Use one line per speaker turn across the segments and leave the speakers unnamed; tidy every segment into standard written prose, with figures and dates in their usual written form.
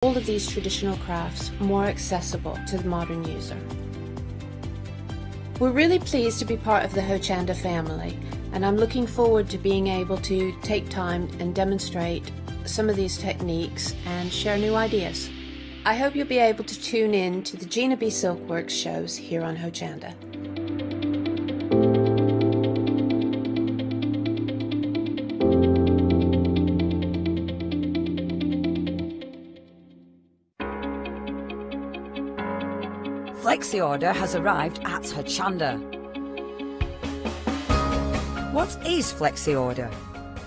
all of these traditional crafts more accessible to the modern user. We're really pleased to be part of the Hochanda family, and I'm looking forward to being able to take time and demonstrate some of these techniques and share new ideas. I hope you'll be able to tune in to the Gina B Silkworks shows here on Hochanda.
Flexi order has arrived at Hochanda. What is Flexi order?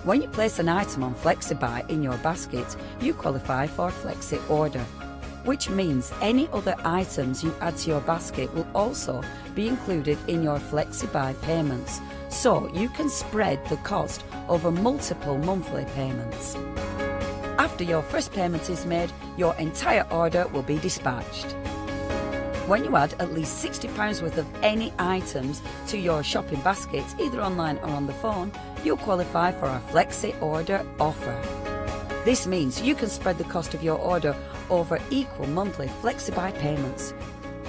When you place an item on FlexiBuy in your basket, you qualify for Flexi order, which means any other items you add to your basket will also be included in your FlexiBuy payments, so you can spread the cost over multiple monthly payments. After your first payment is made, your entire order will be dispatched. When you add at least £60 worth of any items to your shopping basket, either online or on the phone, you'll qualify for our Flexi Order offer. This means you can spread the cost of your order over equal monthly FlexiBuy payments,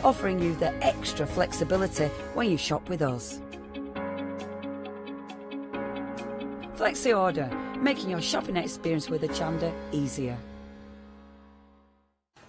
offering you the extra flexibility when you shop with us. Flexi Order, making your shopping experience with Hochanda easier.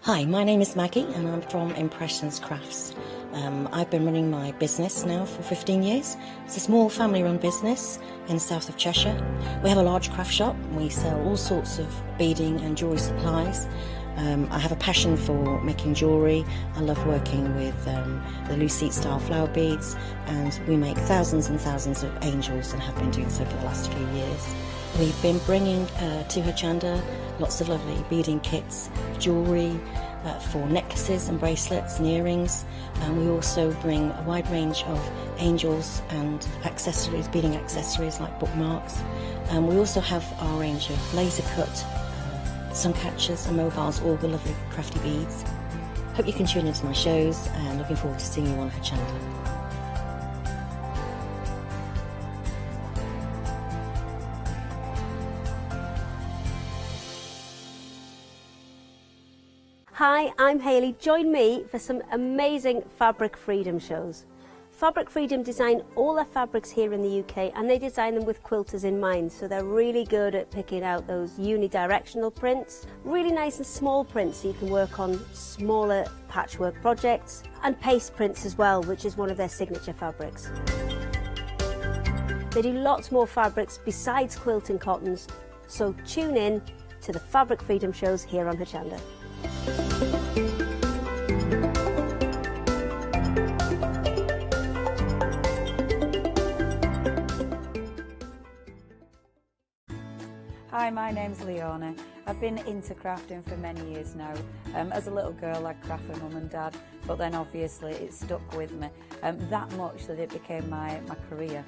Hi, my name is Maggie and I'm from Impressions Crafts. I've been running my business now for 15 years. It's a small family-run business in the south of Cheshire. We have a large craft shop. We sell all sorts of beading and jewellery supplies. I have a passion for making jewellery. I love working with the Lucite style flower beads, and we make thousands and thousands of angels and have been doing so for the last few years. We've been bringing to Hochanda lots of lovely beading kits, jewellery for necklaces and bracelets and earrings, and we also bring a wide range of angels and accessories, beading accessories like bookmarks, and we also have our range of laser cut sun catchers and mobiles, all the lovely crafty beads. Hope you can tune into my shows, and looking forward to seeing you on Hochanda.
Hi, I'm Hayley. Join me for some amazing Fabric Freedom shows. Fabric Freedom design all their fabrics here in the UK, and they design them with quilters in mind, so they're really good at picking out those unidirectional prints, really nice and small prints so you can work on smaller patchwork projects, and paste prints as well, which is one of their signature fabrics. They do lots more fabrics besides quilt and cottons, so tune in to the Fabric Freedom shows here on Hochanda.
Hi, my name's Leona. I've been into crafting for many years now. As a little girl I'd craft for mum and dad, but then obviously it stuck with me that much that it became my career.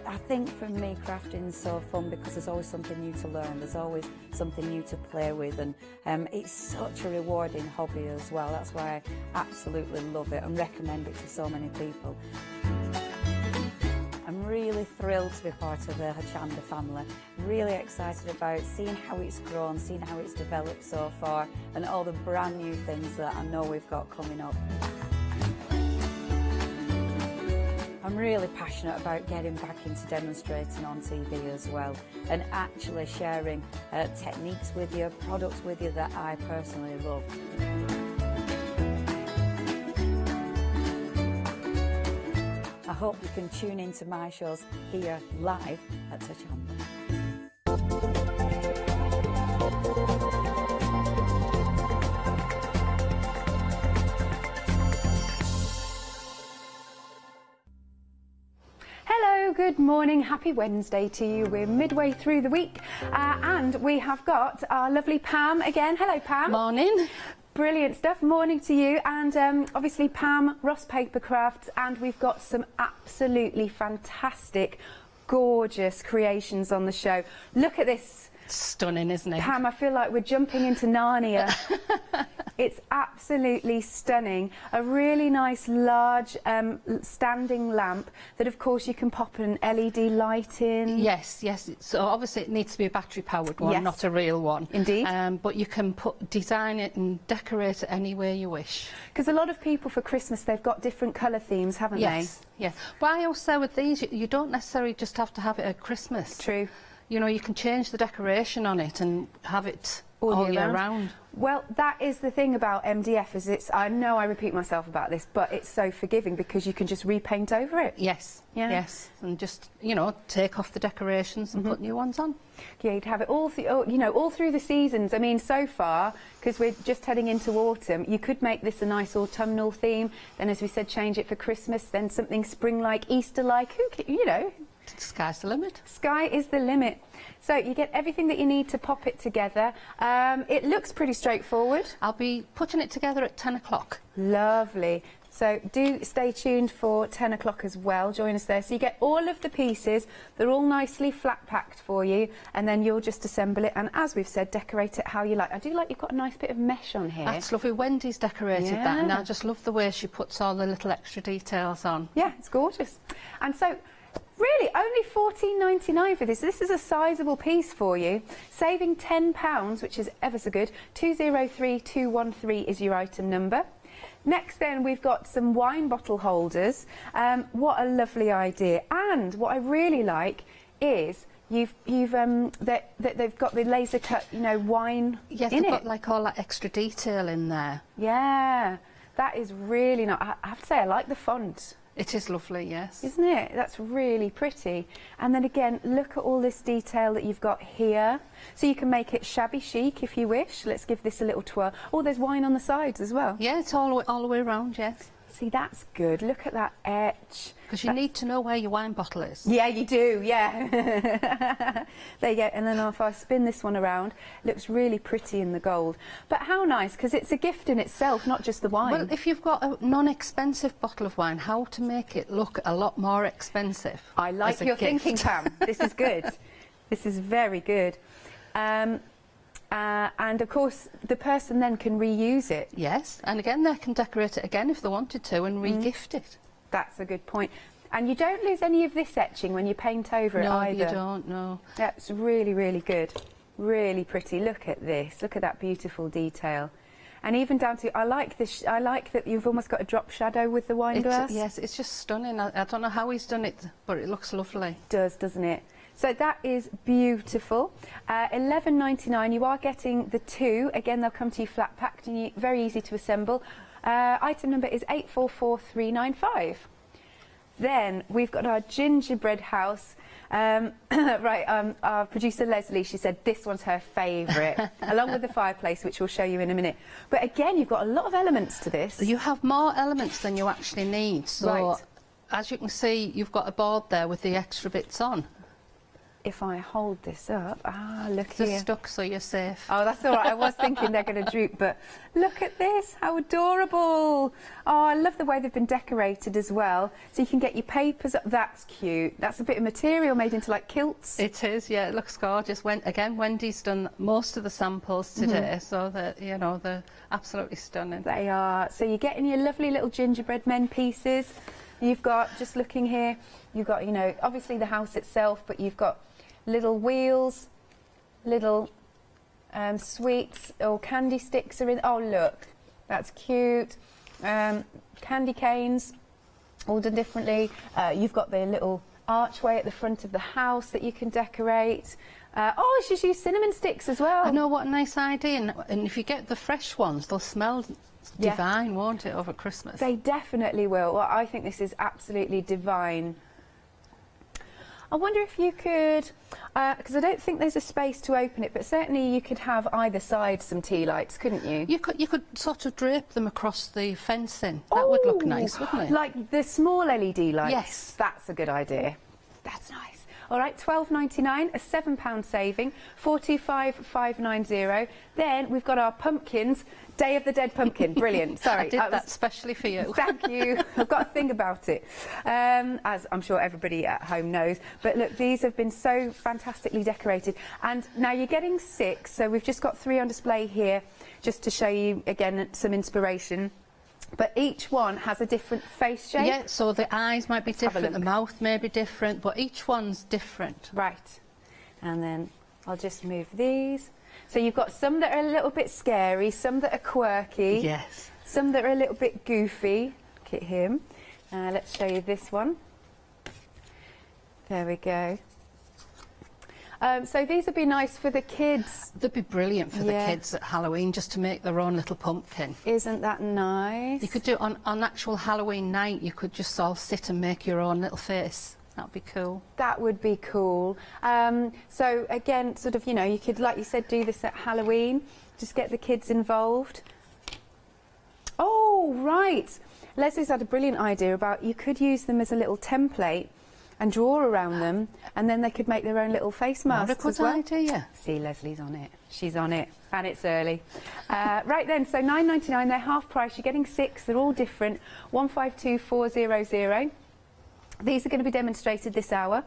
I think for me crafting's so fun because there's always something new to learn, there's always something new to play with, and it's such a rewarding hobby as well. That's why I absolutely love it and recommend it to so many people. I'm really thrilled to be part of the Hochanda family, really excited about seeing how it's grown, seeing how it's developed so far, and all the brand new things that I know we've got coming up. I'm really passionate about getting back into demonstrating on TV as well, and actually sharing techniques with you, products with you that I personally love. I hope you can tune into my shows here live at Hochanda.
Hello, good morning, happy Wednesday to you. We're midway through the week and we have got our lovely Pam again. Hello Pam.
Morning.
Brilliant stuff. Morning to you. And obviously Pam, Ross Papercraft, and we've got some absolutely fantastic, gorgeous creations on the show. Look at this.
Stunning, isn't it?
Pam, I feel like we're jumping into Narnia. It's absolutely stunning. A really nice large standing lamp that of course you can pop an LED light in.
Yes, yes. So obviously it needs to be a battery powered one,
Yes.
not a real one.
Indeed.
But you can design it and decorate it any way you wish.
Because a lot of people for Christmas, they've got different colour themes, haven't
Yes, yes. But I also say with these, you don't necessarily just have to have it at Christmas.
they? True.
You know, you can change the decoration on it and have it all year round.
Well, that is the thing about MDF, is I know I repeat myself about this, but it's so forgiving because you can just repaint over it.
Yes,
Yeah.
yes. And just, you know, take off the decorations and put new ones on.
Yeah, you'd have it all through, you know, all through the seasons. I mean, so far, because we're just heading into autumn, you could make this a nice autumnal theme. Then, as we said, change it for Christmas. Then something spring-like, Easter-like. You know,
The sky's the limit.
sky is the limit. So you get everything that you need to pop it together. It looks pretty straightforward.
I'll be putting it together at 10 o'clock.
Lovely. So do stay tuned for 10 o'clock as well. Join us there. So you get all of the pieces. They're all nicely flat packed for you, and then you'll just assemble it. And as we've said, decorate it how you like. I do like you've got a nice bit of mesh on here.
That's lovely. Wendy's decorated that, and
Yeah.
I just love the way she puts all the little extra details on.
Yeah, it's gorgeous. And so, really, only £14.99 for this. This is a sizable piece for you. Saving £10, which is ever so good. 203213 is your item number. Next then, we've got some wine bottle holders. What a lovely idea. And what I really like is they've got the laser cut, you know, wine
Yes,
in
they've
it.
got like all that extra detail in there.
Yeah, that is really nice. I have to say, I like the font.
It is lovely, yes.
Isn't it? That's really pretty. And then again, look at all this detail that you've got here. So you can make it shabby chic if you wish. Let's give this a little twirl. Oh, there's wine on the sides as well.
Yeah, it's all the way around, yes.
See, that's good. Look at that etch.
Because you need to know where your wine bottle is.
Yeah, you do, yeah. There you go. And then if I spin this one around, it looks really pretty in the gold. But how nice, because it's a gift in itself, not just the wine.
Well, if you've got a non-expensive bottle of wine, how to make it look a lot more expensive?
I like
as a
your
gift.
thinking, Pam. This is good. This is very good. And of course, the person then can reuse it.
Yes, and again, they can decorate it again if they wanted to and re-gift it.
That's a good point. And you don't lose any of this etching when you paint over it
No,
either.
you don't, no.
That's really, really good. Really pretty. Look at this. Look at that beautiful detail. And even down to, I like this. I like that you've almost got a drop shadow with the wine glass.
Yes, it's just stunning. I don't know how he's done it, but it looks lovely.
Does, doesn't it? So that is beautiful. £11.99. You are getting the two. Again, they'll come to you flat packed and very easy to assemble. Item number is 844395. Then we've got our gingerbread house. Our producer Leslie, she said this one's her favourite, along with the fireplace, which we'll show you in a minute. But again, you've got a lot of elements to this.
You have more elements than you actually need. So,
Right.
as you can see, you've got a board there with the extra bits on.
If I hold this up, look
It's
here.
just stuck, so you're safe.
Oh, that's all right. I was thinking they're going to droop, but look at this. How adorable. Oh, I love the way they've been decorated as well. So you can get your papers up. That's cute. That's a bit of material made into like kilts.
It is, yeah, it looks gorgeous. Again, Wendy's done most of the samples today, so that, you know, they're absolutely stunning.
They are. So you're getting your lovely little gingerbread men pieces. You've got, just looking here, you've got, you know, obviously the house itself, but you've got little wheels, little sweets or candy sticks are in. Oh, look, that's cute. Candy canes, all done differently. You've got the little archway at the front of the house that you can decorate. Oh, she's used cinnamon sticks as well.
I know, what a nice idea. And if you get the fresh ones, they'll smell
Yeah.
divine, won't it, over Christmas?
They definitely will. Well, I think this is absolutely divine. I wonder if you could, because I don't think there's a space to open it, but certainly you could have either side some tea lights, couldn't you?
You could sort of drape them across the fencing. That would look
Ooh,
nice, wouldn't it?
Like the small LED lights.
Yes.
That's a good idea. That's nice. All right, £12.99, a £7 saving, 45,590. Then we've got our pumpkins, Day of the Dead pumpkin. Brilliant. Sorry,
I did that specially for you.
Thank you. I've got to think about it, as I'm sure everybody at home knows. But look, these have been so fantastically decorated. And now you're getting 6, so we've just got 3 on display here, just to show you, again, some inspiration. But each one has a different face shape.
Yeah, so the eyes might be different, the mouth may be different, but each one's different.
Right. And then I'll just move these. So you've got some that are a little bit scary, some that are quirky.
Yes.
Some that are a little bit goofy. Look at him. Let's show you this one. There we go. So these would be nice for the kids.
They'd be brilliant for the kids at Halloween, just to make their own little pumpkin.
Isn't that nice?
You could do it on actual Halloween night. You could just all sit and make your own little face. That'd be cool.
That would be cool. So again, sort of, you know, you could, like you said, do this at Halloween. Just get the kids involved. Oh, right. Leslie's had a brilliant idea about you could use them as a little template and draw around them, and then they could make their own little face masks as well.
Idea.
See, Leslie's on it. She's on it, and it's early. Right then, so £9.99, they're half price. You're getting 6. They're all different. 152400. These are going to be demonstrated this hour.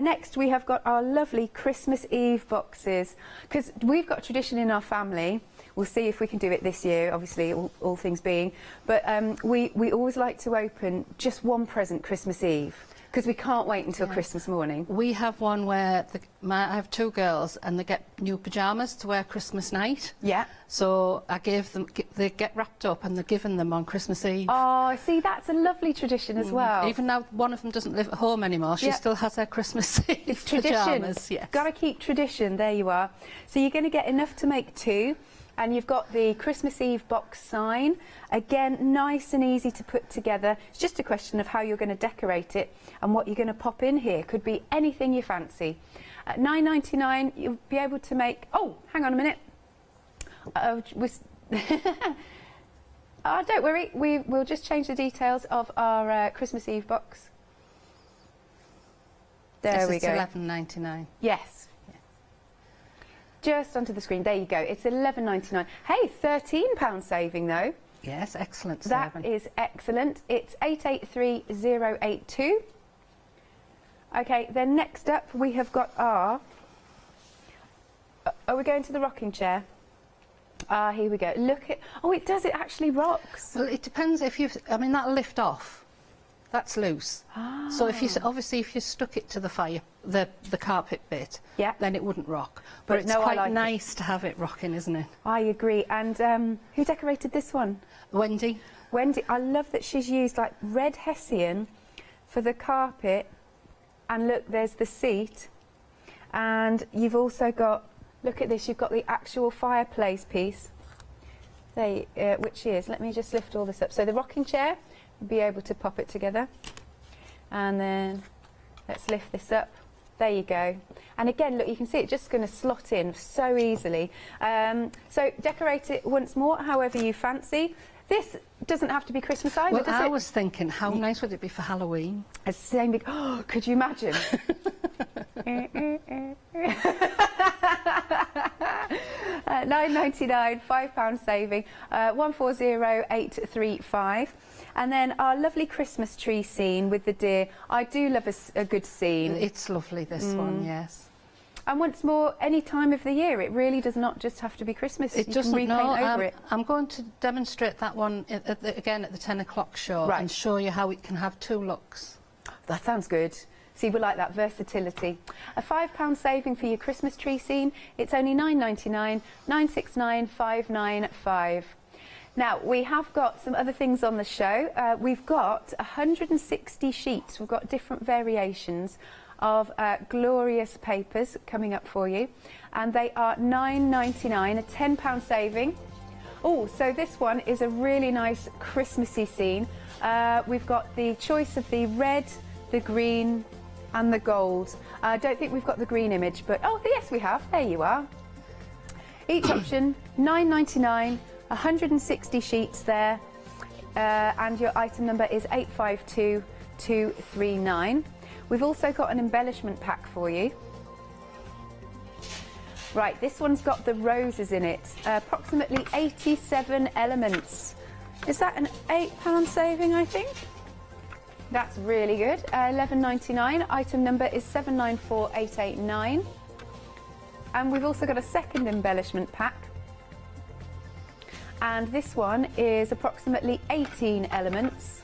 Next, we have got our lovely Christmas Eve boxes, because we've got a tradition in our family. We'll see if we can do it this year, obviously, all things being. But we always like to open just one present Christmas Eve, because we can't wait until Christmas morning.
We have one where I have 2 girls and they get new pyjamas to wear Christmas night.
Yeah.
So I gave them, they get wrapped up and they're given them on Christmas Eve.
Oh, see, that's a lovely tradition as well.
Even now one of them doesn't live at home anymore, she still has her Christmas Eve
It's tradition.
pyjamas. Yes.
Got to keep tradition, there you are. So you're going to get enough to make 2. And you've got the Christmas Eve box sign. Again, nice and easy to put together. It's just a question of how you're going to decorate it and what you're going to pop in here. Could be anything you fancy. At £9.99, you'll be able to make... Oh, hang on a minute. Oh, don't worry. We'll just change the details of our Christmas Eve box. There we go.
It's £11.99.
Yes. Just onto the screen. There you go. It's £11.99. Hey, £13 saving though.
Yes, excellent.
That is excellent. It's 883082. Okay, then next up we have got our... Are we going to the rocking chair? Here we go. Look at... Oh, it does. It actually rocks.
Well, it depends if you... I mean, that'll lift off. That's loose. So if you if you stuck it to the fire, the carpet bit, then it wouldn't rock. But it's quite nice to have it rocking, isn't it?
I agree. And who decorated this one?
Wendy.
Wendy. I love that she's used like red hessian for the carpet. And look, there's the seat. And you've also got, look at this, you've got the actual fireplace piece. There, which is, let me just lift all this up. So the rocking chair, be able to pop it together, and then let's lift this up. There you go. And again, look, you can see it just going to slot in so easily. So decorate it once more however you fancy. This doesn't have to be Christmas either,
well,
does it?
I was thinking, how nice would it be for Halloween?
It's the same big... Oh, could you imagine? £9.99, £5 saving, 140835. And then our lovely Christmas tree scene with the deer. I do love a good scene.
It's lovely, this one, yes.
And once more, any time of the year, it really does not just have to be Christmas.
It doesn't,
you can repaint over it.
I'm going to demonstrate that one again at the 10 o'clock show and show you how it can have 2 looks. That
sounds good. See, we like that versatility. A £5 saving for your Christmas tree scene. It's only £9.99, 969,595. Now, we have got some other things on the show. We've got 160 sheets. We've got different variations of glorious papers coming up for you. And they are £9.99, a £10 saving. Oh, so this one is a really nice Christmassy scene. We've got the choice of the red, the green and the gold. I don't think we've got the green image, but oh, yes, we have. There you are. Each option, £9.99. 160 sheets there, and your item number is 852239. We've also got an embellishment pack for you. Right, this one's got the roses in it, approximately 87 elements. Is that an £8 saving, I think? That's really good. £11.99. Item number is 794889. And we've also got a second embellishment pack. And this one is approximately 18 elements.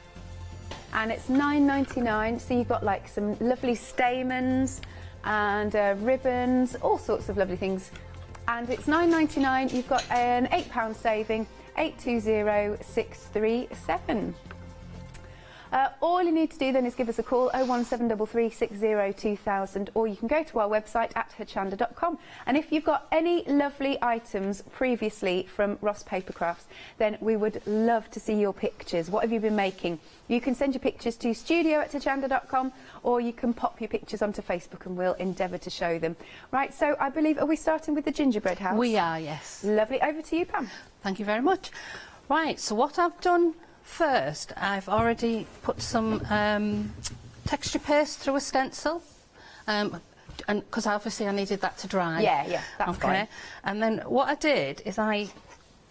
And it's £9.99. So you've got like some lovely stamens and ribbons, all sorts of lovely things. And it's £9.99. You've got an £8 saving, 820637. All you need to do then is give us a call, 01733 60 2000, or you can go to our website at hochanda.com. And if you've got any lovely items previously from Ross Papercrafts, then we would love to see your pictures. What have you been making? You can send your pictures to studio@hochanda.com, or you can pop your pictures onto Facebook and we'll endeavour to show them. Right, so I believe, are we starting with the gingerbread house?
We are, yes.
Lovely. Over to you, Pam.
Thank you very much. Right, so what I've done first, I've already put some texture paste through a stencil, and because obviously I needed that to dry.
Yeah, that's fine.
And then what I did is I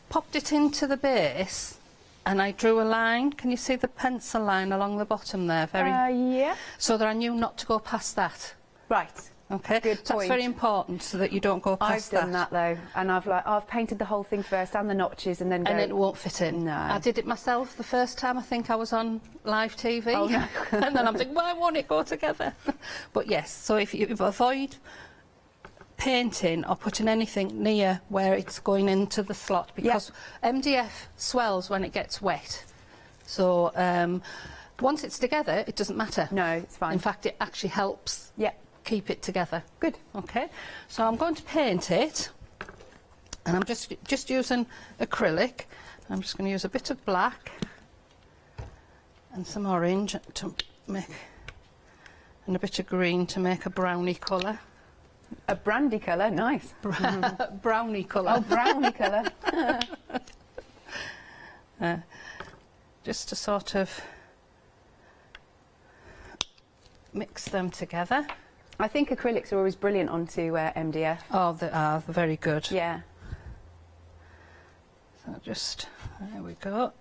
popped it into the base and I drew a line. Can you see the pencil line along the bottom there?
Yeah.
So that I knew not to go past that.
Right.
Okay,
good
so
point.
That's very important so that you don't go past that.
I've done that though, and I've painted the whole thing first and the notches, and then
and it won't fit in.
No,
I did it myself the first time. I think I was on live TV,
oh, no.
and then I'm thinking, why won't it go together? But yes, so if you avoid painting or putting anything near where it's going into the slot, because MDF swells when it gets wet. So once it's together, it doesn't matter.
No, it's fine.
In fact, it actually helps. Keep it together.
Good.
Okay, so I'm going to paint it, and I'm just using acrylic. I'm just going to use a bit of black and some orange to make, and a bit of green to make a brownie colour.
A brandy colour, nice.
Brownie colour.
Oh, brownie colour.
Just to sort of mix them together.
I think acrylics are always brilliant onto MDF.
Oh, they are. They're very good.
Yeah.
So just, there we go.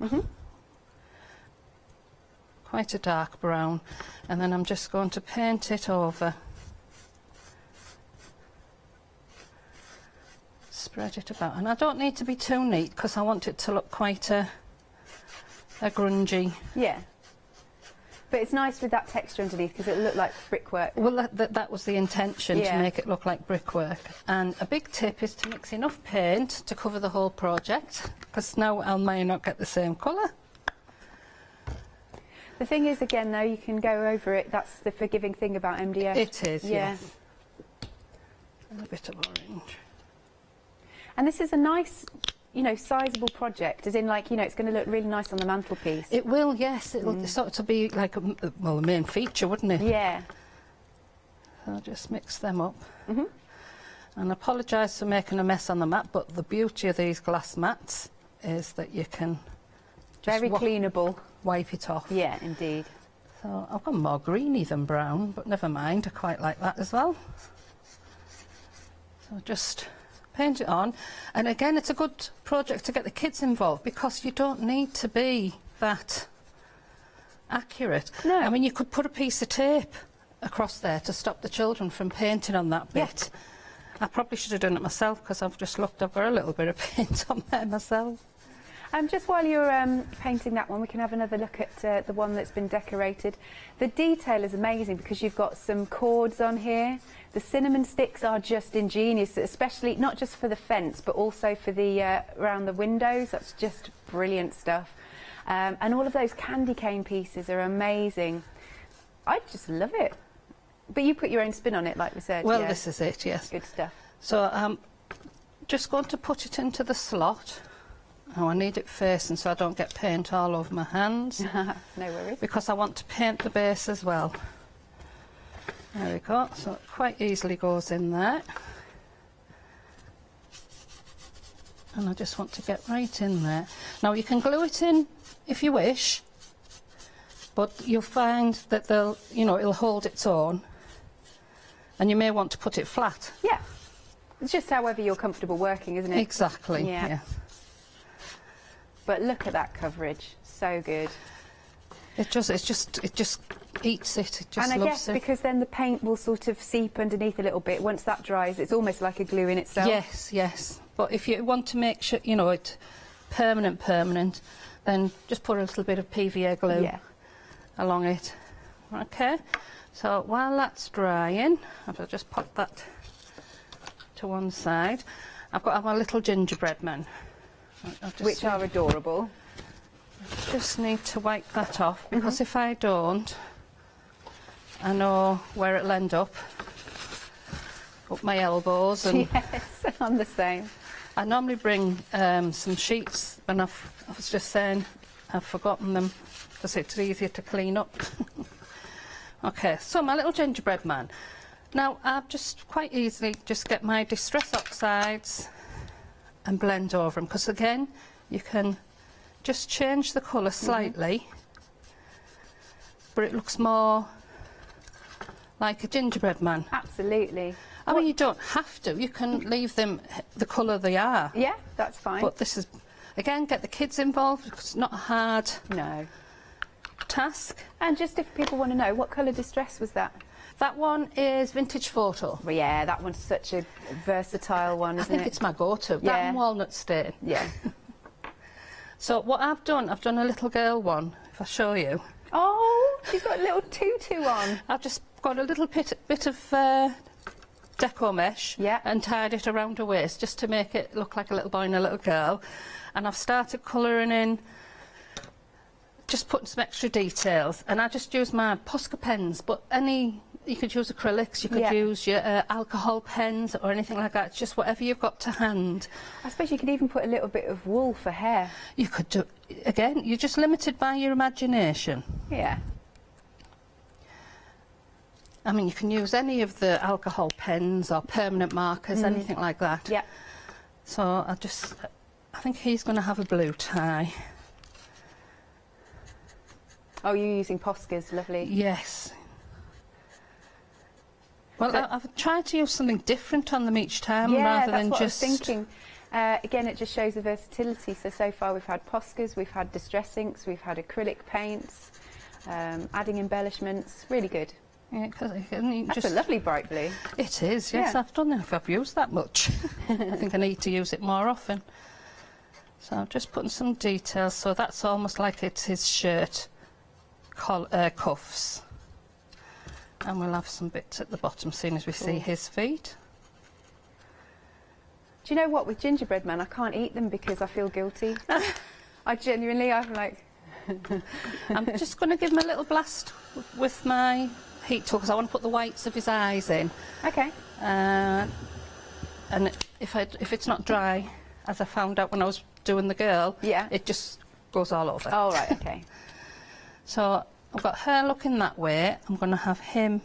Quite a dark brown. And then I'm just going to paint it over. Spread it about. And I don't need to be too neat because I want it to look quite a grungy.
Yeah. But it's nice with that texture underneath because it'll look like brickwork.
Well, that was the intention, to make it look like brickwork. And a big tip is to mix enough paint to cover the whole project, because now I may not get the same colour.
The thing is, again, though, you can go over it. That's the forgiving thing about MDF.
It is, yes. And a bit of orange. And
this is a nice, sizable project, as in, like, it's going to look really nice on the mantelpiece.
It will, yes. It'll sort of be like, the main feature, wouldn't it?
Yeah.
So I'll just mix them up. And I apologise for making a mess on the mat, but the beauty of these glass mats is that you can just
very cleanable.
Wipe it off.
Yeah, indeed.
So I've gone more greeny than brown, but never mind. I quite like that as well. So just paint it on, and again it's a good project to get the kids involved because you don't need to be that accurate.
No.
I mean, you could put a piece of tape across there to stop the children from painting on that bit. I probably should have done it myself because I've just looked, I've got a little bit of paint on there myself.
Just while you're painting that one, we can have another look at the one that's been decorated. The detail is amazing because you've got some cords on here. The cinnamon sticks are just ingenious, especially not just for the fence, but also for the around the windows. That's just brilliant stuff. And all of those candy cane pieces are amazing. I just love it. But you put your own spin on it, like we said.
Well, this is it, yes.
Good stuff.
So I'm just going to put it into the slot. Oh, I need it facing so I don't get paint all over my hands.
No worries.
Because I want to paint the base as well. There we go. So it quite easily goes in there. And I just want to get right in there. Now you can glue it in if you wish. but you'll find that they'll, you know, it'll hold its own, and you may want to put it flat.
Yeah, it's just however you're comfortable working, isn't it?
Exactly. Yeah.
But look at that coverage, so good.
It just eats it. It just
and I
loves
guess
it.
because then the paint will sort of seep underneath a little bit. Once that dries, it's almost like a glue in itself.
Yes, yes. But if you want to make sure, you know, it permanent, then just put a little bit of PVA glue along it. Okay. So while that's drying, I'll just pop that to one side. I've got my little gingerbread men,
which are adorable.
Just need to wipe that off, because if I don't, I know where it'll end up my elbows. And
yes, I'm the same.
I normally bring some sheets, and I was just saying I've forgotten them because it's easier to clean up. Okay, so my little gingerbread man. Now I've just quite easily just get my Distress Oxides and blend over them, because again you can just change the colour slightly, but it looks more like a gingerbread man.
Absolutely.
I mean, you don't have to. You can leave them the colour they are.
Yeah, that's fine.
But this is, again, get the kids involved, because it's not a hard task.
And just if people want to know, what colour Distress was that?
That one is Vintage Photo.
Well, yeah, that one's such a versatile one, isn't it?
I think it's my go-to. That and Walnut Stain.
Yeah.
So what I've done a little girl one, if I show you.
Oh, she's got a little tutu on.
I've just got a little bit of deco mesh and tied it around her waist just to make it look like a little boy and a little girl. And I've started colouring in, just putting some extra details. And I just use my Posca pens, but you could use acrylics, you could use your alcohol pens or anything like that. It's just whatever you've got to hand.
I suppose you could even put a little bit of wool for hair.
You could do, again, you're just limited by your imagination.
Yeah.
I mean, you can use any of the alcohol pens or permanent markers, anything like that.
Yeah.
So I think he's going to have a blue tie.
Oh, you're using Poscas, lovely.
Yes. Well, so I've tried to use something different on them each time rather than just...
Yeah, that's what I was thinking. Again, it just shows the versatility. So far we've had Poscas, we've had Distress inks, we've had acrylic paints, adding embellishments. Really good.
Yeah,
that's a lovely bright blue.
It is, yes. I don't know if I've used that much. I think I need to use it more often. So I'm just putting some details. So that's almost like it's his shirt cuffs. And we'll have some bits at the bottom, seeing as we see his feet.
Do you know what? With gingerbread man, I can't eat them because I feel guilty. I'm like...
I'm just going to give him a little blast with my heat tool, because I want to put the whites of his eyes in.
Okay.
And if it's not dry, as I found out when I was doing the girl, it just goes all over.
Oh, right, okay.
So I've got her looking that way. I'm going to have him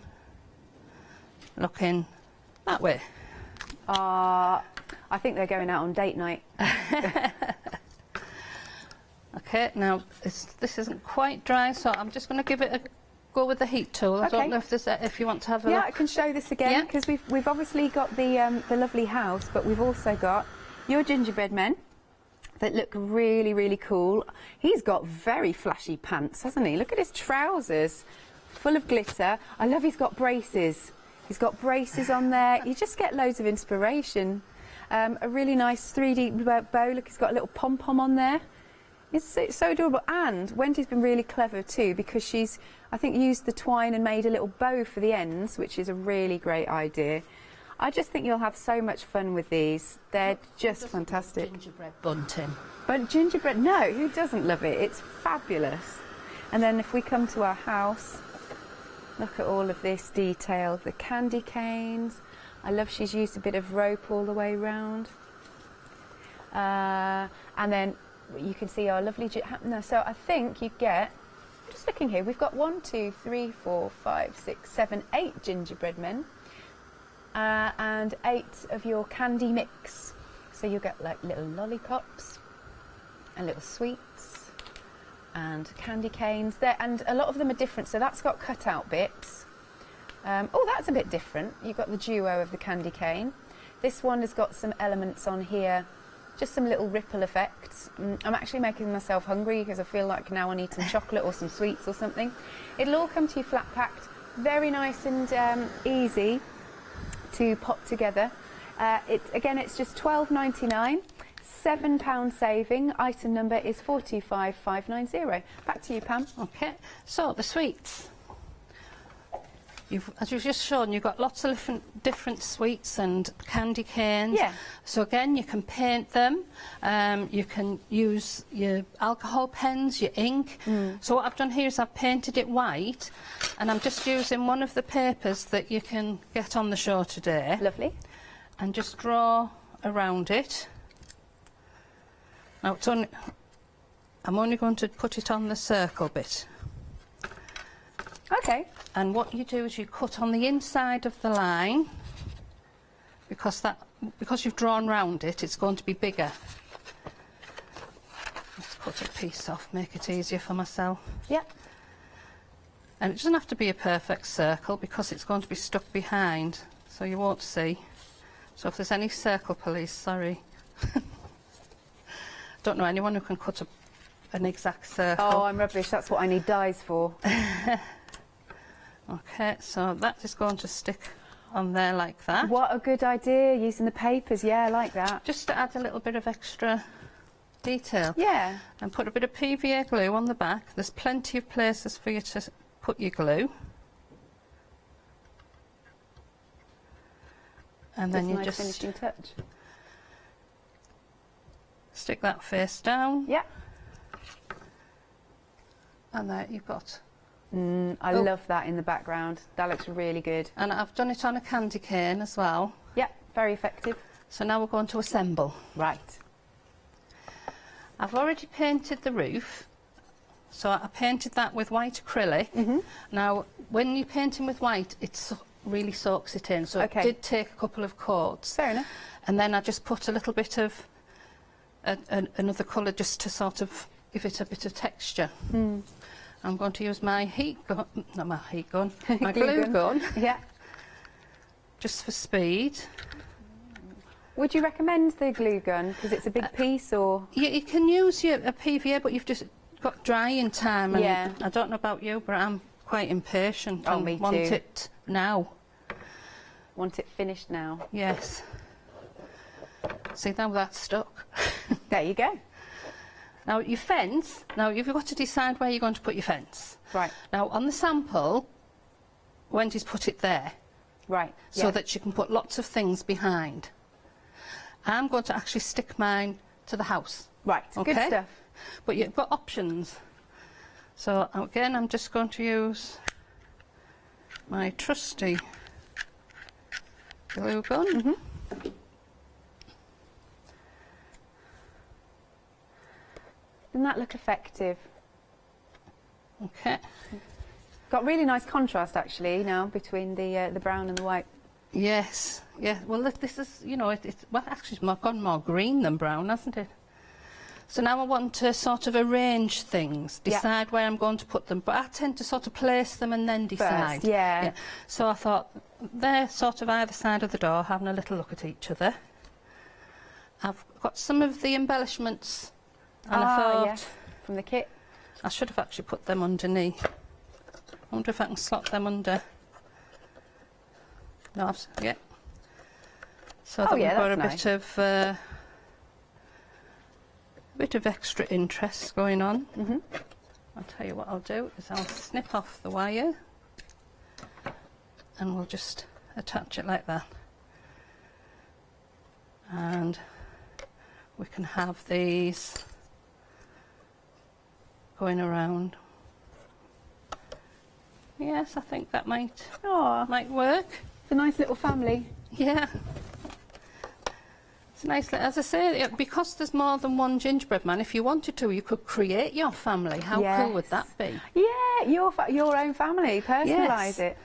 looking that way.
I think they're going out on date night.
Okay, now this isn't quite dry, so I'm just going to give it a go with the heat tool. I don't know if you want to have a look.
Yeah, I can show this again, because we've obviously got the lovely house, but we've also got your gingerbread men that look really, really cool. He's got very flashy pants, hasn't he? Look at his trousers, full of glitter. I love he's got braces. He's got braces on there. You just get loads of inspiration. A really nice 3D bow. Look, he's got a little pom-pom on there. It's so adorable. And Wendy's been really clever too, because she's, I think, used the twine and made a little bow for the ends, which is a really great idea. I just think you'll have so much fun with these. They're just fantastic.
Gingerbread bunting.
But gingerbread, no, who doesn't love it? It's fabulous. And then if we come to our house, look at all of this detail. The candy canes. I love she's used a bit of rope all the way around. And then you can see our lovely... So I think you get... Just looking here, we've got 1, 2, 3, 4, 5, 6, 7, 8 gingerbread men. And 8 of your candy mix. So you get like little lollipops and little sweets and candy canes there, and a lot of them are different. So that's got cut-out bits. Oh, that's a bit different. You've got the duo of the candy cane. This one has got some elements on here, just some little ripple effects. I'm actually making myself hungry because I feel like now I need some chocolate or some sweets or something. It'll all come to you flat packed, very nice and easy to pop together. Again, it's just £12.99, £7 saving. Item number is 425590. Back to you, Pam.
Okay, so the sweets. As you've just shown, you've got lots of different sweets and candy canes.
Yeah.
So again, you can paint them. You can use your alcohol pens, your ink. So what I've done here is I've painted it white, and I'm just using one of the papers that you can get on the show today.
Lovely.
And just draw around it. Now I'm only going to put it on the circle bit.
Okay.
And what you do is you cut on the inside of the line, because you've drawn round it, it's going to be bigger. Let's cut a piece off, make it easier for myself.
Yeah.
And it doesn't have to be a perfect circle because it's going to be stuck behind, so you won't see. So if there's any circle police, sorry. Don't know anyone who can cut an exact circle.
Oh, I'm rubbish. That's what I need dies for.
Okay, so that is going to stick on there like that.
What a good idea, using the papers. Yeah, I like that.
Just to add a little bit of extra detail.
Yeah.
And put a bit of PVA glue on the back. There's plenty of places for you to put your glue. And then you
nice
just
finishing touch.
stick that face down.
Yeah.
And there you've got.
I love that in the background. That looks really good.
And I've done it on a candy cane as well.
Yeah, very effective.
So now we're going to assemble.
Right.
I've already painted the roof. So I painted that with white acrylic. Now, when you're painting with white, it really soaks it in. So it did take a couple of coats.
Fair enough.
And then I just put a little bit of another colour just to sort of give it a bit of texture. I'm going to use my heat gun, not my heat gun, my glue gun.
Yeah.
Just for speed.
Would you recommend the glue gun because it's a big piece, or?
Yeah, you can use a PVA, but you've just got drying time. And
yeah.
I don't know about you, but I'm quite impatient.
Oh,
and
me too.
want it now.
Want it finished now.
Yes. See, now that's stuck.
There you go.
Now, your fence, you've got to decide where you're going to put your fence.
Right.
Now, on the sample, Wendy's put it there.
Right.
So that you can put lots of things behind. I'm going to actually stick mine to the house.
Right,
okay?
Good stuff.
But you've got options. So, again, I'm just going to use my trusty glue gun.
Doesn't that look effective?
Okay.
Got really nice contrast actually now between the brown and the white.
Yes. Yeah. Well, this is, you know, it's well, actually it's gone more green than brown, hasn't it? So now I want to sort of arrange things, decide where I'm going to put them. But I tend to sort of place them and then decide.
First, yeah.
So I thought they're sort of either side of the door, having a little look at each other. I've got some of the embellishments. And I thought,
yes, from the kit.
I should have actually put them underneath. I wonder if I can slot them under. No, yeah. So that we've got a bit of extra interest going on. I'll tell you what I'll do is I'll snip off the wire and we'll just attach it like that. And we can have these going around. Yes, I think that might work.
It's a nice little family.
Yeah. It's nice, as I say, because there's more than one gingerbread man, if you wanted to, you could create your family. How cool would that be?
Yeah, your own family, personalise it.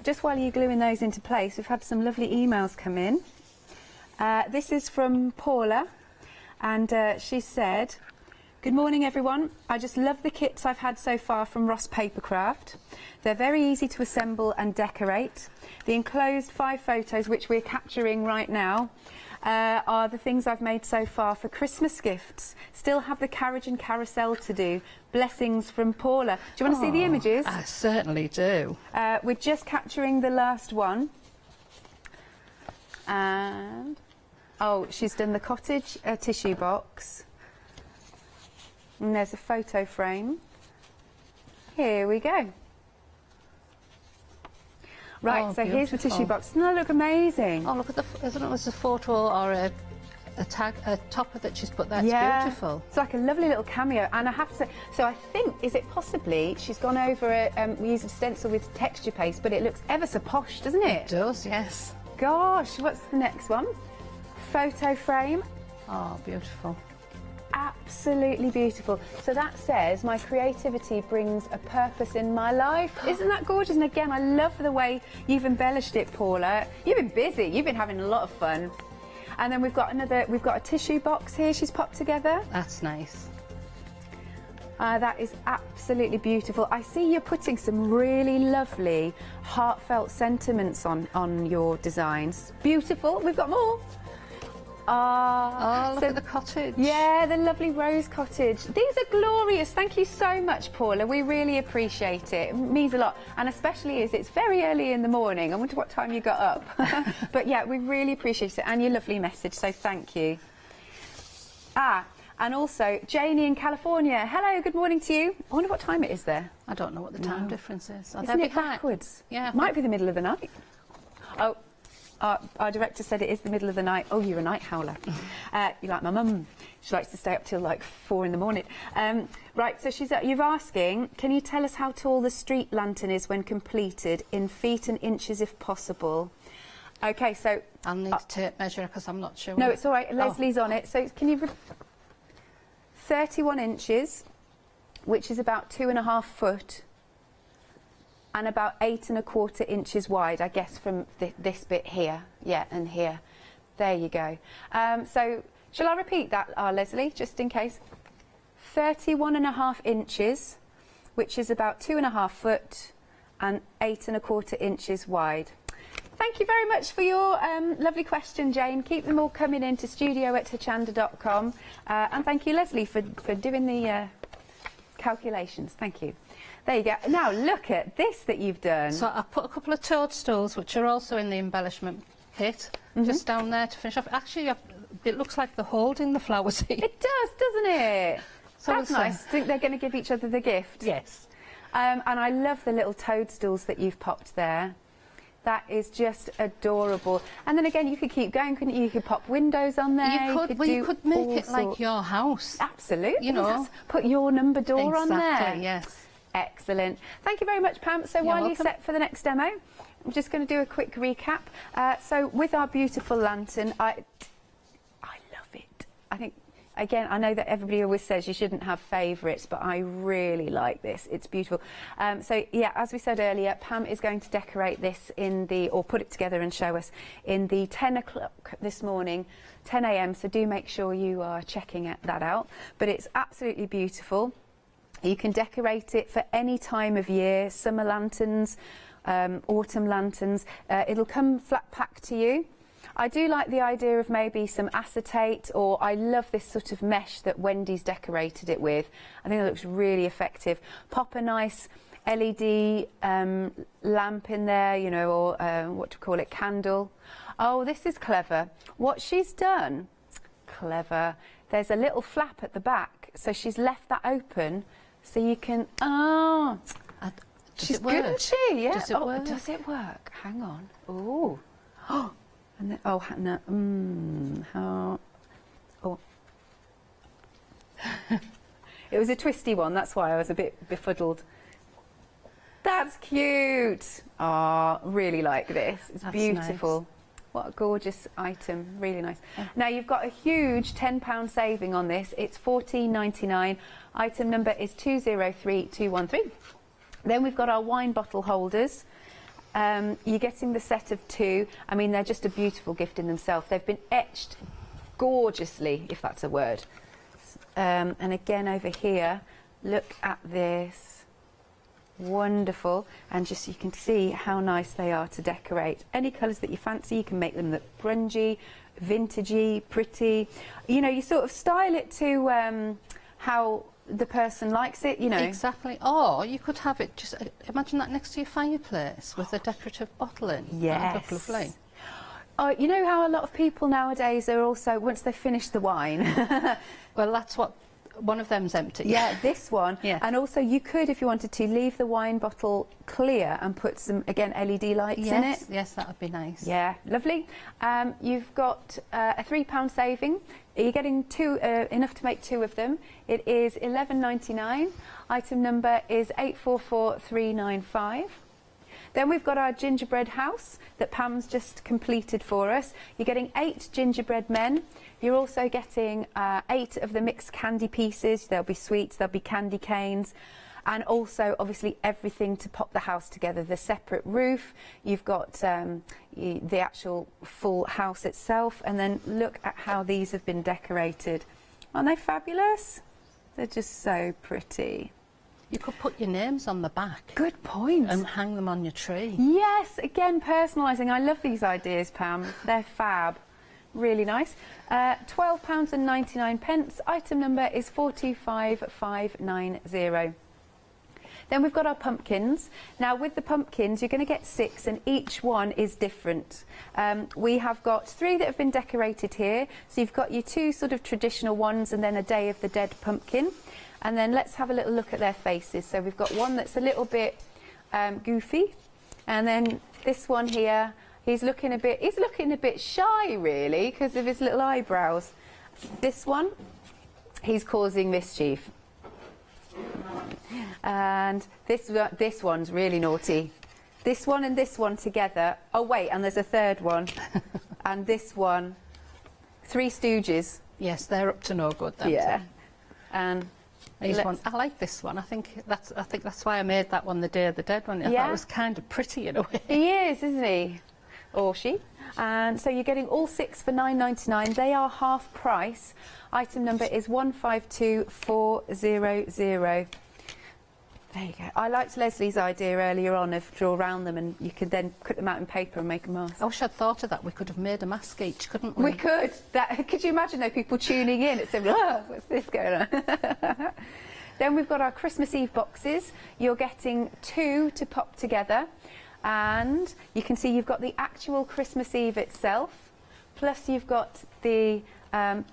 Just while you're gluing those into place, we've had some lovely emails come in. This is from Paula, and she said, Good morning, everyone. I just love the kits I've had so far from Ross Papercraft. They're very easy to assemble and decorate. The enclosed 5 photos, which we're capturing right now, are the things I've made so far for Christmas gifts. Still have the carriage and carousel to do. Blessings from Paula. Do you want to see the images?
I certainly do.
We're just capturing the last one. And, oh, she's done the cottage tissue box. And there's a photo frame. Here we go. Right, so here's the tissue box. Doesn't that look amazing?
Oh, look at the, I don't know if it's a photo or a topper that she's put there. It's beautiful.
It's like a lovely little cameo. And I have to say, so I think, is it possibly, she's gone over, we used a stencil with texture paste, but it looks ever so posh, doesn't it?
It does, yes.
Gosh, what's the next one? Photo frame.
Oh, beautiful.
Absolutely beautiful. So that says my creativity brings a purpose in my life. Isn't that gorgeous? And again, I love the way you've embellished it, Paula. You've been busy. You've been having a lot of fun. And then we've got a tissue box here she's popped together.
That's nice.
That is absolutely beautiful. I see you're putting some really lovely heartfelt sentiments on your designs. Beautiful. We've got more.
Oh, look at the cottage.
Yeah, the lovely rose cottage. These are glorious. Thank you so much, Paula. We really appreciate it. It means a lot. And especially as it's very early in the morning. I wonder what time you got up. But yeah, we really appreciate it. And your lovely message, so thank you. And also, Janie in California. Hello, good morning to you. I wonder what time it is there.
I don't know what the time difference is.
Isn't it backwards?
Yeah.
Might be the middle of the night. Oh. Our director said it is the middle of the night. Oh, you're a night howler. You're like my mum. She likes to stay up till like 4 in the morning. Right, so you're asking, can you tell us how tall the street lantern is when completed in feet and inches if possible? OK, so...
I'll need to tape measure because I'm not sure.
No, it's all right. Leslie's on it. So can you... 31 inches, which is about 2.5 foot. And about 8 1/4 inches wide, I guess, from this bit here. Yeah, and here. There you go. So, shall I repeat that, Leslie, just in case? 31.5 inches, which is about 2.5 foot, and 8 1/4 inches wide. Thank you very much for your lovely question, Jane. Keep them all coming into studio@hochanda.com. And thank you, Leslie, for doing the calculations. Thank you. There you go. Now look at this that you've done.
So I've put a couple of toadstools, which are also in the embellishment kit, just down there to finish off. Actually, it looks like they're holding the flowers here.
It does, doesn't it?
So
that's nice. I think they're going to give each other the gift.
Yes.
And I love the little toadstools that you've popped there. That is just adorable. And then again, you could keep going, couldn't you? You could pop windows on there.
You could make it like your house.
Absolutely.
You know.
Put your number door on there.
Exactly, yes.
Excellent. Thank you very much, Pam. So while you're set for the next demo, I'm just going to do a quick recap. So with our beautiful lantern, I love it. I think, again, I know that everybody always says you shouldn't have favourites, but I really like this. It's beautiful. So, yeah, as we said earlier, Pam is going to decorate this or put it together and show us in the 10 o'clock this morning, 10 a.m. So do make sure you are checking that out. But it's absolutely beautiful. You can decorate it for any time of year, summer lanterns, autumn lanterns. It'll come flat pack to you. I do like the idea of maybe some acetate, or I love this sort of mesh that Wendy's decorated it with. I think it looks really effective. Pop a nice LED lamp in there, you know, or what do you call it, candle. Oh, this is clever. What she's done, clever. There's a little flap at the back, so she's left that open. So you can, she's good, isn't she? Yeah.
Does it work?
Does it work? Hang on. Ooh. And then, no. How? Oh. It was a twisty one. That's why I was a bit befuddled. That's cute. Really like this. It's beautiful. Nice. What a gorgeous item, really nice. Now you've got a huge £10 saving on this. It's $14.99. Item number is 203213. Then we've got our wine bottle holders. You're getting the set of 2. I mean, they're just a beautiful gift in themselves. They've been etched gorgeously, if that's a word. And again over here, look at this. Wonderful. And just you can see how nice they are to decorate. Any colours that you fancy, you can make them look grungy, vintagey, pretty. You know, you sort of style it to how the person likes it, you know.
Exactly. Or you could have it just, imagine that next to your fireplace with a decorative bottle in.
Yes.
That'd look lovely.
Oh, you know how a lot of people nowadays are also, once they've finished the wine.
Well, that's what, one of them's empty.
Yeah, this one.
Yeah.
And also you could, if you wanted to, leave the wine bottle clear and put some, again, LED lights in it.
Yes, that would be nice.
Yeah, lovely. You've got a £3 saving. You're getting enough to make 2 of them. It is £11.99. Item number is 844395. Then we've got our gingerbread house that Pam's just completed for us. You're getting 8 gingerbread men. You're also getting 8 of the mixed candy pieces. There'll be sweets, there'll be candy canes, and also obviously everything to pop the house together. The separate roof, you've got the actual full house itself, and then look at how these have been decorated. Aren't they fabulous? They're just so pretty.
You could put your names on the back.
Good point.
And hang them on your tree.
Yes, again, personalising. I love these ideas, Pam. They're fab. Really nice. £12.99. Item number is 425590. Then we've got our pumpkins. Now with the pumpkins, you're going to get 6 and each one is different. We have got 3 that have been decorated here. So you've got your 2 sort of traditional ones and then a Day of the Dead pumpkin. And then let's have a little look at their faces. So we've got one that's a little bit goofy. And then this one here, he's looking a bit shy really because of his little eyebrows. This one, he's causing mischief. And this one's really naughty. This one and this one together. Oh wait, and there's a third one. And this one, 3 Stooges.
Yes, they're up to no good then.
Yeah. And
I like this one. I think that's why I made that one the Day of the Dead one. I thought it was kind of pretty in a way.
He is, isn't he? Or she. And so you're getting all 6 for £9.99. They are half price. Item number is 152400. There you go. I liked Leslie's idea earlier on of draw around them and you could then cut them out in paper and make a mask.
I wish I'd thought of that. We could have made a mask each, couldn't we?
We could. Could you imagine though people tuning in and saying, oh, what's this going on? Then we've got our Christmas Eve boxes. You're getting 2 to pop together. And you can see you've got the actual Christmas Eve itself. Plus you've got the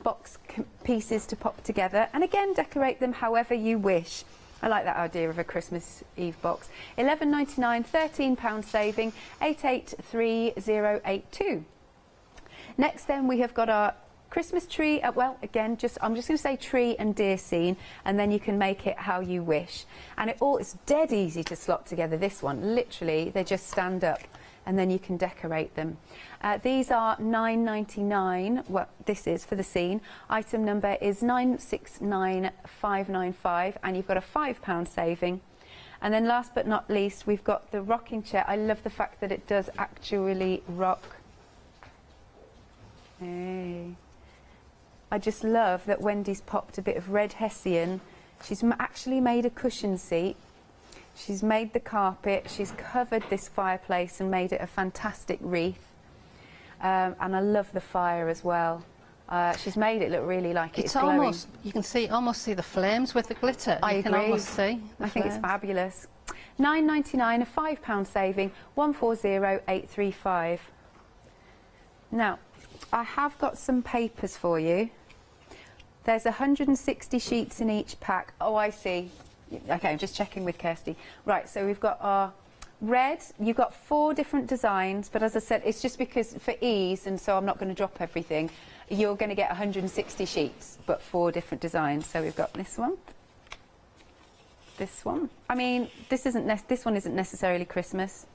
box pieces to pop together. And again, decorate them however you wish. I like that idea of a Christmas Eve box. £11.99, £13 saving, 883082. Next then we have got our Christmas tree, well again, I'm just going to say tree and deer scene, and then you can make it how you wish. And it's dead easy to slot together, this one. Literally, they just stand up and then you can decorate them. These are £9.99, well this is for the scene. Item number is 969595 and you've got a £5 saving. And then last but not least, we've got the rocking chair. I love the fact that it does actually rock. Hey. I just love that Wendy's popped a bit of red hessian. She's actually made a cushion seat. She's made the carpet. She's covered this fireplace and made it a fantastic wreath. And I love the fire as well. She's made it look really like it's glowing.
Almost, you can almost see the flames with the glitter.
I agree.
Can almost see
I think it's fabulous. £9.99, a £5 saving, 140835. Now, I have got some papers for you. There's 160 sheets in each pack. Oh, I see. Okay, I'm just checking with Kirsty. Right, so we've got our red. You've got 4 different designs, but as I said, it's just because for ease, and so I'm not going to drop everything. You're going to get 160 sheets, but 4 different designs. So we've got this one. This one. I mean, this one isn't necessarily Christmas.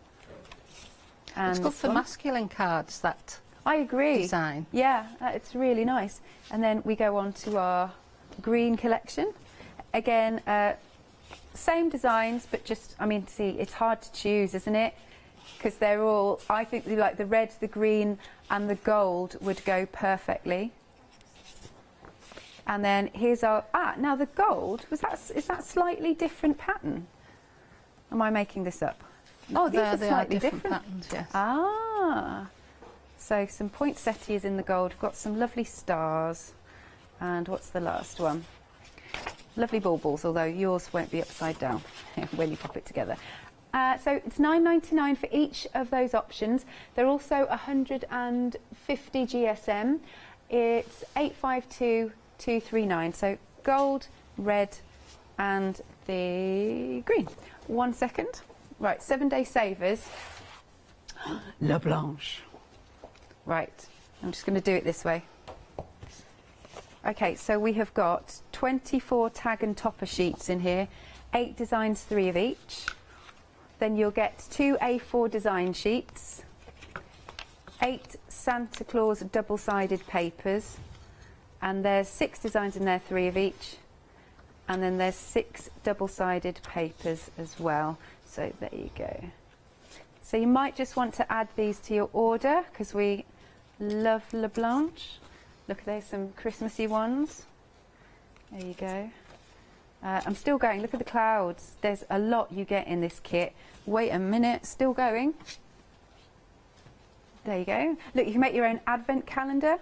And
it's good for masculine cards, that
I agree.
design.
Yeah, it's really nice. And then we go on to our green collection. Again, same designs, but just, I mean, see, it's hard to choose, isn't it? Because they're all, I think, like the red, the green and the gold would go perfectly. And then here's our, now the gold, is that slightly different pattern? Am I making this up? Oh, these are slightly different
patterns, yes.
Ah, so some poinsettias in the gold. We've got some lovely stars. And what's the last one? Lovely baubles, although yours won't be upside down when you pop it together. So it's £9.99 for each of those options. They're also 150 GSM. It's 852,239. So gold, red, and the green. 1 second. Right, 7-day savers. La Blanche. Right, I'm just going to do it this way. Okay, so we have got 24 tag and topper sheets in here, 8 designs, 3 of each. Then you'll get 2 A4 design sheets, 8 Santa Claus double-sided papers, and there's 6 designs in there, 3 of each. And then there's 6 double-sided papers as well. So there you go. So you might just want to add these to your order because we love La Blanche. Look, there's some Christmassy ones. There you go. I'm still going. Look at the clouds. There's a lot you get in this kit. Wait a minute. Still going. There you go. Look, you can make your own advent calendar.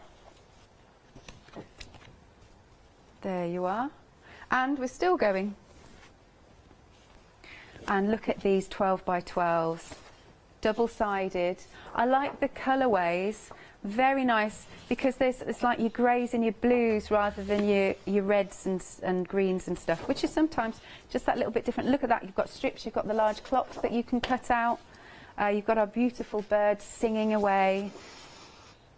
There you are. And we're still going. And look at these 12 by 12s. Double-sided. I like the colourways. Very nice, because it's like your greys and your blues rather than your reds and greens and stuff, which is sometimes just that little bit different. Look at that, you've got strips, you've got the large clocks that you can cut out, you've got our beautiful birds singing away,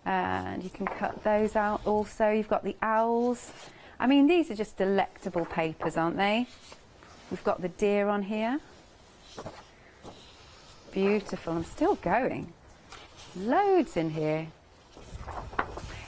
and you can cut those out also. You've got the owls. I mean, these are just delectable papers, aren't they? We've got the deer on here. Beautiful. I'm still going. Loads in here.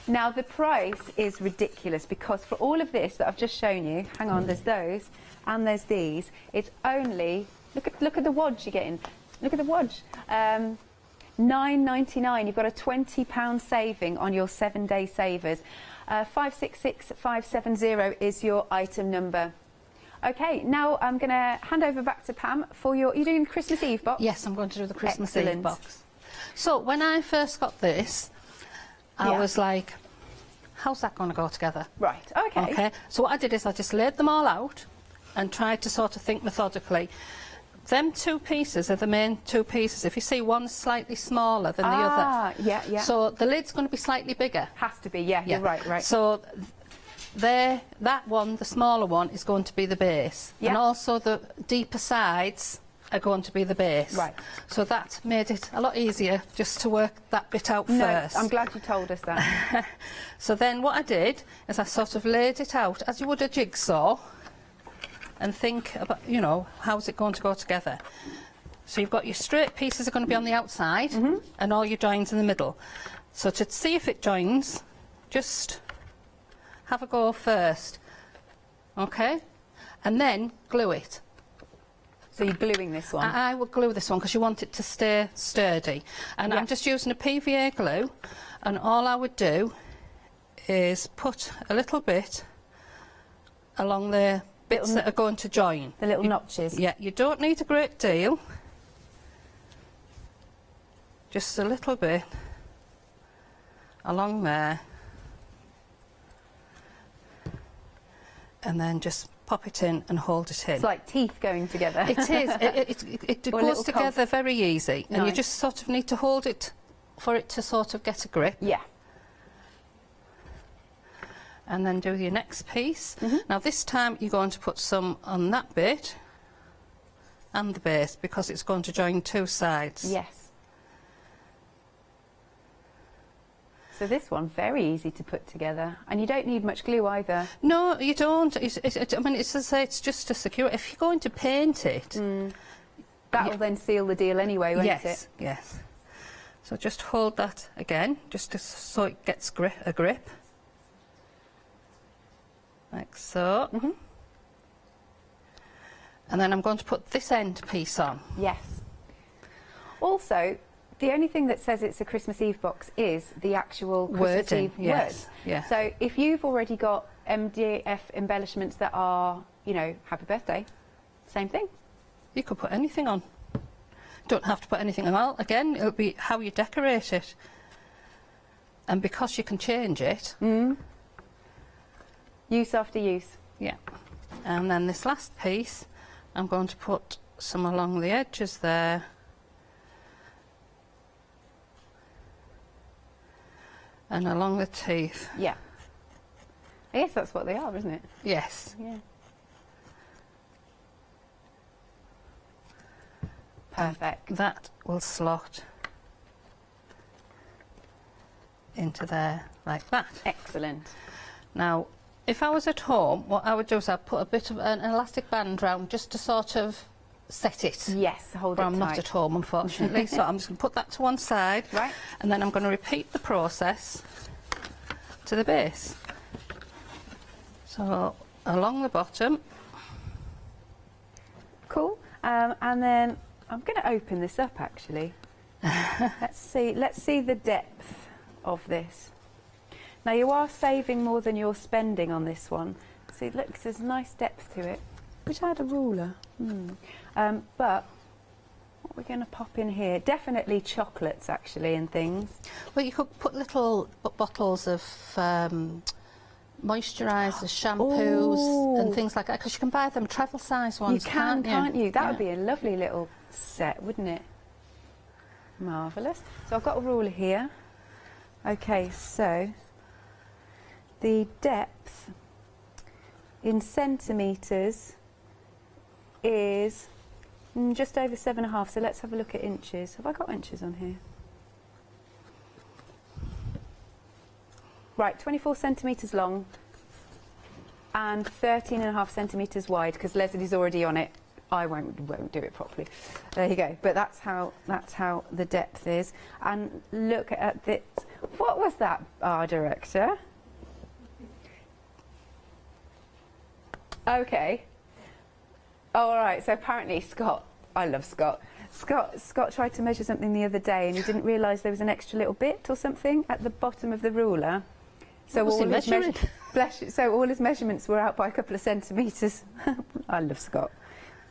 Now the price is ridiculous because for all of this that I've just shown you, hang on, there's those and there's these. It's only, look at the wadge you're getting. Look at the wadge. £9.99. You've got a £20 saving on your 7-day savers. 566570 is your item number. Okay, now I'm going to hand over back to Pam for your. Are you doing the Christmas Eve box?
Yes, I'm going to do the Christmas
Excellent.
Eve box. So when I first got this, I was like, how's that going to go together?
Right, okay.
Okay, so what I did is I just laid them all out and tried to sort of think methodically. Them 2 pieces are the main 2 pieces. If you see, one's slightly smaller than the other.
Yeah, yeah.
So the lid's going to be slightly bigger.
Has to be, yeah, you're right.
So there, that one, the smaller one, is going to be the base.
Yeah.
And also the deeper sides are going to be the base.
Right.
So that made it a lot easier just to work that bit out first.
I'm glad you told us that.
So then what I did is I sort of laid it out as you would a jigsaw and think about, you know, how's it going to go together. So you've got your straight pieces are going to be on the outside and all your joins in the middle. So to see if it joins, just have a go first, okay? And then glue it.
So you're gluing this one?
I would glue this one because you want it to stay sturdy. And I'm just using a PVA glue, and all I would do is put a little bit along the bits that are going to join.
The little notches?
Yeah, you don't need a great deal. Just a little bit along there. And then just pop it in and hold it in.
It's like teeth going together.
It is. It goes together very easy.
Nice.
And you just sort of need to hold it for it to sort of get a grip.
Yeah.
And then do your next piece. Now this time you're going to put some on that bit and the base because it's going to join 2 sides.
Yes. So this one, very easy to put together. And you don't need much glue either.
No, you don't. I mean, it's to say it's just to secure it. If you're going to paint it...
That'll then seal the deal anyway, won't it?
Yes, yes. So just hold that again, just so it gets a grip. Like so. And then I'm going to put this end piece on.
Yes. Also, the only thing that says it's a Christmas Eve box is the actual Christmas
Wording,
Eve
yes,
words.
yeah.
So if you've already got MDF embellishments that are, you know, happy birthday, same thing.
You could put anything on. Don't have to put anything on. Well, again, it'll be how you decorate it. And because you can change it.
Use after use.
Yeah. And then this last piece, I'm going to put some along the edges there. And along the teeth.
Yeah. I guess that's what they are, isn't it?
Yes.
Yeah. Perfect.
And that will slot into there like that.
Excellent.
Now, if I was at home, what I would do is I'd put a bit of an elastic band round just to sort of set it.
Yes, hold it
But I'm not
tight.
at home, unfortunately, so I'm just going to put that to one side.
Right.
And then I'm going to repeat the process to the base. So along the bottom.
Cool. And then I'm going to open this up actually. Let's see the depth of this. Now you are saving more than you're spending on this one. See, look, there's nice depth to it. Wish I had a ruler. But what we're going to pop in here, definitely chocolates actually and things.
Well, you could put little bottles of moisturisers, shampoos and things like that, because you can buy them travel size ones.
You can't you? That
Yeah.
would be a lovely little set, wouldn't it? Marvellous. So I've got a ruler here. Okay, so the depth in centimetres is just over 7.5. So let's have a look at inches. Have I got inches on here? Right, 24 centimetres long and 13.5 centimetres wide, because Leslie's already on it. I won't do it properly. There you go. But that's how the depth is. And look at this. What was that, our director? Okay. All right. So apparently Scott, I love Scott. Scott tried to measure something the other day, and he didn't realise there was an extra little bit or something at the bottom of the ruler. So all his measurements were out by a couple of centimetres. I love Scott.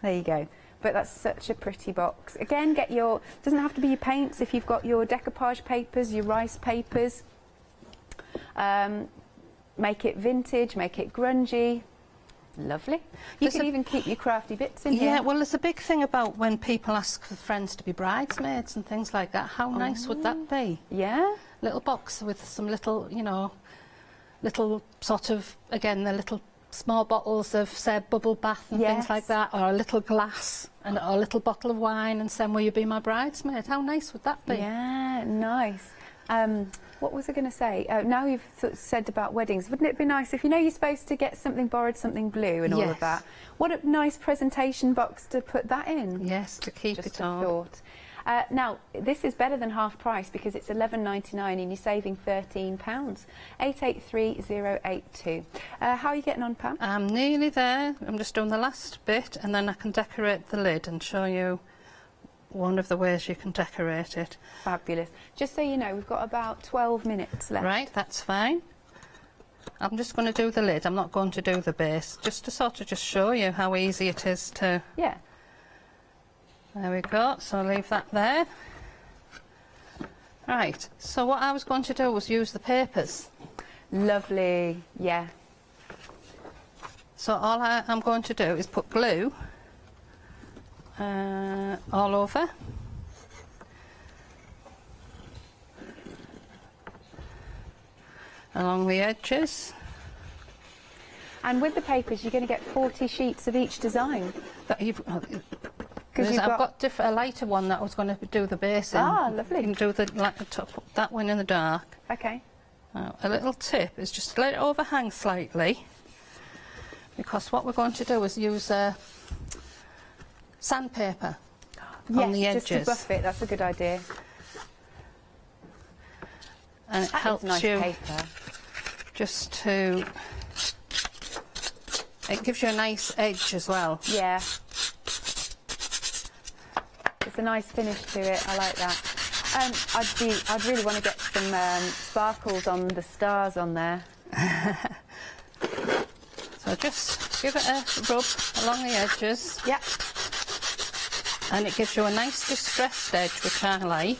There you go. But that's such a pretty box. Again, doesn't have to be your paints. If you've got your decoupage papers, your rice papers, make it vintage, make it grungy. Lovely. You can even keep your crafty bits in here.
Yeah, well, there's a big thing about when people ask for friends to be bridesmaids and things like that. How nice would that be?
Yeah.
Little box with some little, you know, little sort of, again, the little small bottles of, say, bubble bath and things like that, or a little glass and or a little bottle of wine, and saying, will you be my bridesmaid? How nice would that be?
Yeah, nice. What was I going to say? Now you've sort of said about weddings, wouldn't it be nice if, you know, you're supposed to get something borrowed, something blue and all of that? What a nice presentation box to put that in.
Yes, to keep
Just
it on.
Thought. Now, this is better than half price because it's £11.99 and you're saving £13. 883082. How are you getting on, Pam?
I'm nearly there. I'm just doing the last bit, and then I can decorate the lid and show you one of the ways you can decorate it.
Fabulous. Just so you know, we've got about 12 minutes left.
Right, that's fine. I'm just going to do the lid. I'm not going to do the base, just to sort of just show you how easy it is to...
Yeah.
There we go, so leave that there. Right, so what I was going to do was use the papers.
Lovely, yeah.
So all I'm going to do is put glue all over. Along the edges.
And with the papers, you're going to get 40 sheets of each design.
I've got a lighter one that I was going to do the base in.
Ah, lovely.
You can do the top, that one in the dark.
Okay.
A little tip is just to let it overhang slightly, because what we're going to do is use sandpaper on the edges.
Just to buff it. That's a good idea.
And it helps
nice
you
paper.
Just to... It gives you a nice edge as well.
Yeah. It's a nice finish to it. I like that. I'd really want to get some sparkles on the stars on there.
So just give it a rub along the edges.
Yep.
And it gives you a nice distressed edge, which I like.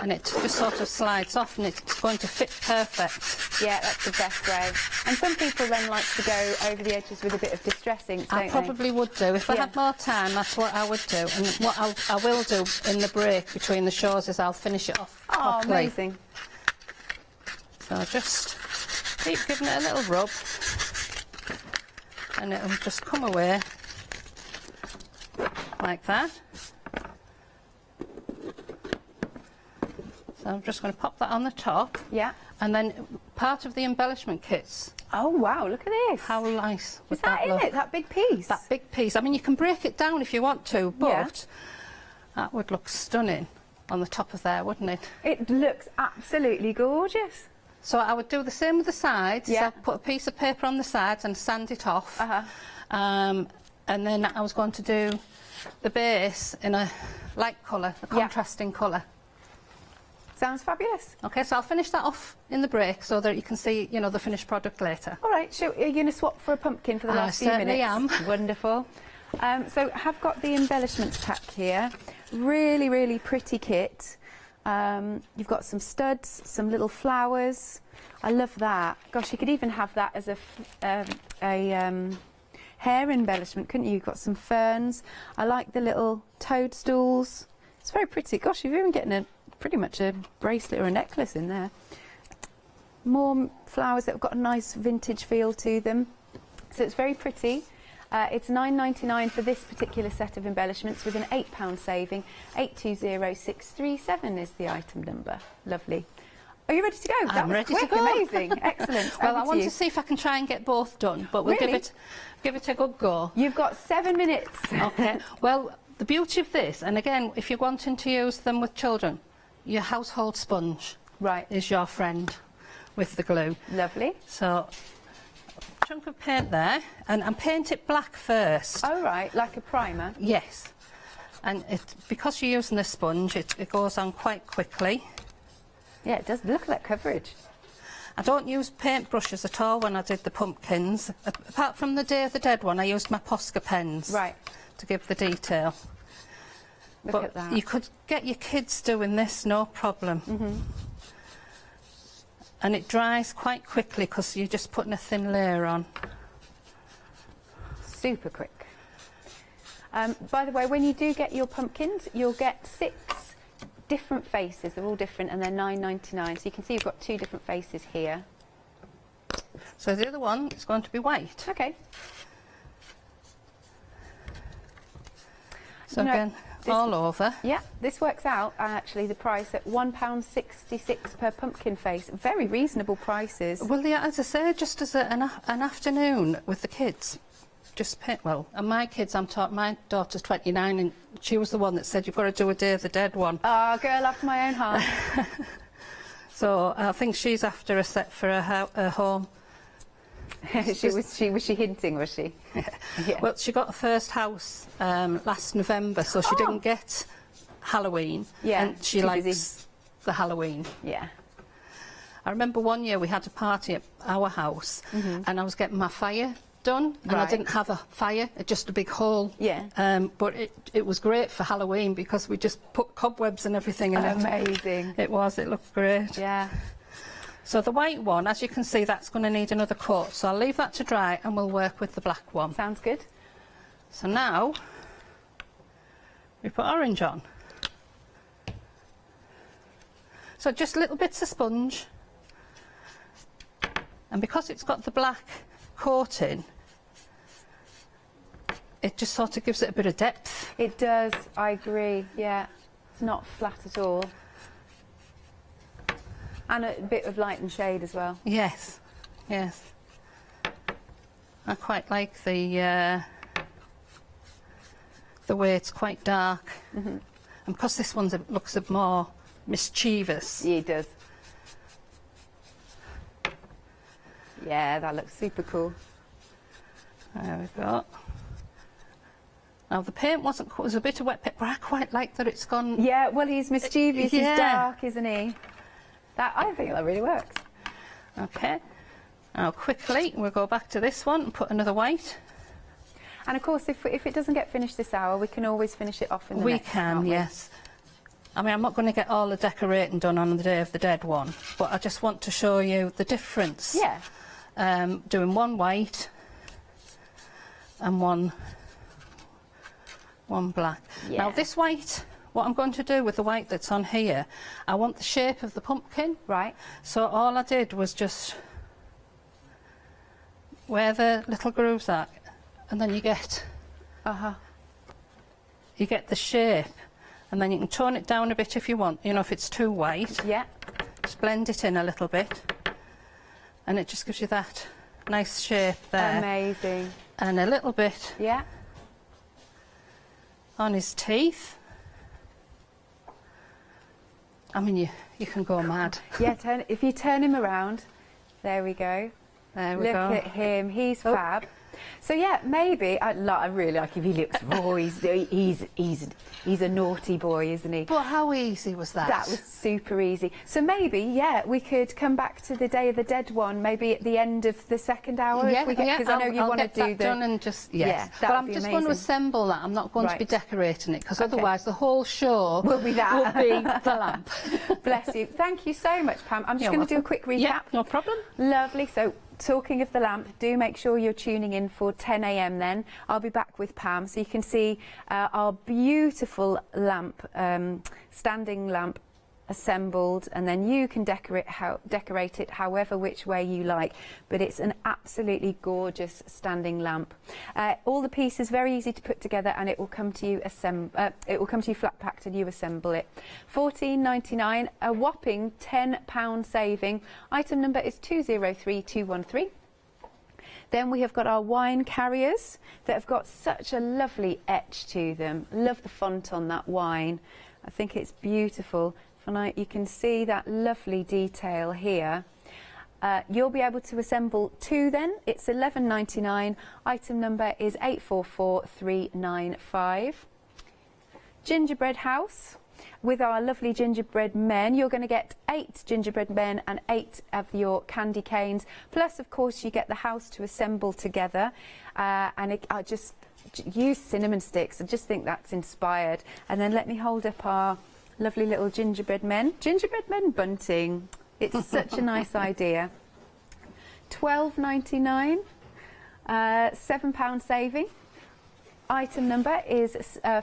And it just sort of slides off and it's going to fit perfect.
Yeah, that's the best way. And some people then like to go over the edges with a bit of distress inks, don't
I probably would do. If I had more time, that's what I would do. And what I will do in the break between the shows is I'll finish it off properly.
Oh, amazing.
So just keep giving it a little rub and it'll just come away like that. So I'm just going to pop that on the top.
Yeah.
And then part of the embellishment kits.
Oh wow, look at this.
How nice would
Is that in
look?
it, that big piece?
That big piece. I mean, you can break it down if you want to, but that would look stunning on the top of there, wouldn't it?
It looks absolutely gorgeous.
So I would do the same with the sides.
Yeah.
I'd put a piece of paper on the sides and sand it off. And then I was going to do the base in a light colour, a contrasting colour.
Sounds fabulous.
Okay, so I'll finish that off in the break so that you can see, you know, the finished product later.
All right, are you going to swap for a pumpkin for the last few minutes?
I certainly am.
Wonderful. So I've got the embellishments pack here. Really, really pretty kit. You've got some studs, some little flowers. I love that. Gosh, you could even have that as a hair embellishment, couldn't you? You've got some ferns. I like the little toadstools. It's very pretty. Gosh, you've even getting pretty much a bracelet or a necklace in there. More flowers that have got a nice vintage feel to them. So it's very pretty. It's £9.99 for this particular set of embellishments with an £8 saving. 820637 is the item number. Lovely. Are you ready to go?
I'm ready to go.
Amazing. Excellent.
Well, I want
you.
to see if I can try and get both done, but we'll
Really?
give it a good go.
You've got 7 minutes.
Okay. Well, the beauty of this, and again, if you're wanting to use them with children, your household sponge is your friend with the glue.
Lovely.
So, a chunk of paint there, and paint it black first.
Oh, right, like a primer.
Yes. And because you're using the sponge, it goes on quite quickly.
Yeah, it does. Look at that coverage.
I don't use paint brushes at all when I did the pumpkins. Apart from the Day of the Dead one, I used my Posca pens to give the detail.
Look at that.
You could get your kids doing this, no problem. And it dries quite quickly because you're just putting a thin layer on.
Super quick. By the way, when you do get your pumpkins, you'll get 6 different faces. They're all different and they're £9.99. So you can see you've got 2 different faces here.
So the other one is going to be white.
Okay.
So again, all over.
Yeah, this works out actually the price at £1.66 per pumpkin face. Very reasonable prices.
Well, yeah, as I say, just as an afternoon with the kids. Just paint, well, and my kids, my daughter's 29 and she was the one that said you've got to do a Day of the Dead one.
Oh, girl after my own heart.
So I think she's after a set for her home.
Was she hinting, was she?
Yeah. Well, she got her first house last November, so she didn't get Halloween.
Yeah,
and she likes the Halloween.
Yeah.
I remember one year we had a party at our house and I was getting my fire done and I didn't have a fire, just a big hole.
Yeah.
But it was great for Halloween because we just put cobwebs and everything in it.
Amazing.
It looked great.
Yeah.
So the white one, as you can see, that's going to need another coat. So I'll leave that to dry and we'll work with the black one.
Sounds good.
So now we put orange on. So just little bits of sponge. And because it's got the black coating, it just sort of gives it a bit of depth.
It does, I agree, yeah. It's not flat at all. And a bit of light and shade as well.
Yes, yes. I quite like the way it's quite dark. And because this one looks a bit more mischievous.
Yeah, it does. Yeah, that looks super cool.
There we go. Now the paint was a bit of wet paint, but I quite like that it's gone.
Yeah, well he's mischievous,
yeah.
he's dark, isn't he? I think that really works.
Okay. Now quickly we'll go back to this one and put another white.
And of course, if it doesn't get finished this hour, we can always finish it off in the next.
We can, yes. I mean, I'm not going to get all the decorating done on the Day of the Dead one, but I just want to show you the difference.
Yeah.
Doing one white and one black.
Yeah.
Now this white, what I'm going to do with the white that's on here, I want the shape of the pumpkin.
Right.
So all I did was just where the little grooves are, and then you get you get the shape, and then you can tone it down a bit if you want. You know, if it's too white,
Yeah.
just blend it in a little bit, and it just gives you that nice shape there.
Amazing.
And a little bit
Yeah.
on his teeth. I mean, you can go mad.
Yeah, if you turn him around, there we go.
There we
Look
go.
at him, he's fab. So yeah, maybe I really like him. He looks raw. He's a naughty boy, isn't he?
But how easy was that?
That was super easy. So maybe, yeah, we could come back to the Day of the Dead one, maybe at the end of the second hour.
Yeah,
because I know you want to do the
done and just yes.
that
But
would
I'm
be
just going to
amazing.
assemble that. I'm not going to be
Right.
decorating it because
Okay.
otherwise the whole show
Will be that.
will be the lamp.
Bless you. Thank you so much, Pam. I'm just
You're
going to do a
welcome.
quick recap.
Yeah, no problem.
Lovely. So, talking of the lamp, do make sure you're tuning in for 10 a.m. then. I'll be back with Pam so you can see our beautiful lamp, standing lamp assembled, and then you can decorate it however which way you like, but it's an absolutely gorgeous standing lamp. All the pieces very easy to put together, and it will come to you flat packed and you assemble it. £14.99, a whopping £10 saving. Item number is 203213. Then we have got our wine carriers that have got such a lovely etch to them. Love the font on that wine. I think it's beautiful. You can see that lovely detail here. You'll be able to assemble two then. It's £11.99. Item number is 844395. Gingerbread house with our lovely gingerbread men. You're going to get 8 gingerbread men and 8 of your candy canes. Plus, of course, you get the house to assemble together. And I just use cinnamon sticks. I just think that's inspired. And then let me hold up our lovely little gingerbread men bunting. It's such a nice idea. £12.99, £7 saving. Item number is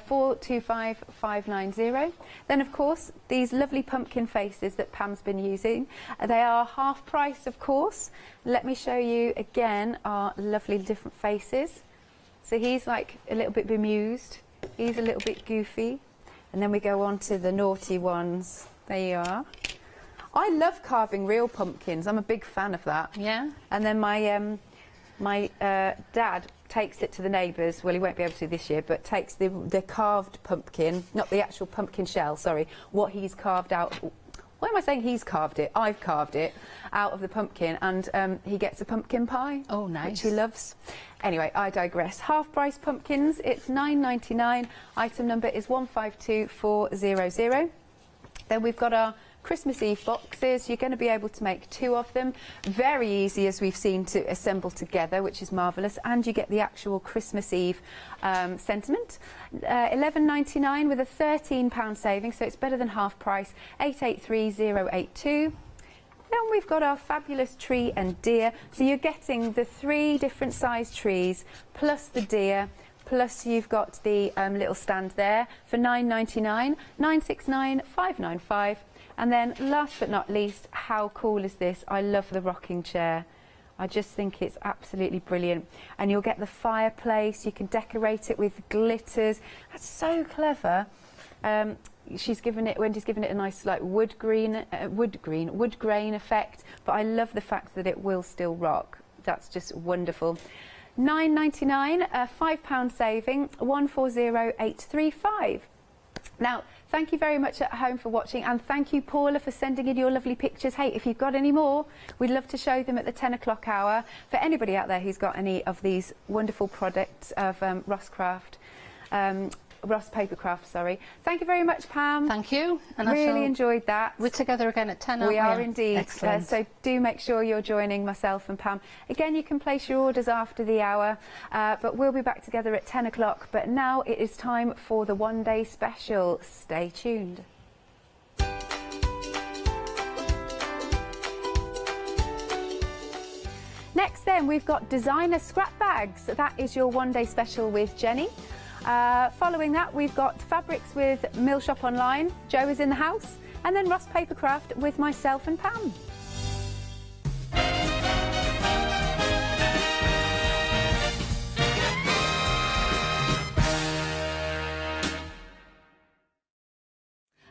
425590. Then, of course, these lovely pumpkin faces that Pam's been using. They are half price, of course. Let me show you again our lovely different faces. So he's like a little bit bemused. He's a little bit goofy. And then we go on to the naughty ones. There you are. I love carving real pumpkins. I'm a big fan of that.
Yeah.
And then my dad takes it to the neighbours. Well, he won't be able to this year, but takes the carved pumpkin, not the actual pumpkin shell, sorry, what he's carved out. Why am I saying he's carved it? I've carved it out of the pumpkin, and he gets a pumpkin pie.
Oh, nice.
Which he loves. Anyway, I digress. Half-price pumpkins, it's £9.99. Item number is 152400. Then we've got our Christmas Eve boxes. You're going to be able to make 2 of them. Very easy, as we've seen, to assemble together, which is marvellous. And you get the actual Christmas Eve sentiment. £11.99 with a £13 saving, so it's better than half price. 883082. Then we've got our fabulous tree and deer. So you're getting the 3 different size trees plus the deer. Plus you've got the little stand there for £9.99, £969,595. And then last but not least, how cool is this? I love the rocking chair. I just think it's absolutely brilliant. And you'll get the fireplace. You can decorate it with glitters. That's so clever. Wendy's given it a nice like wood grain effect. But I love the fact that it will still rock. That's just wonderful. £9.99, £5 saving, 140835. Now, thank you very much at home for watching, and thank you, Paula, for sending in your lovely pictures. Hey, if you've got any more, we'd love to show them at the 10 o'clock hour. For anybody out there who's got any of these wonderful products of Rosscraft, Ross Papercraft, sorry. Thank you very much, Pam.
Thank you.
And really enjoyed that.
We're together again at 10, aren't we?
We are indeed.
Excellent.
So do make sure you're joining myself and Pam. Again, you can place your orders after the hour, but we'll be back together at 10 o'clock. But now it is time for the one-day special. Stay tuned. Next then, we've got designer scrap bags. That is your one-day special with Jenny. Following that, we've got fabrics with Mill Shop Online. Joe is in the house. And then Ross Papercraft with myself and Pam.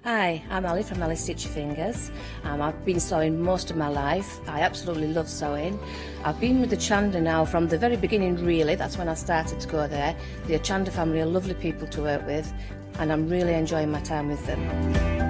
Hi, I'm Ali from Ali Stitch Your Fingers. I've been sewing most of my life. I absolutely love sewing. I've been with the Hochanda now from the very beginning, really. That's when I started to go there. The Hochanda family are lovely people to work with, and I'm really enjoying my time with them.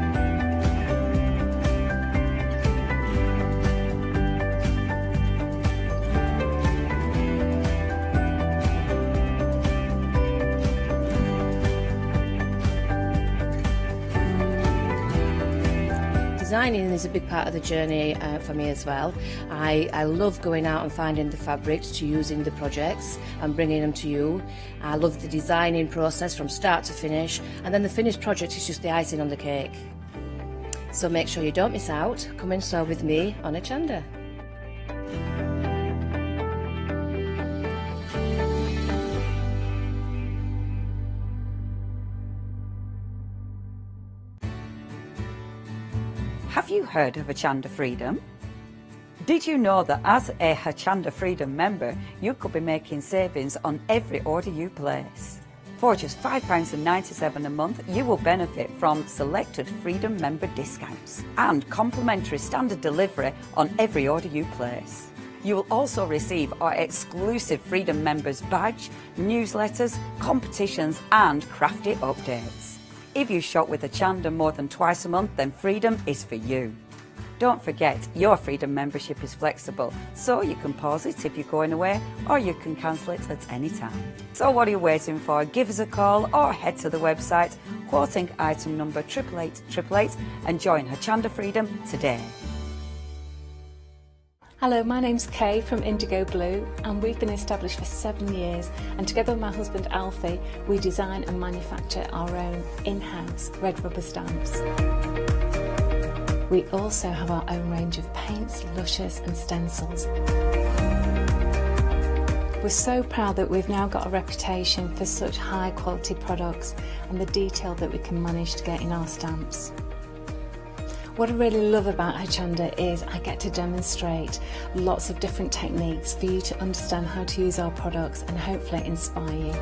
Designing is a big part of the journey for me as well. I love going out and finding the fabrics to use in the projects and bringing them to you. I love the designing process from start to finish, and then the finished project is just the icing on the cake. So make sure you don't miss out. Come and sew with me on Hochanda.
Have you heard of Hochanda Freedom? Did you know that as a Hochanda Freedom member, you could be making savings on every order you place? For just £5.97 a month, you will benefit from selected Freedom member discounts and complimentary standard delivery on every order you place. You will also receive our exclusive Freedom members badge, newsletters, competitions and crafty updates. If you shop with Hochanda more than twice a month, then Freedom is for you. Don't forget, your Freedom membership is flexible, so you can pause it if you're going away, or you can cancel it at any time. So what are you waiting for? Give us a call or head to the website, quoting item number 88888 and join Hochanda Freedom today.
Hello, my name's Kay from Indigo Blue, and we've been established for 7 years, and together with my husband Alfie we design and manufacture our own in-house red rubber stamps. We also have our own range of paints, lushes and stencils. We're so proud that we've now got a reputation for such high quality products and the detail that we can manage to get in our stamps. What I really love about Hochanda is I get to demonstrate lots of different techniques for you to understand how to use our products and hopefully inspire you.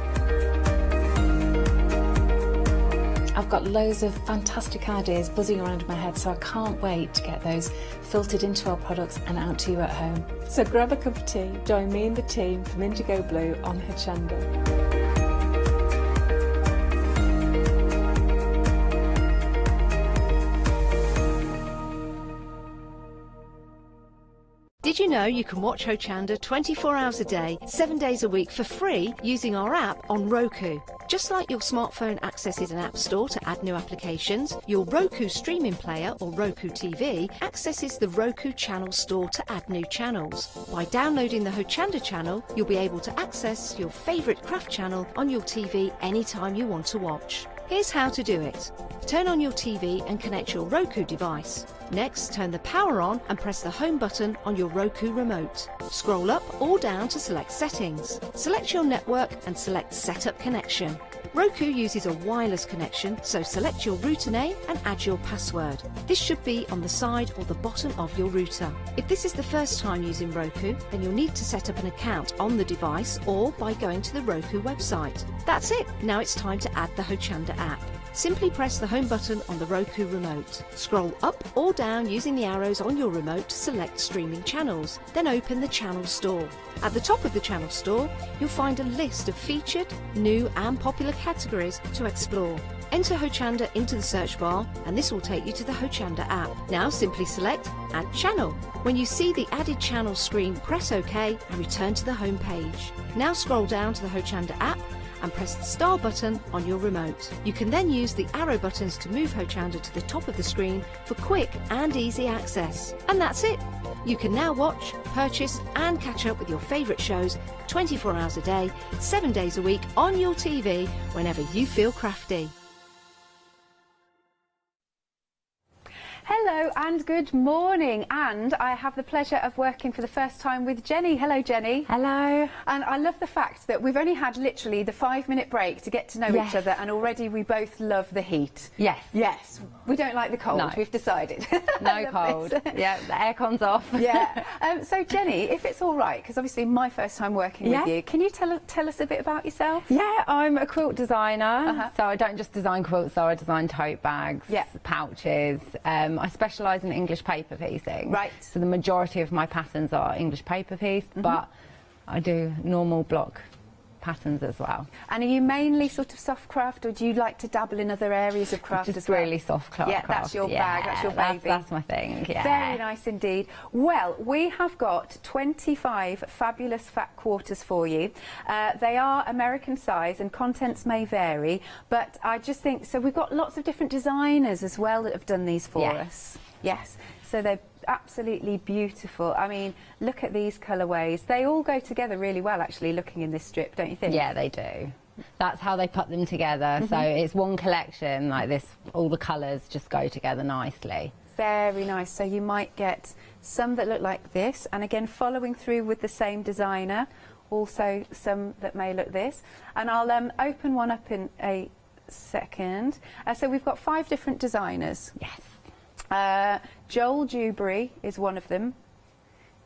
I've got loads of fantastic ideas buzzing around in my head, so I can't wait to get those filtered into our products and out to you at home. So grab a cup of tea, join me and the team from Indigo Blue on Hochanda.
Did you know you can watch Hochanda 24 hours a day, 7 days a week for free using our app on Roku? Just like your smartphone accesses an app store to add new applications, your Roku streaming player or Roku TV accesses the Roku channel store to add new channels. By downloading the Hochanda channel, you'll be able to access your favourite craft channel on your TV anytime you want to watch. Here's how to do it. Turn on your TV and connect your Roku device. Next, turn the power on and press the home button on your Roku remote. Scroll up or down to select settings. Select your network and select Setup Connection. Roku uses a wireless connection, so select your router name and add your password. This should be on the side or the bottom of your router. If this is the first time using Roku, then you'll need to set up an account on the device or by going to the Roku website. That's it. Now it's time to add the Hochanda app. Simply press the home button on the Roku remote. Scroll up or down using the arrows on your remote to select streaming channels. Then open the channel store. At the top of the channel store, you'll find a list of featured, new and popular categories to explore. Enter Hochanda into the search bar and this will take you to the Hochanda app. Now simply select Add Channel. When you see the added channel screen, press OK and return to the home page. Now scroll down to the Hochanda app and press the star button on your remote. You can then use the arrow buttons to move Hochanda to the top of the screen for quick and easy access. And that's it. You can now watch, purchase and catch up with your favourite shows 24 hours a day, 7 days a week on your TV whenever you feel crafty.
Hello and good morning, and I have the pleasure of working for the first time with Jenny. Hello Jenny.
Hello.
And I love the fact that we've only had literally the 5-minute break to get to know each other, and already we both love the heat.
Yes.
Yes. We don't like the cold, we've decided.
No cold. Yeah, the aircon's off.
Yeah. So Jenny, if it's all right, because obviously my first time working with you, can you tell us a bit about yourself?
Yeah, I'm a quilt designer, so I don't just design quilts, though I design tote bags, pouches. I specialise in English paper piecing.
Right.
So the majority of my patterns are English paper piece, but I do normal block patterns as well.
And are you mainly sort of soft craft, or do you like to dabble in other areas of craft
Just
as well?
really soft craft.
Yeah, that's your bag, that's your baby.
That's my thing, yeah.
Very nice indeed. Well, we have got 25 fabulous fat quarters for you. They are American size and contents may vary, but I just think, so we've got lots of different designers as well that have done these for us. Yes, so they're absolutely beautiful. I mean, look at these colourways. They all go together really well, actually, looking in this strip, don't you think?
Yeah, they do. That's how they put them together. So it's one collection like this. All the colours just go together nicely.
Very nice. So you might get some that look like this, and again, following through with the same designer. Also, some that may look this. And I'll open one up in a second. So we've got 5 different designers.
Yes.
Joel Dewberry is one of them.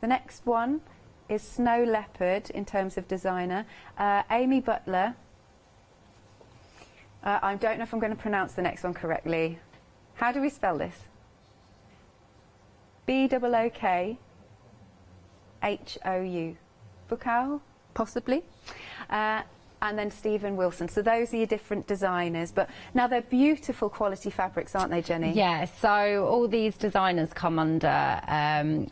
The next one is Snow Leopard in terms of designer. Amy Butler. I don't know if I'm going to pronounce the next one correctly. How do we spell this? B-O-O-K H-O-U. Bukau, possibly. And then Stephen Wilson. So those are your different designers. But now they're beautiful quality fabrics, aren't they, Jenny?
Yeah, so all these designers come under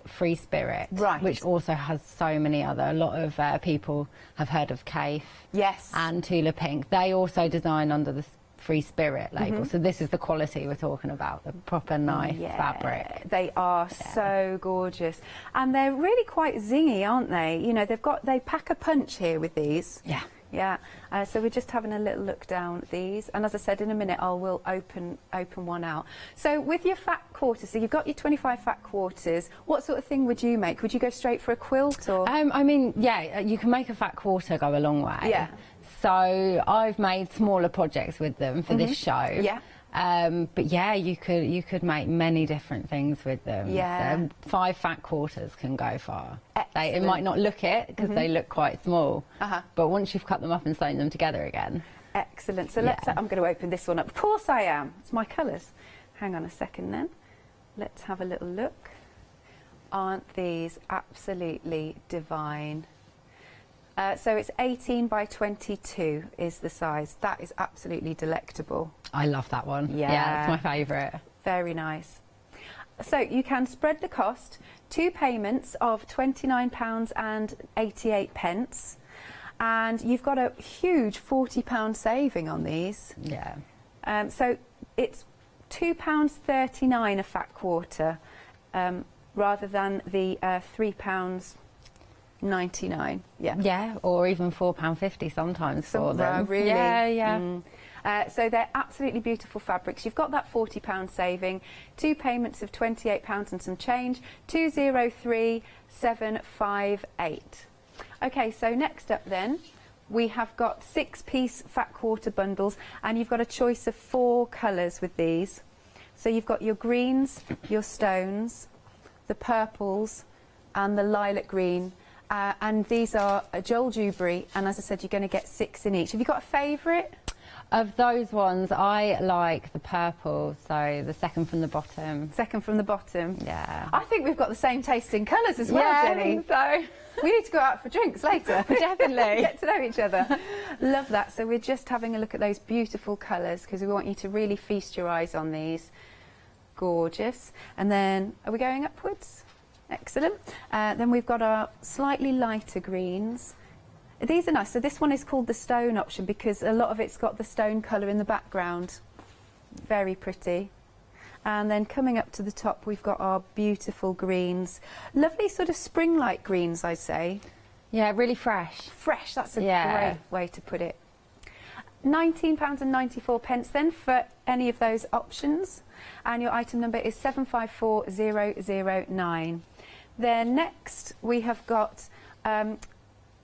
Free Spirit, which also has so many other. A lot of people have heard of Cafe and Tula Pink. They also design under the Free Spirit label. So this is the quality we're talking about, the proper nice fabric.
They are so gorgeous. And they're really quite zingy, aren't they? You know, they pack a punch here with these.
Yeah.
Yeah, so we're just having a little look down at these, and as I said, in a minute we'll open one out. So with your fat quarters, so you've got your 25 fat quarters, what sort of thing would you make? Would you go straight for a quilt, or?
I mean, yeah, you can make a fat quarter go a long way.
Yeah.
So I've made smaller projects with them for this show.
Yeah.
But yeah, you could make many different things with them.
Yeah.
5 fat quarters can go far.
Excellent.
It might not look it because they look quite small, but once you've cut them up and sewn them together again.
Excellent. So I'm going to open this one up. Of course I am. It's my colours. Hang on a second then. Let's have a little look. Aren't these absolutely divine? So it's 18 by 22 is the size. That is absolutely delectable.
I love that one. Yeah, it's my favourite.
Very nice. So you can spread the cost. 2 payments of £29.88, and you've got a huge £40 saving on these.
Yeah.
So it's £2.39 a fat quarter, rather than the £3.99.
Yeah, or even £4.50 sometimes for them.
Really?
Yeah.
So they're absolutely beautiful fabrics. You've got that £40 saving, 2 payments of £28 and some change, 203758. Okay, so next up then, we have got 6-piece fat quarter bundles, and you've got a choice of 4 colours with these. So you've got your greens, your stones, the purples, and the lilac green. And these are Joel Dewberry, and as I said, you're going to get 6 in each. Have you got a favourite?
Of those ones, I like the purple, so the second from the bottom.
Second from the bottom?
Yeah.
I think we've got the same taste in colours as well, Jenny.
I think so.
We need to go out for drinks later.
Definitely.
Get to know each other. Love that. So we're just having a look at those beautiful colours because we want you to really feast your eyes on these. Gorgeous. And then, are we going upwards? Excellent. Then we've got our slightly lighter greens. These are nice. So this one is called the stone option because a lot of it's got the stone colour in the background. Very pretty. And then coming up to the top, we've got our beautiful greens. Lovely sort of spring-like greens, I'd say.
Yeah, really fresh.
Fresh, that's a great way to put it. £19.94 then for any of those options. And your item number is 754009. Then next, we have got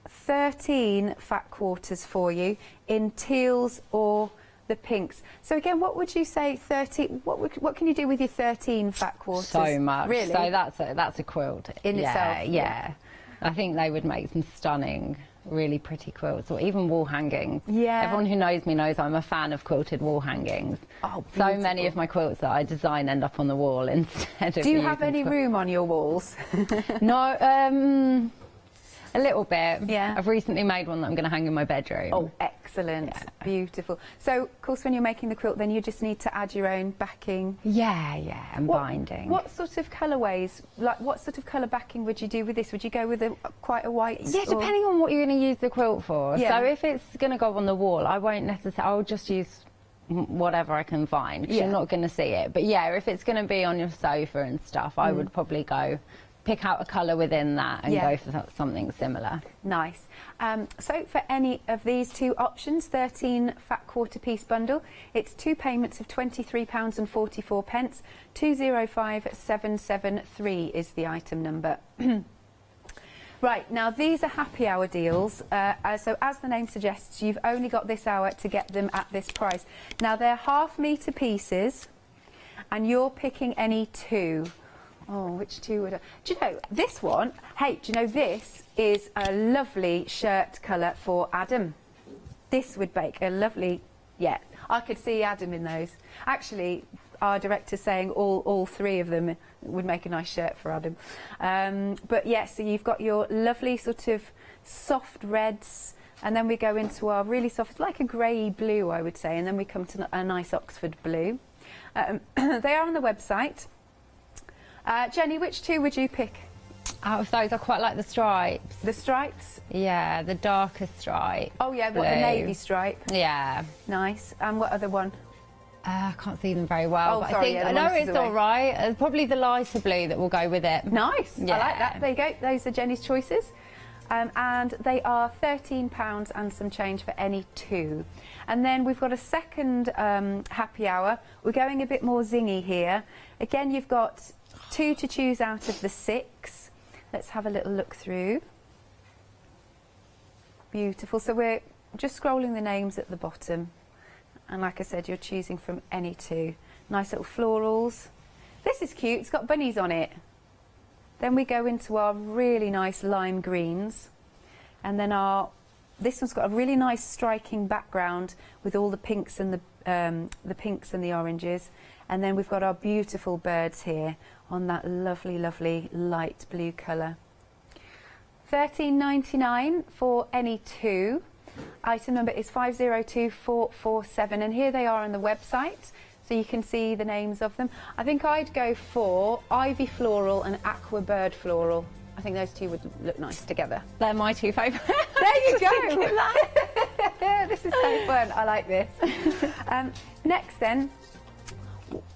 13 fat quarters for you in teals or the pinks. So again, what would you say? 13. What can you do with your 13 fat quarters?
So much.
Really?
So that's a quilt
in itself.
Yeah. I think they would make some stunning, really pretty quilts, or even wall hangings.
Yeah.
Everyone who knows me knows I'm a fan of quilted wall hangings.
Oh,
so many of my quilts that I design end up on the wall instead of.
Do you have any room on your walls?
No. A little bit.
Yeah.
I've recently made one that I'm going to hang in my bedroom.
Oh, excellent. Yeah. Beautiful. So, of course, when you're making the quilt, then you just need to add your own backing.
Yeah, and binding.
What sort of colourways, like what sort of colour backing would you do with this? Would you go with quite a white?
Yeah, depending on what you're going to use the quilt for.
Yeah.
So if it's going to go on the wall, I won't necessarily, I'll just use whatever I can find, because you're not going to see it. But yeah, if it's going to be on your sofa and stuff, I would probably pick out a colour within that and go for something similar.
Nice. So for any of these two options, 13 fat quarter piece bundle, it's 2 payments of £23.44. 205773 is the item number. Right, now these are happy hour deals, so as the name suggests, you've only got this hour to get them at this price. Now they're half-metre pieces, and you're picking any two. Oh, which two would I... Do you know, this one, hey, do you know, this is a lovely shirt colour for Adam. This would make a lovely... Yeah, I could see Adam in those. Actually, our director's saying all three of them would make a nice shirt for Adam. But yeah, so you've got your lovely sort of soft reds, and then we go into our really soft, like a grey blue, I would say, and then we come to a nice Oxford blue. They are on the website. Jenny, which two would you pick?
Out of those, I quite like the stripes.
The stripes?
Yeah, the darker stripe.
Oh yeah, what, the navy stripe?
Yeah.
Nice. And what other one?
I can't see them very well, but
sorry,
I know it's all right. Probably the lighter blue that will go with it.
Nice.
Yeah.
I like that. There you go. Those are Jenny's choices. And they are £13 and some change for any two. And then we've got a second happy hour. We're going a bit more zingy here. Again, you've got 2 to choose out of the 6. Let's have a little look through. Beautiful. So we're just scrolling the names at the bottom. And like I said, you're choosing from any two. Nice little florals. This is cute. It's got bunnies on it. Then we go into our really nice lime greens. And then this one's got a really nice striking background with all the pinks and the pinks and the oranges. And then we've got our beautiful birds here on that lovely, lovely light blue colour. $13.99 for any two. Item number is 502447, and here they are on the website, so you can see the names of them. I think I'd go for Ivy Floral and Aqua Bird Floral. I think those two would look nice together.
They're my two favourites.
There you go! This is so fun, I like this. Next then,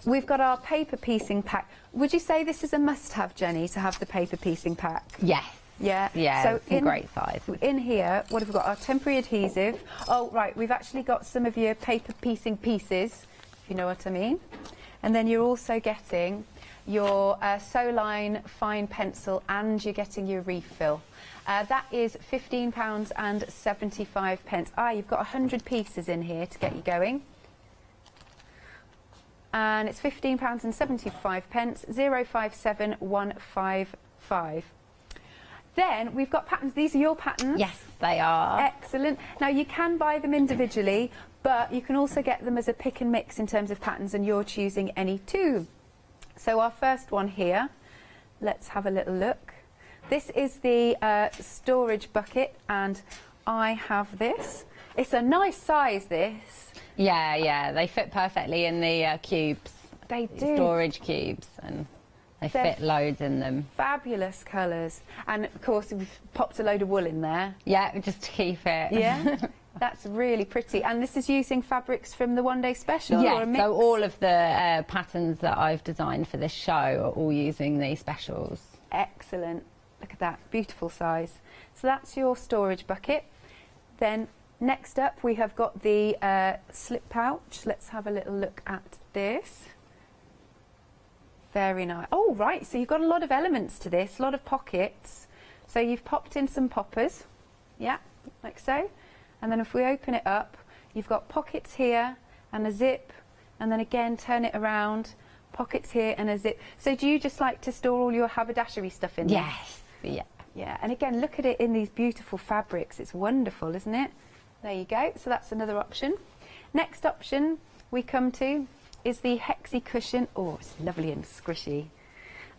we've got our paper piecing pack. Would you say this is a must-have, Jenny, to have the paper piecing pack?
Yes.
Yeah.
Yeah, so some great size.
In here, what have we got? Our temporary adhesive. Oh, right, we've actually got some of your paper piecing pieces, if you know what I mean. And then you're also getting your Soline fine pencil, and you're getting your refill. That is £15.75. You've got 100 pieces in here to get you going. And it's £15.75, 057155. Then we've got patterns. These are your patterns.
Yes, they are.
Excellent. Now you can buy them individually, but you can also get them as a pick and mix in terms of patterns, and you're choosing any two. So our first one here, let's have a little look. This is the storage bucket, and I have this. It's a nice size, this.
Yeah, they fit perfectly in the cubes.
They do.
Storage cubes. And They fit loads in them.
Fabulous colours. And of course we've popped a load of wool in there.
Yeah, just to keep it.
Yeah, that's really pretty. And this is using fabrics from the one day special?
Yeah,
or a mix?
so all of the patterns that I've designed for this show are all using these specials.
Excellent. Look at that, beautiful size. So that's your storage bucket. Then next up we have got the slip pouch. Let's have a little look at this. Very nice. Oh, right, so you've got a lot of elements to this, a lot of pockets. So you've popped in some poppers, yeah, like so. And then if we open it up, you've got pockets here and a zip, and then again turn it around, pockets here and a zip. So do you just like to store all your haberdashery stuff in there?
Yes, yeah.
Yeah, and again, look at it in these beautiful fabrics. It's wonderful, isn't it? There you go. So that's another option. Next option we come to is the Hexi cushion. Oh, it's lovely and squishy.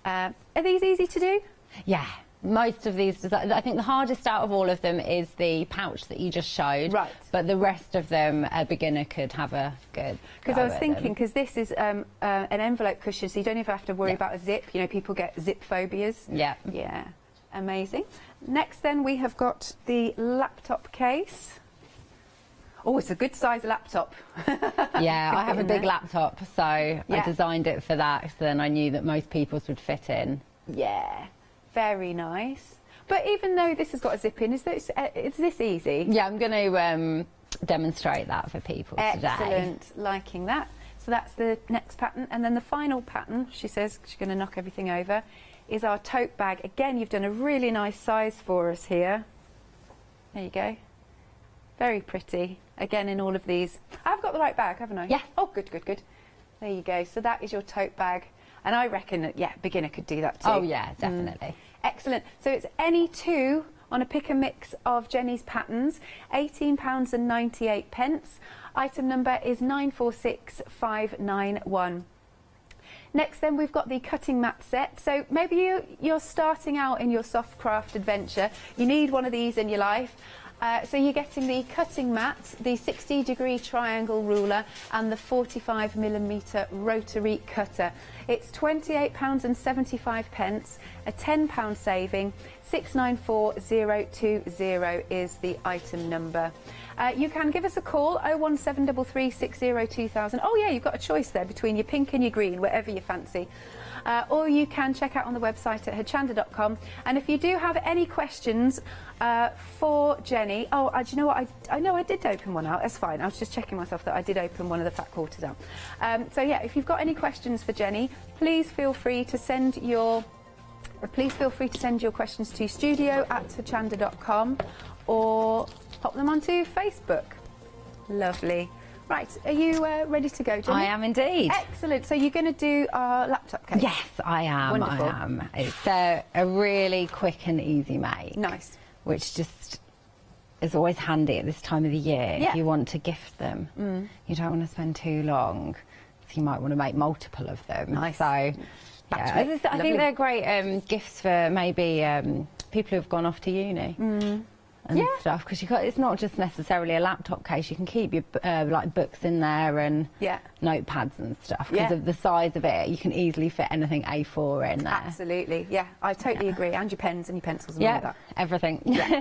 Are these easy to do?
Yeah, most of these, I think the hardest out of all of them is the pouch that you just showed.
Right.
But the rest of them, a beginner could have a good
Because I was thinking, because this is an envelope cushion, so you don't even have to worry about a zip. You know, people get zip phobias.
Yeah.
Yeah, amazing. Next then we have got the laptop case. Oh, it's a good size laptop.
Yeah, I have a big laptop, so I designed it for that, so then I knew that most people's would fit in.
Yeah, very nice. But even though this has got a zip in, is this easy?
Yeah, I'm going to demonstrate that for people today.
Excellent, liking that. So that's the next pattern. And then the final pattern, she says she's going to knock everything over, is our tote bag. Again, you've done a really nice size for us here. There you go. Very pretty. Again, in all of these. I've got the right bag, haven't I?
Yeah.
Oh, good, good, good. There you go. So that is your tote bag. And I reckon that, yeah, beginner could do that too.
Oh, yeah, definitely.
Excellent. So it's any two on a pick and mix of Jenny's patterns, £18.98. Item number is 946591. Next then we've got the cutting mat set. So maybe you're starting out in your soft craft adventure. You need one of these in your life. So you're getting the cutting mat, the 60-degree triangle ruler and the 45mm rotary cutter. It's £28.75, a £10 saving. 694020 is the item number. You can give us a call, 01733 60 2000. Oh yeah, you've got a choice there between your pink and your green, whatever you fancy. Or you can check out on the website at hochanda.com. And if you do have any questions for Jenny, do you know what? I know I did open one out. That's fine. I was just checking myself that I did open one of the fat quarters out. So yeah, if you've got any questions for Jenny, please feel free to send your questions to studio@hochanda.com or pop them onto Facebook. Lovely. Right, are you ready to go, Jenny?
I am indeed.
Excellent. So you're going to do our laptop case?
Yes, I am.
Wonderful.
I am. It's a really quick and easy make.
Nice.
Which just is always handy at this time of the year if you want to gift them. You don't want to spend too long, so you might want to make multiple of them.
Nice.
So, yeah, I think they're great gifts for maybe people who've gone off to uni. And stuff, because it's not just necessarily a laptop case. You can keep your like books in there and notepads and stuff. Because of the size of it, you can easily fit anything A4 in there.
Absolutely, yeah, I totally agree. And your pens and your pencils and all of that.
Everything. Yeah.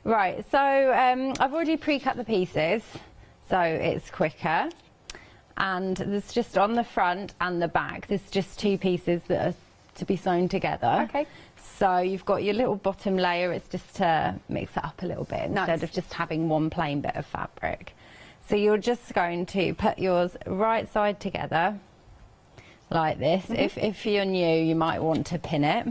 Right, so I've already pre-cut the pieces, so it's quicker. And there's just on the front and the back, there's just two pieces that are to be sewn together.
Okay.
So you've got your little bottom layer, it's just to mix it up a little bit instead of just having one plain bit of fabric. So you're just going to put yours right side together like this. If you're new, you might want to pin it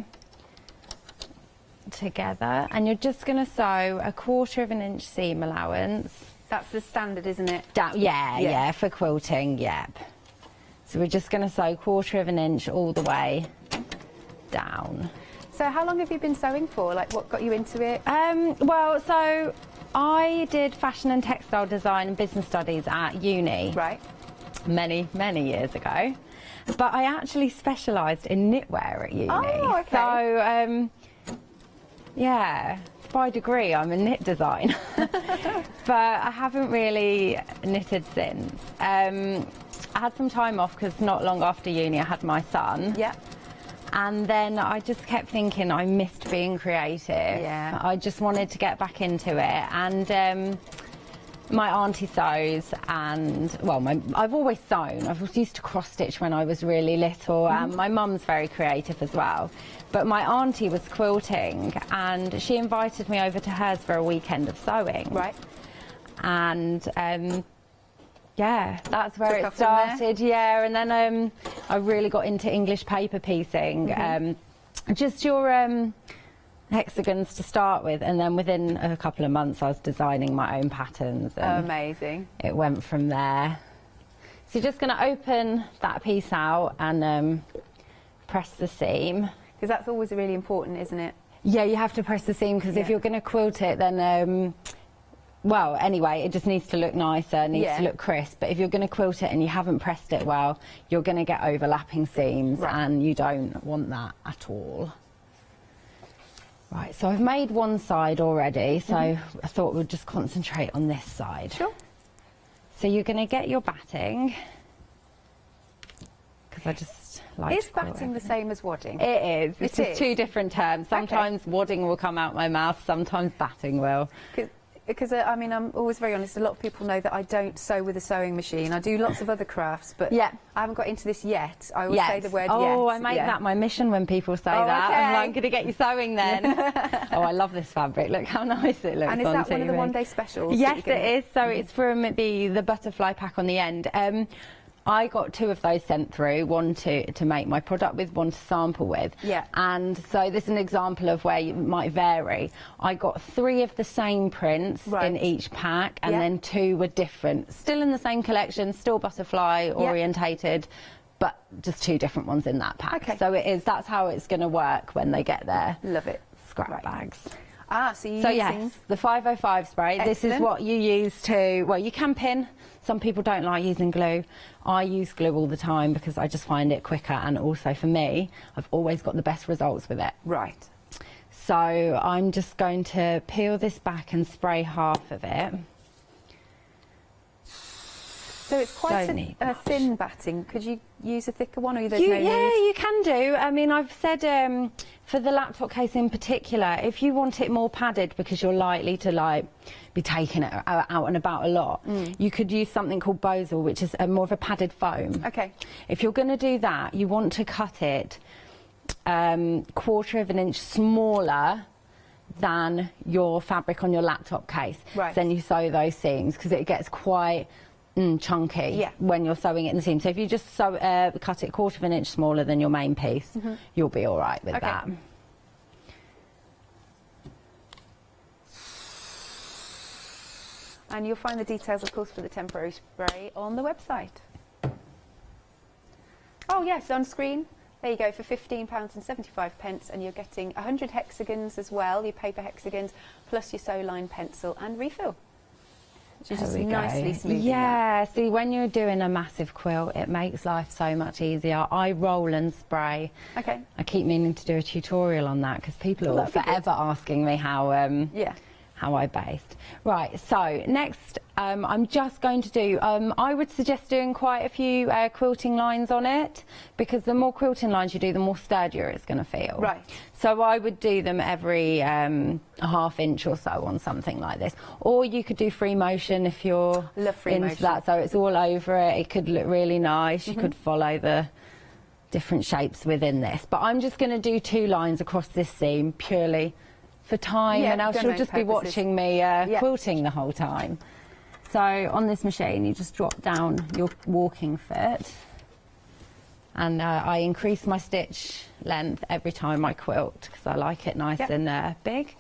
together, and you're just going to sew a 1/4 inch seam allowance.
That's the standard, isn't it?
Yeah, for quilting, yep. So we're just going to sew 1/4 inch all the way down.
So how long have you been sewing for? Like, what got you into it?
Well, so I did fashion and textile design and business studies at uni.
Right.
Many, many years ago. But I actually specialised in knitwear at uni.
Oh, okay.
So, yeah, by degree, I'm a knit designer. But I haven't really knitted since. I had some time off because not long after uni I had my son.
Yeah.
And then I just kept thinking I missed being creative.
Yeah.
I just wanted to get back into it. And my auntie sews, and well, I've always sewn. I was used to cross stitch when I was really little, and my mum's very creative as well. But my auntie was quilting, and she invited me over to hers for a weekend of sewing.
Right.
And yeah, that's where it started. Yeah, and then I really got into English paper piecing. Just your hexagons to start with, and then within a couple of months I was designing my own patterns. And
amazing.
It went from there. So you're just going to open that piece out and press the seam.
Because that's always really important, isn't it?
Yeah, you have to press the seam, because if you're going to quilt it, then well, anyway, it just needs to look nicer, needs to look crisp. But if you're going to quilt it and you haven't pressed it well, you're going to get overlapping seams, and you don't want that at all. Right, so I've made one side already, so I thought we'd just concentrate on this side.
Sure.
So you're going to get your batting, because I just like
Is batting the same as wadding?
It is. It's just two different terms. Sometimes wadding will come out my mouth, sometimes batting will.
Because, I mean, I'm always very honest, a lot of people know that I don't sew with a sewing machine. I do lots of other crafts, but I haven't got into this yet. I always say the word yet.
Oh, I make that my mission when people say that.
Okay.
I'm going to get you sewing then. Oh, I love this fabric. Look how nice it looks on TV.
And is that one of the one-day specials?
Yes, it is. So it's from the butterfly pack on the end. I got 2 of those sent through, one to make my product with, one to sample with.
Yeah.
And so this is an example of where you might vary. I got 3 of the same prints in each pack, and then 2 were different. Still in the same collection, still butterfly orientated, but just 2 different ones in that pack.
Okay.
So that's how it's going to work when they get their
Love it.
scrap bags.
Ah, so you're using...
yes, the 505 spray.
Excellent.
This is what you use to, well, you can pin. Some people don't like using glue. I use glue all the time because I just find it quicker, and also for me, I've always got the best results with it.
Right.
So I'm just going to peel this back and spray half of it.
So it's quite a thin batting. Could you use a thicker one, or there's no need?
Yeah, you can do. I mean, I've said for the laptop case in particular, if you want it more padded because you're likely to be taking it out and about a lot, you could use something called Bosal, which is more of a padded foam.
Okay.
If you're going to do that, you want to cut it 1/4 of an inch smaller than your fabric on your laptop case.
Right.
Then you sew those seams, because it gets quite chunky when you're sewing it in the seam. So if you just cut it 1/4 of an inch smaller than your main piece, you'll be all right with that.
And you'll find the details, of course, for the temporary spray on the website. Oh yes, on screen. There you go, for £15.75, and you're getting 100 hexagons as well, your paper hexagons, plus your sew line pencil and refill. Which is just nicely smooth.
Yeah, see, when you're doing a massive quilt, it makes life so much easier. I roll and spray.
Okay.
I keep meaning to do a tutorial on that, because people are forever asking me how I based. Right, so next I'm just going to do, I would suggest doing quite a few quilting lines on it, because the more quilting lines you do, the more sturdier it's going to feel.
Right.
So I would do them every a ½ inch or so on something like this. Or you could do free motion if you're into that, so it's all over it. It could look really nice. You could follow the different shapes within this. But I'm just going to do 2 lines across this seam purely for time, and else you'll just be watching me quilting the whole time. So on this machine, you just drop down your walking foot, and I increase my stitch length every time I quilt, because I like it nice and big.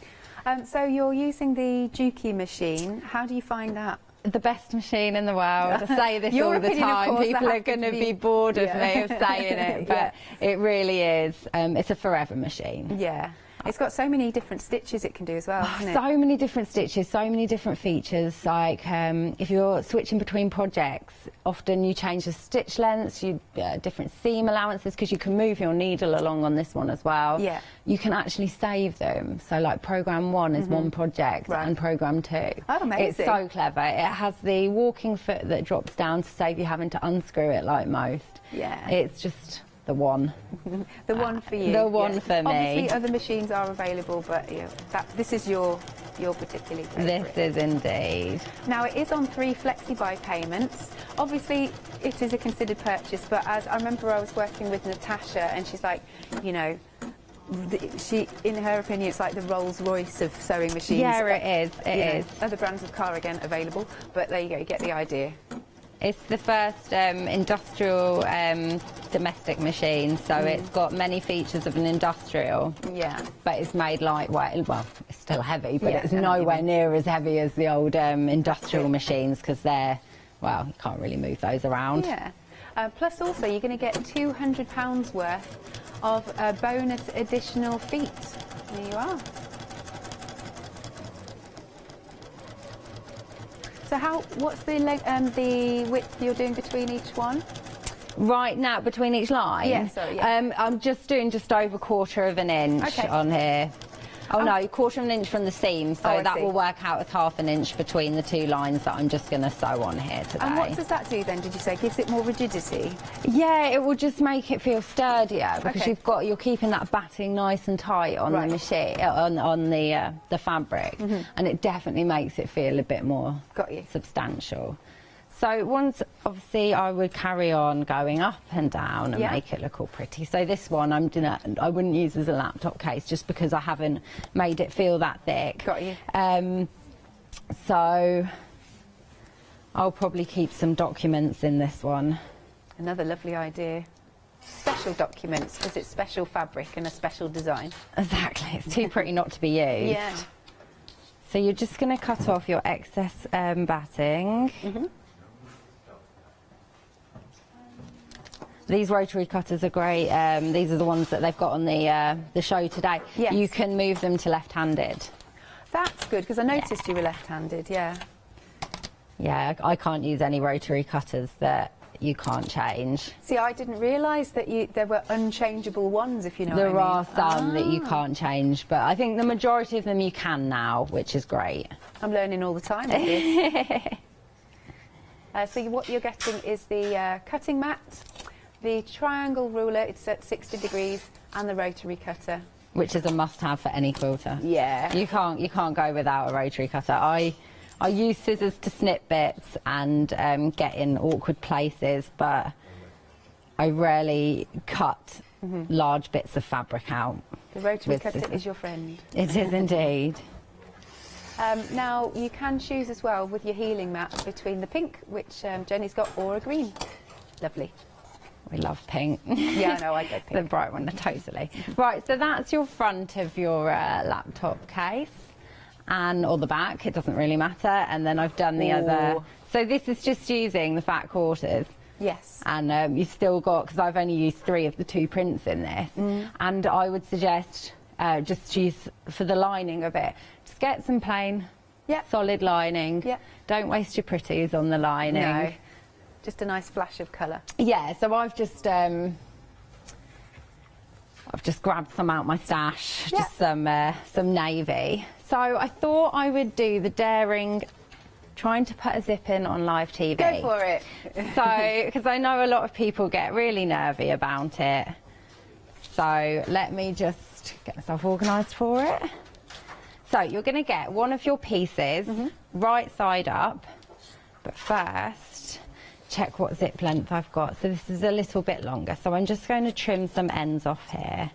So you're using the Juki machine. How do you find that?
The best machine in the world. I say this all the time. People are going to be bored of me of saying it, but it really is. It's a forever machine.
Yeah. It's got so many different stitches it can do as well, hasn't it?
So many different stitches, so many different features. Like if you're switching between projects, often you change the stitch lengths, different seam allowances, because you can move your needle along on this one as well.
Yeah.
You can actually save them. So like program 1 is one project, and program 2.
Oh, amazing.
It's so clever. It has the walking foot that drops down to save you having to unscrew it like most.
Yeah.
It's just the one.
The one for you.
The one for me.
Obviously, other machines are available, but this is your particularly favourite.
This is indeed.
Now, it is on 3 flexi-buy payments. Obviously, it is a considered purchase, but as I remember I was working with Natasha, and she's like, you know, in her opinion, it's like the Rolls-Royce of sewing machines.
Yeah, it is. It is.
Other brands of car, again, available, but there you go, you get the idea.
It's the first industrial domestic machine, so it's got many features of an industrial.
Yeah.
But it's made lightweight. Well, it's still heavy, but it's nowhere near as heavy as the old industrial machines, because they're, well, you can't really move those around.
Yeah. Plus also, you're going to get £200 worth of bonus additional feet. There you are. So what's the width you're doing between each one?
Right now, between each line?
Yeah, sorry, yeah.
I'm just doing just over 1/4 of an inch on here. Oh no, 1/4 of an inch from the seam, so that will work out as 1/2 inch between the 2 lines that I'm just going to sew on here today.
And what does that do then, did you say? Gives it more rigidity?
Yeah, it will just make it feel sturdier, because you're keeping that batting nice and tight on the machine, on the fabric, and it definitely makes it feel a bit more substantial. So once, obviously, I would carry on going up and down and make it look all pretty. So this one I wouldn't use as a laptop case, just because I haven't made it feel that thick.
Got you.
So I'll probably keep some documents in this one.
Another lovely idea. Special documents, because it's special fabric and a special design.
Exactly. It's too pretty not to be used.
Yeah.
So you're just going to cut off your excess batting. These rotary cutters are great. These are the ones that they've got on the show today.
Yes.
You can move them to left-handed.
That's good, because I noticed you were left-handed, yeah.
Yeah, I can't use any rotary cutters that you can't change.
See, I didn't realise that there were unchangeable ones, if you know what I mean.
There are some that you can't change, but I think the majority of them you can now, which is great.
I'm learning all the time with this. So what you're getting is the cutting mat, the triangle ruler, it's at 60 degrees, and the rotary cutter.
Which is a must-have for any quilter.
Yeah.
You can't go without a rotary cutter. I use scissors to snip bits and get in awkward places, but I rarely cut large bits of fabric out.
The rotary cutter is your friend.
It is indeed.
Now, you can choose as well with your healing mat between the pink, which Jenny's got, or a green. Lovely.
We love pink.
Yeah, I know, I go pink.
The bright one, totally. Right, so that's your front of your laptop case, or the back, it doesn't really matter. And then I've done the other. So this is just using the fat quarters.
Yes.
And you've still got, because I've only used 3 of the 2 prints in this, and I would suggest just use, for the lining of it, just get some plain, solid lining. Don't waste your pretties on the lining.
No. Just a nice flash of colour.
Yeah, so I've just grabbed some out my stash, just some navy. So I thought I would do the daring, trying to put a zip in on live TV.
Go for it.
So, because I know a lot of people get really nervy about it. So let me just get myself organised for it. So you're going to get one of your pieces right side up, but first check what zip length I've got. So this is a little bit longer, so I'm just going to trim some ends off here,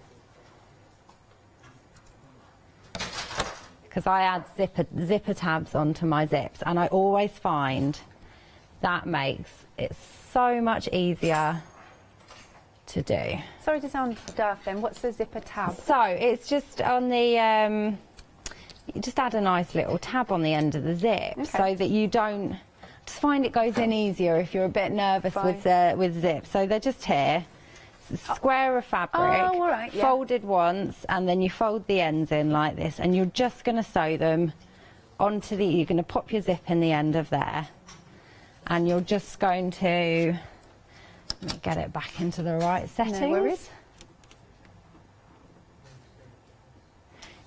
because I add zipper tabs onto my zips, and I always find that makes it so much easier to do.
Sorry to sound daft then, what's the zipper tab?
So it's just on the you just add a nice little tab on the end of the zip, so that you don't, just find it goes in easier if you're a bit nervous with zips. So they're just here, square of fabric, folded once, and then you fold the ends in like this, and you're just going to sew them onto you're going to pop your zip in the end of there, and you're just going to, let me get it back into the right settings.
No worries.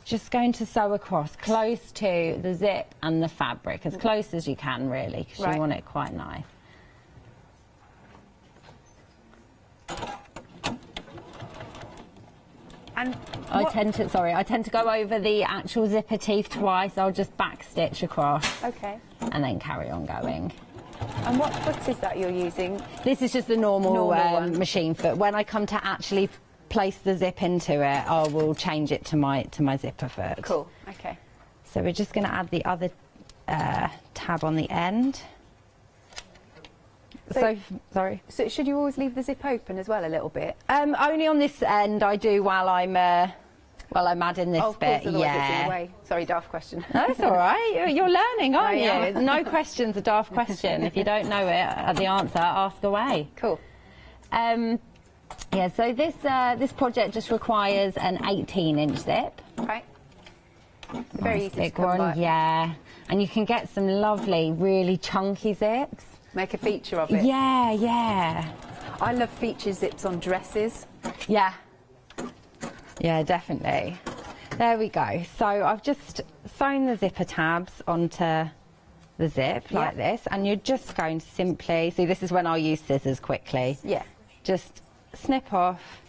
Just going to sew across close to the zip and the fabric, as close as you can really, because you want it quite nice.
And
I tend to go over the actual zipper teeth twice. I'll just back stitch across.
Okay.
And then carry on going.
And what foot is that you're using?
This is just the normal machine foot. When I come to actually place the zip into it, I will change it to my zipper foot.
Cool. Okay.
So we're just going to add the other tab on the end. So sorry.
So should you always leave the zip open as well a little bit?
Only on this end I do while I'm adding this bit.
It's in the way. Sorry, daft question.
No, it's all right. You're learning, aren't you? No question's a daft question. If you don't know it, the answer, ask away.
Cool.
Yeah. So this project just requires an 18-inch zip.
Okay. Very easy to come by.
Yeah. And you can get some lovely, really chunky zips.
Make a feature of it.
Yeah, yeah.
I love feature zips on dresses.
Yeah. Yeah, definitely. There we go. So I've just sewn the zipper tabs onto the zip like this, and you're just going to simply, see, this is when I'll use scissors quickly.
Yeah.
Just snip off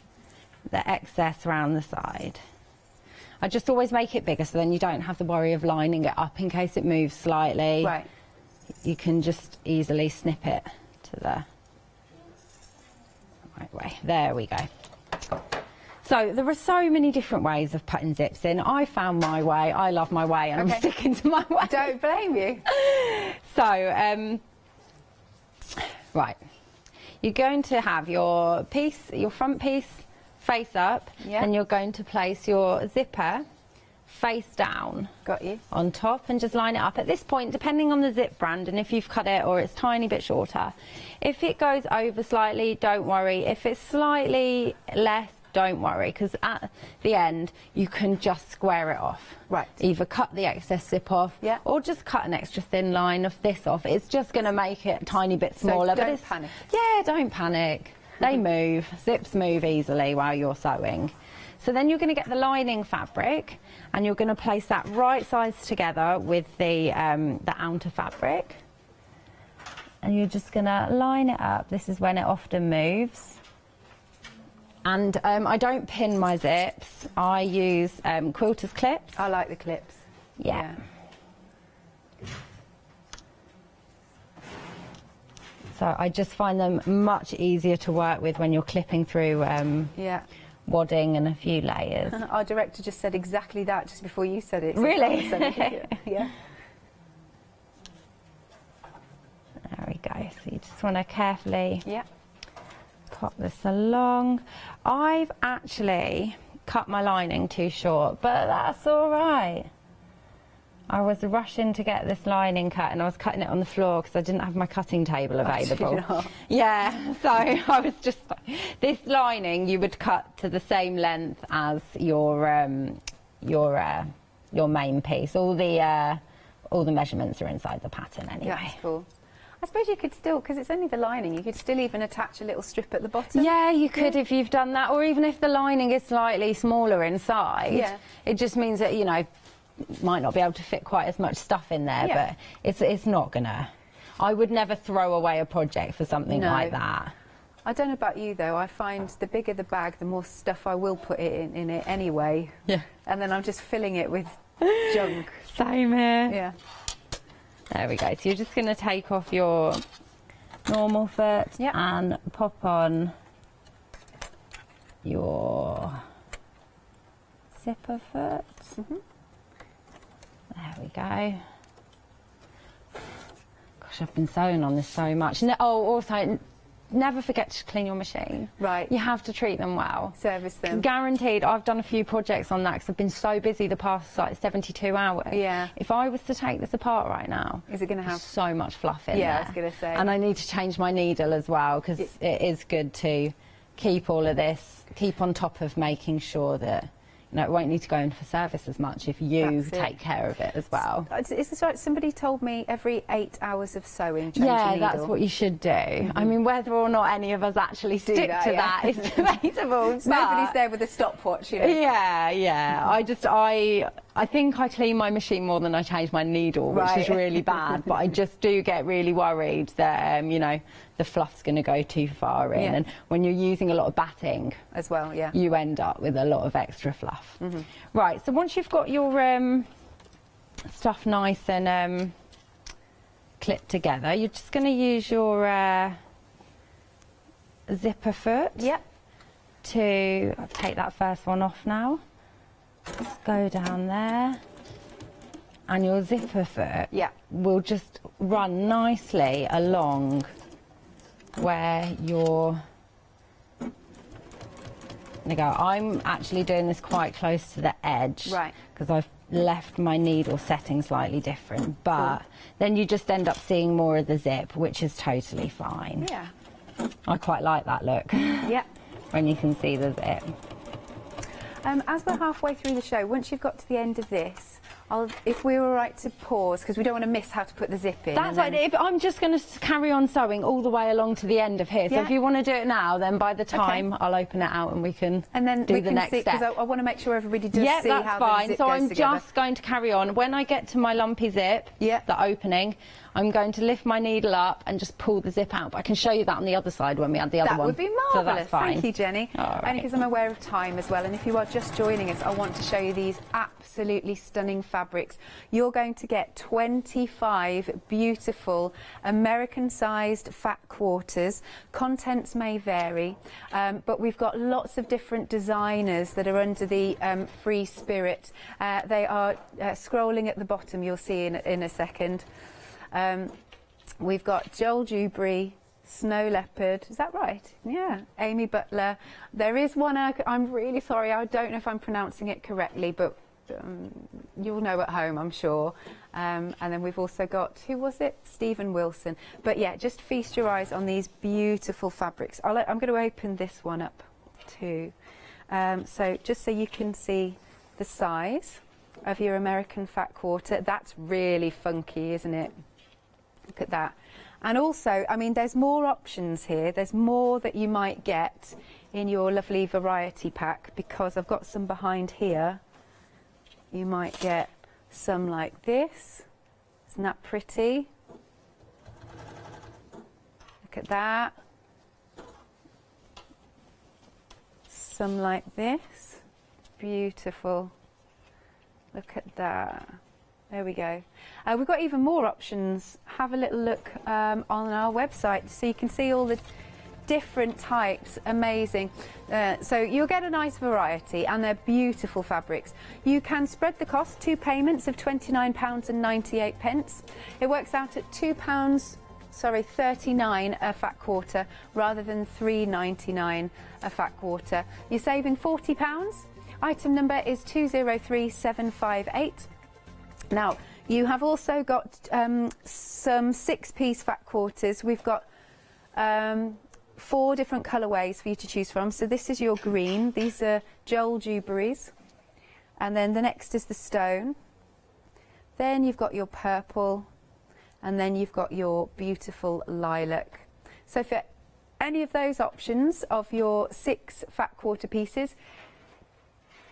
the excess around the side. I just always make it bigger so then you don't have the worry of lining it up in case it moves slightly.
Right.
You can just easily snip it to the right way. There we go. So there are so many different ways of putting zips in. I found my way. I love my way, and I'm sticking to my way.
Don't blame you.
So, right. You're going to have your front piece face up, and you're going to place your zipper face down.
Got you.
On top, and just line it up. At this point, depending on the zip brand and if you've cut it or it's a tiny bit shorter, if it goes over slightly, don't worry. If it's slightly less, don't worry, because at the end you can just square it off.
Right.
Either cut the excess zip off, or just cut an extra thin line of this off. It's just going to make it a tiny bit smaller.
So don't panic.
Yeah, don't panic. They move. Zips move easily while you're sewing. So then you're going to get the lining fabric, and you're going to place that right sides together with the outer fabric, and you're just going to line it up. This is when it often moves. And I don't pin my zips. I use quilter's clips.
I like the clips.
Yeah. So I just find them much easier to work with when you're clipping through wadding and a few layers.
Our director just said exactly that just before you said it. So
really?
Yeah.
There we go. So you just want to carefully pop this along. I've actually cut my lining too short, but that's all right. I was rushing to get this lining cut, and I was cutting it on the floor because I didn't have my cutting table available. Yeah, so I was just, this lining you would cut to the same length as your main piece. All the measurements are inside the pattern anyway.
Yeah, that's cool. I suppose you could still, because it's only the lining, you could still even attach a little strip at the bottom.
Yeah, you could if you've done that, or even if the lining is slightly smaller inside. Yeah. It just means that, you know, might not be able to fit quite as much stuff in there, but it's not gonna. I would never throw away a project for something like that.
I don't know about you though, I find the bigger the bag, the more stuff I will put in it anyway.
Yeah.
And then I'm just filling it with junk.
Same here.
Yeah.
There we go. So you're just going to take off your normal foot and pop on your zipper foot. There we go. Gosh, I've been sewing on this so much. Also, never forget to clean your machine.
Right.
You have to treat them well.
Service them.
Guaranteed. I've done a few projects on that because I've been so busy the past 72 hours.
Yeah.
If I was to take this apart right now,
is it going to have
so much fluff in there?
Yeah, I was going to say.
And I need to change my needle as well because it is good to keep all of this, keep on top of making sure that it won't need to go in for service as much if you take care of it as well.
Is this right? Somebody told me every 8 hours of sewing, change your needle.
That's what you should do. I mean, whether or not any of us actually stick to that is debatable.
Nobody's there with a stopwatch, you know.
Yeah. I think I clean my machine more than I change my needle, which is really bad. But I just do get really worried that, you know, the fluff's going to go too far in. And when you're using a lot of batting
as well,
you end up with a lot of extra fluff. Right, so once you've got your stuff nice and clipped together, you're just going to use your zipper foot to take that first one off now. Just go down there, and your zipper foot will just run nicely along where you're gonna go. I'm actually doing this quite close to the edge, because I've left my needle setting slightly different, but then you just end up seeing more of the zip, which is totally fine. I quite like that look. When you can see the zip.
As we're halfway through the show, once you've got to the end of this, if we're all right to pause, because we don't want to miss how to put the zip in.
That's right. If I'm just going to carry on sewing all the way along to the end of here. So if you want to do it now, then by the time I'll open it out and we can do the next step.
Because I want to make sure everybody does see how the zip goes together.
Yeah, that's fine. So I'm just going to carry on. When I get to my lumpy zip, the opening, I'm going to lift my needle up and just pull the zip out. But I can show you that on the other side when we add the other one.
That would be marvellous.
So that's fine.
Thank you, Jenny. Only because I'm aware of time as well. And if you are just joining us, I want to show you these absolutely stunning fabrics. You're going to get 25 beautiful American-sized fat quarters. Contents may vary, but we've got lots of different designers that are under the free spirit. They are scrolling at the bottom, you'll see in a second. We've got Joel Dewberry, Snow Leopard, is that right? Yeah, Amy Butler. There is one, I'm really sorry, I don't know if I'm pronouncing it correctly, but you'll know at home, I'm sure. And then we've also got, who was it? Stephen Wilson. But yeah, just feast your eyes on these beautiful fabrics. I'm going to open this one up too. So just so you can see the size of your American fat quarter. That's really funky, isn't it? Look at that. And also, I mean, there's more options here. There's more that you might get in your lovely variety pack, because I've got some behind here. You might get some like this. Isn't that pretty? Look at that. Some like this. Beautiful. Look at that. There we go. We've got even more options. Have a little look on our website so you can see all the different types. Amazing. So you'll get a nice variety, and they're beautiful fabrics. You can spread the cost, 2 payments of £29.98. It works out at £39 a fat quarter rather than £3.99 a fat quarter. You're saving £40. Item number is 203758. Now, you have also got some 6-piece fat quarters. We've got 4 different colourways for you to choose from. So this is your green. These are Joel Dewberry's. And then the next is the stone. Then you've got your purple. And then you've got your beautiful lilac. So for any of those options of your 6 fat quarter pieces,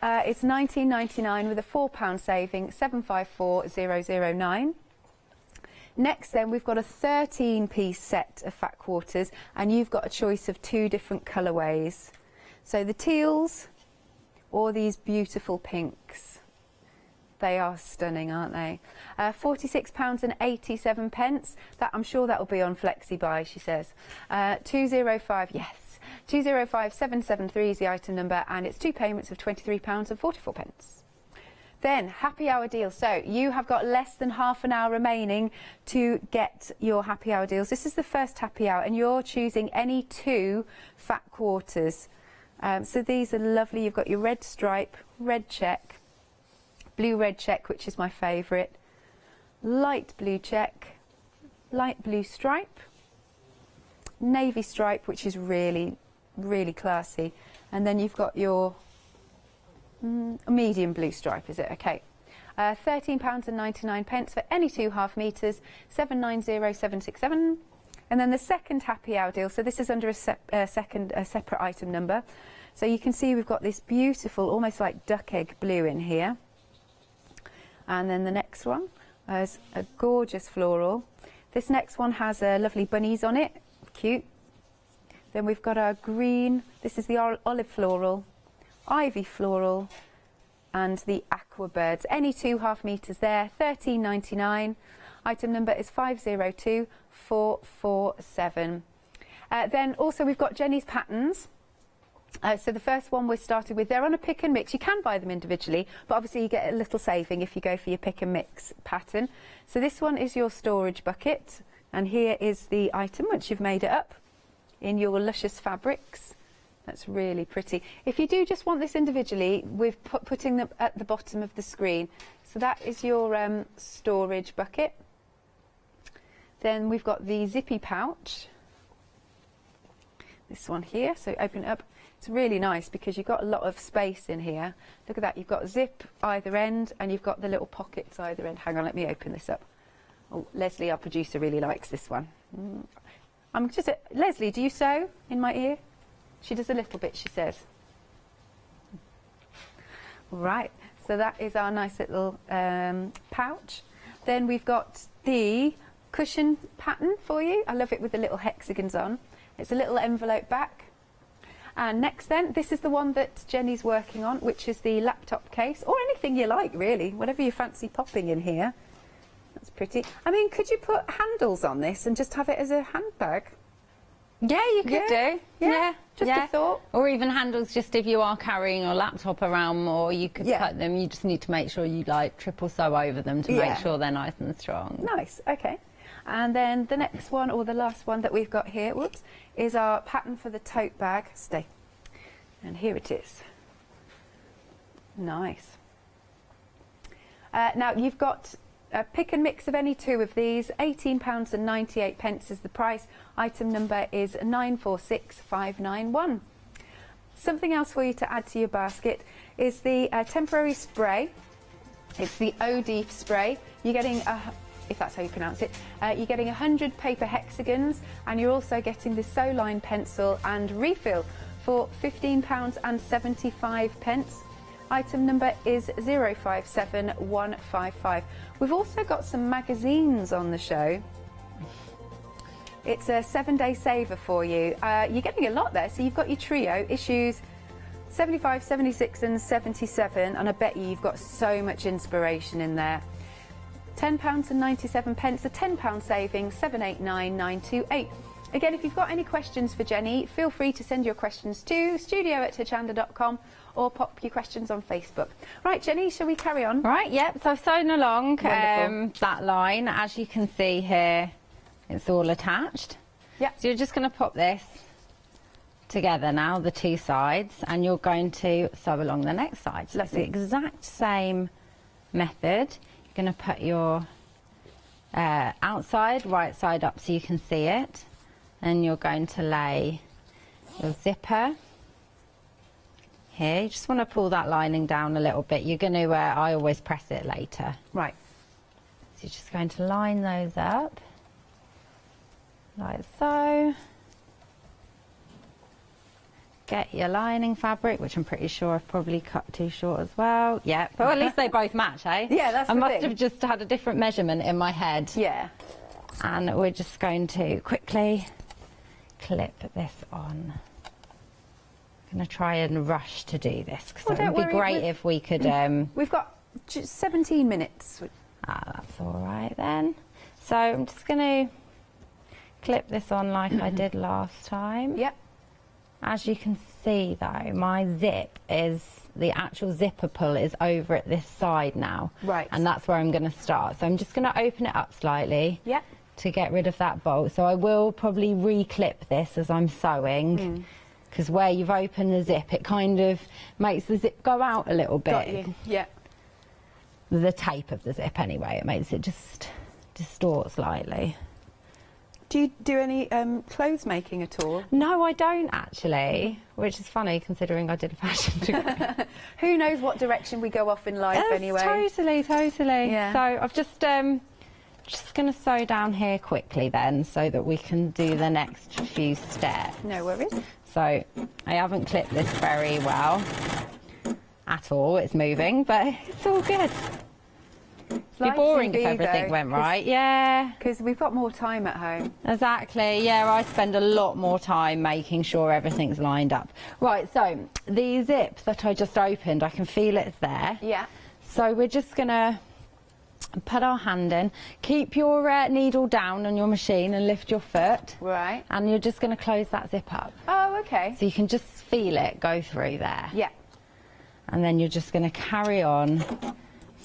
it's £19.99 with a £4 saving, 754009. Next then, we've got a 13-piece set of fat quarters, and you've got a choice of 2 different colourways. So the teals or these beautiful pinks. They are stunning, aren't they? £46.87. That, I'm sure that will be on Flexi Buy, she says. 205, yes. 205773 is the item number, and it's 2 payments of £23.44. Then, happy hour deal. So, you have got less than half an hour remaining to get your happy hour deals. This is the first happy hour, and you're choosing any 2 fat quarters. So, these are lovely. You've got your red stripe, red check, blue red check, which is my favourite, light blue check, light blue stripe, navy stripe, which is really classy, and then you've got your medium blue stripe, is it? Okay. £13.99 for any 2 half metres, 790767. And then the second happy hour deal, so this is under a separate item number. So you can see we've got this beautiful, almost like duck egg blue in here. And then the next one is a gorgeous floral. This next one has lovely bunnies on it, cute. Then we've got our green, this is the olive floral, ivy floral, and the aqua birds. Any 2 half meters there, £13.99. Item number is 502447. Then also we've got Jenny's patterns. So the first one we started with, they're on a pick and mix. You can buy them individually, but obviously you get a little saving if you go for your pick and mix pattern. So this one is your storage bucket, and here is the item once you've made it up in your luscious fabrics. That's really pretty. If you do just want this individually, we're putting them at the bottom of the screen. So that is your storage bucket. Then we've got the zippy pouch. This one here, so open it up. It's really nice because you've got a lot of space in here. Look at that, you've got zip either end and you've got the little pockets either end. Hang on, let me open this up. Oh, Leslie, our producer, really likes this one. Leslie, do you sew in my ear? She does a little bit, she says. Right, so that is our nice little pouch. Then we've got the cushion pattern for you. I love it with the little hexagons on. It's a little envelope back. And next then, this is the one that Jenny's working on, which is the laptop case, or anything you like really, whatever you fancy popping in here. That's pretty. I mean, could you put handles on this and just have it as a handbag?
Yeah, you could do.
Yeah, just a thought.
Or even handles just if you are carrying your laptop around more, you could cut them. You just need to make sure you like triple sew over them to make sure they're nice and strong.
Nice, okay. And then the next one, or the last one that we've got here, whoops, is our pattern for the tote bag. Stay. And here it is. Nice. Now you've got a pick and mix of any 2 of these. £18.98 is the price. Item number is 946591. Something else for you to add to your basket is the temporary spray. It's the OD spray. You're getting if that's how you pronounce it, you're getting 100 paper hexagons, and you're also getting the sew line pencil and refill for £15.75. Item number is 057155. We've also got some magazines on the show. It's a 7-day saver for you. You're getting a lot there. So you've got your trio issues 75, 76 and 77, and I bet you've got so much inspiration in there. £10.97, a £10 saving, 789928. Again, if you've got any questions for Jenny, feel free to send your questions to studio@hochanda.com or pop your questions on Facebook. Right, Jenny, shall we carry on?
Right, yep, so I've sewn along that line. As you can see here, it's all attached.
Yep.
So you're just going to pop this together now, the 2 sides, and you're going to sew along the next side. So it's the exact same method. You're going to put your outside, right side up so you can see it, and you're going to lay your zipper here. You just want to pull that lining down a little bit. You're going to, I always press it later.
Right.
So you're just going to line those up, like so. Get your lining fabric, which I'm pretty sure I've probably cut too short as well. Yeah, but at least they both match, eh?
Yeah, that's the
I must
thing.
have just had a different measurement in my head.
Yeah.
And we're just going to quickly clip this on. I'm going to try and rush to do this because it would be great if we could...
We've got just 17 minutes.
That's all right then. So I'm just going to clip this on like I did last time.
Yep.
As you can see though, my zip is, the actual zipper pull is over at this side now.
Right.
And that's where I'm going to start. So I'm just going to open it up slightly.
Yep.
To get rid of that bolt. So I will probably re-clip this as I'm sewing. Because where you've opened the zip, it kind of makes the zip go out a little bit.
Got you. Yeah.
The tape of the zip anyway, it makes it just distort slightly.
Do you do any clothes making at all?
No, I don't actually, which is funny considering I did a fashion degree.
Who knows what direction we go off in life anyway.
Totally.
Yeah.
So I've just going to sew down here quickly then so that we can do the next few steps.
No worries.
So I haven't clipped this very well at all. It's moving, but it's all good. It'd be boring if everything went right. Yeah.
Because we've got more time at home.
Exactly. Yeah, I spend a lot more time making sure everything's lined up. Right, so the zip that I just opened, I can feel it's there.
Yeah.
So we're just going to put our hand in. Keep your needle down on your machine and lift your foot.
Right.
And you're just going to close that zip up.
Oh, okay.
So you can just feel it go through there.
Yeah.
And then you're just going to carry on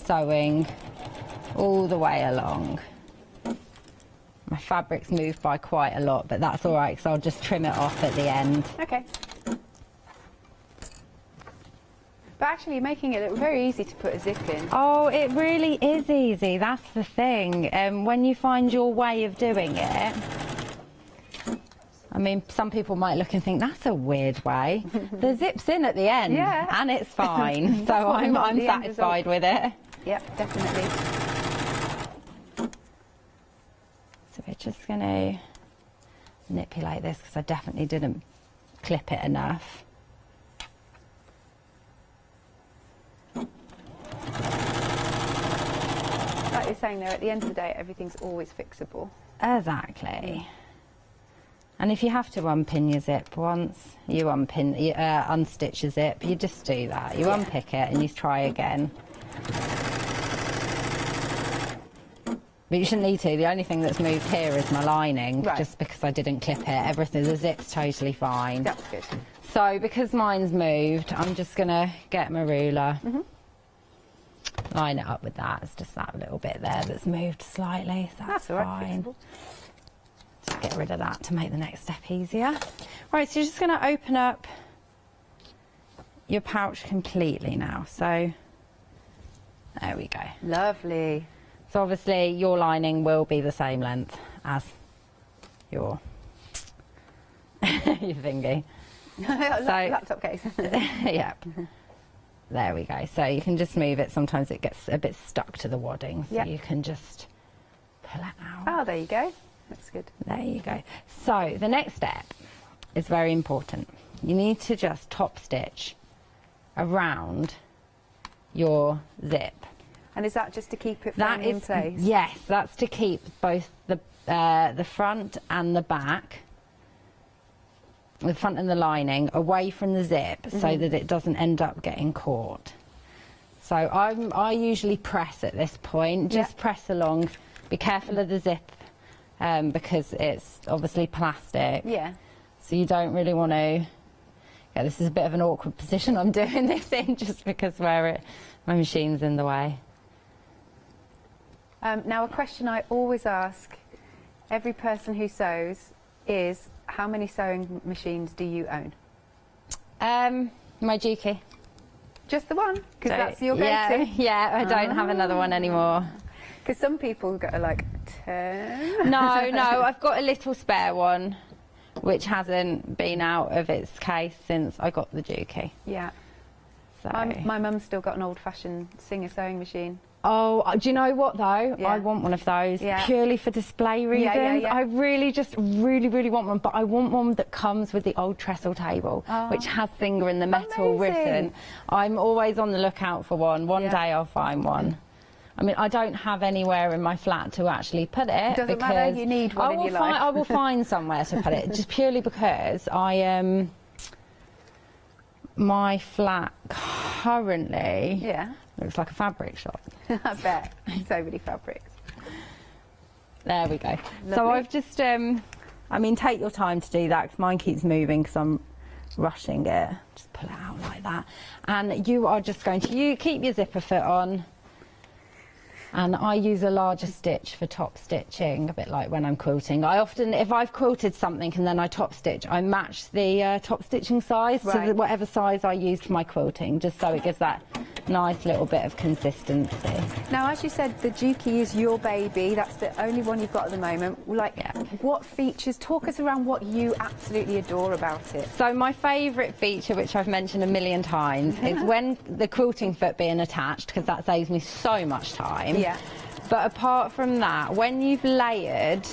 sewing all the way along. My fabric's moved by quite a lot, but that's all right because I'll just trim it off at the end.
Okay. But actually, you're making it very easy to put a zip in.
Oh, it really is easy. That's the thing. When you find your way of doing it, I mean, some people might look and think that's a weird way. The zip's in at the end, and it's fine. So I'm satisfied with it.
Yep, definitely.
So we're just going to manipulate this because I definitely didn't clip it enough.
Like you're saying there, at the end of the day, everything's always fixable.
Exactly. And if you have to unpin your zip once, you unstitch your zip, you just do that. You unpick it and you try again. But you shouldn't need to. The only thing that's moved here is my lining, just because I didn't clip it. Everything, the zip's totally fine.
That's good.
So because mine's moved, I'm just going to get my ruler, line it up with that. It's just that little bit there that's moved slightly, so that's fine. Right, just get rid of that to make the next step easier. Right, so you're just going to open up your pouch completely now. So there we go.
Lovely.
So obviously your lining will be the same length as your your thingy.
Laptop case.
Yep. There we go. So you can just move it. Sometimes it gets a bit stuck to the wadding, so you can just pull it out.
Oh, there you go. That's good.
There you go. So the next step is very important. You need to just top stitch around your zip.
And is that just to keep it firmly in place?
Yes, that's to keep both the front and the back, the front and the lining, away from the zip so that it doesn't end up getting caught. So I usually press at this point, just press along. Be careful of the zip because it's obviously plastic.
Yeah.
So you don't really want to... Yeah, this is a bit of an awkward position I'm doing this in just because my machine's in the way.
Now, a question I always ask every person who sews is, how many sewing machines do you own?
My Juki.
Just the one? Because that's your go-to?
Yeah, I don't have another one anymore.
Because some people go like 10.
No, I've got a little spare one, which hasn't been out of its case since I got the Juki.
Yeah.
So.
My mum's still got an old-fashioned Singer sewing machine.
Oh, do you know what though? Yeah. I want one of those purely for display reasons. I really want one, but I want one that comes with the old trestle table, which has Singer in the metal written. I'm always on the lookout for one. One day I'll find one. I mean, I don't have anywhere in my flat to actually put it.
Doesn't matter, you need one in your life.
I will find somewhere to put it, just purely because my flat currently looks like a fabric shop.
I bet. So many fabrics.
There we go.
Lovely.
So I've just, I mean, take your time to do that because mine keeps moving because I'm rushing it. Just pull it out like that. And you are just going to keep your zipper foot on. And I use a larger stitch for top stitching, a bit like when I'm quilting. I often, if I've quilted something and then I top stitch, I match the top stitching size to whatever size I used for my quilting, just so it gives that nice little bit of consistency.
Now, as you said, the Juki is your baby. That's the only one you've got at the moment. Like, what features? Talk us around what you absolutely adore about it.
So my favourite feature, which I've mentioned a million times, is when the quilting foot being attached, because that saves me so much time.
Yeah.
But apart from that, when you've layered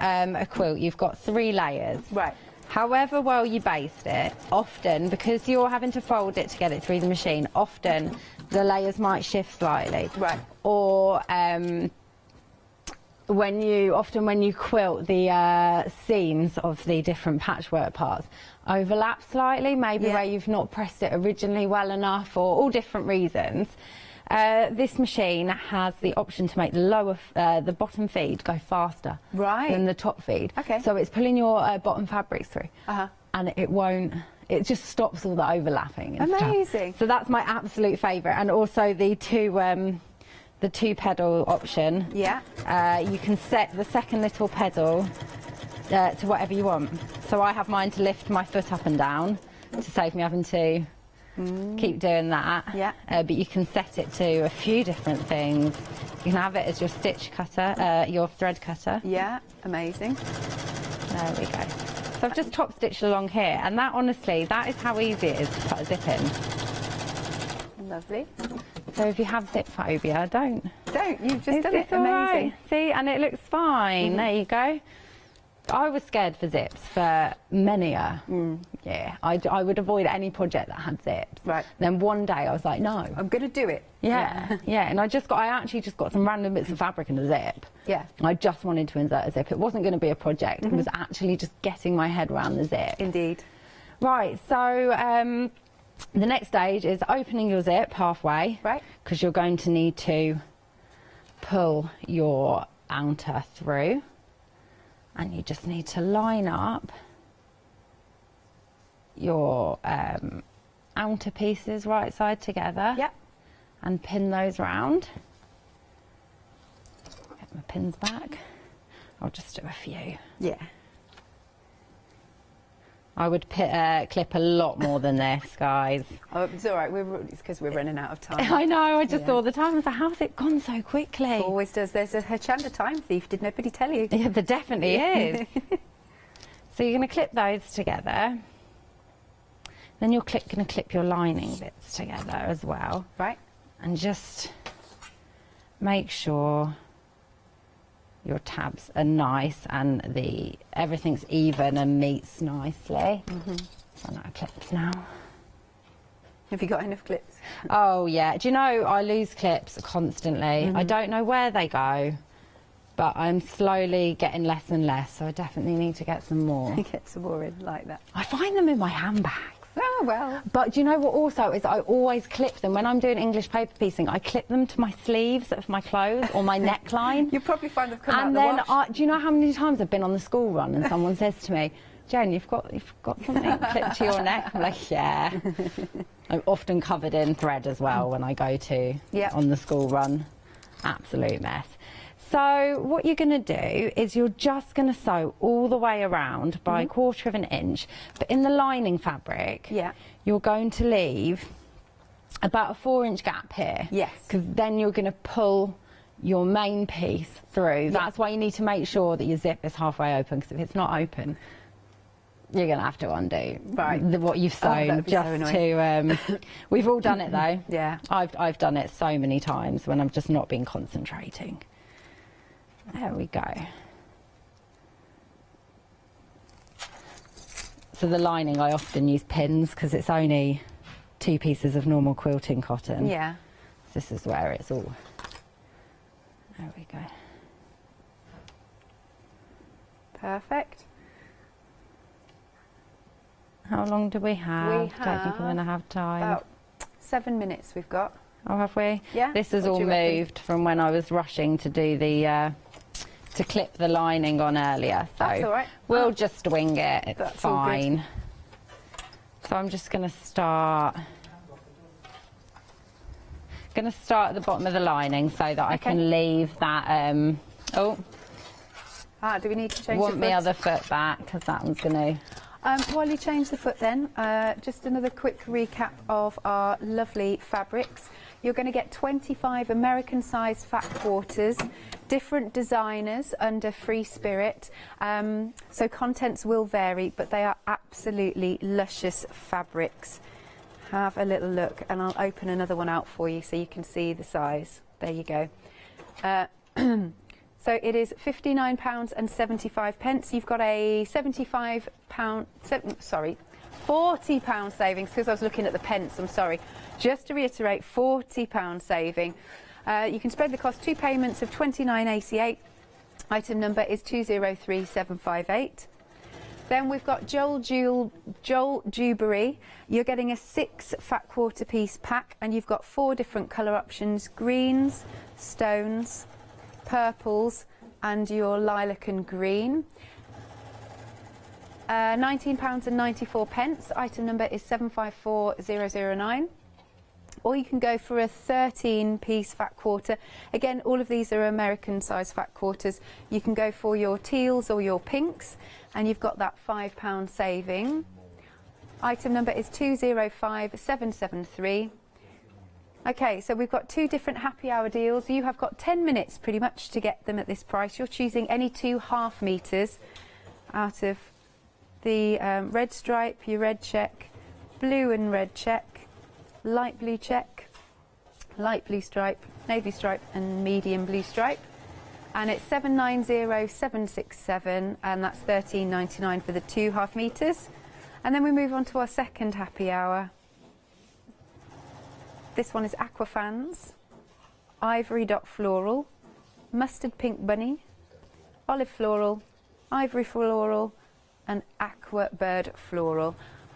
a quilt, you've got 3 layers.
Right.
However well you baste it, often, because you're having to fold it to get it through the machine, often the layers might shift slightly.
Right.
Or when you quilt, the seams of the different patchwork parts overlap slightly, maybe where you've not pressed it originally well enough, or all different reasons. This machine has the option to make the bottom feed go faster than the top feed.
Okay.
So it's pulling your bottom fabrics through, and it won't. It just stops all the overlapping. And
amazing.
Stuff. So that's my absolute favourite, and also the two pedal option.
Yeah.
You can set the second little pedal to whatever you want. So I have mine to lift my foot up and down to save me having to keep doing that.
Yeah.
But you can set it to a few different things. You can have it as your stitch cutter, your thread cutter.
Yeah, amazing.
There we go. So I've just top stitched along here, and that honestly, that is how easy it is to put a zip in.
Lovely.
So if you have zip phobia, don't.
You've just done it.
Amazing.
Right.
See, and it looks fine. There you go. I was scared for zips for many a year. I would avoid any project that had zips.
Right.
Then one day I was like, no,
I'm going to do it.
Yeah. And I actually just got some random bits of fabric and a zip.
Yeah.
I just wanted to insert a zip. It wasn't going to be a project. It was actually just getting my head around the zip.
Indeed.
Right. So the next stage is opening your zip halfway.
Right.
Because you're going to need to pull your outer through. And you just need to line up your outer pieces right side together.
Yep.
And pin those round. Get my pins back. I'll just do a few.
Yeah.
I would clip a lot more than this, guys.
Oh, it's all right. It's because we're running out of time.
I know. I just thought the time. I was like, how's it gone so quickly?
Always does. There's a Hochanda time thief. Did nobody tell you?
Yeah, there definitely is. So you're going to clip those together. Then you're going to clip your lining bits together as well.
Right.
And just make sure your tabs are nice and everything's even and meets nicely. So no clips now.
Have you got enough clips?
Oh yeah. Do you know I lose clips constantly? I don't know where they go, but I'm slowly getting less and less. So I definitely need to get some more.
Get some more in like that.
I find them in my handbag.
Oh, well.
But do you know what also is I always clip them. When I'm doing English paper piecing, I clip them to my sleeves of my clothes or my neckline.
You probably find they've come out
and
the
then
wash.
do you know how many times I've been on the school run and someone says to me, Jen, you've got something clipped to your neck? I'm like, yeah. I'm often covered in thread as well when I go to on the school run. Absolute mess. So what you're going to do is you're just going to sew all the way around by 1/4 of an inch, but in the lining fabric, you're going to leave about a 4-inch gap here.
Yes.
Because then you're going to pull your main piece through. That's why you need to make sure that your zip is halfway open, because if it's not open, you're going to have to undo what you've sewn we've all done it though.
Yeah.
I've done it so many times when I've just not been concentrating. There we go. So the lining, I often use pins because it's only 2 pieces of normal quilting cotton.
Yeah.
This is where it's all. There we go.
Perfect.
How long do we have?
We
don't think I'm going to have time.
About 7 minutes we've got.
Oh, have we?
Yeah.
This has all moved from when I was rushing to do the to clip the lining on earlier. So
that's all right.
We'll just wing it. It's
that's
fine. So I'm just going to start. Going to start at the bottom of the lining so that I can leave that. Do
we need to change?
Want my other foot back because that one's going to.
While you change the foot then, just another quick recap of our lovely fabrics. You're going to get 25 American-sized fat quarters, different designers under Free Spirit. So contents will vary, but they are absolutely luscious fabrics. Have a little look, and I'll open another one out for you so you can see the size. There you go. So it is £59.75. You've got a £75, £40 savings, because I was looking at the pence, I'm sorry. Just to reiterate, £40 saving. You can spread the cost, 2 payments of £29.88. Item number is 203758. Then we've got Joel Jewellery. You're getting a 6 fat quarter piece pack, and you've got 4 different colour options: greens, stones, purples, and your lilac and green. £19.94. Item number is 754009. Or you can go for a 13-piece fat quarter. Again, all of these are American size fat quarters. You can go for your teals or your pinks, and you've got that £5 saving. Item number is 205773. Okay, so we've got 2 different happy hour deals. You have got 10 minutes pretty much to get them at this price. You're choosing any 2 half meters out of the red stripe, your red check, blue and red check, light blue check, light blue stripe, navy stripe and medium blue stripe. And it's 790767, and that's £13.99 for the 2 half meters. And then we move on to our second happy hour. This one is aqua fans, ivory dot floral, mustard pink bunny, olive floral, ivory floral, and aqua bird floral.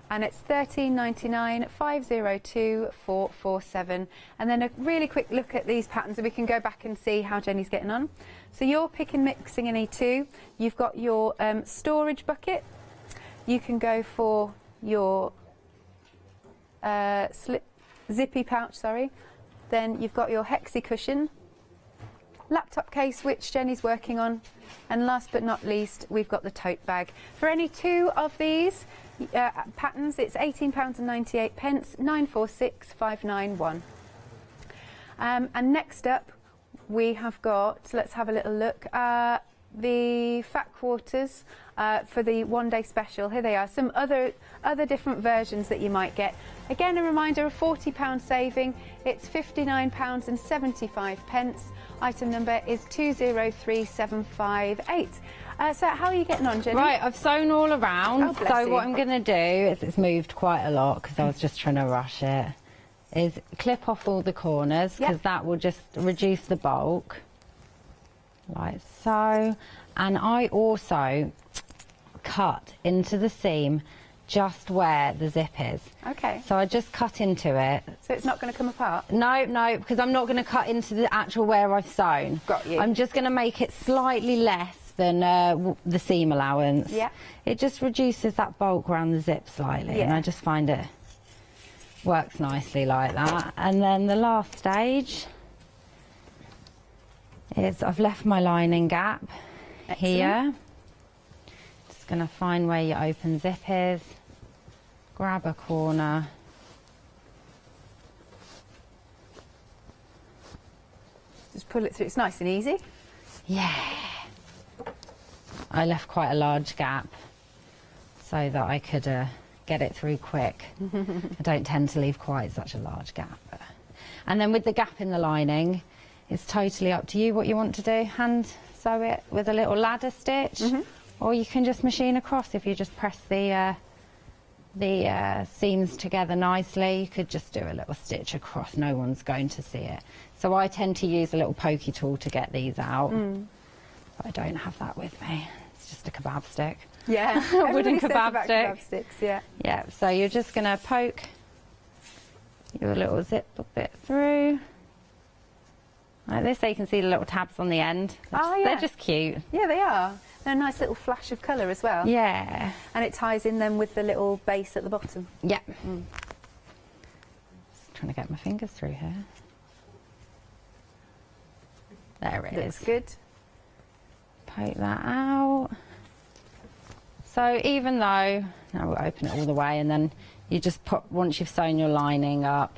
And it's £13.99, 502447. And then a really quick look at these patterns, and we can go back and see how Jenny's getting on. So you're picking, mixing any 2. You've got your storage bucket. You can go for your zippy pouch, sorry. Then you've got your hexi cushion, laptop case, which Jenny's working on. And last but not least, we've got the tote bag. For any 2 of these patterns, it's £18.98, 946591. And next up, we have got, let's have a little look, the fat quarters for the one-day special. Here they are, some other different versions that you might get. Again, a reminder of £40 saving. It's £59.75. Item number is 203758. So how are you getting on, Jenny?
Right, I've sewn all around.
Oh, bless
so
you.
what I'm going to do is, it's moved quite a lot because I was just trying to rush it, is clip off all the corners, because that will just reduce the bulk, like so. And I also cut into the seam just where the zip is.
Okay.
So I just cut into it.
So it's not going to come apart?
No, because I'm not going to cut into the actual where I've sewn.
Got you.
I'm just going to make it slightly less than the seam allowance.
Yeah.
It just reduces that bulk around the zip slightly, and I just find it works nicely like that. And then the last stage is I've left my lining gap here. Just going to find where your open zip is, grab a corner,
just pull it through. It's nice and easy.
Yeah. I left quite a large gap so that I could get it through quick. I don't tend to leave quite such a large gap. And then with the gap in the lining, it's totally up to you what you want to do. Hand sew it with a little ladder stitch, or you can just machine across. If you just press the seams together nicely, you could just do a little stitch across. No one's going to see it. So I tend to use a little pokey tool to get these out. But I don't have that with me. It's just a kebab stick.
Yeah,
a wooden kebab stick.
Kebab sticks, yeah.
Yeah, so you're just going to poke your little zip bit through. Like this, so you can see the little tabs on the end. They're just cute.
Yeah, they are. They're a nice little flash of colour as well.
Yeah.
And it ties in then with the little base at the bottom.
Yeah. Just trying to get my fingers through here. There it is.
Looks good.
Poke that out. So even though, now we'll open it all the way, and then you just put, once you've sewn your lining up,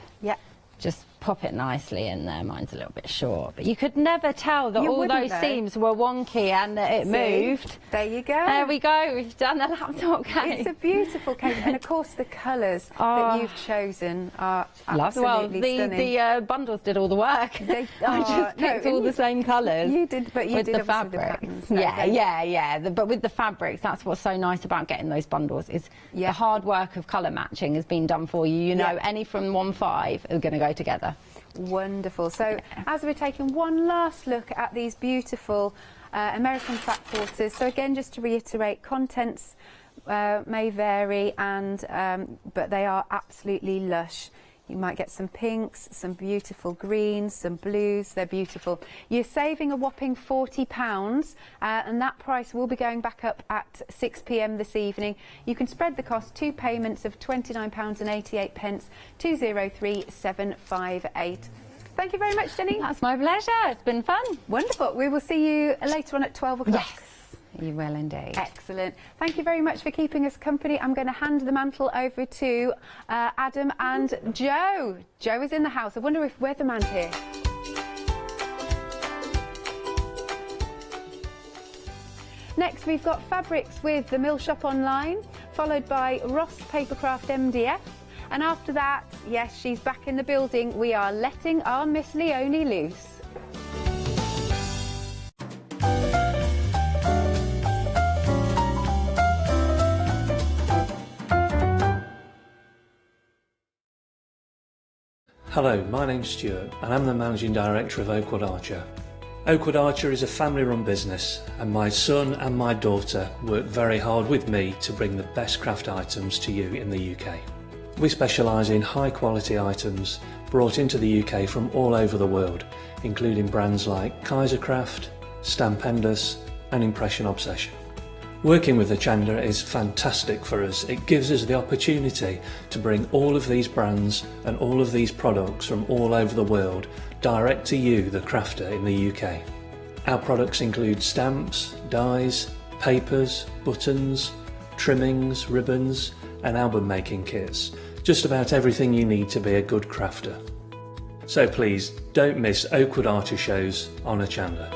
just pop it nicely in there. Mine's a little bit short, but you could never tell that all those seams were wonky and that it moved.
There you go.
There we go. We've done a laptop cake.
It's a beautiful cake, and of course the colours that you've chosen are absolutely stunning.
The bundles did all the work. I just picked all the same colours.
You did, but you
with
did
the fabrics. But with the fabrics, that's what's so nice about getting those bundles is the hard work of colour matching has been done for you. You know, any from 1-5 are going to go together.
Wonderful. So as we're taking one last look at these beautiful American flat quarters, so again, just to reiterate, contents may vary, and but they are absolutely lush. You might get some pinks, some beautiful greens, some blues. They're beautiful. You're saving a whopping £40, and that price will be going back up at 6 p.m. this evening. You can spread the cost, 2 payments of £29.88, 203758. Thank you very much, Jenny.
That's my pleasure. It's been fun.
Wonderful. We will see you later on at 12 o'clock.
Yes. You will indeed.
Excellent. Thank you very much for keeping us company. I'm going to hand the mantle over to Adam and Joe. Joe is in the house. I wonder if weatherman's here. Next, we've got fabrics with the Mill Shop Online, followed by Ross Papercraft MDF. And after that, yes, she's back in the building. We are letting our Miss Leonie loose.
Hello, my name's Stuart and I'm the Managing Director of Oakwood Archer. Oakwood Archer is a family-run business, and my son and my daughter work very hard with me to bring the best craft items to you in the UK. We specialise in high-quality items brought into the UK from all over the world, including brands like Kaisercraft, Stampendous and Impression Obsession. Working with Hochanda is fantastic for us. It gives us the opportunity to bring all of these brands and all of these products from all over the world direct to you, the crafter in the UK. Our products include stamps, dies, papers, buttons, trimmings, ribbons and album making kits. Just about everything you need to be a good crafter. So please don't miss Oakwood Archer shows on Hochanda.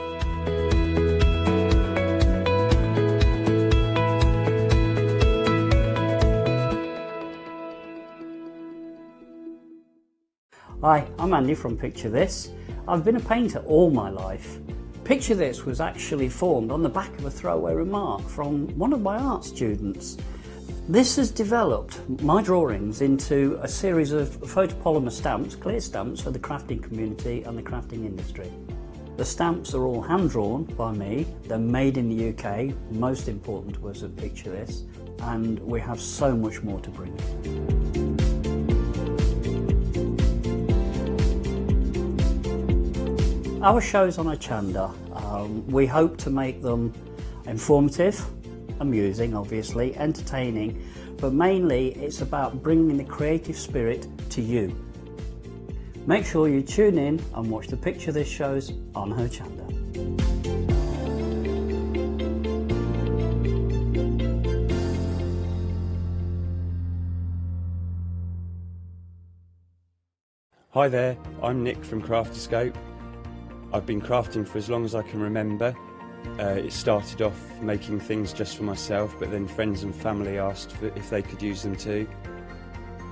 Hi, I'm Andy from Picture This. I've been a painter all my life. Picture This was actually formed on the back of a throwaway remark from one of my art students. This has developed my drawings into a series of photopolymer stamps, clear stamps for the crafting community and the crafting industry. The stamps are all hand-drawn by me, they're made in the UK, most important to us at Picture This, and we have so much more to bring. Our shows on Hochanda, we hope to make them informative, amusing obviously, entertaining, but mainly it's about bringing the creative spirit to you. Make sure you tune in and watch the Picture This shows on Hochanda.
Hi there, I'm Nick from Crafterscope. I've been crafting for as long as I can remember. It started off making things just for myself, but then friends and family asked if they could use them too.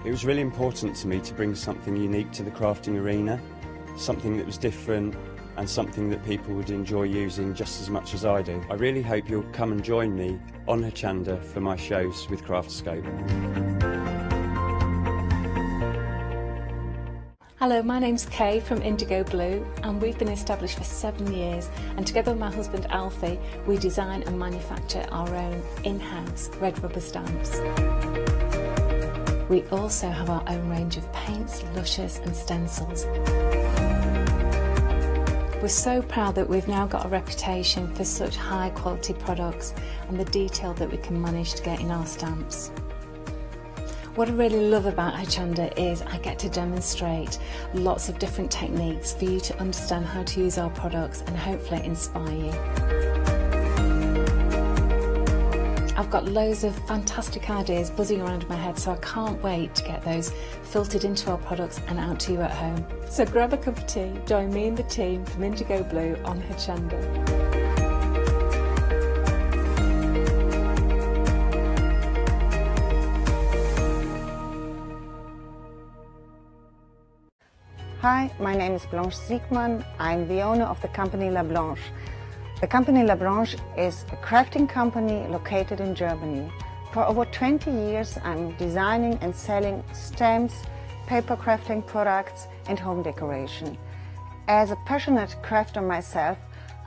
It was really important to me to bring something unique to the crafting arena, something that was different and something that people would enjoy using just as much as I do. I really hope you'll come and join me on Hochanda for my shows with Crafterscope.
Hello, my name's Kay from Indigo Blue, and we've been established for 7 years, and together with my husband Alfie we design and manufacture our own in-house red rubber stamps. We also have our own range of paints, lushes and stencils. We're so proud that we've now got a reputation for such high quality products and the detail that we can manage to get in our stamps. What I really love about Hochanda is I get to demonstrate lots of different techniques for you to understand how to use our products and hopefully inspire you. I've got loads of fantastic ideas buzzing around in my head, so I can't wait to get those filtered into our products and out to you at home. So grab a cup of tea, join me and the team from Indigo Blue on Hochanda.
Hi, my name is Blanche Siegmann. I'm the owner of the company La Blanche. The company La Blanche is a crafting company located in Germany. For over 20 years, I'm designing and selling stamps, paper crafting products, and home decoration. As a passionate crafter myself,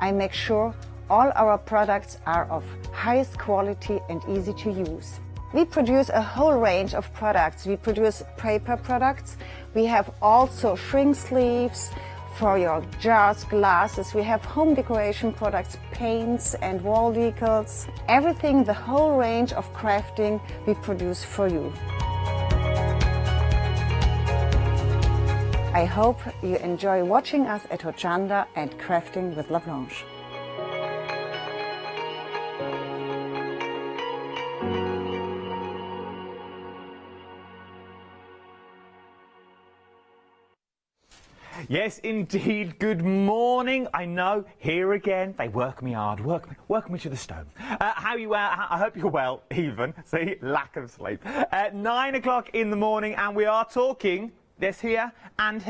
I make sure all our products are of highest quality and easy to use. We produce a whole range of products. We produce paper products. We have also shrink sleeves for your jars, glasses. We have home decoration products, paints and wall decals. Everything, the whole range of crafting we produce for you. I hope you enjoy watching us at Hochanda and crafting with La Blanche.
Yes, indeed. Good morning. I know, here again, they work me hard, work me to the stone. How you? I hope you're well, even. See, lack of sleep. 9 o'clock in the morning, and we are talking. This here and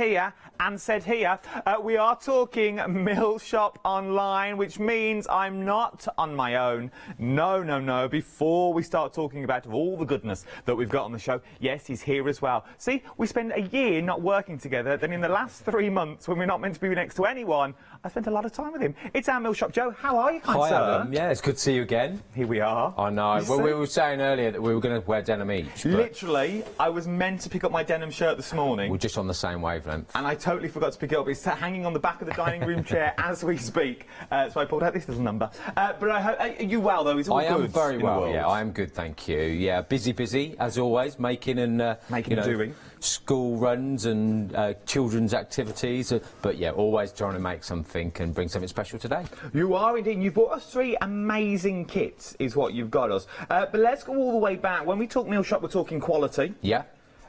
said here. We are talking Mill Shop Online, which means I'm not on my own. No. Before we start talking about all the goodness that we've got on the show, yes, he's here as well. See, we spend a year not working together. Then in the last 3 months, when we're not meant to be next to anyone, I spent a lot of time with him. It's our Mill Shop Joe. How are you, kind
Hi,
sir?
Adam. Yeah, it's good to see you again.
Here we are.
I know. Well, we were saying earlier that we were going to wear denim each.
Literally, I was meant to pick up my denim shirt this morning.
We're just on the same wavelength.
And I totally forgot to pick it up. It's hanging on the back of the dining room chair as we speak. So I pulled out this little number. But I hope, are you well, though? Is all good?
I am very well, yeah. I am good, thank you. Yeah, busy, as always, making and
doing.
School runs and children's activities. But, yeah, always trying to make something and bring something special today.
You are, indeed. You've brought us 3 amazing kits, is what you've got us. But let's go all the way back. When we talk Mill Shop, we're talking quality.
Yeah.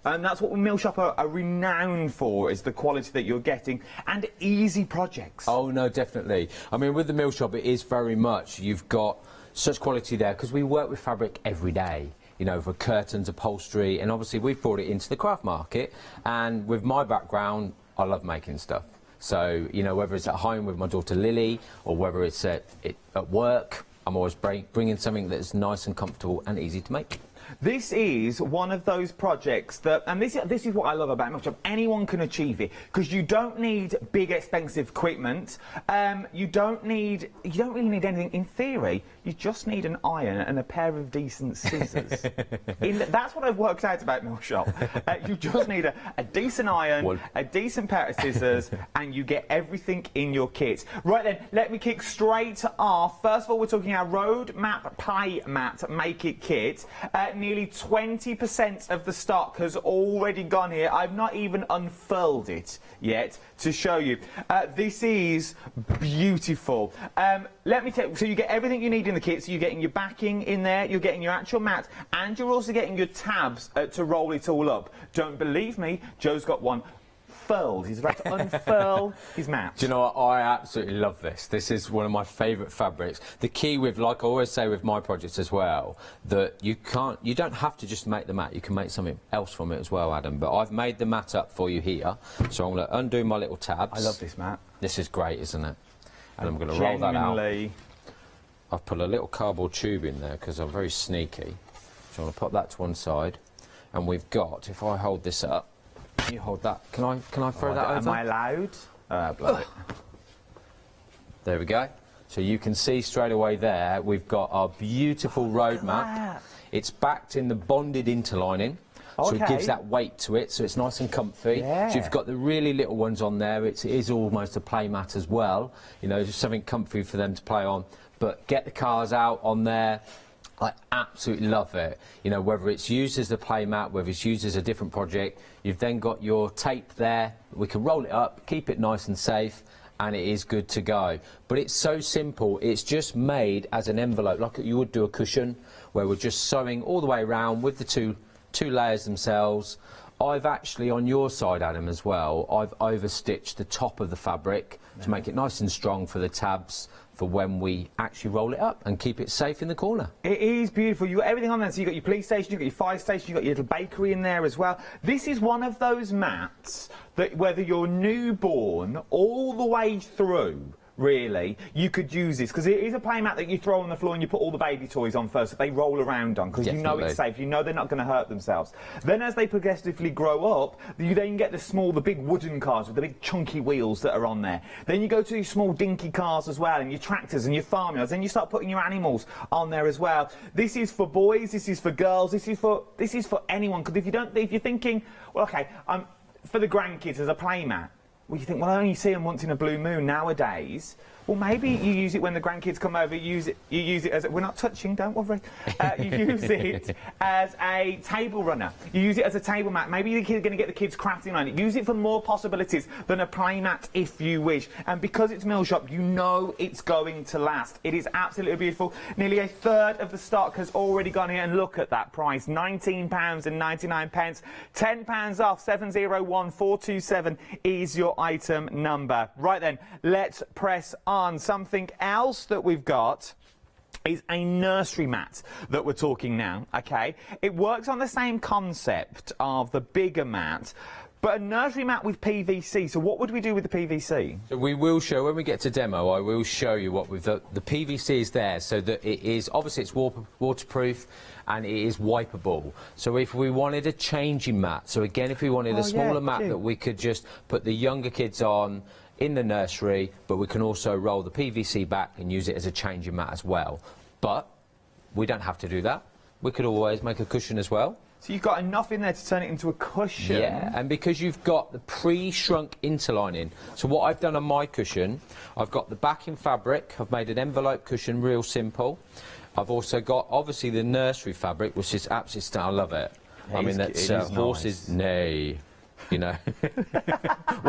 And that's what Mill Shop are renowned for, is the quality that you're getting and easy projects.
Oh, no, definitely. I mean, with the Mill Shop, it is very much, you've got such quality there, because we work with fabric every day, you know, for curtains, upholstery, and obviously we've brought it into the craft market, and with my background, I love making stuff. So, you know, whether it's at home with my daughter Lily, or whether it's at work, I'm always bringing something that's nice and comfortable and easy to make.
This is one of those projects that, and this is what I love about Mill Shop. Anyone can achieve it, because you don't need big, expensive equipment. You don't really need anything in theory. You just need an iron and a pair of decent scissors. That's what I've worked out about Mill Shop. You just need a decent iron, a decent pair of scissors, and you get everything in your kit. Right then, let me kick straight off. First of all, we're talking our Roadmap Pie Mat Make It kit. Nearly 20% of the stock has already gone here. I've not even unfurled it yet to show you. This is beautiful. Let me tell you, so you get everything you need in the kit. So you're getting your backing in there, you're getting your actual mat, and you're also getting your tabs to roll it all up. Don't believe me, Joe's got one unfurled. He's about to unfurl his mat.
Do you know what? I absolutely love this. This is one of my favourite fabrics. The key with, like I always say with my projects as well, that you don't have to just make the mat. You can make something else from it as well, Adam. But I've made the mat up for you here. So I'm going to undo my little tabs.
I love this mat.
This is great, isn't it? And I'm going to roll that out. I've put a little cardboard tube in there because I'm very sneaky. So I'm going to put that to one side. And we've got, if I hold this up, you hold that. Can I throw that over?
Am I allowed? Blow it.
There we go. So you can see straight away there, we've got our beautiful road map. It's backed in the bonded interlining. So it gives that weight to it, so it's nice and comfy.
Yeah.
So you've got the really little ones on there. It is almost a play mat as well. You know, just something comfy for them to play on. But get the cars out on there. I absolutely love it. You know, whether it's used as a play mat, whether it's used as a different project, you've then got your tape there. We can roll it up, keep it nice and safe, and it is good to go. But it's so simple. It's just made as an envelope, like you would do a cushion, where we're just sewing all the way around with the two layers themselves. I've actually, on your side, Adam, as well, I've overstitched the top of the fabric to make it nice and strong for the tabs for when we actually roll it up and keep it safe in the corner.
It is beautiful. You've got everything on there. So you've got your police station, you've got your fire station, you've got your little bakery in there as well. This is one of those mats that, whether you're newborn all the way through, really, you could use this, because it is a play mat that you throw on the floor and you put all the baby toys on first that they roll around on, because you know it's safe, you know they're not going to hurt themselves. Then as they progressively grow up, you then get the big wooden cars with the big chunky wheels that are on there. Then you go to your small dinky cars as well, and your tractors and your farmyards. Then you start putting your animals on there as well. This is for boys, this is for girls, this is for anyone, because if you're thinking, well, okay, for the grandkids as a play mat, well, you think, well, I only see them once in a blue moon nowadays. Well, maybe you use it when the grandkids come over. You use it as we're not touching. Don't worry. You use it as a table runner. You use it as a table mat. Maybe you're going to get the kids crafting on it. Use it for more possibilities than a play mat, if you wish. And because it's Mill Shop, you know it's going to last. It is absolutely beautiful. Nearly a third of the stock has already gone here, and look at that price: £19.99. £10 off. 701427 is your item number. Right then, let's press on. Something else that we've got is a nursery mat that we're talking now, okay? It works on the same concept of the bigger mat, but a nursery mat with PVC. So what would we do with the PVC?
So we will show, when we get to demo, I will show you what we've done. The PVC is there so that it is, obviously it's waterproof and it is wipeable. So if we wanted a changing mat, so again, if we wanted a smaller mat that we could just put the younger kids on in the nursery, but we can also roll the PVC back and use it as a changing mat as well. But we don't have to do that. We could always make a cushion as well.
So you've got enough in there to turn it into a cushion?
Yeah, and because you've got the pre-shrunk interlining. So what I've done on my cushion, I've got the backing fabric, I've made an envelope cushion, real simple. I've also got, obviously, the nursery fabric, which is absolutely stunning. I love it. I mean, that's horses, nay. You know,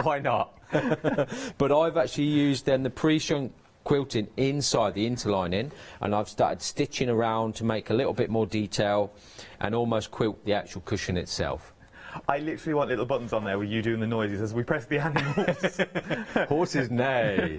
why not? But I've actually used then the pre-shrunk quilting inside the interlining, and I've started stitching around to make a little bit more detail and almost quilt the actual cushion itself.
I literally want little buttons on there with you doing the noises as we press the animals.
Horses neigh.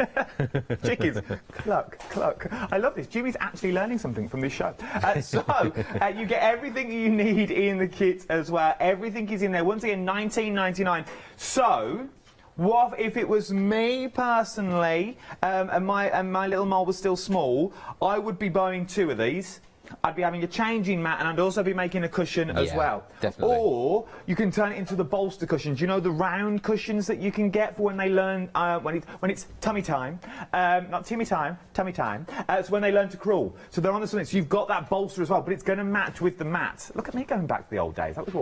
Chickens cluck, cluck. I love this. Jimmy's actually learning something from this show. You get everything you need in the kit as well. Everything is in there. Once again, £19.99. So, what if it was me personally, and my little mole was still small? I would be buying 2 of these. I'd be having a changing mat, and I'd also be making a cushion as well.
Definitely.
Or you can turn it into the bolster cushions. You know, the round cushions that you can get for when they learn, when it's tummy time, not Timmy time, tummy time. It's when they learn to crawl. So they're on the something. So you've got that bolster as well, but it's going to match with the mat. Look at me going back to the old days. That was a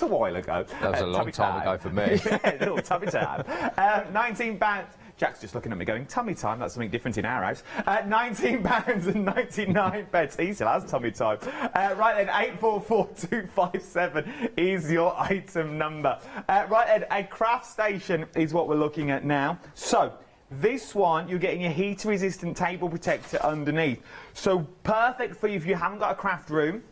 while ago.
That was a long time ago for me.
Yeah, little tummy time. £19. Jack's just looking at me going, tummy time, that's something different in our house. £19.99. He still has tummy time. Right then, 844257 is your item number. Right then, a craft station is what we're looking at now. So, this one, you're getting a heat-resistant table protector underneath. So, perfect for you if you haven't got a craft room.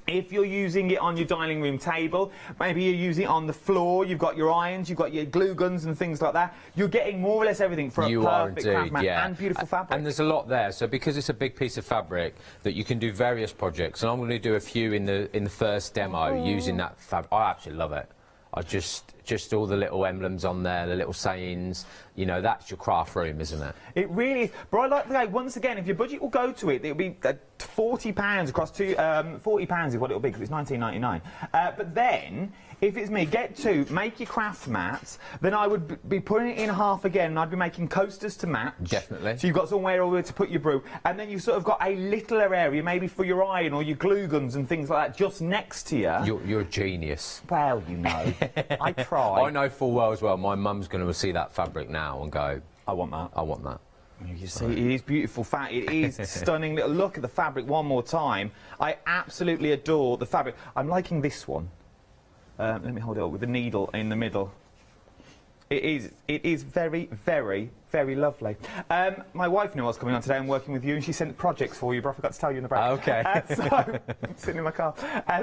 If you're using it on your dining room table, maybe you're using it on the floor, you've got your irons, you've got your glue guns and things like that, you're getting more or less everything for a perfect craft mat and beautiful fabric.
And there's a lot there, so because it's a big piece of fabric that you can do various projects, and I'm going to do a few in the first demo using that fabric. I absolutely love it. I just all the little emblems on there, the little sayings, you know, that's your craft room, isn't it?
It really is. But I like the way, once again, if your budget will go to it, it'll be £40 across £40 is what it'll be, because it's £19.99. But then, if it's me, get 2, make your craft mats, then I would be putting it in half again, and I'd be making coasters to match.
Definitely.
So you've got somewhere to put your brew, and then you've sort of got a littler area, maybe for your iron or your glue guns and things like that, just next to you.
You're a genius.
Well, you know, I try.
I know full well as well, my mum's going to see that fabric now and go,
I want that.
I want that.
You see, it is beautiful. It is stunning. Look at the fabric one more time. I absolutely adore the fabric. I'm liking this one. Let me hold it up with the needle in the middle. It is very, very, very lovely. My wife knew I was coming on today and working with you, and she sent projects for you, but I forgot to tell you in the break.
Okay.
So, sitting in my car.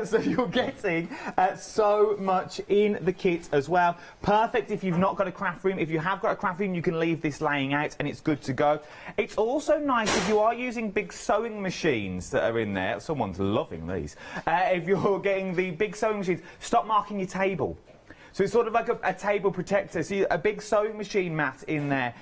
So you're getting so much in the kit as well. Perfect if you've not got a craft room. If you have got a craft room, you can leave this laying out, and it's good to go. It's also nice if you are using big sewing machines that are in there. Someone's loving these. If you're getting the big sewing machines, stop marking your table. So it's sort of like a table protector. So a big sewing machine mat in there.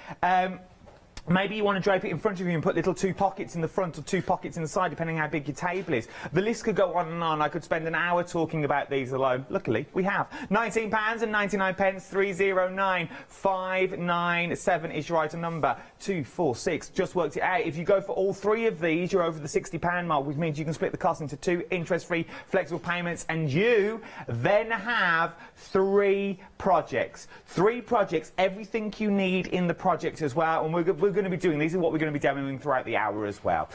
Maybe you want to drape it in front of you and put little 2 pockets in the front or 2 pockets in the side, depending how big your table is. The list could go on and on. I could spend an hour talking about these alone. Luckily, we have. £19.99, 309597 is your item number. 246. Just worked it out. If you go for all 3 of these, you're over the £60 mark, which means you can split the cost into 2 interest-free flexible payments, and you then have 3 projects. 3 projects, everything you need in the project as well, and we're going to be doing these, are what we're going to be demoing throughout the hour as well.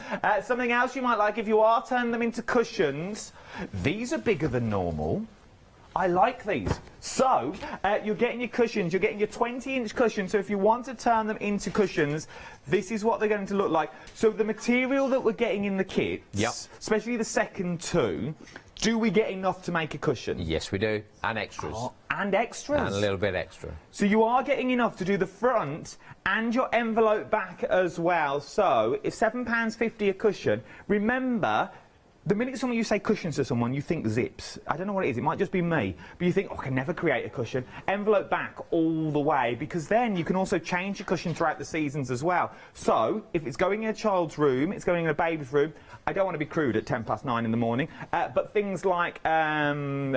Something else you might like, if you are turning them into cushions, these are bigger than normal. I like these. So, you're getting your cushions, you're getting your 20-inch cushions, so if you want to turn them into cushions, this is what they're going to look like. So the material that we're getting in the kits, especially the second 2, do we get enough to make a cushion?
Yes, we do. And extras.
Oh, and extras.
And a little bit extra.
So you are getting enough to do the front and your envelope back as well. So it's £7.50 a cushion. Remember, the minute you say cushions to someone, you think zips. I don't know what it is, it might just be me. But you think, oh, I can never create a cushion. Envelope back all the way, because then you can also change your cushion throughout the seasons as well. So, if it's going in a child's room, it's going in a baby's room, I don't want to be crude at 9:10 in the morning, but things like when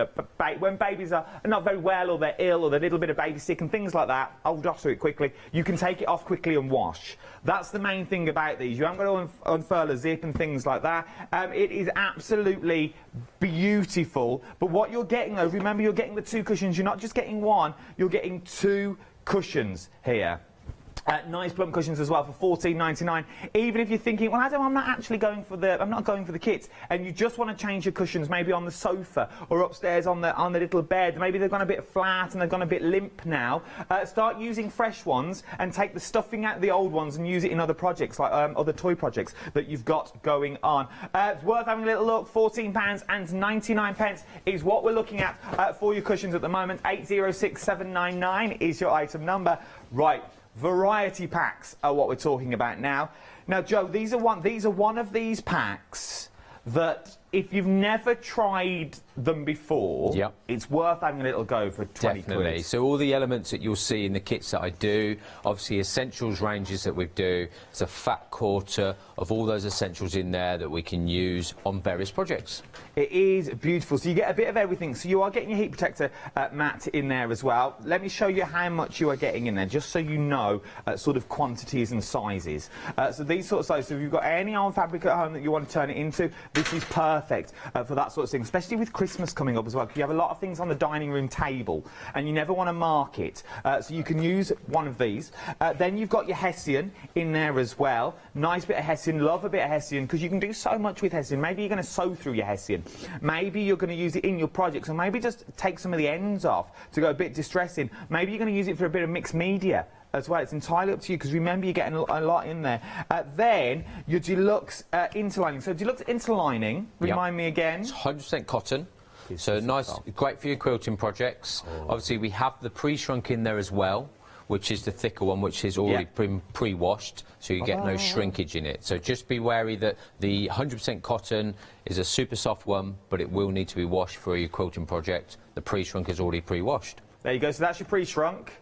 babies are not very well, or they're ill, or they're a little bit of baby sick and things like that, I'll just do it quickly. You can take it off quickly and wash. That's the main thing about these. You haven't got to unfurl a zip and things like that. It is absolutely beautiful. But what you're getting, though, remember, you're getting the 2 cushions. You're not just getting 1, you're getting 2 cushions here. Nice plump cushions as well for $14.99. Even if you're thinking, well, Adam, I'm not going for the kits, and you just want to change your cushions, maybe on the sofa or upstairs on the little bed. Maybe they've gone a bit flat and they've gone a bit limp now. Start using fresh ones and take the stuffing out of the old ones and use it in other projects, like other toy projects that you've got going on. It's worth having a little look. £14.99 is what we're looking at for your cushions at the moment. 806799 is your item number. Right. Variety packs are what we're talking about now. Now, Joe, these are one of these packs that, if you've never tried them before, it's worth having a little go for 20
Definitely.
quid.
So all the elements that you'll see in the kits that I do, obviously essentials ranges that we do, it's a fat quarter of all those essentials in there that we can use on various projects.
It is beautiful. So you get a bit of everything. So you are getting your heat protector mat in there as well. Let me show you how much you are getting in there, just so you know sort of quantities and sizes. So these sort of sizes, so if you've got any old fabric at home that you want to turn it into, this is perfect for that sort of thing, especially with Christmas coming up as well, because you have a lot of things on the dining room table and you never want to mark it. So you can use one of these. Then you've got your Hessian in there as well. Nice bit of Hessian. Love a bit of Hessian, because you can do so much with Hessian. Maybe you're going to sew through your Hessian. Maybe you're going to use it in your projects, or maybe just take some of the ends off to go a bit distressing. Maybe you're going to use it for a bit of mixed media as well. It's entirely up to you, because remember, you're getting a lot in there. Then your deluxe interlining. So deluxe interlining, remind me again.
It's 100% cotton. So nice, great for your quilting projects. Obviously, we have the pre-shrunk in there as well, which is the thicker one, which is already pre-washed, so you get no shrinkage in it. So just be wary that the 100% cotton is a super soft one, but it will need to be washed for your quilting project. The pre-shrunk is already pre-washed.
There you go. So that's your pre-shrunk.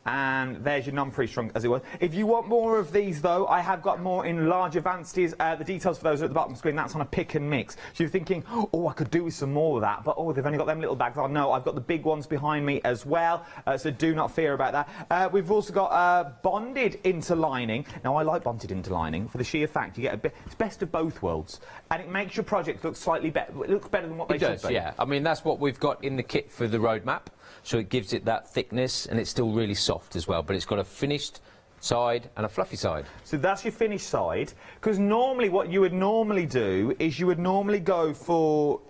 And there's your non-pre-shrunk, as it was. If you want more of these, though, I have got more in large advances. The details for those are at the bottom of the screen. That's on a pick and mix. So you're thinking, oh, I could do with some more of that, but, oh, they've only got them little bags. Oh, no, I've got the big ones behind me as well, so do not fear about that. We've also got bonded interlining. Now, I like bonded interlining for the sheer fact you get a bit, it's best of both worlds, and it makes your project look slightly better. It looks better than what they should be.
Yeah. I mean, that's what we've got in the kit for the roadmap. So it gives it that thickness, and it's still really soft as well, but it's got a finished side and a fluffy side.
So that's your finished side, because normally what you would normally do is you would normally go for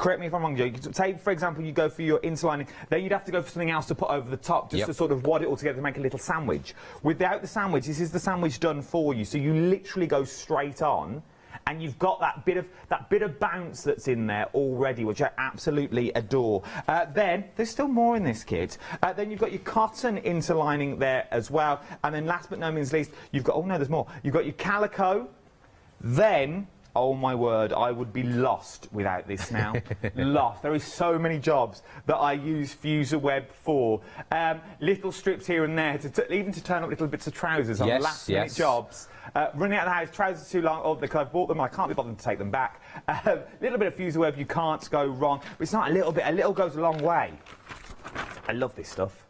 correct me if I'm wrong, Joe, say, for example, you go for your interlining, then you'd have to go for something else to put over the top just to sort of wad it all together to make a little sandwich. Without the sandwich, this is the sandwich done for you, so you literally go straight on, and you've got that bit of bounce that's in there already, which I absolutely adore. Then there's still more in this kit. Then you've got your cotton interlining there as well, and then last but no means least, you've got, oh no, there's more. You've got your calico. Then, oh my word, I would be lost without this now. Lost. There is so many jobs that I use Fuser Web for. Little strips here and there, even to turn up little bits of trousers on last minute jobs. Running out of the house, trousers too long, oh, because I've bought them, I can't be bothered to take them back. Little bit of Fuser Web, you can't go wrong. But it's not a little bit, a little goes a long way. I love this stuff.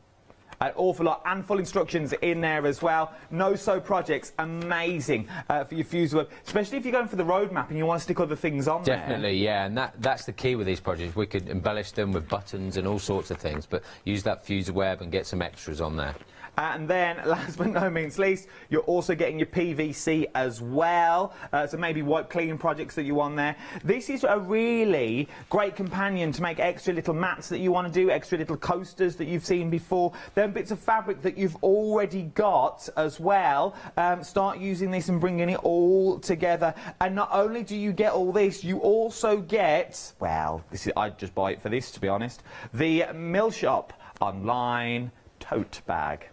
An awful lot, and full instructions in there as well. No sew projects, amazing for your Fuser Web, especially if you're going for the roadmap and you want to stick other things on there.
Definitely, yeah, and that's the key with these projects. We could embellish them with buttons and all sorts of things, but use that Fuser Web and get some extras on there.
And then, last but no means least, you're also getting your PVC as well. So maybe wipe clean projects that you want there. This is a really great companion to make extra little mats that you want to do, extra little coasters that you've seen before. Then bits of fabric that you've already got as well. Start using this and bringing it all together. And not only do you get all this, you also get, well, this is, I'd just buy it for this, to be honest, the Mill Shop Online tote bag.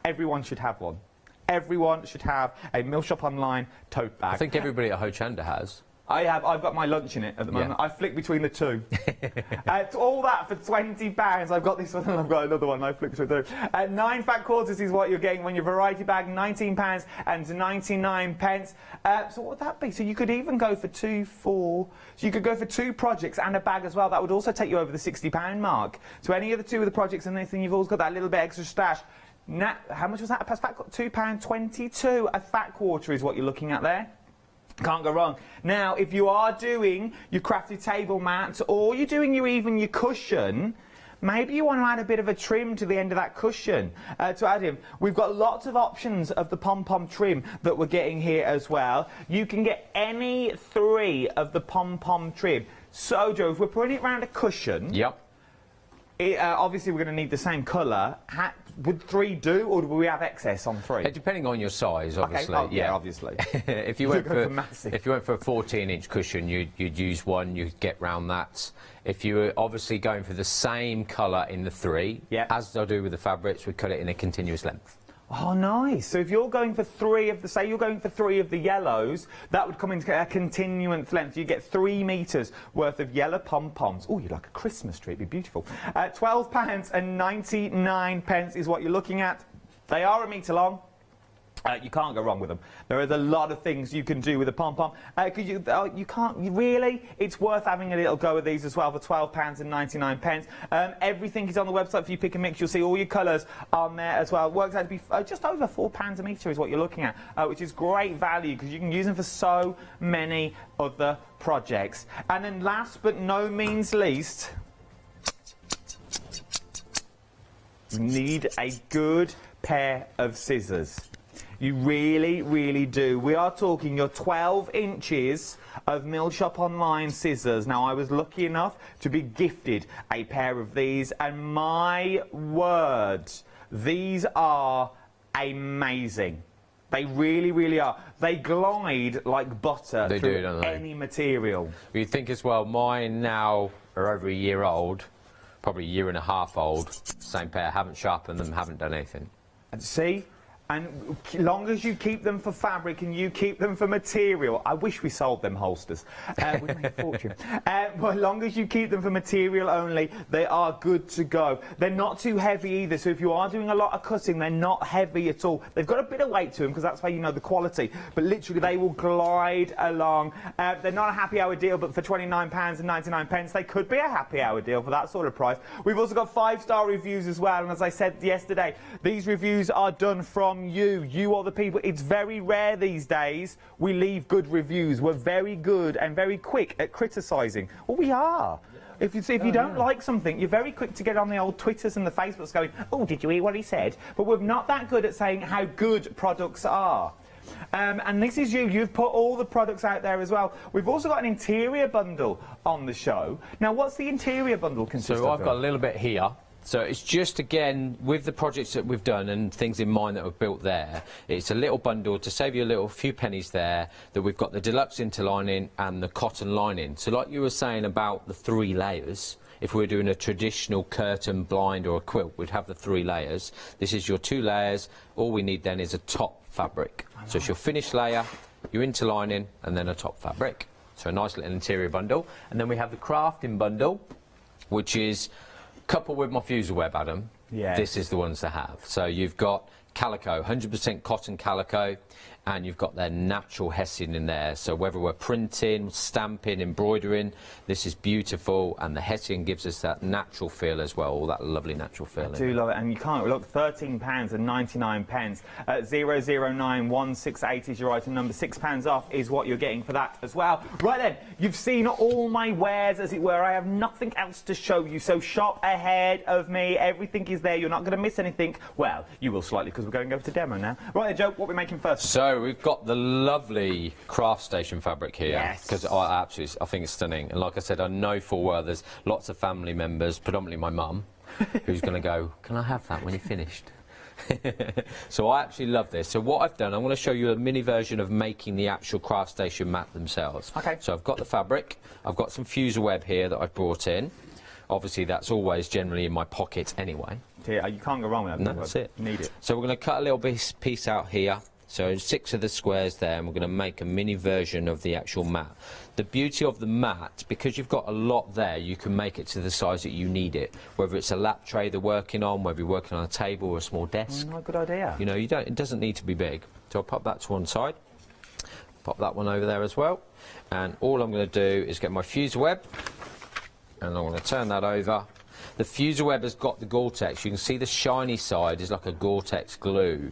Everyone should have one. Everyone should have a Mill Shop Online tote bag.
I think everybody at Hochanda has.
I've got my lunch in it at the moment. I flick between the two. All that for £20. I've got this one and I've got another one. I flick between the two. 9 fat quarters is what you're getting when your variety bag, £19 and 99 pence. So what would that be? So you could even go for so you could go for 2 projects and a bag as well. That would also take you over the £60 mark. So any of the 2 of the projects and anything, you've always got that little bit extra stash. Now, how much was that? £2.22. A fat quarter is what you're looking at there. Can't go wrong. Now, if you are doing your crafted table mat, or you're doing your cushion, maybe you want to add a bit of a trim to the end of that cushion to add in. We've got lots of options of the pom-pom trim that we're getting here as well. You can get any 3 of the pom-pom trim. So, Joe, if we're putting it around a cushion, obviously we're going to need the same colour. Would 3 do, or do we have excess on 3?
Depending on your size, obviously.
Okay. Oh, yeah, obviously.
If you went for a 14-inch cushion, you'd use 1. You'd get round that. If you were obviously going for the same colour in the 3, as I do with the fabrics, we cut it in a continuous length.
Oh, nice. So if you're going for 3 of the, say you're going for 3 of the yellows, that would come into a continuous length. You get 3 metres worth of yellow pom-poms. Oh, you'd like a Christmas tree, it'd be beautiful. £12 and 99 pence is what you're looking at. They are 1 metre long. You can't go wrong with them. There is a lot of things you can do with a pom-pom. You can't, really? It's worth having a little go at these as well for £12 and 99 pence. Everything is on the website for you pick and mix. You'll see all your colours on there as well. It works out to be just over £4 a metre is what you're looking at, which is great value because you can use them for so many other projects. And then last but no means least, you need a good pair of scissors. You really, really do. We are talking your 12 inches of Mill Shop Online scissors. Now, I was lucky enough to be gifted a pair of these, and my word, these are amazing. They really, really are. They glide like butter through any material.
You think as well, mine now are over a year old, probably a year and a half old. Same pair, haven't sharpened them, haven't done anything.
And see? And as long as you keep them for fabric and you keep them for material, I wish we sold them holsters. We'd make a fortune. But as long as you keep them for material only, they are good to go. They're not too heavy either, so if you are doing a lot of cutting, they're not heavy at all. They've got a bit of weight to them because that's how you know the quality. But literally, they will glide along. They're not a happy hour deal, but for £29 and 99 pence, they could be a happy hour deal for that sort of price. We've also got 5-star reviews as well, and as I said yesterday, these reviews are done from you are the people. It's very rare these days we leave good reviews. We're very good and very quick at criticising. Well, we are. If you don't like something, you're very quick to get on the old Twitters and the Facebooks going, oh, did you hear what he said? But we're not that good at saying how good products are. And this is you. You've put all the products out there as well. We've also got an interior bundle on the show. Now, what's the interior bundle consist of?
So I've got a little bit here. So it's just, again, with the projects that we've done and things in mind that were built there, it's a little bundle to save you a few pennies there, that we've got the deluxe interlining and the cotton lining. So like you were saying about the 3 layers, if we were doing a traditional curtain, blind or a quilt, we'd have the 3 layers. This is your 2 layers. All we need then is a top fabric. So it's your finished layer, your interlining, and then a top fabric. So a nice little interior bundle. And then we have the crafting bundle, which is coupled with my fusel web, Adam.
Yeah.
This is the ones to have. So you've got calico, 100% cotton calico, and you've got their natural hessian in there. So whether we're printing, stamping, embroidering, this is beautiful, and the hessian gives us that natural feel as well, all that lovely natural feel.
I do love it, and you can't look. £13.99. 009168 is your item number. £6 off is what you're getting for that as well. Right then, you've seen all my wares, as it were. I have nothing else to show you, so shop ahead of me. Everything is there. You're not going to miss anything. Well, you will slightly, because we're going over to demo now. Right then, Joe, what are we making first?
So we've got the lovely craft station fabric here.
Yes.
Because I think it's stunning. And like I said, I know full well there's lots of family members, predominantly my mum, who's going to go, can I have that when you're finished? So I absolutely love this. So what I've done, I'm going to show you a mini version of making the actual craft station mat themselves.
Okay.
So I've got the fabric, I've got some fusel web here that I've brought in. Obviously that's always generally in my pocket anyway.
Yeah, you can't go wrong with that.
No, that's it.
Need it.
So we're going to cut a little piece out here. So 6 of the squares there, and we're going to make a mini version of the actual mat. The beauty of the mat, because you've got a lot there, you can make it to the size that you need it. Whether it's a lap tray they're working on, whether you're working on a table or a small desk.
Oh, good idea.
You know, it doesn't need to be big. So I'll pop that to one side. Pop that one over there as well. And all I'm going to do is get my fusel web, and I'm going to turn that over. The fusel web has got the Gore-Tex. You can see the shiny side is like a Gore-Tex glue.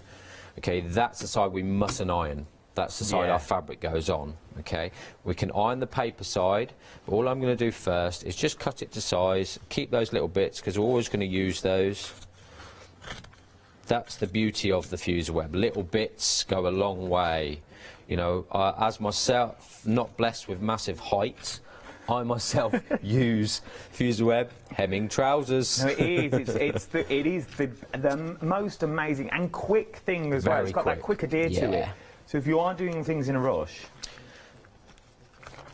Okay, that's the side we mustn't iron. That's the side our fabric goes on, okay? We can iron the paper side, but all I'm going to do first is just cut it to size, keep those little bits, because we're always going to use those. That's the beauty of the fusel web. Little bits go a long way. You know, as myself, not blessed with massive height, I myself use fusel web hemming trousers.
No, it is. It is the most amazing and quick thing as well. It's got that quick adhere to it. So if you are doing things in a rush.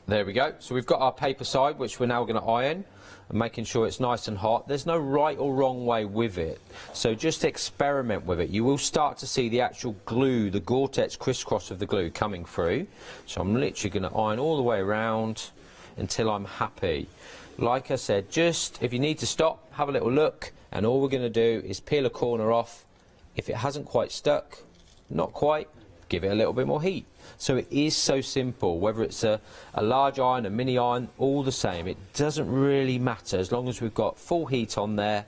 There we go. So we've got our paper side, which we're now going to iron, and making sure it's nice and hot. There's no right or wrong way with it. So just experiment with it. You will start to see the actual glue, the Gore-Tex crisscross of the glue coming through. So I'm literally going to iron all the way around until I'm happy. Like I said, just if you need to stop, have a little look, and all we're going to do is peel a corner off. If it hasn't quite stuck, not quite, give it a little bit more heat. So it is so simple, whether it's a large iron, a mini iron, all the same. It doesn't really matter as long as we've got full heat on there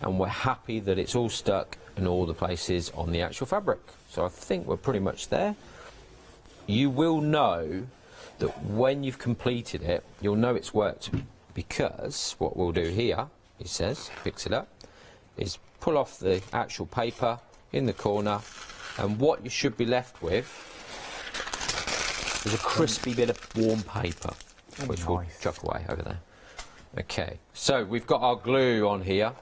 and we're happy that it's all stuck in all the places on the actual fabric. So I think we're pretty much there. You will know that when you've completed it, you'll know it's worked, because what we'll do here, he says, fix it up, is pull off the actual paper in the corner, and what you should be left with is a crispy bit of warm paper, which we'll chuck away over there. Okay, so we've got our glue on here,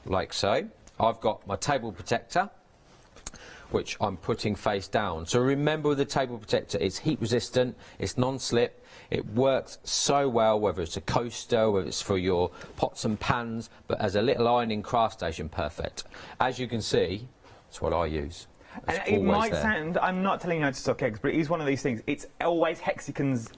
like so. I've got my table protector, which I'm putting face down. So remember, with the table protector, it's heat resistant, it's non-slip, it works so well, whether it's a coaster, whether it's for your pots and pans, but as a little ironing craft station, perfect. As you can see, that's what I use.
And it might sound, I'm not telling you how to suck eggs, but it is one of these things. It's always hexagons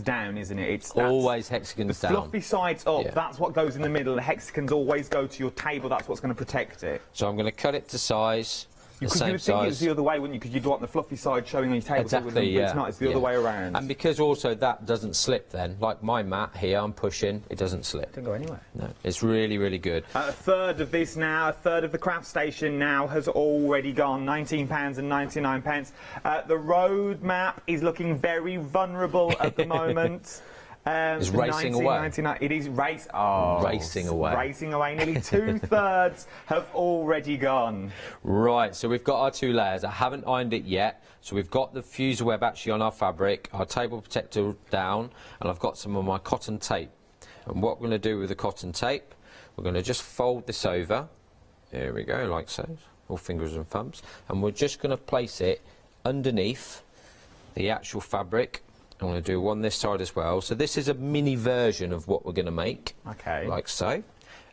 down, isn't it? It's
always hexagons down.
The fluffy sides up, that's what goes in the middle. The hexagons always go to your table, that's what's going to protect it.
So I'm going to cut it to size.
You would think it was the other way, wouldn't you? Because you'd want the fluffy side showing on your table.
Exactly,
It's not, it's the other way around.
And because also that doesn't slip then, like my mat here, I'm pushing, it doesn't slip.
It doesn't go anywhere.
No, it's really, really good.
A third of this now, a third of the craft station now has already gone, £19.99. The road map is looking very vulnerable at the moment.
It's racing away.
It is racing away. Racing away. Nearly 2/3 have already gone.
Right, so we've got our 2 layers. I haven't ironed it yet. So we've got the fuse web actually on our fabric, our table protector down, and I've got some of my cotton tape. And what we're going to do with the cotton tape, we're going to just fold this over. There we go, like so. All fingers and thumbs. And we're just going to place it underneath the actual fabric. I'm going to do one this side as well. So this is a mini version of what we're going to make.
Okay.
Like so.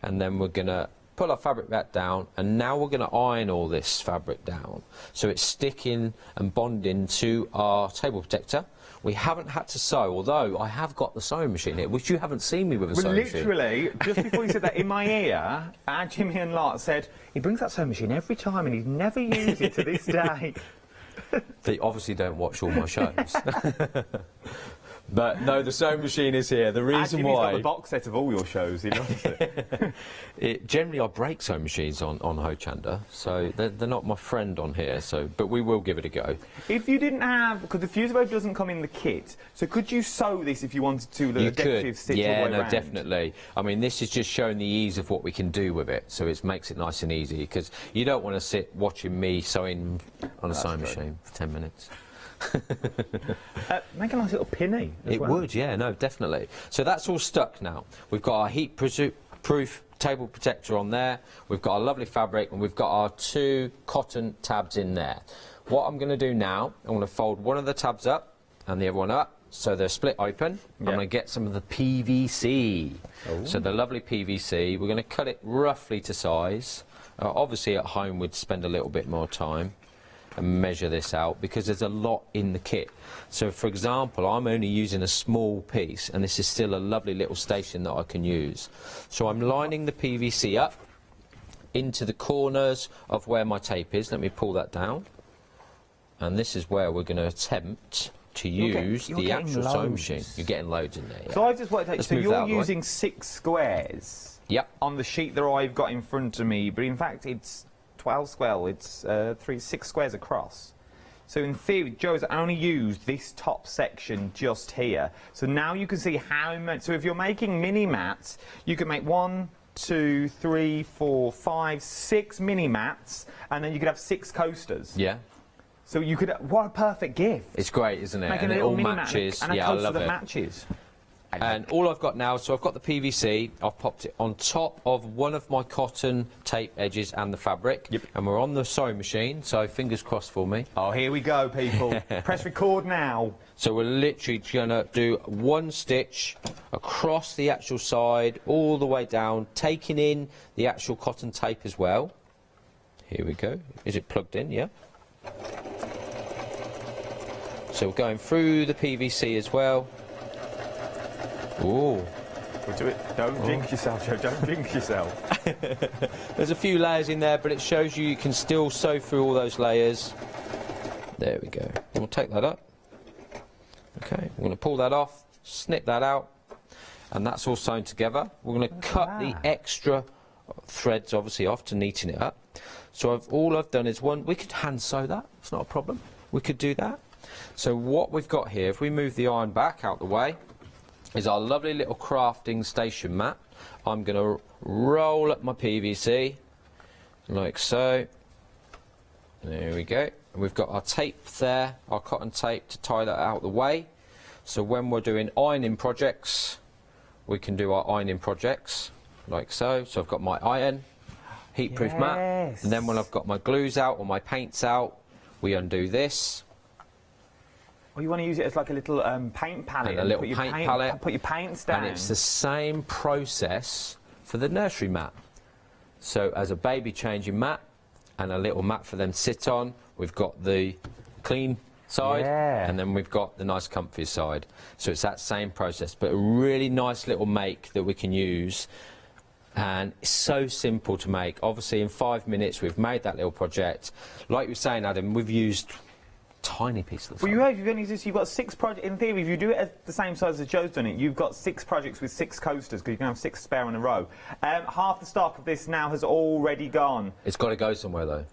And then we're going to pull our fabric back down, and now we're going to iron all this fabric down. So it's sticking and bonding to our table protector. We haven't had to sew, although I have got the sewing machine here, which you haven't seen me with a sewing machine.
Literally, just before you said that, in my ear, Jimmy and Lart said, he brings that sewing machine every time and he's never used it to this day.
They obviously don't watch all my shows. But no, the sewing machine is here. The reason why...
Jimmy's got the box set of all your shows, he loves it.
Generally, I break sewing machines on Hochanda, so they're not my friend on here, but we will give it a go.
If you didn't have... Because the fuse web doesn't come in the kit, so could you sew this if you wanted to, the decorative stitch all the way around?
Definitely. I mean, this is just showing the ease of what we can do with it, so it makes it nice and easy, because you don't want to sit watching me sewing on a sewing machine for 10 minutes.
Make a nice little pinny as well.
It would, yeah, no, definitely. So that's all stuck now. We've got our heat-proof table protector on there. We've got our lovely fabric, and we've got our 2 cotton tabs in there. What I'm going to do now, I'm going to fold one of the tabs up and the other one up, so they're split open. I'm going to get some of the PVC. Ooh. So the lovely PVC, we're going to cut it roughly to size. Obviously at home we'd spend a little bit more time and measure this out, because there's a lot in the kit. So for example, I'm only using a small piece, and this is still a lovely little station that I can use. So I'm lining the PVC up into the corners of where my tape is. Let me pull that down, and this is where we're going to attempt to use the actual sewing machine. You're getting loads in there. Yeah.
So I just worked out, so you're using 6 squares on the sheet that I've got in front of me, but in fact it's 12 square, it's 6 squares across. So in theory, Joe's only used this top section just here. So now you can see how much. So if you're making mini mats, you can make 1, 2, 3, 4, 5, 6 mini mats, and then you could have 6 coasters.
Yeah.
So you could. What a perfect gift!
It's great, isn't it?
Making
and
a
it all
mini
matches.
Mat and a coaster that matches.
And all I've got now, so I've got the PVC, I've popped it on top of one of my cotton tape edges and the fabric, and we're on the sewing machine, so fingers crossed for me.
Oh, here we go, people. Press record now.
So we're literally going to do 1 stitch across the actual side, all the way down, taking in the actual cotton tape as well. Here we go. Is it plugged in? Yeah. So we're going through the PVC as well. Ooh.
We'll do it. Don't jinx yourself, Joe. Don't jinx yourself.
There's a few layers in there, but it shows you can still sew through all those layers. There we go. And we'll take that up. Okay, we're going to pull that off, snip that out, and that's all sewn together. We're going to cut the extra threads, obviously, off to neaten it up. So all I've done is we could hand sew that. It's not a problem. We could do that. So what we've got here, if we move the iron back out the way, is our lovely little crafting station mat. I'm going to roll up my PVC, like so. There we go. And we've got our tape there, our cotton tape, to tie that out the way. So when we're doing ironing projects, we can do our ironing projects, like so. So I've got my iron, heat-proof mat, and then when I've got my glues out or my paints out, we undo this.
Well, you want to use it as like a little paint palette.
And a little paint palette.
Put your paints down.
And it's the same process for the nursery mat. So as a baby changing mat and a little mat for them to sit on, we've got the clean side and then we've got the nice comfy side. So it's that same process, but a really nice little make that we can use. And it's so simple to make. Obviously in 5 minutes we've made that little project. Like you were saying, Adam, we've used tiny piece of the
Well, you've got 6 projects. In theory, if you do it at the same size as Joe's done it, you've got 6 projects with 6 coasters, because you can have 6 spare in a row. Half the stock of this now has already gone.
It's got to go somewhere, though.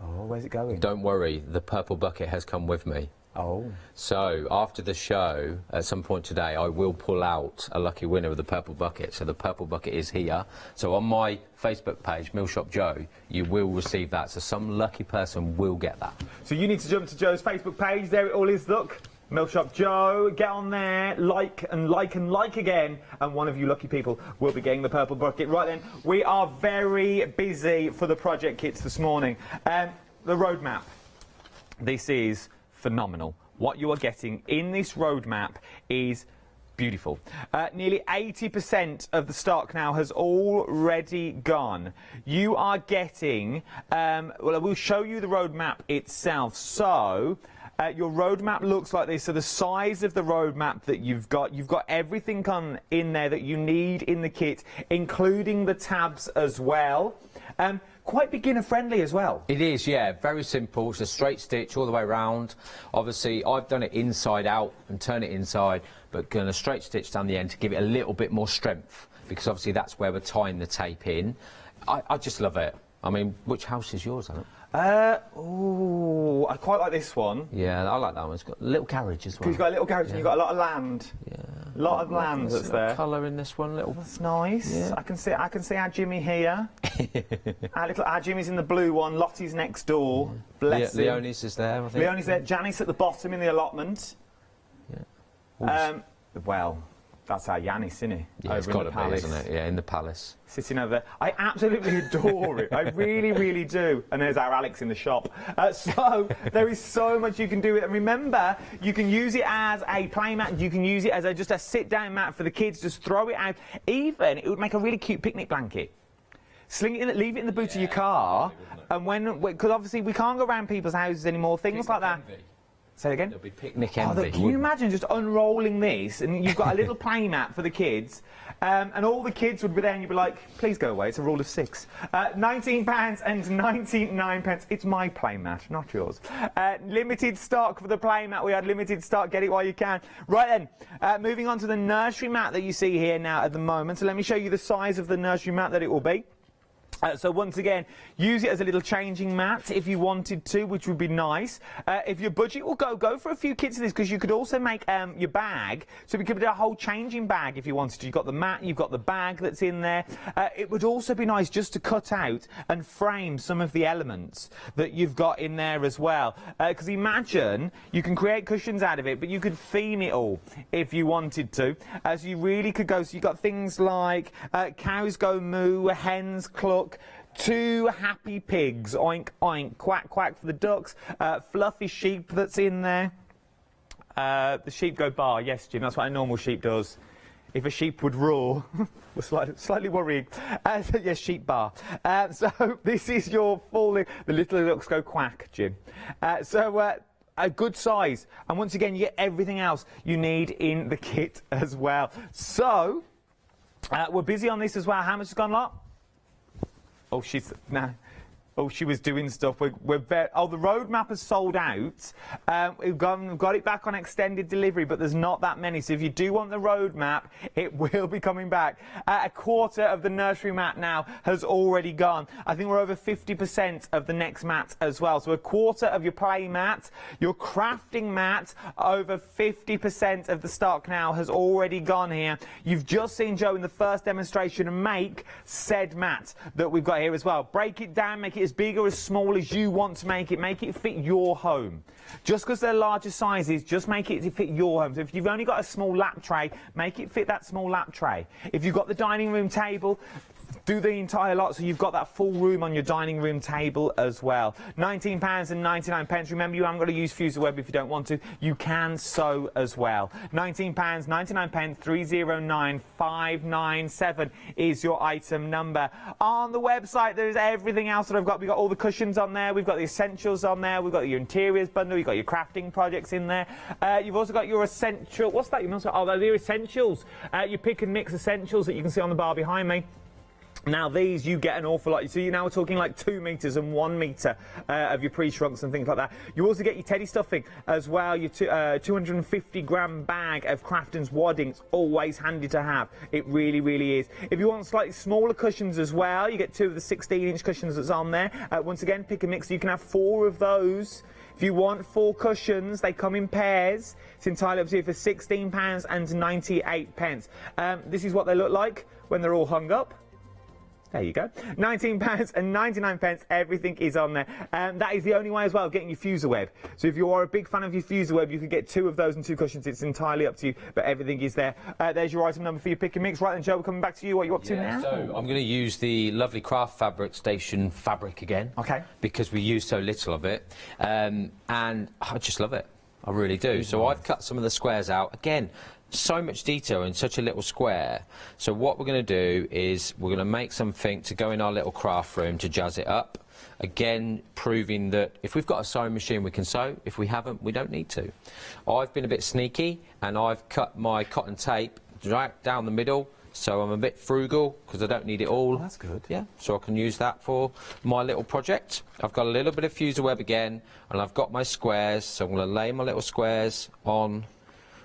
Oh, where's it going?
Don't worry, the purple bucket has come with me. Oh. So, after the show, at some point today, I will pull out a lucky winner of the purple bucket. So the purple bucket is here. So on my Facebook page, Mill Shop Joe, you will receive that. So some lucky person will get that.
So you need to jump to Joe's Facebook page. There it all is, look. Mill Shop Joe, get on there, like and like and like again, and one of you lucky people will be getting the purple bucket. Right then, we are very busy for the project kits this morning. The roadmap. This is phenomenal. What you are getting in this roadmap is beautiful. Nearly 80% of the stock now has already gone. You are getting, well, I will show you the roadmap itself. So, your roadmap looks like this. So the size of the roadmap that you've got everything in there that you need in the kit, including the tabs as well. Quite beginner friendly as well.
It is, yeah, very simple. It's a straight stitch all the way around. Obviously, I've done it inside out and turn it inside, but going a straight stitch down the end to give it a little bit more strength, because obviously that's where we're tying the tape in. I just love it. I mean, which house is yours, Alan?
Oh, I quite like this one.
Yeah, I like that one. It's got a little garage as well.
You've got a little garage and you've got a lot of land.
Yeah.
A lot of land that's there.
Colour in this one, little.
That's nice.
Yeah.
I can see our Jimmy here. our Jimmy's in the blue one. Lottie's next door. Bless him.
Leonie's is there, I think.
Leonie's there. Janice at the bottom in the allotment.
Yeah.
Well, that's our Yanis, isn't he?
Yeah, it's got to be, isn't it? Yeah, in the palace.
Sitting over there. I absolutely adore it. I really, really do. And there's our Alex in the shop. So there is so much you can do with it. And remember, you can use it as a play mat. You can use it as just a sit-down mat for the kids. Just throw it out. Even, it would make a really cute picnic blanket. Sling it in, leave it in the boot of your car. And because obviously we can't go around people's houses anymore, things like that. Say again?
There'll be picnic envy.
Can you imagine just unrolling this and you've got a little play mat for the kids and all the kids would be there and you'd be like, please go away, it's a rule of 6. £19 and 99 pence. It's my play mat, not yours. Limited stock for the play mat. We had limited stock. Get it while you can. Right then, moving on to the nursery mat that you see here now at the moment. So let me show you the size of the nursery mat that it will be. So once again, use it as a little changing mat if you wanted to, which would be nice. If your budget will go for a few kits of this, because you could also make your bag. So we could do a whole changing bag if you wanted to. You've got the mat, you've got the bag that's in there. It would also be nice just to cut out and frame some of the elements that you've got in there as well. Because imagine, you can create cushions out of it, but you could theme it all if you wanted to. So you really could go, so you've got things like cows go moo, hens cluck, 2 happy pigs, oink oink, quack quack for the ducks, fluffy sheep that's in there. The sheep go bar, yes Jim, that's what a normal sheep does. If a sheep would roar, we're slightly worrying. So yes, sheep bar. So this is your full, the little ducks go quack, Jim. A good size, and once again you get everything else you need in the kit as well. So, we're busy on this as well. How much has gone, lot? Oh, oh, she was doing stuff. The roadmap has sold out. We've got it back on extended delivery, but there's not that many. So if you do want the roadmap, it will be coming back. A quarter of the nursery mat now has already gone. I think we're over 50% of the next mat as well. So a quarter of your play mat, your crafting mat, over 50% of the stock now has already gone here. You've just seen Joe in the first demonstration make said mat that we've got here as well. Break it down, make it as big or as small as you want to make it fit your home. Just because they're larger sizes, just make it to fit your home. So if you've only got a small lap tray, make it fit that small lap tray. If you've got the dining room table, do the entire lot so you've got that full room on your dining room table as well. £19 and 99 pence. Remember, you haven't got to use Fuser Web if you don't want to. You can sew as well. £19, 99 pence, 309597 is your item number. On the website, there's everything else that I've got. We've got all the cushions on there. We've got the essentials on there. We've got your interiors bundle. You've got your crafting projects in there. You've also got your essential. What's that? You must. Oh, they're essentials. Your pick and mix essentials that you can see on the bar behind me. Now these you get an awful lot. So you're now talking like 2 metres and 1 metre of your pre-shrunks and things like that. You also get your teddy stuffing as well. Your 250-gram bag of Crafton's waddings, always handy to have. It really, really is. If you want slightly smaller cushions as well, you get 2 of the 16-inch cushions that's on there. Once again, pick and mix. You can have 4 of those. If you want 4 cushions, they come in pairs. It's entirely up to you for £16.98. This is what they look like when they're all hung up. There you go. £19.99. Everything is on there. That is the only way as well of getting your fuser web. So if you are a big fan of your fuser web, you could get 2 of those and 2 cushions. It's entirely up to you, but everything is there. There's your item number for your pick and mix. Right then, Joe, we're coming back to you. What are you up to now?
So I'm going to use the lovely Craft Fabric Station fabric again.
Okay.
Because we use so little of it. And I just love it. I really do. So I've cut some of the squares out. Again, so much detail in such a little square. So what we're going to do is we're going to make something to go in our little craft room to jazz it up. Again, proving that if we've got a sewing machine, we can sew. If we haven't, we don't need to. I've been a bit sneaky, and I've cut my cotton tape right down the middle, so I'm a bit frugal because I don't need it all.
Oh, that's good.
Yeah, so I can use that for my little project. I've got a little bit of fuser web again, and I've got my squares, so I'm going to lay my little squares on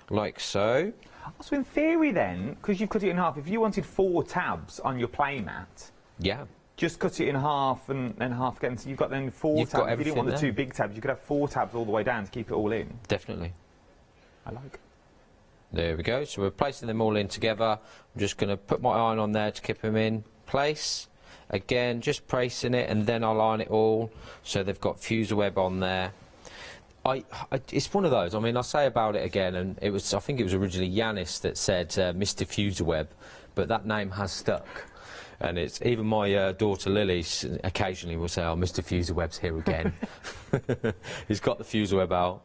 like so.
So in theory then, because you've cut it in half, if you wanted 4 tabs on your playmat,
yeah,
just cut it in half and half again, so you've got then 4 tabs. If you didn't want the 2 big tabs, you could have 4 tabs all the way down to keep it all in.
Definitely.
I like.
There we go. So we're placing them all in together. I'm just going to put my iron on there to keep them in place. Again, just placing it, and then I'll iron it all so they've got fuser web on there. It's one of those. I mean, I'll say about it again, and I think it was originally Yanis that said Mr. Fuserweb, but that name has stuck. And it's even my daughter Lily occasionally will say, "Oh, Mr. Fuserweb's here again." He's got the Fuserweb out.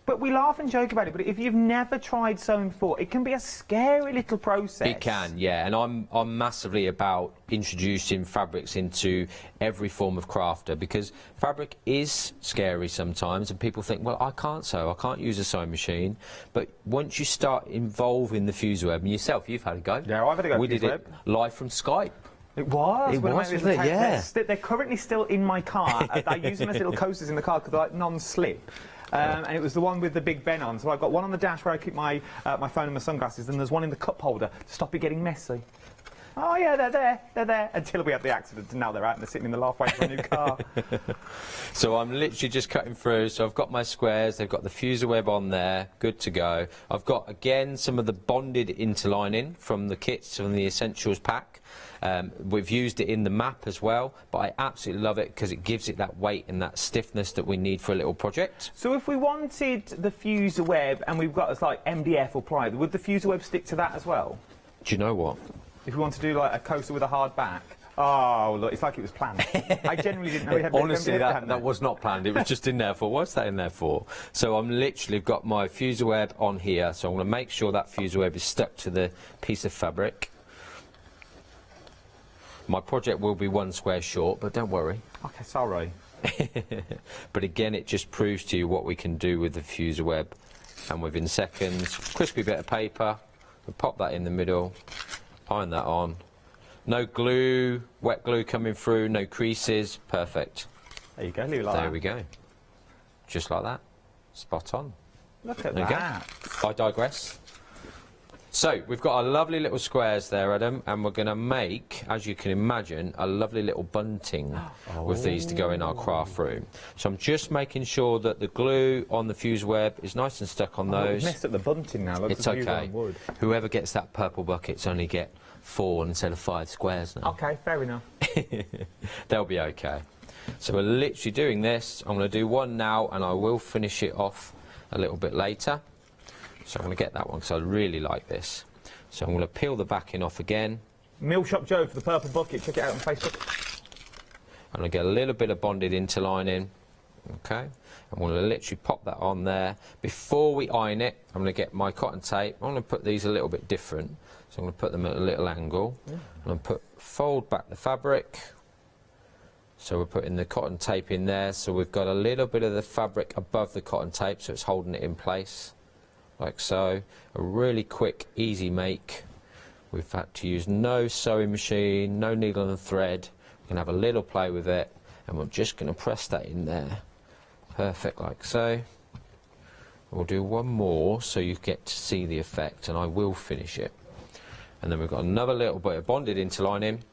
But we laugh and joke about it, but if you've never tried sewing before, it can be a scary little process.
It can, yeah, and I'm massively about introducing fabrics into every form of crafter, because fabric is scary sometimes, and people think, well, I can't sew, I can't use a sewing machine, but once you start involving the fuser web, and yourself, you've had a go.
Yeah, I've had a go.
We did it live from Skype.
It was.
Wasn't it? Yeah.
They're currently still in my car. I use them as little coasters in the car because they're like non-slip. And it was the one with the Big Ben on. So I've got one on the dash where I keep my my phone and my sunglasses, and there's one in the cup holder to stop it getting messy. Oh yeah, they're there. Until we had the accident, and now they're out and they're sitting in the loft waiting for a new car.
So I'm literally just cutting through. So I've got my squares, they've got the fuser web on there, good to go. I've got, again, some of the bonded interlining from the kits, from the Essentials pack. We've used it in the map as well, but I absolutely love it because it gives it that weight and that stiffness that we need for a little project.
So if we wanted the fuser web and we've got us like MDF or ply, would the fuser web stick to that as well?
Do you know what?
If we want to do like a coaster with a hard back. Oh, look, it's like it was planned. I genuinely didn't know we had.
Honestly, that was not planned. It was just in there for. What's that in there for? So I'm literally got my fuser web on here. So I'm going to make sure that fuser web is stuck to the piece of fabric. My project will be 1 square short, but don't worry.
Okay, sorry.
But again, it just proves to you what we can do with the fuser web. And within seconds, crispy bit of paper, we'll pop that in the middle, iron that on. No glue, wet glue coming through, no creases, perfect.
There you go, leave it like that.
There we go. Just like that. Spot on.
Look at
there
that.
I digress. So, we've got our lovely little squares there, Adam, and we're going to make, as you can imagine, a lovely little bunting with these to go in our craft room. So I'm just making sure that the glue on the fuse web is nice and stuck on those.
We've messed up the bunting now.
It's okay. Whoever gets that purple bucket's only get 4 instead of 5 squares now.
Okay, fair enough.
They'll be okay. So we're literally doing this. I'm going to do one now, and I will finish it off a little bit later. So I'm going to get that one because I really like this. So I'm going to peel the backing off again.
Mill Shop Joe for the purple bucket. Check it out on Facebook.
I'm going to get a little bit of bonded interlining. Okay. I'm going to literally pop that on there. Before we iron it, I'm going to get my cotton tape. I'm going to put these a little bit different. So I'm going to put them at a little angle. I'm going to fold back the fabric. So we're putting the cotton tape in there. So we've got a little bit of the fabric above the cotton tape, so it's holding it in place. Like so. A really quick, easy make. We've had to use no sewing machine, no needle and thread. We can have a little play with it, and we're just going to press that in there. Perfect, like so. We'll do one more so you get to see the effect, and I will finish it. And then we've got another little bit of bonded interlining.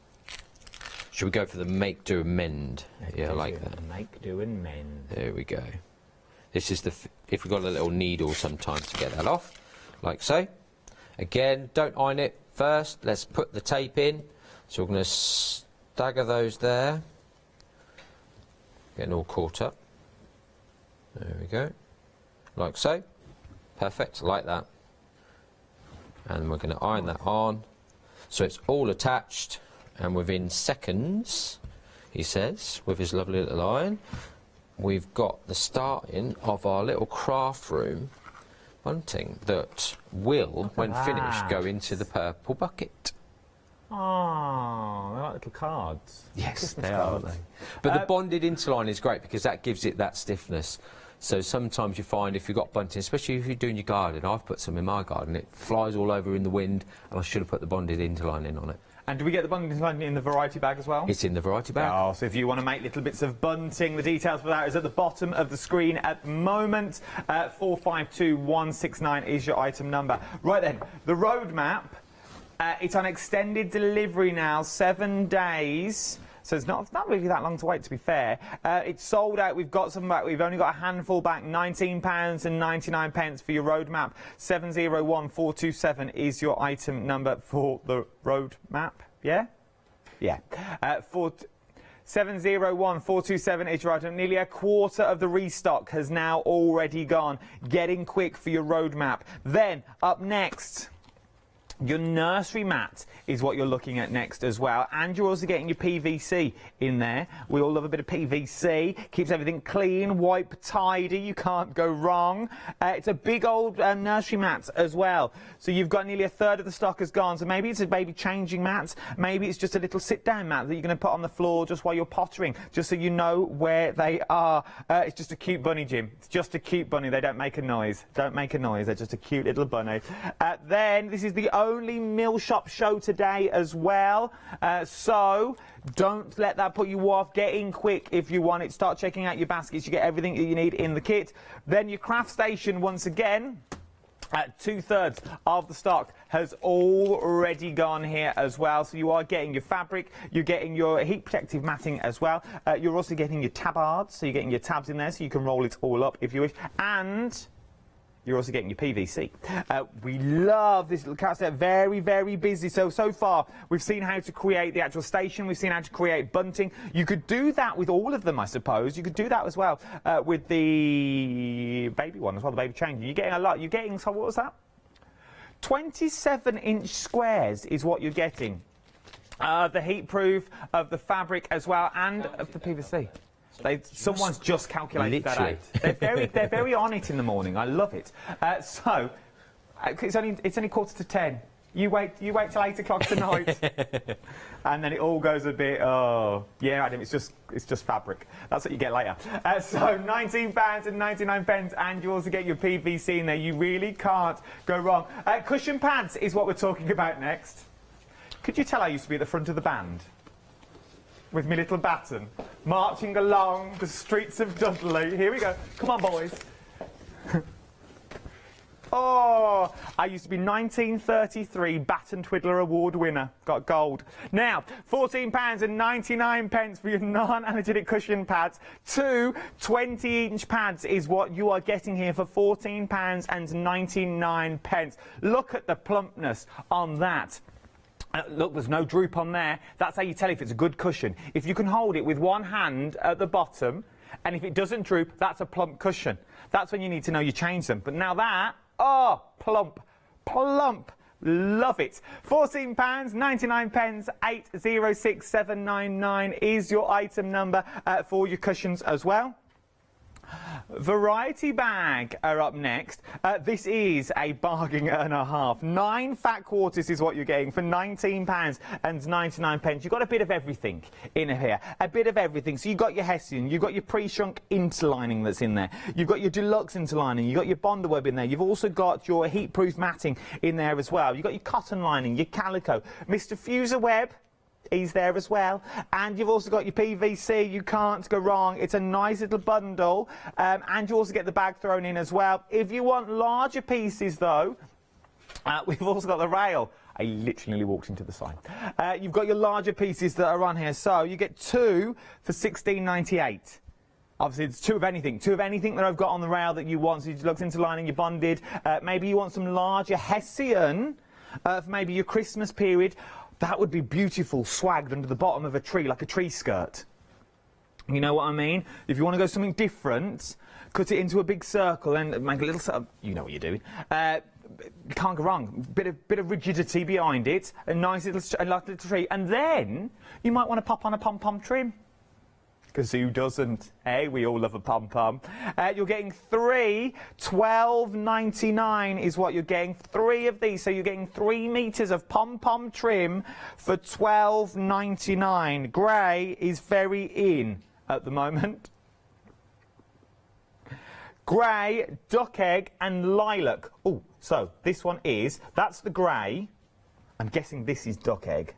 Should we go for the make, do, and mend? Yeah, I like that.
Make, do, and mend.
There we go. This is the, if we've got a little needle sometimes to get that off, like so. Again, don't iron it first. Let's put the tape in. So we're going to stagger those there. Getting all caught up. There we go. Like so. Perfect, like that. And we're going to iron that on. So it's all attached, and within seconds, he says, with his lovely little iron, we've got the starting of our little craft room bunting that will, when finished, go into the purple bucket.
Oh, they're like little cards.
Yes,
Christmas
they are,
cards.
aren't they? But the bonded interline is great because that gives it that stiffness. So sometimes you find if you've got bunting, especially if you're doing your garden, I've put some in my garden, it flies all over in the wind, and I should have put the bonded interline in on it.
And do we get the bonded interline in the variety bag as well?
It's in the variety bag.
Oh, so if you want to make little bits of bunting, the details for that is at the bottom of the screen at the moment. 452169 is your item number. Right then, the roadmap. It's on extended delivery now, 7 days. So it's not really that long to wait, to be fair. It's sold out. We've got some back. We've only got a handful back. £19.99 for your roadmap. 701427 is your item number for the roadmap. Yeah? Yeah. 701427 is your item. Nearly a quarter of the restock has now already gone. Getting quick for your roadmap. Then, up next, your nursery mat is what you're looking at next as well, and you're also getting your PVC in there. We all love a bit of PVC. Keeps everything clean, wipe, tidy. You can't go wrong. It's a big old nursery mat as well. So you've got nearly a third of the stock has gone. So maybe it's a baby changing mat. Maybe it's just a little sit-down mat that you're going to put on the floor just while you're pottering, just so you know where they are. It's just a cute bunny, Jim. It's just a cute bunny. They don't make a noise. Don't make a noise. They're just a cute little bunny. Then this is the only mill shop show today as well, so don't let that put you off. Get in quick if you want it. Start checking out your baskets. You get everything that you need in the kit. Then your craft station, once again, 2/3 of the stock has already gone here as well. So you are getting your fabric, you're getting your heat protective matting as well. You're also getting your tabards, so you're getting your tabs in there so you can roll it all up if you wish. And you're also getting your PVC. We love this little cart set. Very, very busy. So far, we've seen how to create the actual station. We've seen how to create bunting. You could do that with all of them, I suppose. You could do that as well with the baby one as well, the baby changer. You're getting a lot. You're getting, so what was that? 27-inch squares is what you're getting. The heat proof of the fabric as well, and of the PVC. Someone's just calculated that out. They're very on it in the morning. I love it. So it's only 9:45. You wait till 8 o'clock tonight, and then it all goes a bit. Oh, yeah, Adam. It's just fabric. That's what you get later. So £19.99, and you also get your PVC in there. You really can't go wrong. Cushion pads is what we're talking about next. Could you tell I used to be at the front of the band with my little baton, marching along the streets of Dudley? Here we go. Come on, boys. Oh, I used to be 1933 Baton Twiddler Award winner. Got gold. Now, £14.99 for your non-energetic cushion pads. 2 20-inch pads is what you are getting here for £14.99. Look at the plumpness on that. Look, there's no droop on there. That's how you tell if it's a good cushion. If you can hold it with one hand at the bottom, and if it doesn't droop, that's a plump cushion. That's when you need to know you change them. But now that, oh, plump, plump. Love it. £14.99, 806799 is your item number for your cushions as well. Variety bag are up next. This is a bargain and a half. 9 fat quarters is what you're getting for £19.99. You've got a bit of everything in here. A bit of everything. So you've got your Hessian, you've got your pre-shrunk interlining that's in there. You've got your deluxe interlining, you've got your Bonder web in there. You've also got your heat-proof matting in there as well. You've got your cotton lining, your calico. Mr. Fuser web, he's there as well, and you've also got your PVC. You can't go wrong. It's a nice little bundle, and you also get the bag thrown in as well. If you want larger pieces though, we've also got the rail. I literally nearly walked into the sign. You've got your larger pieces that are on here, so you get 2 for £16.98. Obviously, it's 2 of anything that I've got on the rail that you want. So you look into lining your bonded. Maybe you want some larger Hessian for maybe your Christmas period. That would be beautiful, swagged under the bottom of a tree, like a tree skirt. You know what I mean? If you want to go something different, cut it into a big circle and make a little sort of, you know what you're doing. You can't go wrong. Bit of rigidity behind it, a nice little tree, and then you might want to pop on a pom-pom trim. Because who doesn't? Hey, we all love a pom-pom. You're getting 3, £12.99 is what you're getting. 3 of these, so you're getting 3 metres of pom-pom trim for £12.99. Grey is very in at the moment. Grey, duck egg and lilac. Oh, so this one is, that's the grey. I'm guessing this is duck egg.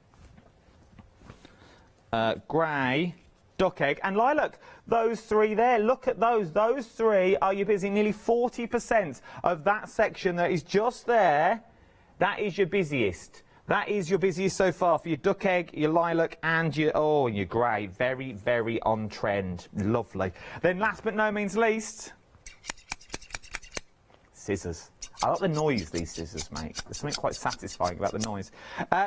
Grey, duck egg and lilac. Those 3 there, look at those. Those 3 are your busy. Nearly 40% of that section that is just there, that is your busiest. That is your busiest so far for your duck egg, your lilac and your grey. Very, very on trend. Lovely. Then last but no means least, scissors. I like the noise these scissors make. There's something quite satisfying about the noise.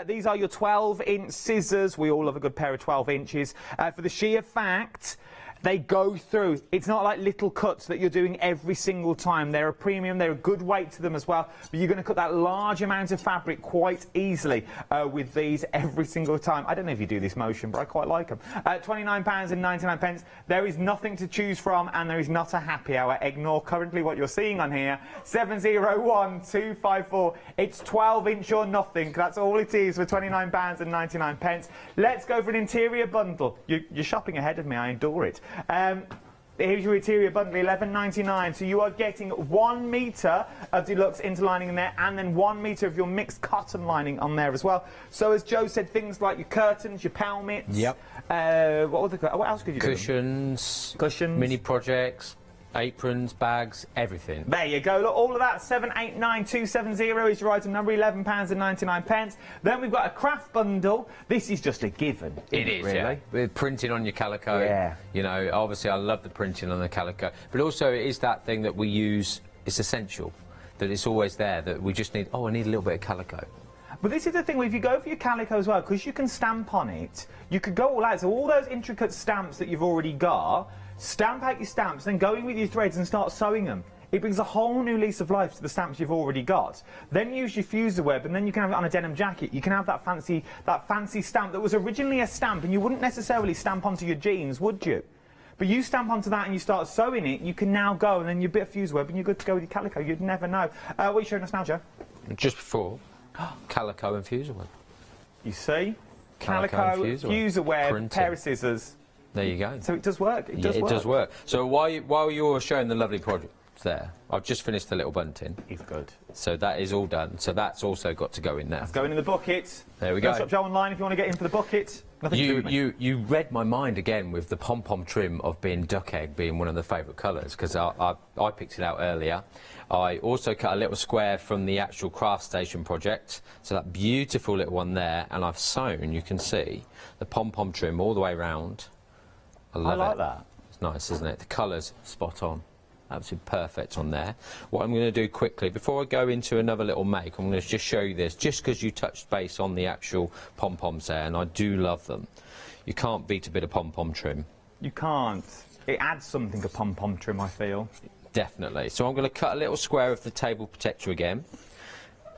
These are your 12-inch scissors. We all love a good pair of 12 inches. For the sheer fact, they go through. It's not like little cuts that you're doing every single time. They're a premium. They're a good weight to them as well. But you're going to cut that large amount of fabric quite easily with these every single time. I don't know if you do this motion, but I quite like them. £29.99. There is nothing to choose from, and there is not a happy hour. Ignore currently what you're seeing on here. 701-254. It's 12-inch or nothing. That's all it is for £29.99. Let's go for an interior bundle. You're shopping ahead of me. I adore it. Here's your interior bundle, £11.99. So you are getting 1 metre of deluxe interlining in there, and then 1 metre of your mixed cotton lining on there as well. So as Joe said, things like your curtains, your pelmets.
Yep.
What else could you do?
Cushions, mini projects, aprons, bags, everything.
There you go. Look, all of that. 789270 is your item number. £11.99. Then we've got a craft bundle. This is just a given.
It is, really. Yeah. With printing on your calico.
Yeah.
You know, obviously I love the printing on the calico, but also it is that thing that we use. It's essential that it's always there. That we just need. Oh, I need a little bit of calico.
But this is the thing, if you go for your calico as well, because you can stamp on it, you could go all out. So all those intricate stamps that you've already got, stamp out your stamps, then go in with your threads and start sewing them. It brings a whole new lease of life to the stamps you've already got. Then use your fuser web, and then you can have it on a denim jacket. You can have that fancy stamp that was originally a stamp, and you wouldn't necessarily stamp onto your jeans, would you? But you stamp onto that and you start sewing it, you can now go, and then you bit of fuser web, and you're good to go with your calico. You'd never know. What are you showing us now, Joe?
Just before, calico and fuser web.
You see? Calico, fuser web, printing. Pair of scissors.
There you go.
So it does work. It does work.
So while you're showing the lovely projects there, I've just finished the little bunting.
It's good.
So that is all done. So that's also got to go in there.
That's going in the bucket.
There we go.
Go shop Joe online if you want to get in for the bucket.
You read my mind again with the pom-pom trim of being duck egg being one of the favourite colours, because I picked it out earlier. I also cut a little square from the actual craft station project, so that beautiful little one there, and I've sewn, you can see, the pom-pom trim all the way round. I like
that.
It's nice, isn't it? The colour's spot on. Absolutely perfect on there. What I'm going to do quickly, before I go into another little make, I'm going to just show you this, just because you touched base on the actual pom-poms there, and I do love them. You can't beat a bit of pom-pom trim.
You can't. It adds something to pom-pom trim, I feel.
Definitely. So I'm going to cut a little square of the table protector again.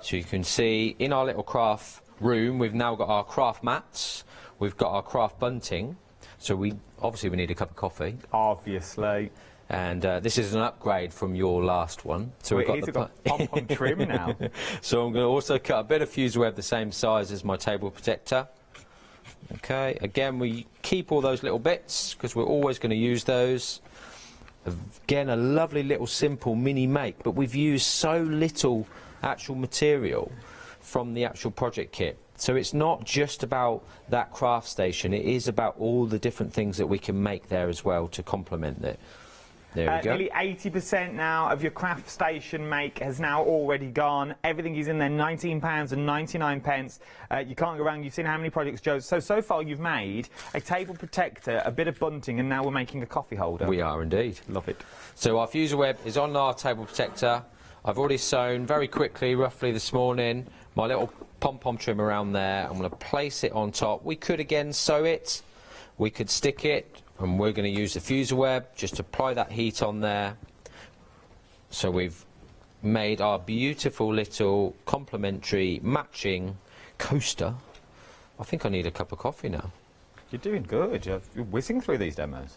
So you can see in our little craft room, we've now got our craft mats, we've got our craft bunting. So obviously we need a cup of coffee.
Obviously.
And this is an upgrade from your last one. So we've got
pom-pom trim now.
So I'm going to also cut a bit of fuser web the same size as my table protector. Okay, again we keep all those little bits because we're always going to use those. Again, a lovely little simple mini make, but we've used so little actual material from the actual project kit. So it's not just about that craft station, it is about all the different things that we can make there as well to complement it. There we go.
Nearly 80% now of your craft station make has now already gone. Everything is in there, £19.99. You can't go wrong. You've seen how many projects, Joe. So far you've made a table protector, a bit of bunting, and now we're making a coffee holder.
We are indeed.
Love it.
So our fuser web is on our table protector. I've already sewn very quickly, roughly this morning, my little pom-pom trim around there. I'm going to place it on top. We could again sew it. We could stick it. And we're going to use the fuser web, just apply that heat on there. So we've made our beautiful little complementary matching coaster. I think I need a cup of coffee now.
You're doing good. You're whizzing through these demos.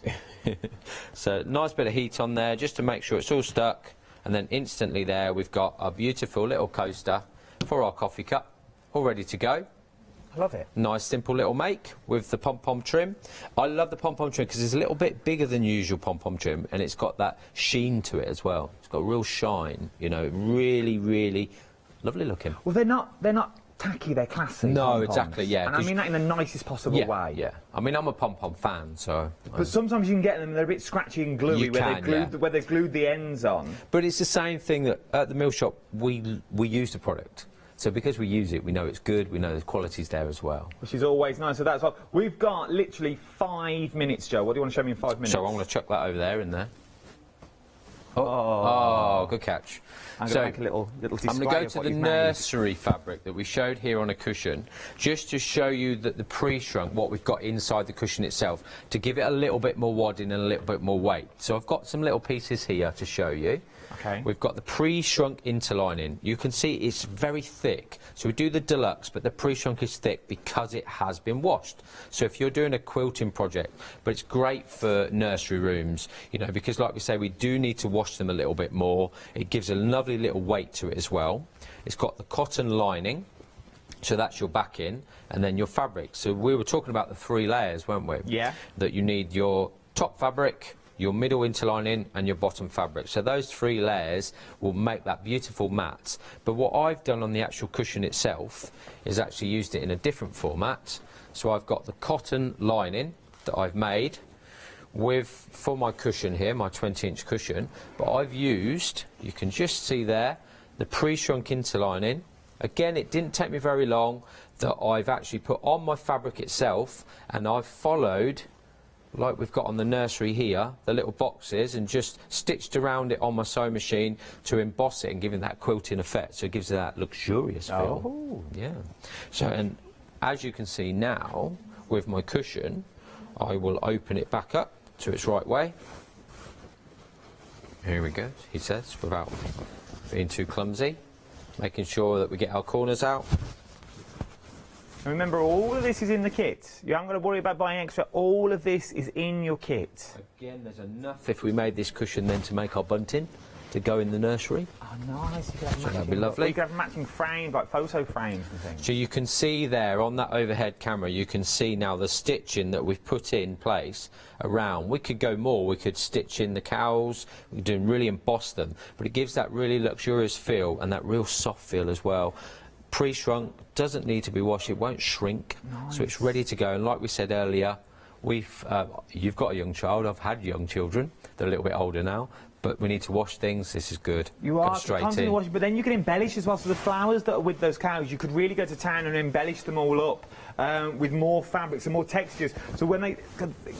So nice bit of heat on there just to make sure it's all stuck. And then instantly there we've got our beautiful little coaster for our coffee cup, all ready to go.
I love it.
Nice simple little make with the pom-pom trim. I love the pom-pom trim because it's a little bit bigger than usual pom-pom trim, and it's got that sheen to it as well. It's got a real shine, you know, really, really lovely looking.
Well, they're not tacky, they're classy.
No,
pom-poms.
exactly, yeah.
And I mean that in the nicest possible way.
Yeah, I mean, I'm a pom-pom fan, so...
But sometimes you can get them, they're a bit scratchy and gluey, where they've glued the ends on.
But it's the same thing that at the mill shop, we use the product. So because we use it, we know it's good, we know the quality's there as well.
Which is always nice, so that's what... We've got literally 5 minutes, Joe. What do you want to show me in 5 minutes?
So I'm going to chuck that over there, in there. Oh, good catch.
I'm going to make a little display.
I'm going to go to the nursery fabric that we showed here on a cushion, just to show you that the pre-shrunk, what we've got inside the cushion itself, to give it a little bit more wadding and a little bit more weight. So I've got some little pieces here to show you.
Okay.
We've got the pre-shrunk interlining. You can see it's very thick. So we do the deluxe, but the pre-shrunk is thick because it has been washed. So if you're doing a quilting project, but it's great for nursery rooms, you know, because like we say, we do need to wash them a little bit more. It gives a lovely little weight to it as well. It's got the cotton lining. So that's your backing, and then your fabric. So we were talking about the 3 layers, weren't we?
Yeah.
That you need your top fabric, your middle interlining and your bottom fabric. So those 3 layers will make that beautiful mat. But what I've done on the actual cushion itself is actually used it in a different format. So I've got the cotton lining that I've made for my cushion here, my 20-inch cushion, but I've used, you can just see there, the pre-shrunk interlining. Again, it didn't take me very long, that I've actually put on my fabric itself, and I've followed, like we've got on the nursery here, the little boxes, and just stitched around it on my sewing machine to emboss it and give it that quilting effect. So it gives it that luxurious feel.
Oh.
Yeah. So, and as you can see now, with my cushion, I will open it back up to its right way. Here we go, he says, without being too clumsy. Making sure that we get our corners out.
And remember, all of this is in the kit. You haven't got to worry about buying extra. All of this is in your kit.
Again, there's enough if we made this cushion then to make our bunting to go in the nursery.
Oh, nice. You could have
So that'd be lovely.
You could have matching frames, like photo frames and things.
So you can see there on that overhead camera, you can see now the stitching that we've put in place around. We could go more. We could stitch in the cowls. We could do really emboss them. But it gives that really luxurious feel and that real soft feel as well. Pre-shrunk, doesn't need to be washed, it won't shrink, so it's ready to go. And like we said earlier, you've got a young child, I've had young children, they're a little bit older now, but we need to wash things, this is good.
You are constantly washing, but then you can embellish as well, so the flowers that are with those cows, you could really go to town and embellish them all up with more fabrics and more textures. So when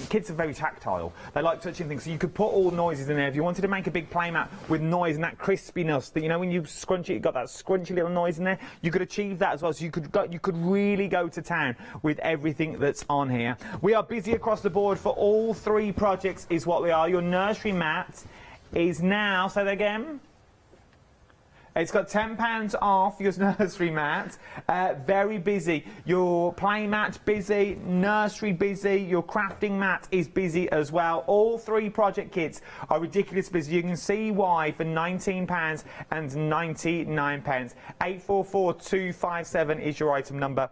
kids are very tactile, they like touching things, so you could put all noises in there. If you wanted to make a big playmat with noise and that crispiness, that, you know, when you scrunch it, you got that scrunchy little noise in there, you could achieve that as well. So you could really go to town with everything that's on here. We are busy across the board for all 3 projects is what we are. Your nursery mat is now, say that again, it's got £10 off your nursery mat. Very busy. Your play mat busy, nursery busy, your crafting mat is busy as well. All 3 project kits are ridiculous busy. You can see why for £19.99. 844257 is your item number.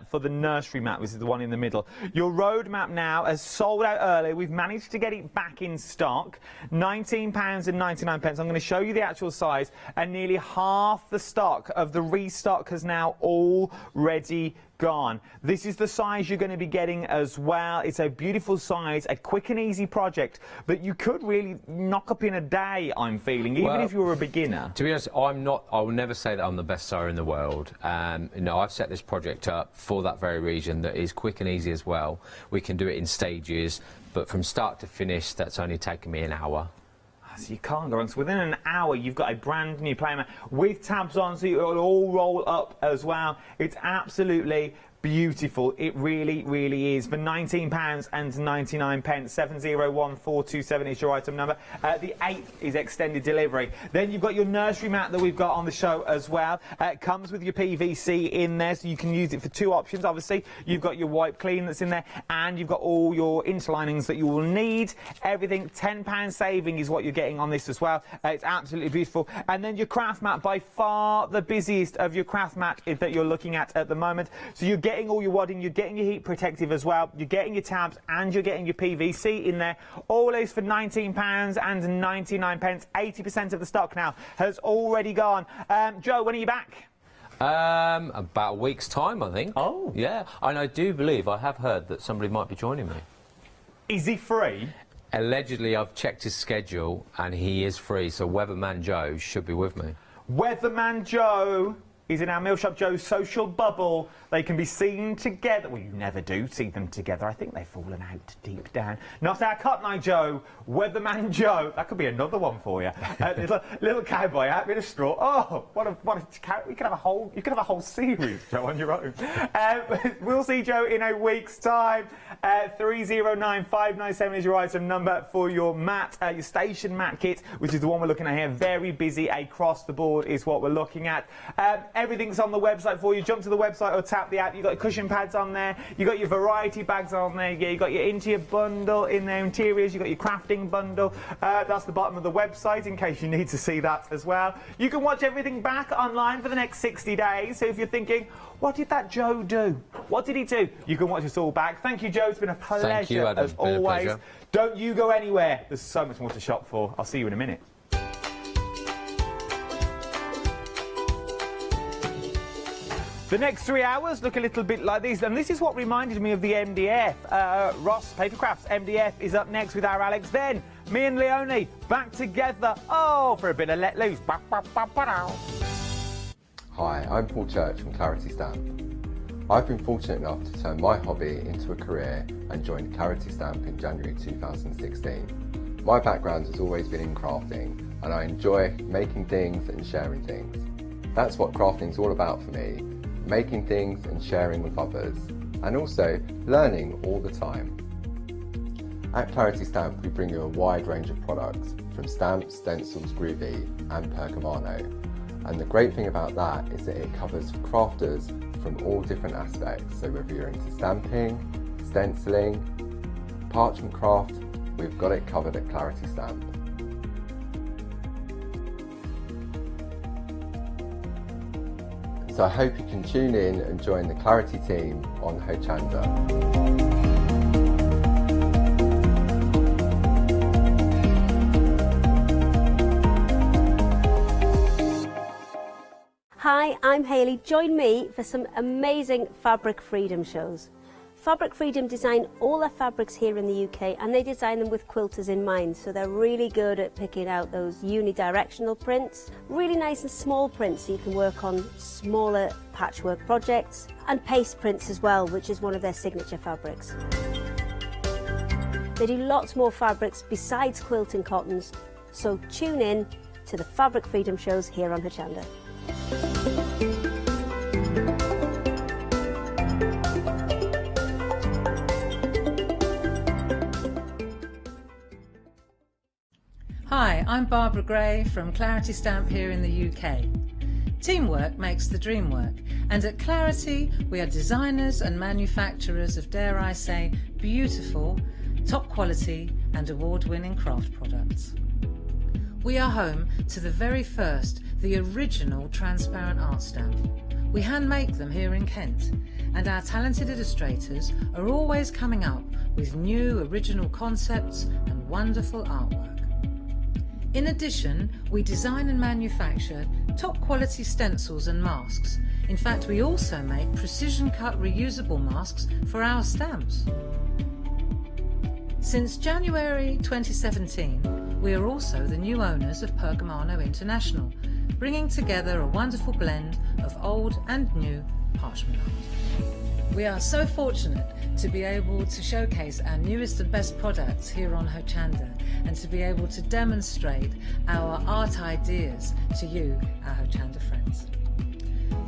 For the nursery mat, which is the one in the middle. Your road map now has sold out early. We've managed to get it back in stock. £19.99. I'm going to show you the actual size, and nearly half the stock of the restock has now already gone. This is the size you're going to be getting as well. It's a beautiful size, a quick and easy project that you could really knock up in a day, I'm feeling, even if you were a beginner.
To be honest, I will never say that I'm the best sewer in the world. You know, I've set this project up for that very reason, that is quick and easy as well. We can do it in stages, but from start to finish, that's only taken me an hour.
So you can't go wrong. So within an hour, you've got a brand new playmat with tabs on, so it'll all roll up as well. It's absolutely beautiful. It really, really is. For £19.99, 701427 is your item number. The 8th is extended delivery. Then you've got your nursery mat that we've got on the show as well. It comes with your PVC in there, so you can use it for 2 options. Obviously, you've got your wipe clean that's in there, and you've got all your interlinings that you will need. Everything, £10 saving is what you're getting on this as well. It's absolutely beautiful. And then your craft mat, by far the busiest of your craft mat that you're looking at the moment. So you're getting all your wadding, you're getting your heat protective as well, you're getting your tabs, and you're getting your PVC in there. All is for £19.99. 80% of the stock now has already gone. Joe, when are you back?
About a week's time, I think.
Oh.
Yeah, and I do believe, I have heard that somebody might be joining me.
Is he free?
Allegedly, I've checked his schedule, and he is free, so Weatherman Joe should be with me.
Weatherman Joe is in our Mill Shop Joe's social bubble. They can be seen together. Well, you never do see them together. I think they've fallen out deep down. Not our Cotton Eye Joe, Weatherman Joe. That could be another one for you. Little cowboy hat with a straw. Oh, what a you could have a whole series, Joe, on your own. We'll see Joe in a week's time. 309597 is your item number for your mat, your station mat kit, which is the one we're looking at here. Very busy across the board is what we're looking at. Everything's on the website for you. Jump to the website or tap the app. You've got your cushion pads on there. You've got your variety bags on there. You've got your interior bundle in there, interiors. You've got your crafting bundle. That's the bottom of the website in case you need to see that as well. You can watch everything back online for the next 60 days. So if you're thinking, what did that Joe do? What did he do? You can watch us all back. Thank you, Joe. It's been a pleasure.
Thank you, Adam.
As always. Don't you go anywhere. There's so much more to shop for. I'll see you in a minute. The next 3 hours look a little bit like this, and this is what reminded me of the MDF. Ross Papercraft's MDF is up next with our Alex. Then, me and Leonie back together, for a bit of let loose.
Hi, I'm Paul Church from Clarity Stamp. I've been fortunate enough to turn my hobby into a career and joined Clarity Stamp in January 2016. My background has always been in crafting, and I enjoy making things and sharing things. That's what crafting's all about for me. Making things and sharing with others, and also learning all the time. At Clarity Stamp, we bring you a wide range of products, from stamps, stencils, groovy, and pergamano. And the great thing about that is that it covers crafters from all different aspects. So whether you're into stamping, stenciling, parchment craft, we've got it covered at Clarity Stamp. So I hope you can tune in and join the Clarity team on Hochanda.
Hi, I'm Hayley. Join me for some amazing Fabric Freedom shows. Fabric Freedom design all their fabrics here in the UK, and they design them with quilters in mind, so they're really good at picking out those unidirectional prints, really nice and small prints so you can work on smaller patchwork projects, and paste prints as well, which is one of their signature fabrics. They do lots more fabrics besides quilt and cottons, so tune in to the Fabric Freedom shows here on Hochanda.
Hi, I'm Barbara Gray from Clarity Stamp here in the UK. Teamwork makes the dream work, and at Clarity we are designers and manufacturers of, dare I say, beautiful, top quality and award-winning craft products. We are home to the very first, the original transparent art stamp. We hand make them here in Kent, and our talented illustrators are always coming up with new original concepts and wonderful artwork. In addition, we design and manufacture top quality stencils and masks In fact, we also make precision-cut reusable masks for our stamps. Since January 2017, we are also the new owners of Pergamano International, bringing together a wonderful blend of old and new parchment art. We are so fortunate to be able to showcase our newest and best products here on Hochanda and to be able to demonstrate our art ideas to you, our Hochanda friends.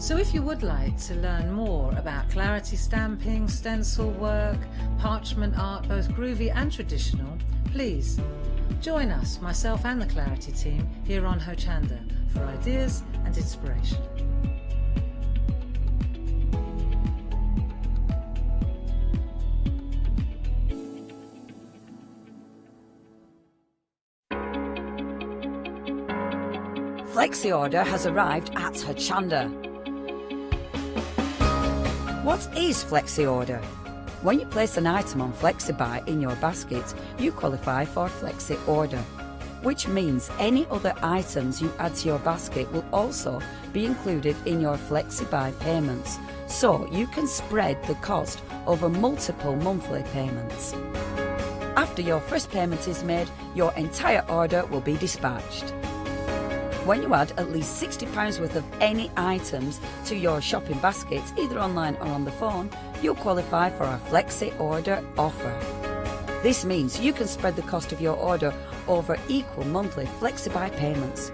So if you would like to learn more about clarity stamping, stencil work, parchment art, both groovy and traditional, please join us, myself and the Clarity team, here on Hochanda for ideas and inspiration.
Flexi order has arrived at Hochanda. What is Flexi order? When you place an item on FlexiBuy in your basket, you qualify for Flexi order, which means any other items you add to your basket will also be included in your FlexiBuy payments, so you can spread the cost over multiple monthly payments. After your first payment is made, your entire order will be dispatched. When you add at least £60 worth of any items to your shopping baskets, either online or on the phone, you'll qualify for our Flexi Order offer. This means you can spread the cost of your order over equal monthly FlexiBuy payments,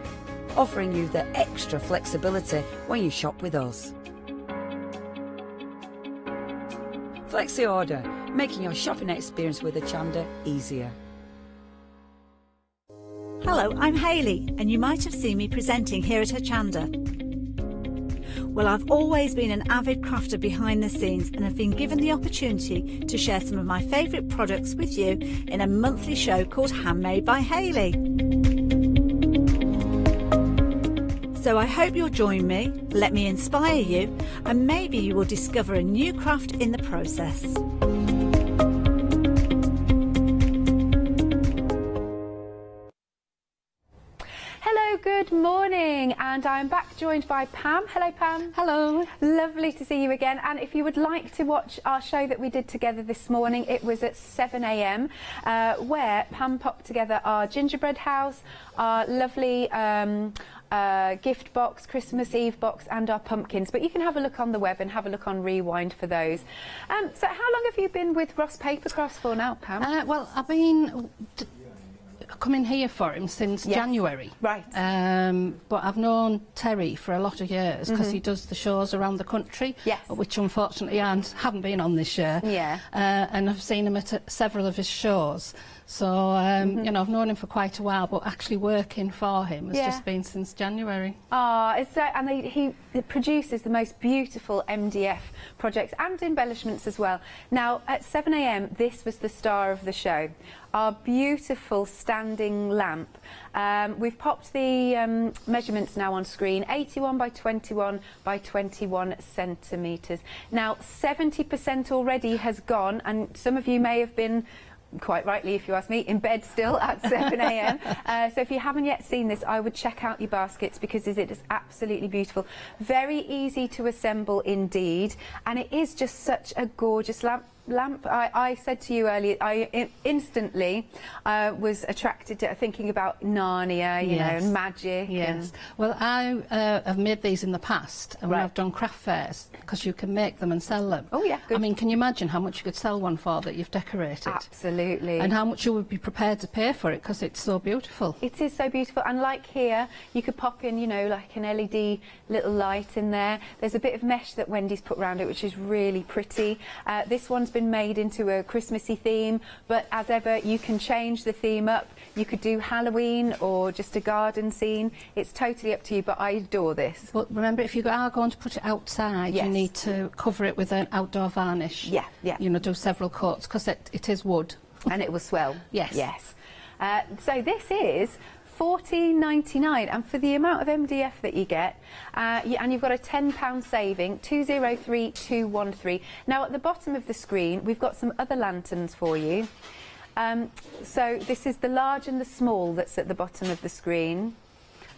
offering you the extra flexibility when you shop with us. Flexi Order, making your shopping experience with Hochanda easier.
Hello, I'm Hayley, and you might have seen me presenting here at Hochanda. Well, I've always been an avid crafter behind the scenes and have been given the opportunity to share some of my favourite products with you in a monthly show called Handmade by Hayley. So I hope you'll join me, let me inspire you, and maybe you will discover a new craft in the process.
Good morning, and I'm back joined by Pam. Hello, Pam.
Hello.
Lovely to see you again. And if you would like to watch our show that we did together this morning, it was at 7 a.m. Where Pam popped together our gingerbread house, our lovely gift box, Christmas Eve box, and our pumpkins. But you can have a look on the web and have a look on Rewind for those. So how long have you been with Ross Papercrafts for now, Pam?
Well, I've been coming here for him since January.
Right.
But I've known Terry for a lot of years because he does the shows around the country, which unfortunately I haven't been on this year.
Yeah.
And I've seen him at several of his shows. So, you know, I've known him for quite a while, but actually working for him has just been since January.
And he produces the most beautiful MDF projects and embellishments as well. Now, at 7 a.m, this was the star of the show. Our beautiful standing lamp. We've popped the measurements now on screen, 81 by 21 by 21 centimetres. Now, 70% already has gone, and some of you may have been, quite rightly if you ask me, in bed still at 7 a.m. So if you haven't yet seen this, I would check out your baskets because it is absolutely beautiful. Very easy to assemble indeed, and it is just such a gorgeous lamp. I said to you earlier, I instantly was attracted to thinking about Narnia, you know, and magic.
Yes. Well, I have made these in the past, and when I've done craft fairs, because you can make them and sell them.
Oh, yeah. Good.
I mean, can you imagine how much you could sell one for that you've decorated?
Absolutely.
And how much you would be prepared to pay for it because it's so beautiful.
It is so beautiful. And like here, you could pop in, you know, like an LED little light in there. There's a bit of mesh that Wendy's put around it, which is really pretty. This one's been made into a Christmassy theme, but as ever, you can change the theme up. You could do Halloween or just a garden scene. It's totally up to you, but I adore this.
But remember, if you are going to put it outside, you need to cover it with an outdoor varnish.
Yeah, yeah.
You know, do several coats because it is wood.
And it will swell.
Yes.
Yes. So this is £14.99, and for the amount of MDF that you get, and you've got a £10 saving, 203213. Now at the bottom of the screen we've got some other lanterns for you. So this is the large and the small that's at the bottom of the screen.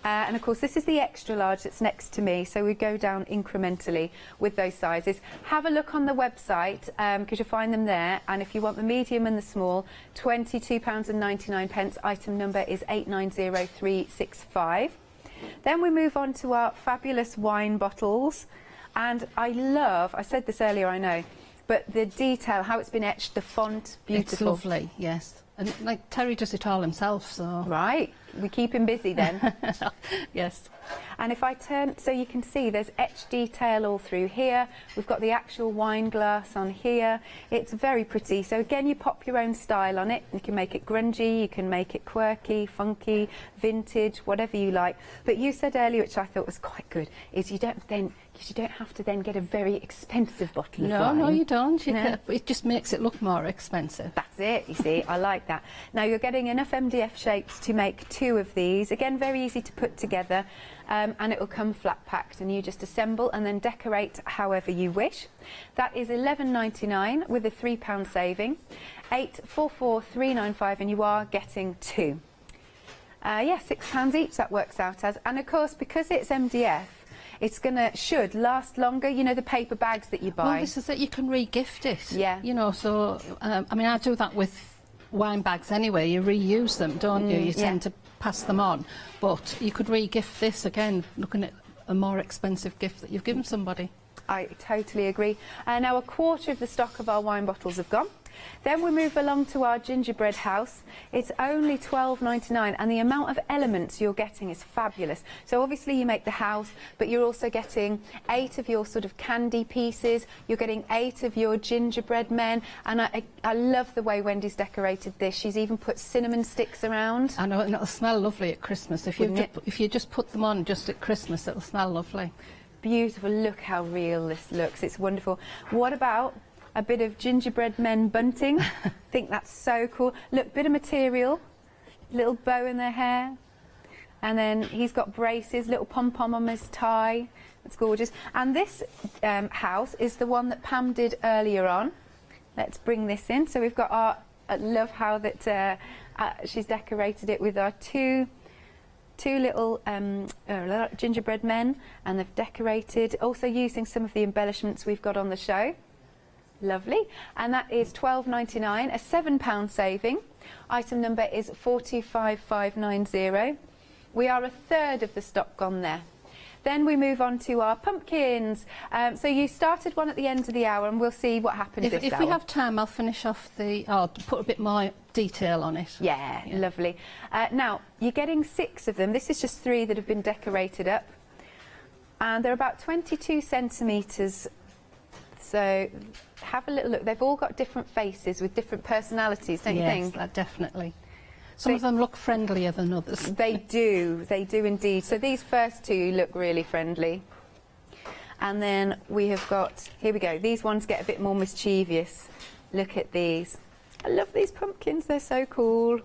And of course this is the extra large that's next to me, so we go down incrementally with those sizes. Have a look on the website because you'll find them there, and if you want the medium and the small, £22.99, item number is 890365. Then we move on to our fabulous wine bottles, and I said this earlier, I know, but the detail, how it's been etched, the font, beautiful.
It's lovely, yes. And like Terry does it all himself, so...
Right, we keep him busy then.
Yes.
And if I turn, so you can see there's etched detail all through here. We've got the actual wine glass on here. It's very pretty. So again, you pop your own style on it. You can make it grungy, you can make it quirky, funky, vintage, whatever you like. But you said earlier, which I thought was quite good, is you don't have to then get a very expensive bottle of wine.
No, you don't. It just makes it look more expensive.
That's it, you see. I like that. Now, you're getting enough MDF shapes to make 2 of these. Again, very easy to put together, and it will come flat packed, and you just assemble and then decorate however you wish. That is £11.99 with a £3 saving. 844,395, and you are getting 2. Yeah, £6 each that works out as. And of course, because it's MDF, it's should last longer. You know, the paper bags that you buy.
Well, this is that you can re-gift it.
Yeah.
You know, so, I mean, I do that with wine bags anyway. You reuse them, don't you? You tend to pass them on. But you could re-gift this, again, looking at a more expensive gift that you've given somebody.
I totally agree. Now, a quarter of the stock of our wine bottles have gone. Then we move along to our gingerbread house. It's only £12.99, and the amount of elements you're getting is fabulous. So obviously you make the house, but you're also getting 8 of your sort of candy pieces. You're getting 8 of your gingerbread men, and I love the way Wendy's decorated this. She's even put cinnamon sticks around.
I know, and it'll smell lovely at Christmas. If you just put them on just at Christmas, it'll smell lovely.
Beautiful. Look how real this looks. It's wonderful. What about a bit of gingerbread men bunting? I think that's so cool. Look, bit of material, little bow in their hair, and then he's got braces, little pom-pom on his tie. That's gorgeous. And this house is the one that Pam did earlier on. Let's bring this in. So we've got our, I love how that she's decorated it with our two little gingerbread men, and they've decorated, also using some of the embellishments we've got on the show. Lovely. And that is £12.99, a £7 saving. Item number is 425,590. We are a third of the stock gone there. Then we move on to our pumpkins. So you started one at the end of the hour, and we'll see what happens this hour.
If we have time, I'll finish off I'll put a bit more detail on it.
Yeah. Lovely. Now, you're getting 6 of them. This is just 3 that have been decorated up. And they're about 22 centimetres. So have a little look. They've all got different faces with different personalities, don't you think?
Yes, definitely. Some of them look friendlier than others.
They do indeed. So these first 2 look really friendly. And then we have got, here we go, these ones get a bit more mischievous. Look at these. I love these pumpkins, they're so cool.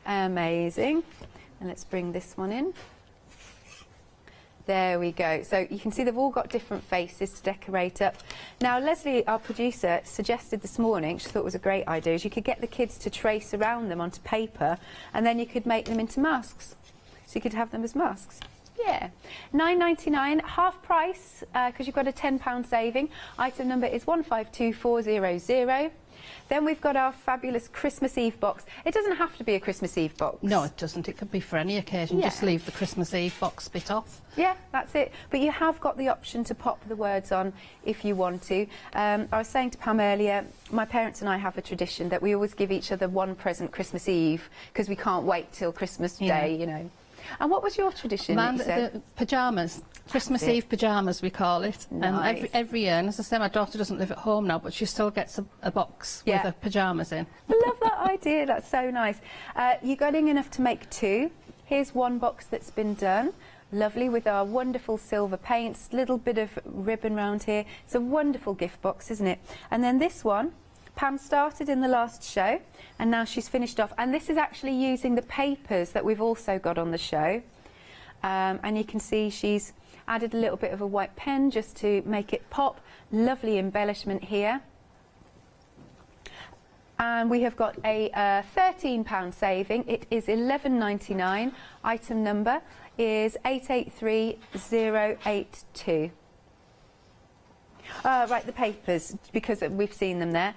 Amazing. And let's bring this one in. There we go. So you can see they've all got different faces to decorate up. Now, Leslie, our producer, suggested this morning, she thought it was a great idea, is you could get the kids to trace around them onto paper, and then you could make them into masks. So you could have them as masks. Yeah. £9.99, half price, because you've got a £10 saving. Item number is 152400. Then we've got our fabulous Christmas Eve box. It doesn't have to be a Christmas Eve box.
No, it doesn't. It could be for any occasion.
Yeah.
Just leave the Christmas Eve box bit off.
Yeah, that's it. But you have got the option to pop the words on if you want to. I was saying to Pam earlier, my parents and I have a tradition that we always give each other one present Christmas Eve, because we can't wait till Christmas Day, you know. And what was your tradition?
The pyjamas, Christmas Eve pyjamas we call it.
Nice.
Every year, and as I say, my daughter doesn't live at home now, but she still gets a box with her pyjamas in.
I love that idea, that's so nice. You're getting enough to make 2. Here's one box that's been done. Lovely, with our wonderful silver paints, little bit of ribbon round here. It's a wonderful gift box, isn't it? And then this one, Pam started in the last show, and now she's finished off. And this is actually using the papers that we've also got on the show. And you can see she's added a little bit of a white pen just to make it pop. Lovely embellishment here. And we have got a £13 saving. It is £11.99. Item number is 883082. Right, the papers, because we've seen them there.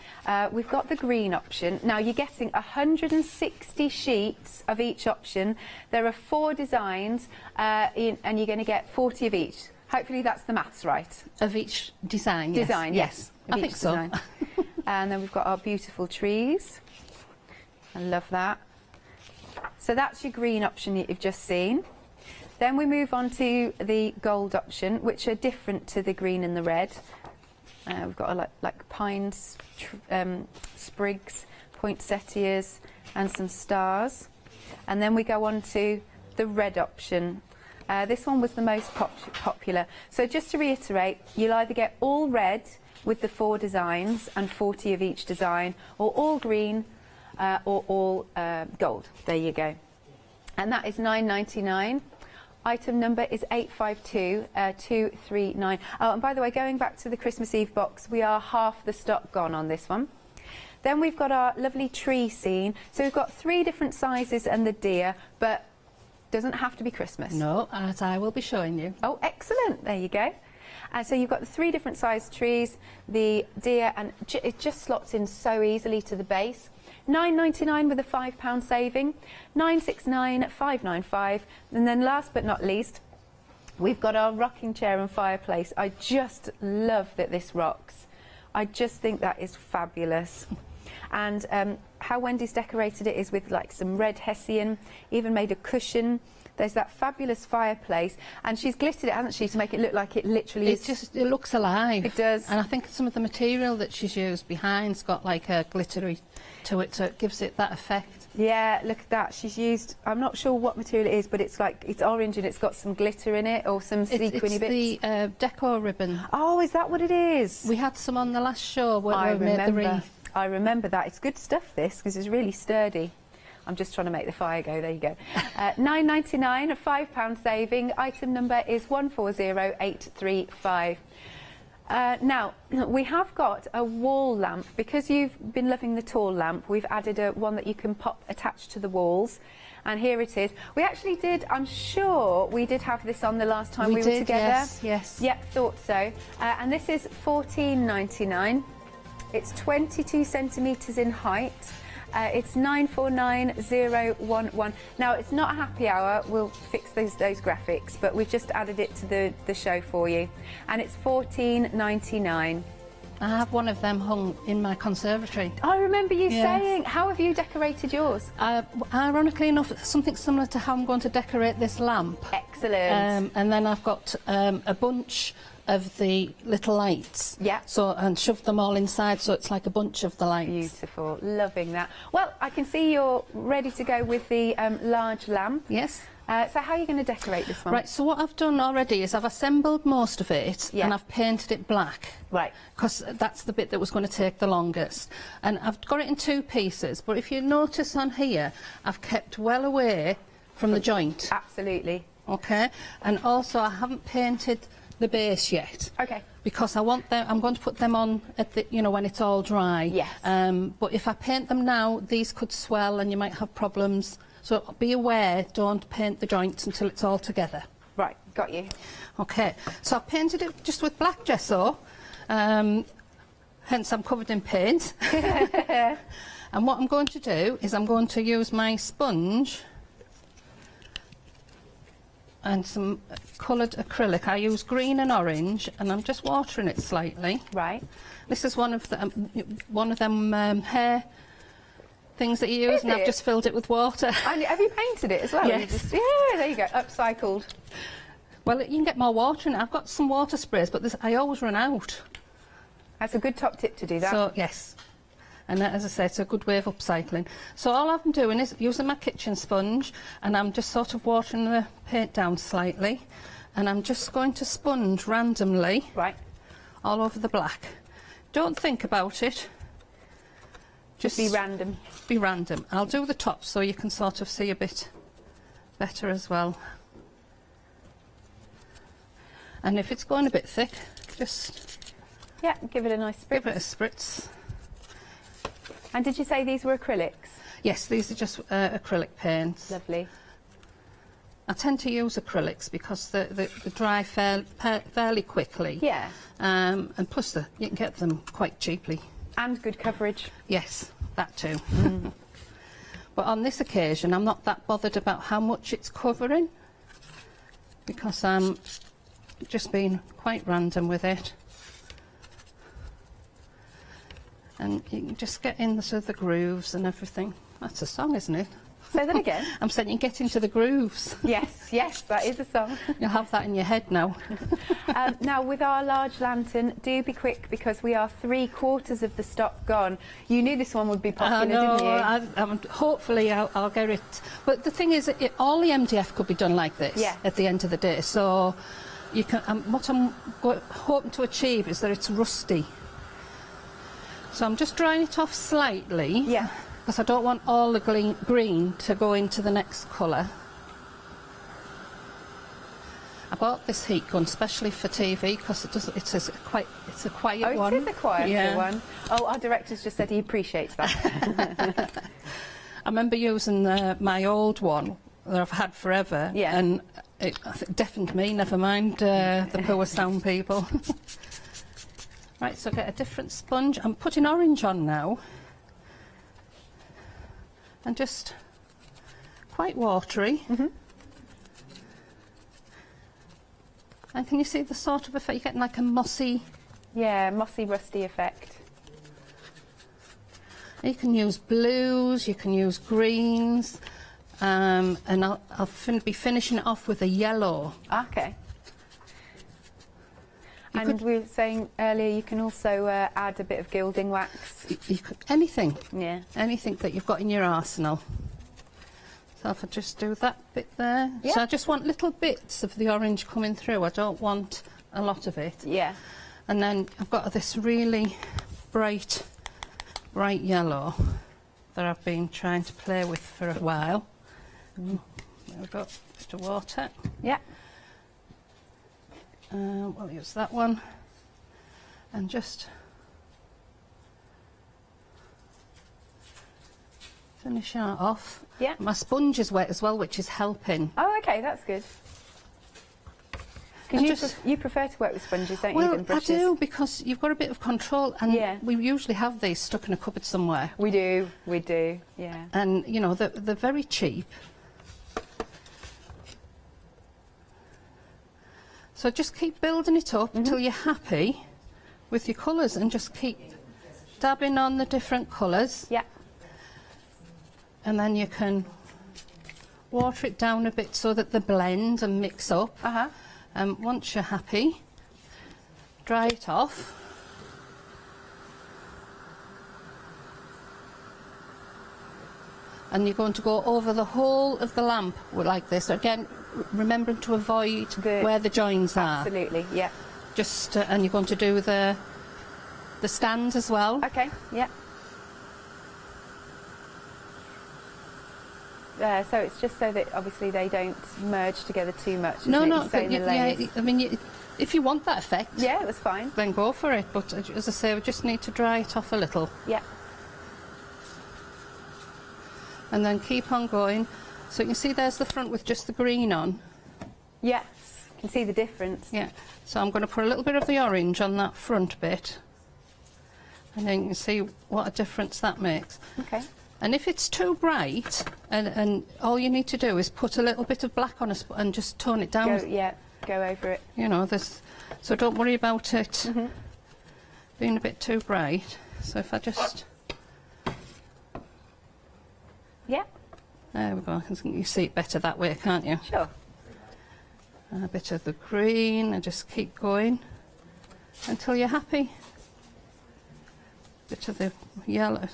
We've got the green option. Now, you're getting 160 sheets of each option. There are 4 designs, and you're going to get 40 of each. Hopefully that's the maths right.
Of each design, yes.
Design, yes.
I think so.
And then we've got our beautiful trees. I love that. So that's your green option that you've just seen. Then we move on to the gold option, which are different to the green and the red. We've got like pines, sprigs, poinsettias, and some stars. And then we go on to the red option. This one was the most popular. So just to reiterate, you'll either get all red with the 4 designs and 40 of each design, or all green, or all gold. There you go. And that is £9.99. Item number is 852239. Oh, and by the way, going back to the Christmas Eve box, we are half the stock gone on this one. Then we've got our lovely tree scene. So we've got 3 different sizes and the deer, but doesn't have to be Christmas.
No, as I will be showing you.
Oh, excellent. There you go. And so you've got the 3 different sized trees, the deer, and it just slots in so easily to the base. £9.99 with a £5 saving, £9.69, £5.95, and then last but not least, we've got our rocking chair and fireplace. I just love that this rocks. I just think that is fabulous. And how Wendy's decorated it is with like some red hessian, even made a cushion. There's that fabulous fireplace, and she's glittered it, hasn't she, to make it look like it literally is.
It looks alive.
It does.
And I think some of the material that she's used behind's got like a glittery to it, so it gives it that effect.
Yeah, look at that. She's used, I'm not sure what material it is, but it's like, it's orange and it's got some glitter in it, or some sequiny bits.
It's the decor ribbon.
Oh, is that what it is?
We had some on the last show where we made the wreath.
I remember that. It's good stuff, this, because it's really sturdy. I'm just trying to make the fire go. There you go. £9.99, a £5 saving. Item number is 140835. Now, we have got a wall lamp. Because you've been loving the tall lamp, we've added one that you can pop attached to the walls. And here it is. We actually did, I'm sure we did have this on the last time we were together.
Yes, yes.
Yep, thought so. And this is £14.99. It's 22 centimetres in height. It's 949011. Now, it's not a happy hour. We'll fix those graphics, but we've just added it to the show for you. And it's £14.99.
I have one of them hung in my conservatory.
I remember you saying. How have you decorated yours?
Ironically enough, something similar to how I'm going to decorate this lamp.
Excellent.
And then I've got a bunch of the little lights.
Yeah.
So, and shoved them all inside, so it's like a bunch of the lights.
Beautiful. Loving that. Well, I can see you're ready to go with the large lamp.
Yes.
So how are you going to decorate this one?
Right, so what I've done already is I've assembled most of it and I've painted it black.
Right.
Because that's the bit that was going to take the longest. And I've got it in 2 pieces, but if you notice on here, I've kept well away from the joint.
Absolutely.
Okay. And also I haven't painted the base yet.
Okay.
Because I want them, I'm going to put them on at the, you know, when it's all dry.
Yes.
But if I paint them now, these could swell and you might have problems. So be aware, don't paint the joints until it's all together.
Right, got you.
Okay, so I've painted it just with black gesso, hence I'm covered in paint. And what I'm going to do is I'm going to use my sponge and some coloured acrylic. I use green and orange, and I'm just watering it slightly.
Right.
This is one of them hair things that you use, and I've just filled it with water.
And have you painted it as well?
Yes.
Yeah, there you go, upcycled.
Well, you can get more water in it. I've got some water sprays, but I always run out.
That's a good top tip to do that.
So, yes. And as I say, it's a good way of upcycling. So all I'm doing is using my kitchen sponge, and I'm just sort of watering the paint down slightly, and I'm just going to sponge randomly all over the black. Don't think about it.
Just be random.
Be random. I'll do the top so you can sort of see a bit better as well. And if it's going a bit thick, just...
Yeah, give it a nice spritz.
Give it a spritz.
And did you say these were acrylics?
Yes, these are just acrylic paints.
Lovely.
I tend to use acrylics because they dry fairly quickly.
Yeah.
And plus you can get them quite cheaply.
And good coverage.
Yes, that too. But on this occasion, I'm not that bothered about how much it's covering because I'm just being quite random with it. And you can just get into the grooves and everything. That's a song, isn't it?
Say that again.
I'm saying you get into the grooves.
Yes, yes, that is a song.
You'll have that in your head now.
Now, with our large lantern, do be quick because we are 3/4 of the stock gone. You knew this one would be popular, didn't you?
Hopefully I'll get it. But the thing is, all the MDF could be done like this at the end of the day. So you can. What I'm hoping to achieve is that it's rusty. So I'm just drying it off slightly.
Yeah.
Because I don't want all the green to go into the next colour. I bought this heat gun specially for TV because it's a quiet one.
Oh, it is a quieter one. Oh, our director's just said he appreciates that.
I remember using my old one that I've had forever, and it deafened me. Never mind the poor sound people. Right, so get a different sponge. I'm putting orange on now. And just quite watery. And can you see the sort of effect? You're getting like a mossy...
Yeah, mossy, rusty effect.
You can use blues, you can use greens, and I'll be finishing it off with a yellow.
Okay. And we were saying earlier you can also add a bit of gilding wax.
You could, anything.
Yeah.
Anything that you've got in your arsenal. So if I just do that bit there.
Yeah.
So I just want little bits of the orange coming through. I don't want a lot of it.
Yeah.
And then I've got this really bright yellow that I've been trying to play with for a while. There we go. Bit of water.
Yeah.
We'll use that one and just finish that off.
Yeah.
My sponge is wet as well, which is helping.
Oh, okay, that's good. Because you prefer to work with sponges, don't you, than brushes?
I do, because you've got a bit of control, and we usually have these stuck in a cupboard somewhere.
We do, yeah.
And, you know, they're very cheap. So just keep building it up until you're happy with your colours, and just keep dabbing on the different colours.
Yeah.
And then you can water it down a bit so that they blend and mix up. Once you're happy, dry it off. And you're going to go over the whole of the lamp like this. Again, remembering to avoid where the joins are.
Absolutely, yeah.
Just and you're going to do the stand as well.
Okay, yeah. So it's just so that obviously they don't merge together too much.
No,
I
mean, if you want that effect,
yeah, it was fine.
Then go for it. But as I say, we just need to dry it off a little.
Yeah.
And then keep on going. So you can see there's the front with just the green on.
Yes, you can see the difference.
Yeah. So I'm going to put a little bit of the orange on that front bit, and then you can see what a difference that makes.
Okay.
And if it's too bright, and all you need to do is put a little bit of black on and just tone it down.
Go over it.
You know, so don't worry about it being a bit too bright. So if I just...
Yeah.
There we go. You see it better that way, can't you?
Sure.
A bit of the green, and just keep going until you're happy. Bit of the yellow.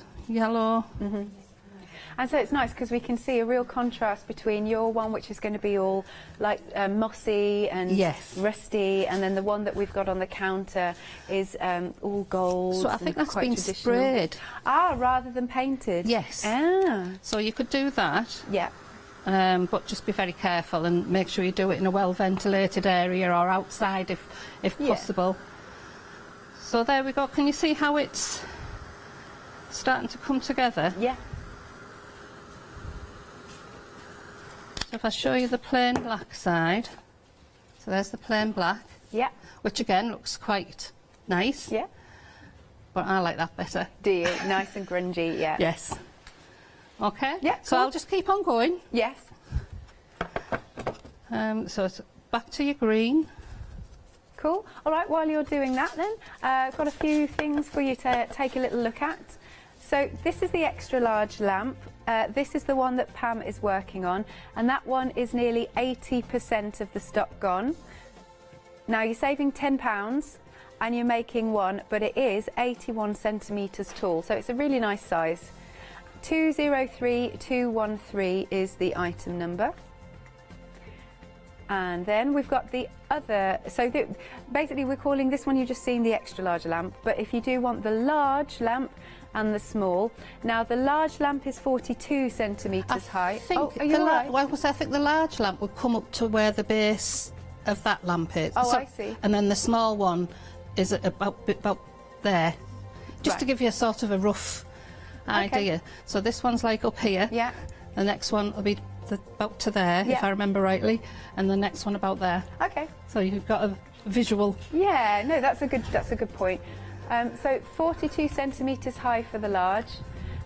And so it's nice because we can see a real contrast between your one, which is going to be all like mossy and rusty, and then the one that we've got on the counter is all gold.
So I think that's
quite
been
traditional.
sprayed.
Rather than painted.
Yes.
Ah.
So you could do that.
Yeah.
But just be very careful and make sure you do it in a well-ventilated area or outside if possible. So there we go. Can you see how it's starting to come together.
Yeah.
So if I show you the plain black side, so there's the plain black.
Yeah.
Which again looks quite nice.
Yeah.
But I like that better.
Do you? Nice and grungy, yeah.
Yes. Okay.
Yeah.
So I'll just keep on going.
Yes.
So it's back to your green.
Cool. All right, while you're doing that then, I've got a few things for you to take a little look at. So this is the extra large lamp. This is the one that Pam is working on, and that one is nearly 80% of the stock gone. Now you're saving £10 and you're making one, but it is 81 centimetres tall, so it's a really nice size. 203213 is the item number. And then we've got the other, so basically we're calling this one, you've just seen the extra large lamp, but if you do want the large lamp and the small, now the large lamp is 42 centimetres high. Are you all right?
Well, I think the large lamp would come up to where the base of that lamp is.
Oh, I see.
And then the small one is about there, just to give you a sort of a rough idea. So this one's like up here.
Yeah.
The next one will be about to there, if I remember rightly, and the next one about there.
Okay.
So you've got a visual.
Yeah, no, that's a good point. So 42 centimetres high for the large,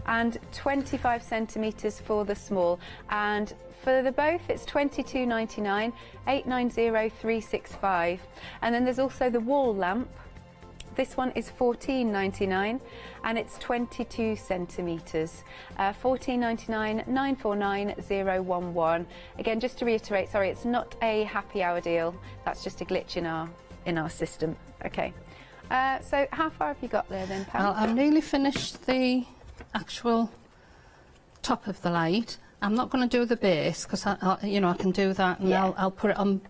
and 25 centimetres for the small, and for the both it's £22.99, £890,365, and then there's also the wall lamp. This one is £14.99 and it's 22 centimetres. £14.99 949 011. Again, just to reiterate, sorry, it's not a happy hour deal. That's just a glitch in our system. Okay. So how far have you got there then, Pam?
Well, I've nearly finished the actual top of the light. I'm not going to do the base because I can do that, and I'll put it on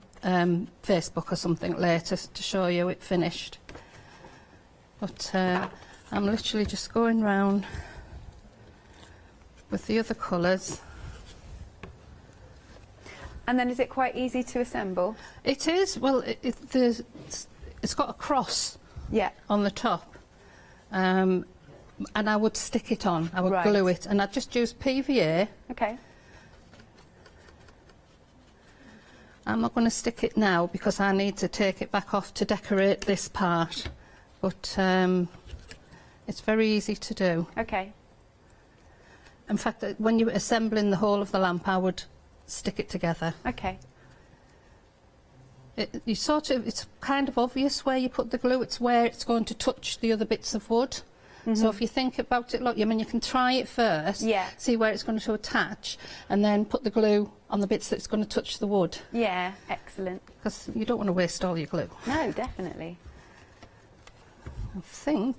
Facebook or something later to show you it finished. But I'm literally just going round with the other colours.
And then is it quite easy to assemble?
It is. Well, it's got a cross on the top. And I would stick it on. I would glue it. And I'd just use PVA.
Okay.
I'm not going to stick it now because I need to take it back off to decorate this part. But it's very easy to do.
Okay.
In fact, when you're assembling the whole of the lamp, I would stick it together.
Okay.
It's kind of obvious where you put the glue. It's where it's going to touch the other bits of wood. So if you think about it, look, I mean, you can try it first, see where it's going to attach, and then put the glue on the bits that's going to touch the wood.
Yeah, excellent.
Because you don't want to waste all your glue.
No, definitely.
I think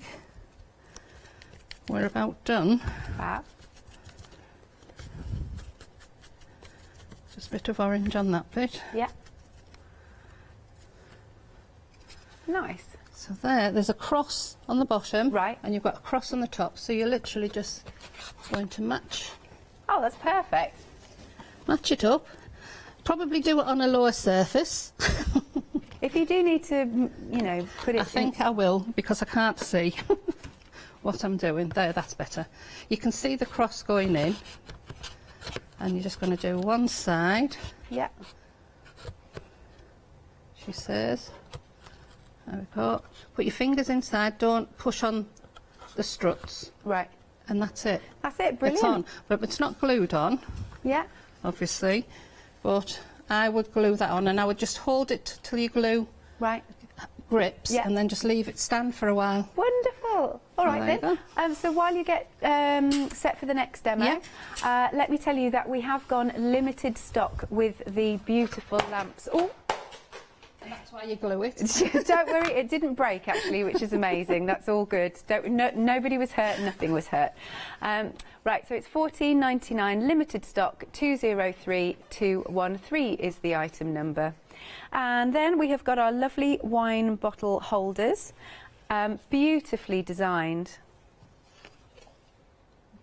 we're about done.
Fab.
Just a bit of orange on that bit.
Yeah. Nice.
So there's a cross on the bottom.
Right.
And you've got a cross on the top. So you're literally just going to match.
Oh, that's perfect.
Match it up. Probably do it on a lower surface.
If you do need to, put it
I think I will, because I can't see what I'm doing. There, that's better. You can see the cross going in. And you're just going to do one side.
Yeah.
She says. There we go. Put your fingers inside, don't push on the struts.
Right.
And that's it.
That's it, brilliant.
It's on, but it's not glued on.
Yeah.
Obviously. But I would glue that on, and I would just hold it till your glue grips, and then just leave it stand for a while.
Wonderful. All right then. So while you get set for the next demo, let me tell you that we have gone limited stock with the beautiful lamps. Oh.
And that's why you glue it.
Don't worry, it didn't break actually, which is amazing. That's all good. Nobody was hurt, nothing was hurt. Right, so it's £14.99, limited stock, 203213 is the item number. And then we have got our lovely wine bottle holders, beautifully designed.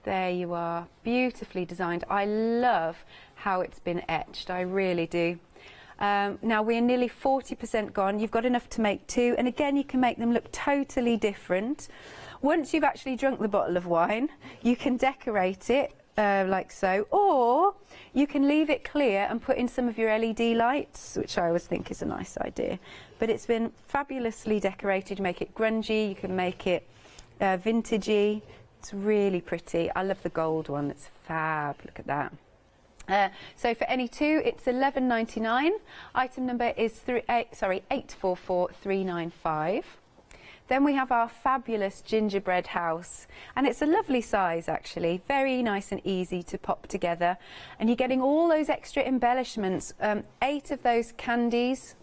There you are, beautifully designed. I love how it's been etched, I really do. Now we're nearly 40% gone. You've got enough to make 2, and again you can make them look totally different. Once you've actually drunk the bottle of wine, you can decorate it like so, or you can leave it clear and put in some of your LED lights, which I always think is a nice idea. But it's been fabulously decorated. You make it grungy, you can make it vintagey. It's really pretty. I love the gold one, it's fab, look at that. So for any 2, it's £11.99. Item number is 844395. Then we have our fabulous gingerbread house, and it's a lovely size actually, very nice and easy to pop together, and you're getting all those extra embellishments, 8 of those candies,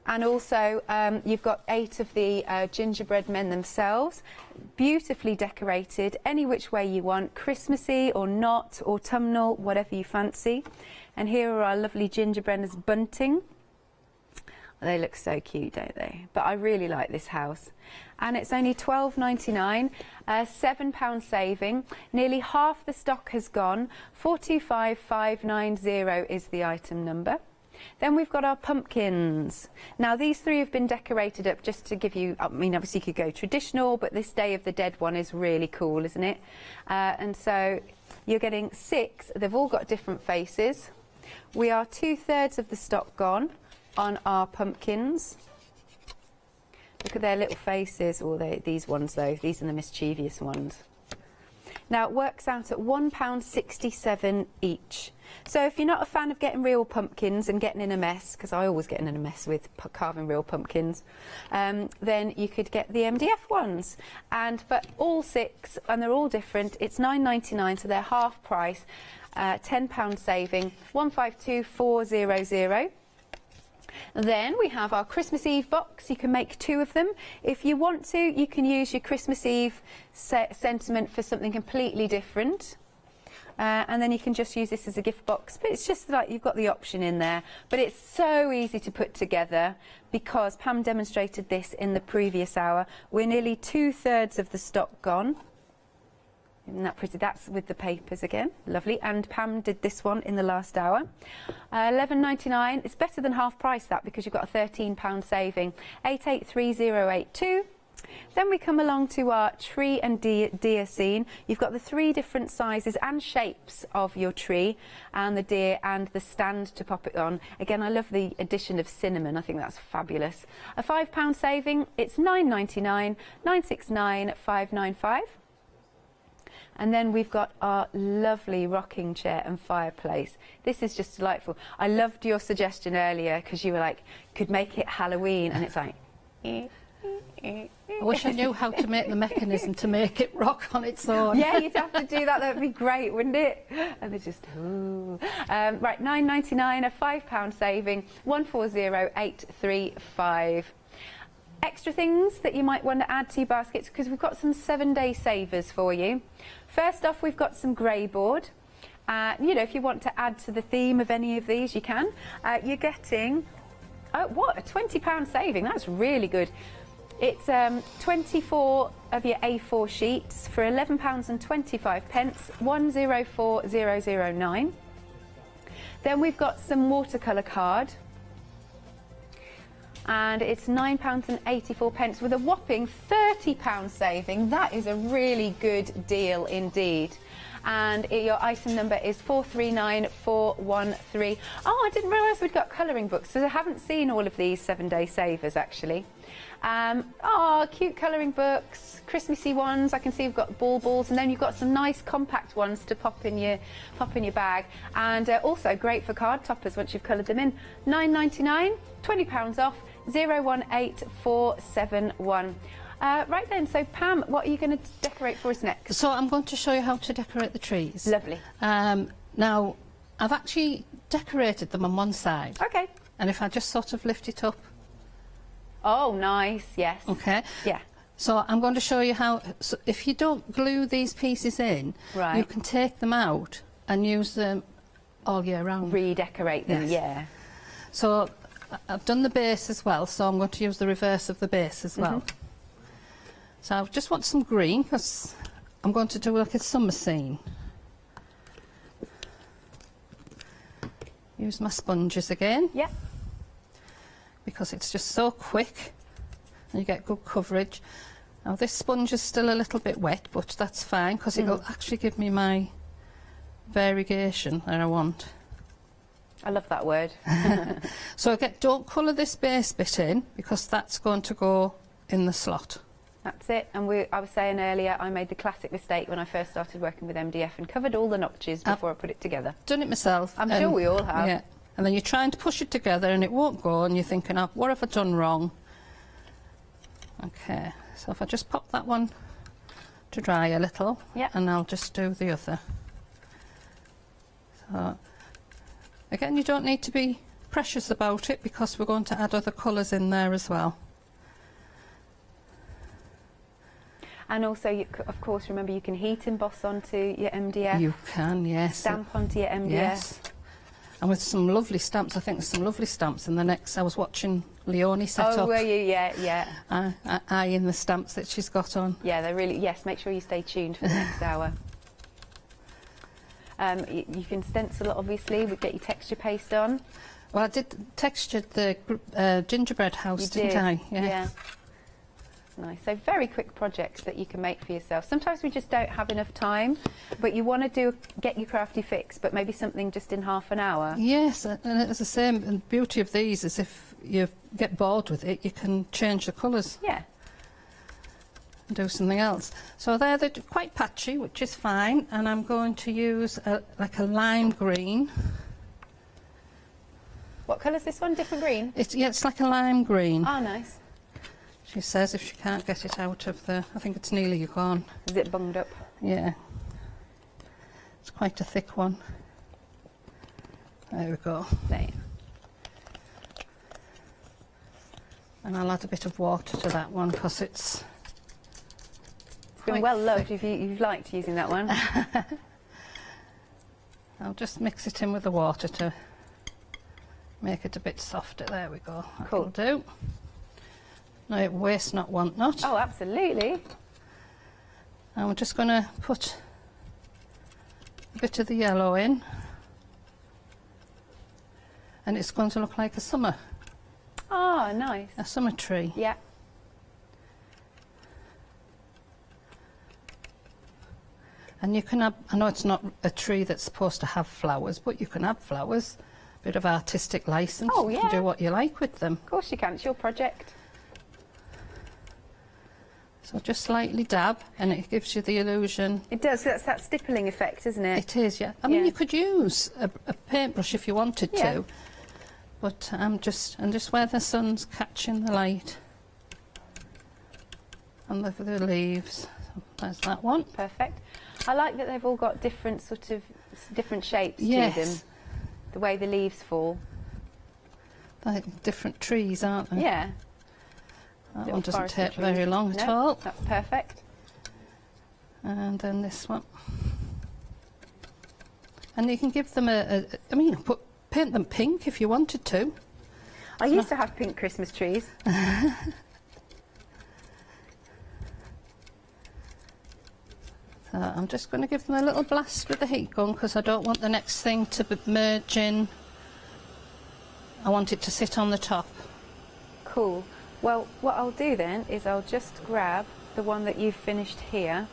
and also you've got 8 of the gingerbread men themselves, beautifully decorated any which way you want, Christmassy or not, autumnal, whatever you fancy. And here are our lovely gingerbread bunting. They look so cute, don't they? But I really like this house. And it's only £12.99, £7 saving. Nearly half the stock has gone. 425590 is the item number. Then we've got our pumpkins. Now these 3 have been decorated up just to give you, I mean obviously you could go traditional, but this Day of the Dead one is really cool, isn't it? And so you're getting 6, they've all got different faces. We are 2/3 of the stock gone on our pumpkins. Look at their little faces, or these ones though, these are the mischievous ones. Now it works out at £1.67 each. So if you're not a fan of getting real pumpkins and getting in a mess, because I always get in a mess with carving real pumpkins, then you could get the MDF ones. And for all 6, and they're all different, it's £9.99, so they're half price, £10 saving, 152400. Then we have our Christmas Eve box. You can make 2 of them. If you want to, you can use your Christmas Eve sentiment for something completely different. And then you can just use this as a gift box. But it's just like you've got the option in there. But it's so easy to put together because Pam demonstrated this in the previous hour. We're nearly 2/3 of the stock gone. Isn't that pretty? That's with the papers again. Lovely. And Pam did this one in the last hour. £11.99. It's better than half price that because you've got a £13 saving. 883082. Then we come along to our tree and deer scene. You've got the 3 different sizes and shapes of your tree and the deer and the stand to pop it on. Again, I love the addition of cinnamon. I think that's fabulous. A £5 saving. It's £9.99, 969 595. And then we've got our lovely rocking chair and fireplace. This is just delightful. I loved your suggestion earlier because you were like, could make it Halloween, and it's like...
I wish I knew how to make the mechanism to make it rock on its own.
Yeah, you'd have to do that. That would be great, wouldn't it? And they're just, ooh. Right, £9.99, a £5 saving, 140835. Extra things that you might want to add to your baskets because we've got some 7-day savers for you. First off, we've got some grey board. You know, if you want to add to the theme of any of these, you can. You're getting, oh, what, a £20 saving. That's really good. It's 24 of your A4 sheets for £11.25, 104009. Then we've got some watercolour card. And it's £9.84 with a whopping £30 saving. That is a really good deal indeed. And your item number is 439413. Oh, I didn't realise we'd got colouring books, so I haven't seen all of these 7-day savers actually. Oh, cute colouring books, Christmassy ones. I can see you've got balls, and then you've got some nice compact ones to pop in your bag, and also great for card toppers once you've coloured them in. £9.99, £20 off. 018471. Right then, so Pam, what are you going to decorate for us next?
So I'm going to show you how to decorate the trees.
Lovely.
Now, I've actually decorated them on one side.
Okay.
And if I just sort of lift it up.
Oh, nice, yes.
Okay.
Yeah.
So I'm going to show you how, so if you don't glue these pieces in,
right,
you can take them out and use them all year round.
Redecorate them, yes. Yeah.
So I've done the base as well, so I'm going to use the reverse of the base as well. So I just want some green because I'm going to do like a summer scene. use my sponges again.
Yeah.
Because it's just so quick and you get good coverage. Now this sponge is still a little bit wet, but that's fine because it'll actually give me my variegation that I want.
I love that word.
So again, don't colour this base bit in because that's going to go in the slot.
That's it. And I was saying earlier, I made the classic mistake when I first started working with MDF and covered all the notches before I put it together.
Done it myself.
I'm sure we all have.
Yeah. And then you're trying to push it together and it won't go and you're thinking, oh, what have I done wrong? Okay, so if I just pop that one to dry a little, and I'll just do the other. So, again, you don't need to be precious about it because we're going to add other colours in there as well.
And also, of course, remember you can heat emboss onto your MDF.
You can, yes.
Stamp onto your MDF.
Yes. And with some lovely stamps, I think there's some lovely stamps in the next. I was watching Leonie set up.
Oh, were you? Yeah.
Eyeing the stamps that she's got on.
Yeah, they're really, yes, make sure you stay tuned for the next hour. You can stencil it, obviously, we get your texture paste on.
Well, I did textured the gingerbread house, didn't I?
Yeah. Nice. So very quick projects that you can make for yourself. Sometimes we just don't have enough time, but you want to get your crafty fix, but maybe something just in half an hour.
Yes, and it's the same. And the beauty of these is if you get bored with it, you can change the colours.
Yeah.
And do something else. So they're quite patchy, which is fine, and I'm going to use like a lime green.
What colour is this one? Different green?
It's like a lime green.
Oh, nice.
She says if she can't get it out of the... I think it's nearly gone.
Is it bunged up?
Yeah. It's quite a thick one. There we go.
There.
And I'll add a bit of water to that one because it's
been well loved if you've liked using that one.
I'll just mix it in with the water to make it a bit softer. There we go.
Cool.
That'll do. No, waste not, want not.
Oh, absolutely.
And we're just going to put a bit of the yellow in. And it's going to look like a summer.
Oh, nice.
A summer tree.
Yeah.
And you can have, I know it's not a tree that's supposed to have flowers, but you can have flowers. A bit of artistic license.
Oh,
You
yeah.
can do what you like with them.
Of course you can. It's your project.
So just slightly dab, and it gives you the illusion.
It does. That's that stippling effect, isn't it?
It is, yeah. I mean, you could use a paintbrush if you wanted to, but and just where the sun's catching the light on the leaves. So there's that one.
Perfect. I like that they've all got different different shapes to them. The way the leaves fall.
They're like different trees, aren't they?
Yeah.
That one doesn't take very long at all.
That's perfect.
And then this one. And you can give them I mean, you can paint them pink if you wanted to.
I used to have pink Christmas trees.
So I'm just going to give them a little blast with the heat gun because I don't want the next thing to merge in. I want it to sit on the top.
Cool. Well, what I'll do then is I'll just grab the one that you've finished here.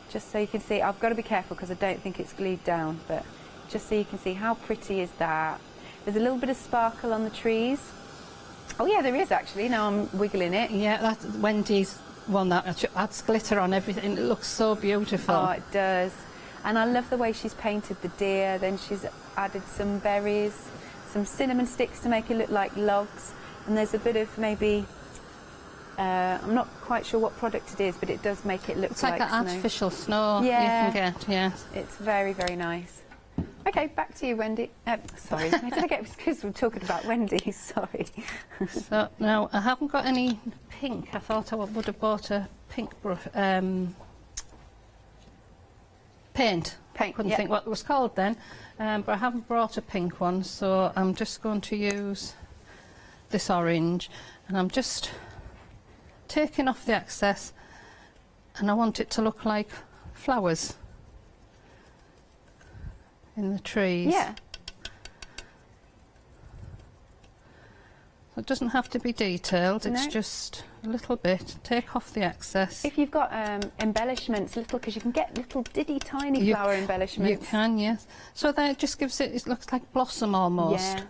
Just so you can see, I've got to be careful because I don't think it's glued down, but just so you can see how pretty is that. There's a little bit of sparkle on the trees. Oh yeah, there is actually, now I'm wiggling it.
Yeah, that's Wendy's one that adds glitter on everything. It looks so beautiful.
Oh, it does. And I love the way she's painted the deer, then she's added some berries, some cinnamon sticks to make it look like logs, and there's a bit of maybe I'm not quite sure what product it is, but it does make it look
it's like an
snow.
artificial snow you can get. Yes,
it's very, very nice. Okay, back to you, Wendy. Sorry, where did I get because we're talking about Wendy? Sorry.
So now I haven't got any pink. I thought I would have bought a pink brush, paint. Couldn't think what it was called then, but I haven't brought a pink one, so I'm just going to use this orange, and I'm just taking off the excess, and I want it to look like flowers. in the trees.
Yeah.
It doesn't have to be detailed, it's
No.
just a little bit. Take off the excess.
If you've got embellishments, because you can get little diddy tiny flower embellishments.
You can, yes. So that just gives it looks like blossom almost.
Yeah.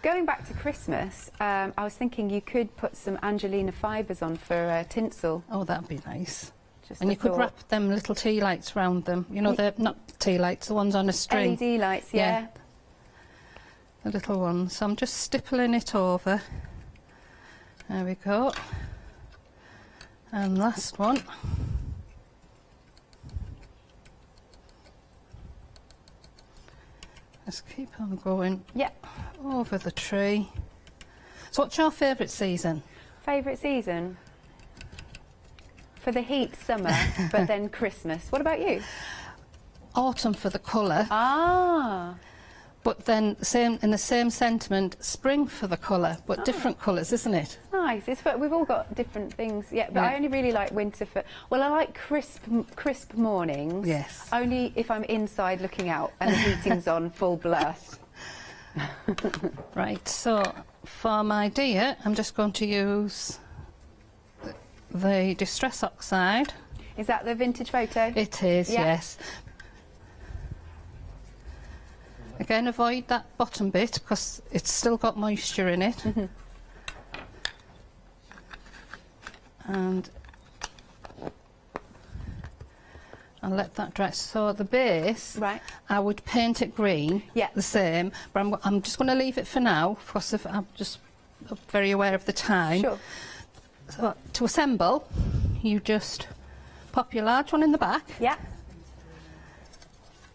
Going back to Christmas, I was thinking you could put some Angelina fibres on for tinsel.
Oh, that'd be nice.
Just
And
a
you could
thought.
wrap them little tea lights round them. You know, they're not tea lights, the ones on a string.
LED lights, yeah.
The little ones. So I'm just stippling it over. There we go. And last one. Just keep on going.
Yep.
Over the tree. So what's your favourite season?
Favourite season? For the heat, summer, but then Christmas. What about you?
Autumn for the colour.
Ah.
But then in the same sentiment, spring for the colour, but different colours, isn't it?
Nice. We've all got different things. Yeah, but
Yeah.
I only really like winter for. Well, I like crisp mornings.
Yes.
Only if I'm inside looking out and the heating's on full blast.
Right. So for my deer, I'm just going to use the Distress Oxide.
Is that the vintage photo?
It is,
Yeah.
yes. Again, avoid that bottom bit because it's still got moisture in it. And I'll let that dry. So the base,
right.
I would paint it green,
yeah,
the same, but I'm just going to leave it for now because I'm just very aware of the time.
Sure.
So to assemble, you just pop your large one in the back.
Yeah.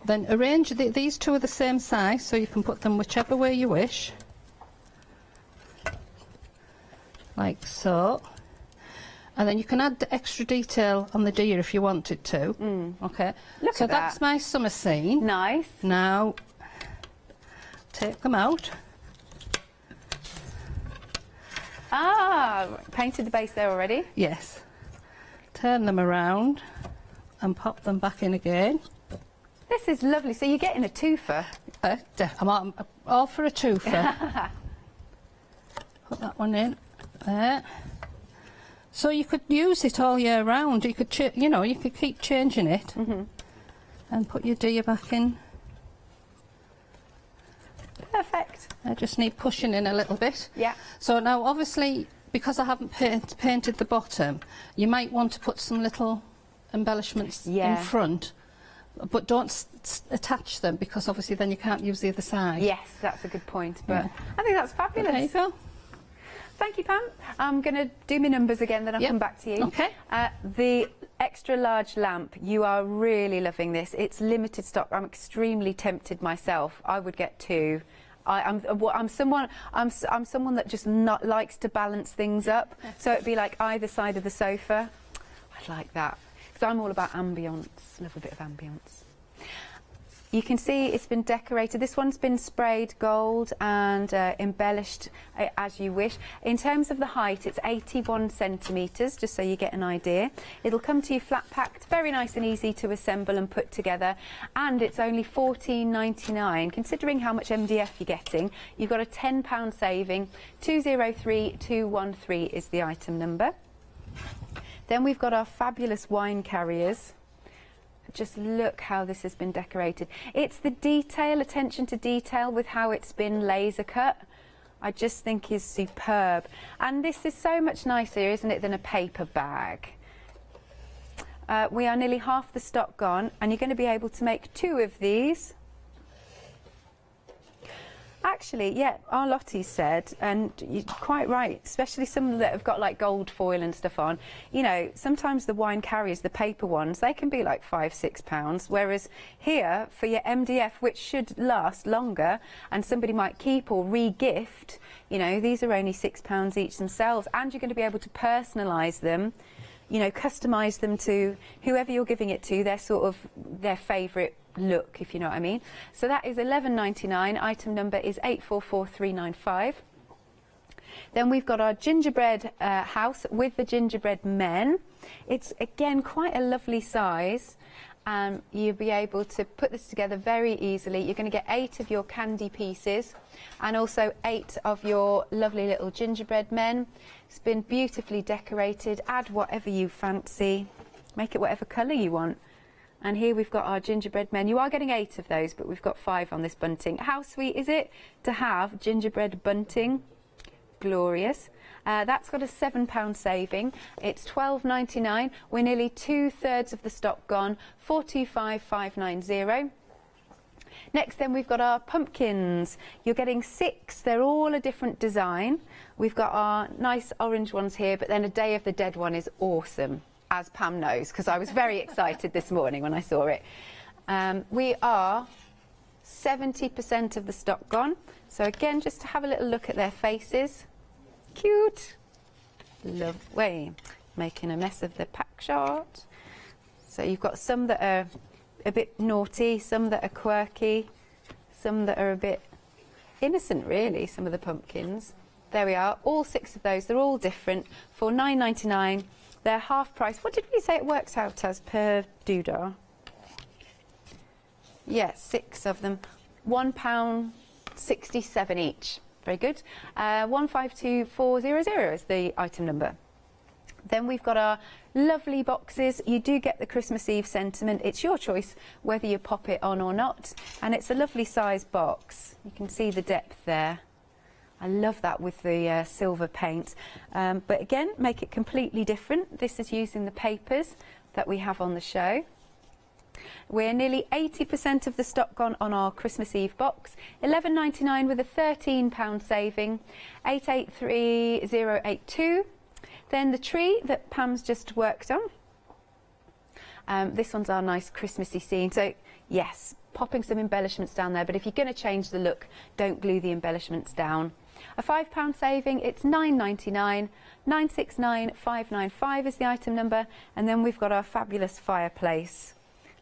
Then arrange these two are the same size, so you can put them whichever way you wish. Like so. And then you can add the extra detail on the deer if you wanted to. Okay.
Look
so
at that.
that's my summer scene.
Nice.
Now, take them out.
Ah, painted the base there already?
Yes. Turn them around and pop them back in again.
This is lovely. So you're getting a twofer.
I'm all for a twofer. Put that one in there. So you could use it all year round. You could, you could keep changing it and put your deer back in.
Perfect.
I just need pushing in a little bit.
Yeah.
So now, obviously, because I haven't painted the bottom, you might want to put some little embellishments in front. But don't attach them because obviously then you can't use the other side.
Yes, that's a good point. But I think that's fabulous.
There you go.
Thank you, Pam. I'm going to do my numbers again, then I'll come back to you.
Okay.
The extra large lamp, you are really loving this. It's limited stock. I'm extremely tempted myself. I would get two. I'm someone that just likes to balance things up. So it'd be like either side of the sofa. I like that. Because I'm all about ambience. Love a bit of ambience. You can see it's been decorated. This one's been sprayed gold and embellished as you wish. In terms of the height, it's 81 centimetres, just so you get an idea. It'll come to you flat packed, very nice and easy to assemble and put together. And it's only $14.99. Considering how much MDF you're getting, you've got a £10 saving. 203213 is the item number. Then we've got our fabulous wine carriers. Just look how this has been decorated. It's the detail, attention to detail with how it's been laser cut. I just think is superb. And this is so much nicer, isn't it, than a paper bag. We are nearly half the stock gone, and you're going to be able to make two of these. Actually, yeah, our Lottie said, and you're quite right, especially some that have got like gold foil and stuff on, you know, sometimes the wine carriers, the paper ones, they can be like £5–6, whereas here, for your MDF, which should last longer, and somebody might keep or re-gift, you know, these are only £6 each themselves, and you're going to be able to personalise them, you know, customise them to whoever you're giving it to, their favourite look, if you know what I mean. So that is $11.99. Item number is 844395. Then we've got our gingerbread house with the gingerbread men. It's again quite a lovely size, You'll be able to put this together very easily. You're going to get 8 of your candy pieces and also 8 of your lovely little gingerbread men. It's been beautifully decorated. Add whatever you fancy. Make it whatever colour you want. And here we've got our gingerbread men. You are getting 8 of those, but we've got 5 on this bunting. How sweet is it to have gingerbread bunting? Glorious. That's got a £7 saving. It's £12.99. We're nearly 2/3 of the stock gone. 425,590. Next then we've got our pumpkins. You're getting 6. They're all a different design. We've got our nice orange ones here, but then a Day of the Dead one is awesome, as Pam knows, because I was very excited this morning when I saw it. We are 70% of the stock gone. So again, just to have a little look at their faces. Cute. Lovely. Making a mess of the pack shot. So you've got some that are a bit naughty, some that are quirky, some that are a bit innocent, really, some of the pumpkins. There we are, all 6 of those. They're all different for £9.99. They're half price. What did we say it works out as per doodah? Yes, 6 of them. £1.67 each. Very good. 152400 is the item number. Then we've got our lovely boxes. You do get the Christmas Eve sentiment. It's your choice whether you pop it on or not. And it's a lovely size box. You can see the depth there. I love that with the silver paint. But again, make it completely different. This is using the papers that we have on the show. We're nearly 80% of the stock gone on our Christmas Eve box. £11.99 with a £13 saving. 883082. Then the tree that Pam's just worked on. This one's our nice Christmassy scene. So yes, popping some embellishments down there, but if you're going to change the look, don't glue the embellishments down. A £5 saving, it's £9.99. 969595 is the item number. And then we've got our fabulous fireplace.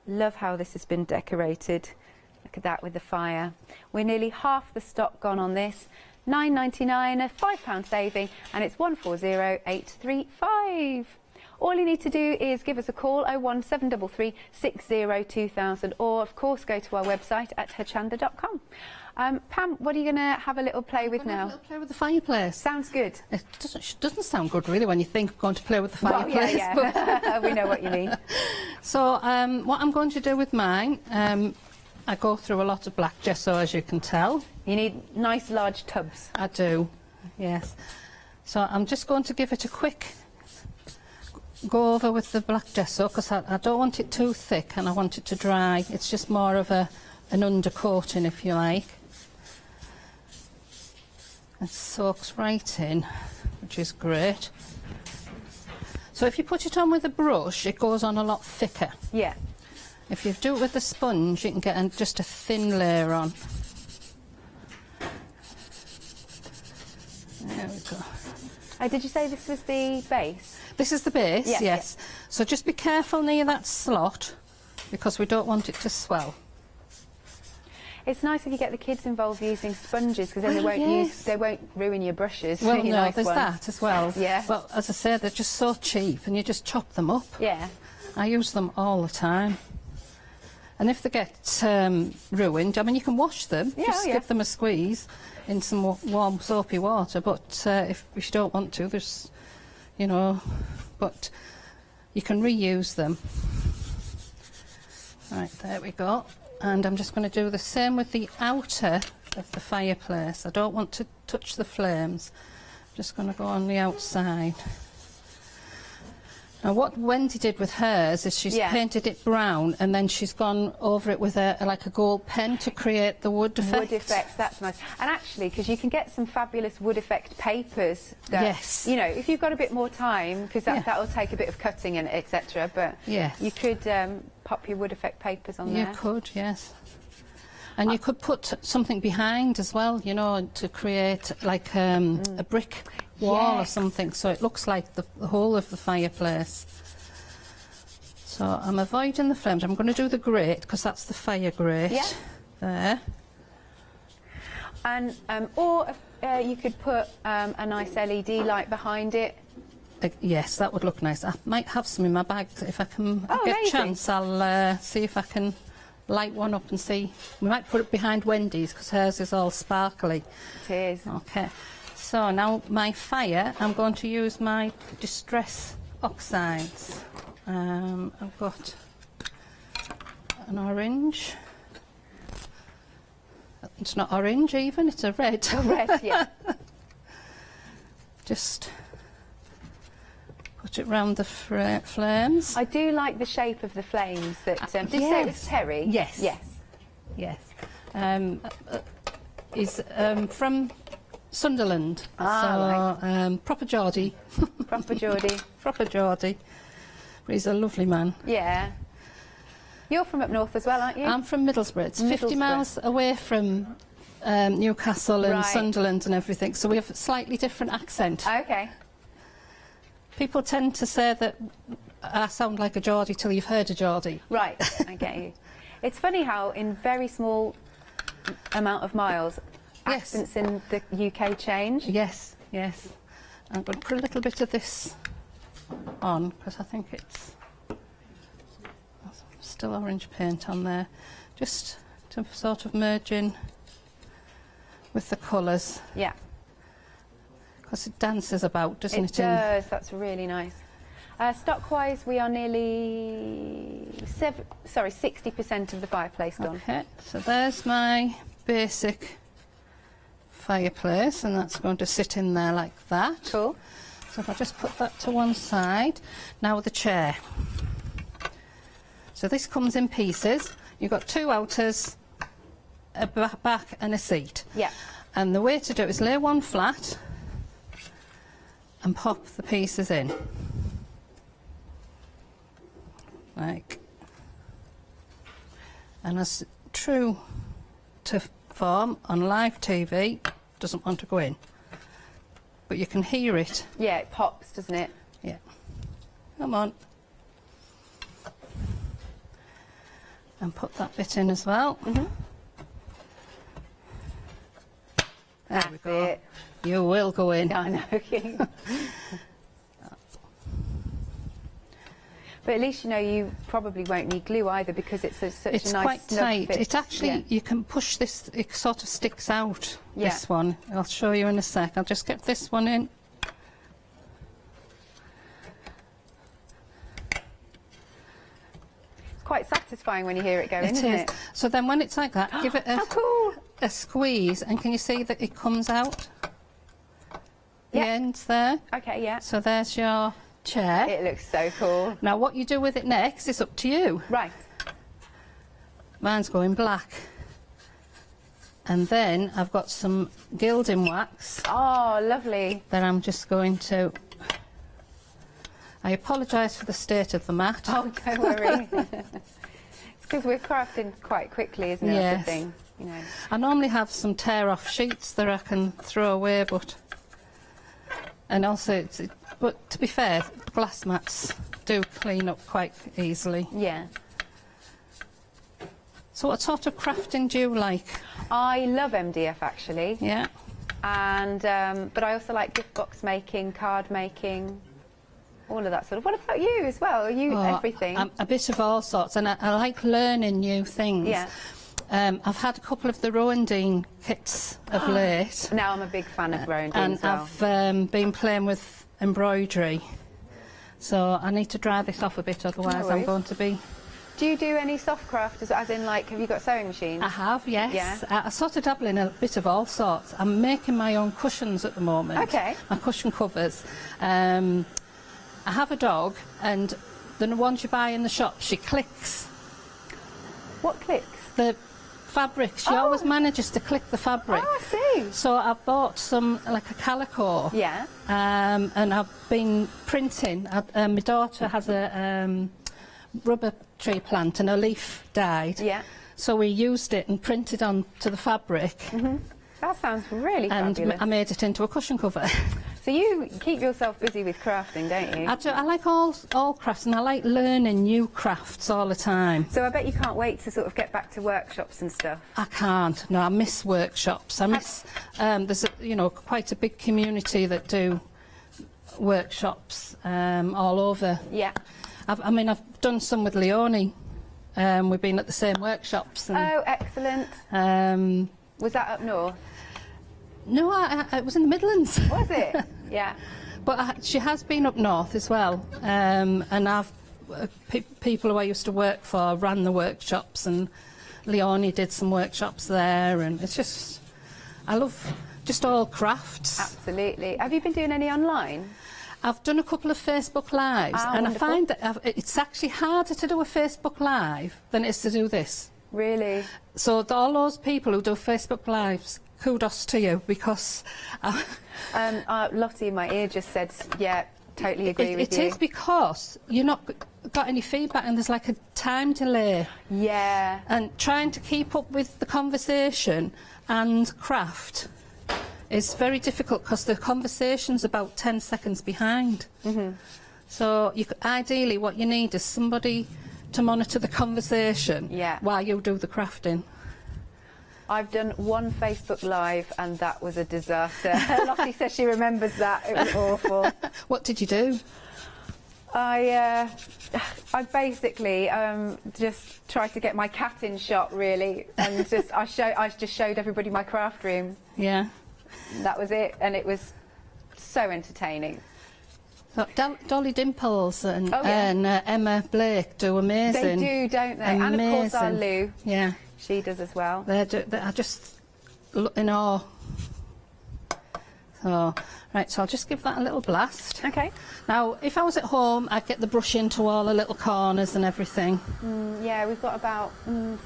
Love how this has been decorated. Look at that with the fire. We're nearly half the stock gone on this. £9.99, a £5 saving, and it's 140835. All you need to do is give us a call, 01733 602000, or of course go to our website at hochanda.com. Pam, what are you going to have a little play with now?
A little play with the fireplace.
Sounds good.
It doesn't sound good really when you think of going to play with the fireplace.
Well, yeah. We know what you mean.
So what I'm going to do with mine, I go through a lot of black gesso, as you can tell.
You need nice large tubs.
I do, yes. So I'm just going to give it a quick go over with the black gesso, because I don't want it too thick and I want it to dry. It's just more of an undercoating, if you like. It soaks right in, which is great. So if you put it on with a brush, it goes on a lot thicker.
Yeah.
If you do it with the sponge, you can get just a thin layer on. There we go.
Did you say this was the base?
This is the base,
yeah,
yes. Yeah. So just be careful near that slot, because we don't want it to swell.
It's nice if you get the kids involved using sponges, because then they won't ruin your brushes.
Well,
your
no,
nice
there's
ones.
that as well.
Yeah.
But as I said, they're just so cheap, and you just chop them up.
Yeah.
I use them all the time. And if they get ruined, I mean, you can wash them. Just give them a squeeze in some warm soapy water. But if you don't want to, there's, you know, but you can reuse them. Right, there we go. And I'm just going to do the same with the outer of the fireplace. I don't want to touch the flames. I'm just going to go on the outside. Now what Wendy did with hers is she's painted it brown, and then she's gone over it with like a gold pen to create the wood effect.
Wood effects, that's nice. And actually, because you can get some fabulous wood effect papers that, you know, if you've got a bit more time, because that'll take a bit of cutting and etc. But you could pop your wood effect papers on there.
You could, yes. And you could put something behind as well, you know, to create like a brick wall or something, so it looks like the whole of the fireplace. So I'm avoiding the flames. I'm going to do the grate, because that's the fire grate there.
And or you could put a nice LED light behind it.
Yes, that would look nice. I might have some in my bag if I can get
amazing.
a chance. I'll see if I can light one up and see. We might put it behind Wendy's because hers is all sparkly.
It is.
Okay. So now my fire, I'm going to use my distress oxides. I've got an orange. It's not orange even, it's a red.
A red, yeah.
Just put it round the flames.
I do like the shape of the flames. That did you say it was Terry?
Yes.
Yes.
Yes. He's from Sunderland. So, proper Geordie.
Proper Geordie.
Proper Geordie. But he's a lovely man.
Yeah. You're from up north as well, aren't you?
I'm from Middlesbrough. It's 50 miles away from Newcastle and Sunderland and everything, so we have a slightly different accent.
Okay.
People tend to say that I sound like a Geordie till you've heard a Geordie.
Right, I get you. It's funny how in very small amount of miles, accents in the UK change.
Yes, yes. I'm going to put a little bit of this on because I think it's still orange paint on there, just to sort of merge in with the colours.
Yeah.
Because it dances about, doesn't it?
It does, that's really nice. Stock-wise, we are nearly 60% of the fireplace done.
Okay, so there's my basic fireplace, and that's going to sit in there like that.
Cool.
So if I just put that to one side, now the chair. So this comes in pieces. You've got two outers, a back and a seat.
Yeah.
And the way to do it is lay one flat and pop the pieces in. Like. And as true to form on live TV, doesn't want to go in. But you can hear it.
Yeah, it pops, doesn't it?
Yeah. Come on. And put that bit in as well.
Mm-hmm.
There we go. It. You will go in.
I know. But at least you know you probably won't need glue either because it's such a nice
quite tight.
fit.
It actually, you can push this, it sort of sticks out,
yeah.
This one. I'll show you in a sec. I'll just get this one in.
It's quite satisfying when you hear it going, isn't it?
So then when it's like that, give it a squeeze, and can you see that it comes out? The ends there.
Okay, yeah.
So there's your chair.
It looks so cool.
Now what you do with it next is up to you.
Right.
Mine's going black. And then I've got some gilding wax.
Oh, lovely.
That I'm just going to... I apologise for the state of the mat.
Oh, don't worry. It's because we're crafting quite quickly, isn't it?
Yes.
That's the thing, you know.
I normally have some tear-off sheets that I can throw away, but... And also, but to be fair, glass mats do clean up quite easily.
Yeah.
So what sort of crafting do you like?
I love MDF actually.
Yeah.
And but I also like gift box making, card making, all of that sort of. What about you as well? Are you everything?
I'm a bit of all sorts, and I like learning new things.
Yeah.
I've had a couple of the Rowan kits of late.
Now I'm a big fan of Rowan
and
as well.
I've been playing with embroidery. So I need to dry this off a bit, otherwise I'm going to be...
Do you do any soft craft, as in, like, have you got sewing machines?
I have, yes.
Yeah.
I sort of dabble in a bit of all sorts. I'm making my own cushions at the moment.
Okay.
My cushion covers. I have a dog, and the ones you buy in the shop, she clicks.
What clicks?
The fabric. She always manages to click the fabric.
Oh, I see.
So I bought some, like a calico.
Yeah.
And I've been printing. My daughter has a rubber tree plant and a leaf died.
Yeah.
So we used it and printed onto the fabric.
Mm-hmm. That sounds really fabulous.
And I made it into a cushion cover.
So you keep yourself busy with crafting, don't you?
I like all crafts, and I like learning new crafts all the time.
So I bet you can't wait to sort of get back to workshops and stuff.
I can't. No, I miss workshops. I miss. There's quite a big community that do workshops all over.
Yeah.
I've done some with Leonie. We've been at the same workshops. And,
oh, excellent. Was that up north?
No, it was in the Midlands.
Was it? Yeah.
But she has been up north as well. And I've people who I used to work for ran the workshops, and Leonie did some workshops there. And it's just, I love just all crafts.
Absolutely. Have you been doing any online?
I've done a couple of Facebook Lives, and
wonderful.
I find that it's actually harder to do a Facebook Live than it is to do this.
Really?
So all those people who do Facebook Lives, kudos to you, because...
Lottie in my ear just said, yeah, totally agree with you.
It is because you're not got any feedback, and there's like a time delay.
Yeah.
And trying to keep up with the conversation and craft is very difficult, because the conversation's about 10 seconds behind. So ideally what you need is somebody to monitor the conversation while you do the crafting.
I've done one Facebook Live and that was a disaster. Lottie says she remembers that. It was awful.
What did you do?
I basically just tried to get my cat in shot, really, and I just showed everybody my craft room.
Yeah.
That was it, and it was so entertaining.
So Dolly Dimples and Emma Blake do amazing.
They do, don't they?
Amazing.
And of course our Lou.
Yeah.
She does as well.
They are just in awe. So, right, so I'll just give that a little blast.
Okay.
Now, if I was at home, I'd get the brush into all the little corners and everything.
Yeah, we've got about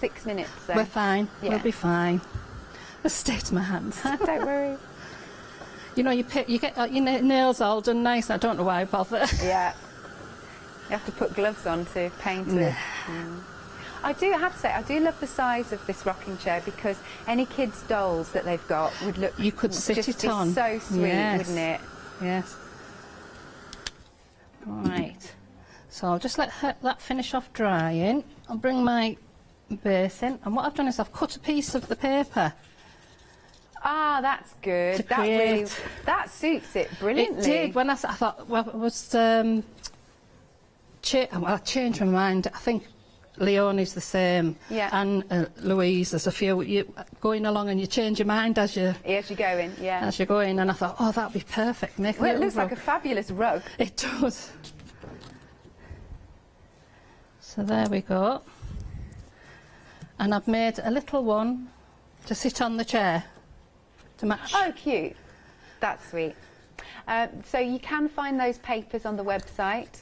6 minutes. So.
We're fine.
Yeah.
We'll be fine. Let's stay to my hands.
Don't worry.
You know, you get your nails all done nice. I don't know why I bother.
Yeah. You have to put gloves on to paint it. I do have to say, I do love the size of this rocking chair, because any kids' dolls that they've got would look...
You could sit
just
it on.
So sweet, wouldn't it?
Yes. Right. So I'll just let that finish off drying. I'll bring my base in, and what I've done is I've cut a piece of the paper.
Ah, that's good. That suits it brilliantly.
It did. When I thought, well, it was... I changed my mind. I think Leonie's the same.
Yeah.
And Louise, there's a few. You going along and you change your mind as you
go in, yeah.
As you go in, and I thought, oh, that'd be perfect. Make
it looks like a fabulous rug.
It does. So there we go. And I've made a little one to sit on the chair to match.
Oh, cute. That's sweet. So you can find those papers on the website.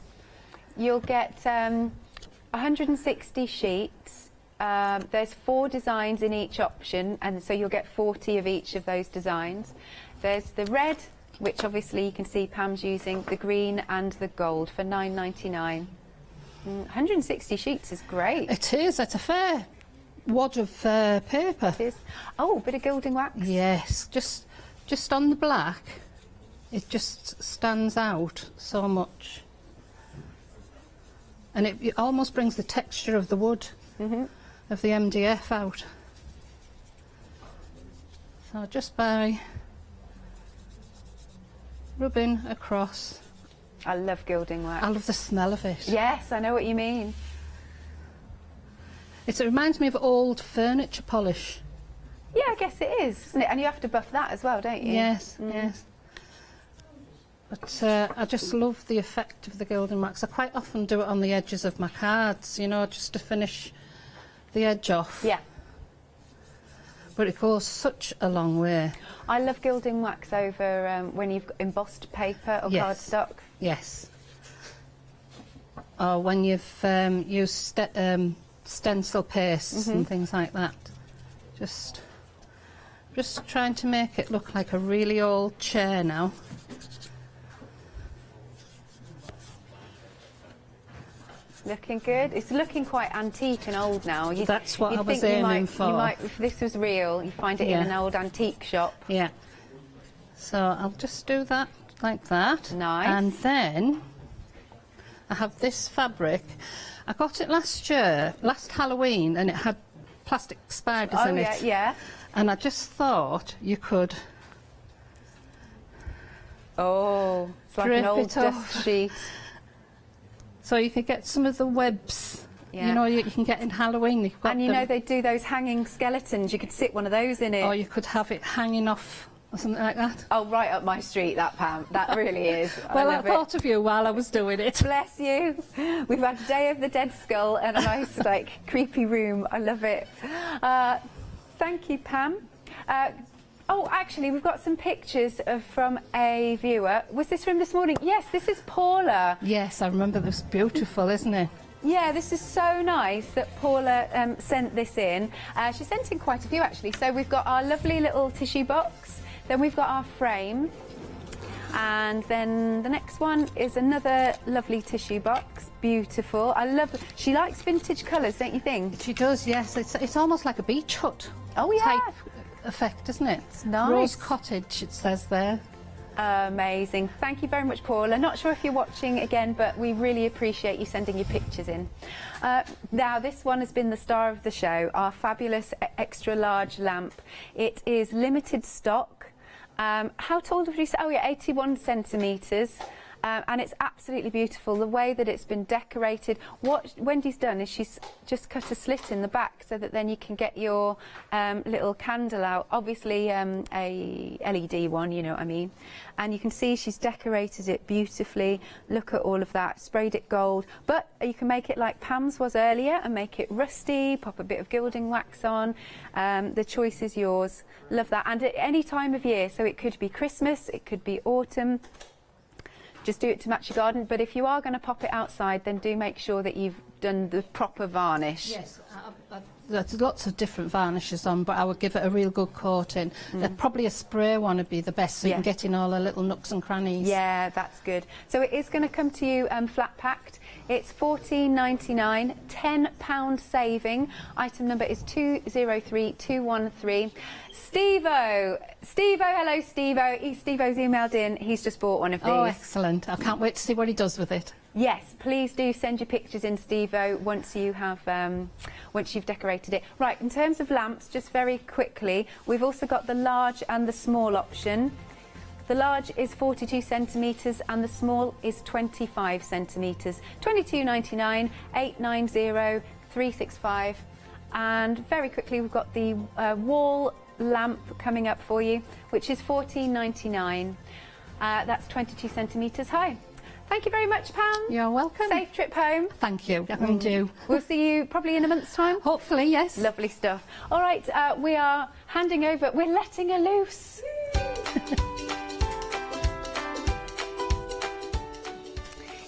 You'll get 160 sheets. There's 4 designs in each option, and so you'll get 40 of each of those designs. There's the red, which obviously you can see Pam's using, the green and the gold for $9.99. 160 sheets is great.
It is. It's a fair wad of paper.
It is. Oh, a bit of gilding wax.
Yes, just on the black, it just stands out so much. And it almost brings the texture of the wood, of the MDF out. So just by rubbing across.
I love gilding wax.
I love the smell of it.
Yes, I know what you mean.
It reminds me of old furniture polish.
Yeah, I guess it is, isn't it? And you have to buff that as well, don't you?
Yes, yes. But I just love the effect of the gilding wax. I quite often do it on the edges of my cards, you know, just to finish the edge off.
Yeah.
But it goes such a long way.
I love gilding wax over when you've got embossed paper or cardstock.
Yes. Or when you've used stencil pastes and things like that. Just trying to make it look like a really old chair now.
Looking good. It's looking quite antique and old now.
That's what I was aiming for.
You might, if this was real, you find it in an old antique shop.
Yeah. So I'll just do that like that.
Nice.
And then I have this fabric. I got it last Halloween, and it had plastic spiders in it.
Yeah.
And I just thought you could
Oh, it's like
Drape
an old
it off.
dust sheet.
So you could get some of the webs.
Yeah.
You know, you can get in Halloween. You've got
And you
them.
know they do those hanging skeletons. You could sit one of those in it.
Or you could have it hanging off or something like that.
Oh, right up my street, that, Pam. That really is.
Well, I
love
thought of you while I was doing it.
Bless you. We've had Day of the Dead Skull and a nice, like, creepy room. I love it. Thank you, Pam. Oh, actually, we've got some pictures from a viewer. Was this from this morning? Yes, this is Paula.
Yes, I remember this. Beautiful, isn't it?
Yeah, this is so nice that Paula sent this in. She sent in quite a few, actually. So we've got our lovely little tissue box. Then we've got our frame. And then the next one is another lovely tissue box. Beautiful. I love it. She likes vintage colours, don't you think?
She does, yes. It's almost like a beach hut.
Oh, yeah.
Type effect, isn't it?
It's nice.
Rose Cottage, it says there.
Amazing. Thank you very much, Paula. Not sure if you're watching again, but we really appreciate you sending your pictures in. Now, this one has been the star of the show, our fabulous extra large lamp. It is limited stock. How tall did we say? Oh, yeah, 81 centimetres. And it's absolutely beautiful, the way that it's been decorated. What Wendy's done is she's just cut a slit in the back so that then you can get your little candle out. Obviously a LED one, you know what I mean. And you can see she's decorated it beautifully. Look at all of that, sprayed it gold. But you can make it like Pam's was earlier and make it rusty, pop a bit of gilding wax on. The choice is yours. Love that. And at any time of year, so it could be Christmas, it could be autumn. Just do it to match your garden, but if you are going to pop it outside, then do make sure that you've done the proper varnish.
Yes, there's lots of different varnishes on, but I would give it a real good coating. Probably a spray one would be the best, so you can get in all the little nooks and crannies.
Yeah, that's good. So it is going to come to you flat packed. It's $14.99, £10 saving. Item number is 203213. Steve-O, hello Steve-O. Steve-O's emailed in. He's just bought one of these.
Oh, excellent. I can't wait to see what he does with it.
Yes, please do send your pictures in, Steve-O, once you've decorated it. Right, in terms of lamps, just very quickly, we've also got the large and the small option. The large is 42 centimetres and the small is 25 centimetres. $22.99, $890, $365. And very quickly, we've got the wall lamp coming up for you, which is $14.99. That's 22 centimetres high. Thank you very much, Pam.
You're welcome.
Safe trip home.
Thank you. I do.
We'll see you probably in a month's time.
Hopefully, yes.
Lovely stuff. All right, we are handing over. We're letting her loose.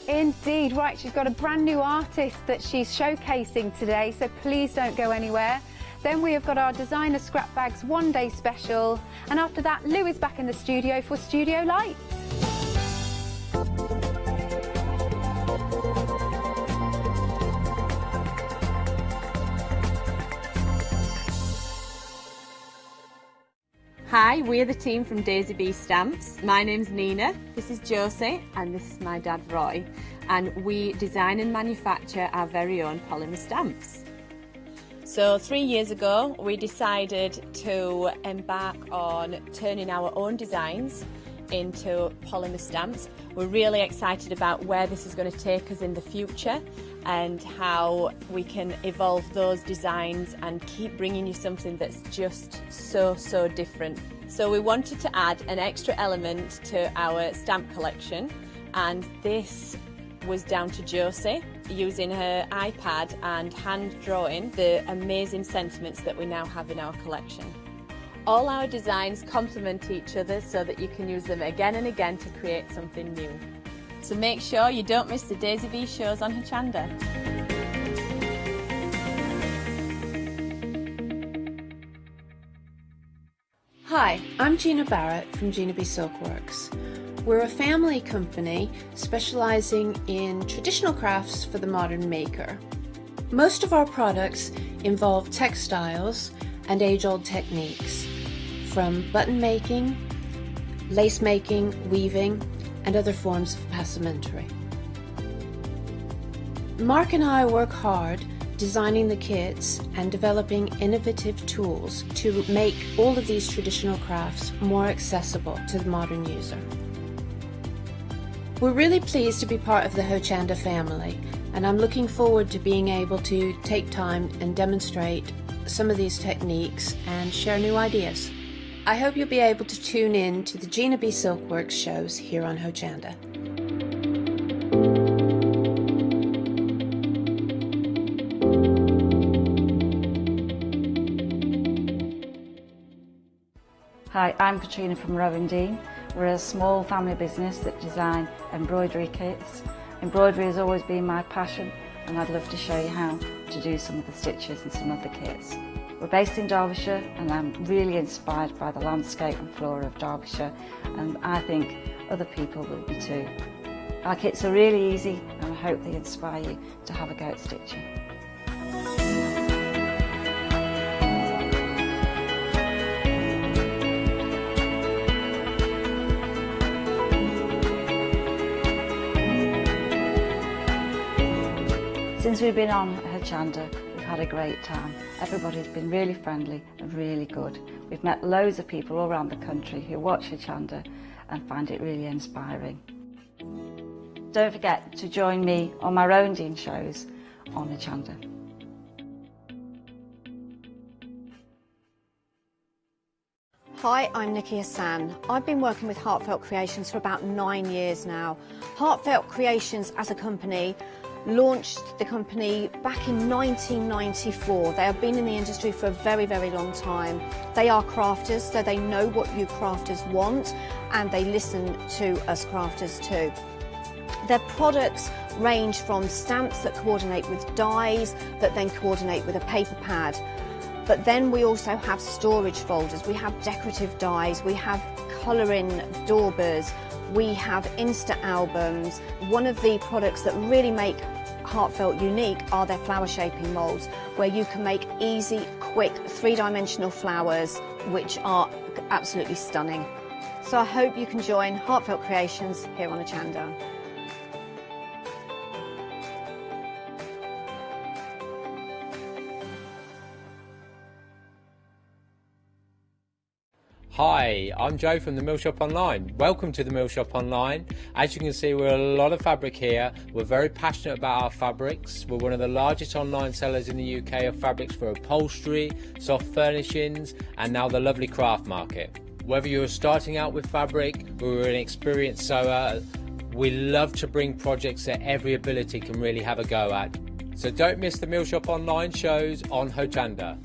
Indeed. Right, she's got a brand new artist that she's showcasing today, so please don't go anywhere. Then we have got our designer scrap bags one-day special, and after that, Lou is back in the studio for Studio Lights.
Hi, we're the team from Daisy Bee Stamps. My name's Nina, this is Josie, and this is my dad Roy. And we design and manufacture our very own polymer stamps. So 3 years ago, we decided to embark on turning our own designs into polymer stamps. We're really excited about where this is going to take us in the future and how we can evolve those designs and keep bringing you something that's just so different. So we wanted to add an extra element to our stamp collection, and this was down to Josie using her iPad and hand drawing the amazing sentiments that we now have in our collection. All our designs complement each other so that you can use them again and again to create something new. So make sure you don't miss the Daisy Bee shows on Hochanda.
Hi, I'm Gina Barrett from Gina Bee Silkworks. We're a family company specialising in traditional crafts for the modern maker. Most of our products involve textiles and age-old techniques, from button making, lace making, weaving, and other forms of passementerie. Mark and I work hard designing the kits and developing innovative tools to make all of these traditional crafts more accessible to the modern user. We're really pleased to be part of the Hochanda family, and I'm looking forward to being able to take time and demonstrate some of these techniques and share new ideas. I hope you'll be able to tune in to the Gina B Silkworks shows here on Hochanda.
Hi, I'm Katrina from Rowan Dean. We're a small family business that design embroidery kits. Embroidery has always been my passion, and I'd love to show you how to do some of the stitches and some of the kits. We're based in Derbyshire, and I'm really inspired by the landscape and flora of Derbyshire, and I think other people will be too. Our kits are really easy, and I hope they inspire you to have a go at stitching. Since we've been on Hochanda, we've had a great time. Everybody's been really friendly and really good. We've met loads of people all around the country who watch Hochanda and find it really inspiring. Don't forget to join me on my own Dean shows on Hochanda.
Hi, I'm Nikki Hassan. I've been working with Heartfelt Creations for about 9 years now. Heartfelt Creations as a company launched the company back in 1994. They have been in the industry for a very, very long time. They are crafters, so they know what you crafters want, and they listen to us crafters too. Their products range from stamps that coordinate with dies that then coordinate with a paper pad. But then we also have storage folders, we have decorative dies, we have colouring daubers, we have Insta albums. One of the products that really make Heartfelt unique are their flower shaping moulds, where you can make easy, quick, three-dimensional flowers, which are absolutely stunning. So I hope you can join Heartfelt Creations here on Hochanda.
Hi, I'm Joe from the Mill Shop Online. Welcome to the Mill Shop Online. As you can see, we're a lot of fabric here. We're very passionate about our fabrics. We're one of the largest online sellers in the UK of fabrics for upholstery, soft furnishings, and now the lovely craft market. Whether you're starting out with fabric or you're an experienced sewer, we love to bring projects that every ability can really have a go at. So don't miss the Mill Shop Online shows on Hochanda.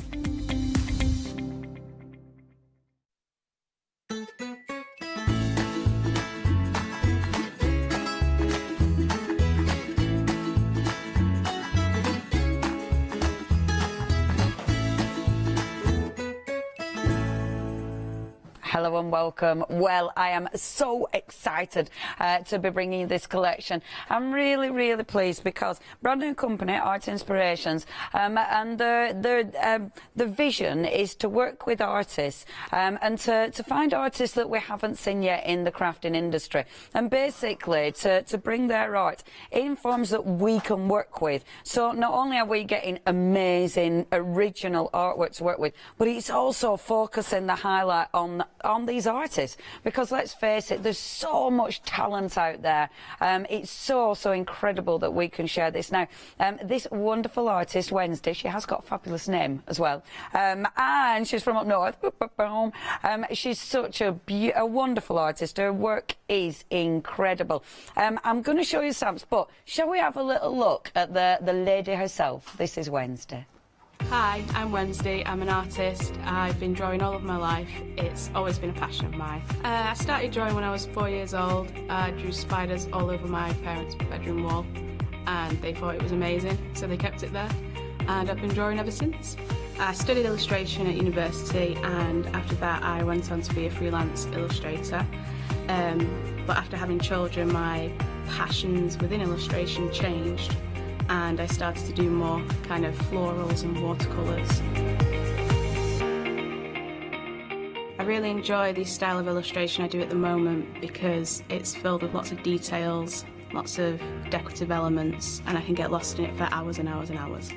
Hello and welcome. Well, I am so excited to be bringing you this collection. I'm really, really pleased because brand new company, Art Inspirations, and the vision is to work with artists and to find artists that we haven't seen yet in the crafting industry, and basically to bring their art in forms that we can work with. So not only are we getting amazing original artwork to work with, but it's also focusing the highlight on these artists, because let's face it, there's so much talent out there. It's so incredible that we can share this now. This wonderful artist, Wednesday, she has got a fabulous name as well, and she's from up north. She's such a wonderful artist. Her work is incredible. I'm going to show you stamps, but shall we have a little look at the lady herself? This is Wednesday.
Hi, I'm Wednesday. I'm an artist. I've been drawing all of my life. It's always been a passion of mine. I started drawing when I was 4 years old. I drew spiders all over my parents' bedroom wall, and they thought it was amazing, so they kept it there, and I've been drawing ever since. I studied illustration at university, and after that I went on to be a freelance illustrator. But after having children, my passions within illustration changed, and I started to do more kind of florals and watercolours. I really enjoy the style of illustration I do at the moment because it's filled with lots of details, lots of decorative elements, and I can get lost in it for hours and hours and hours.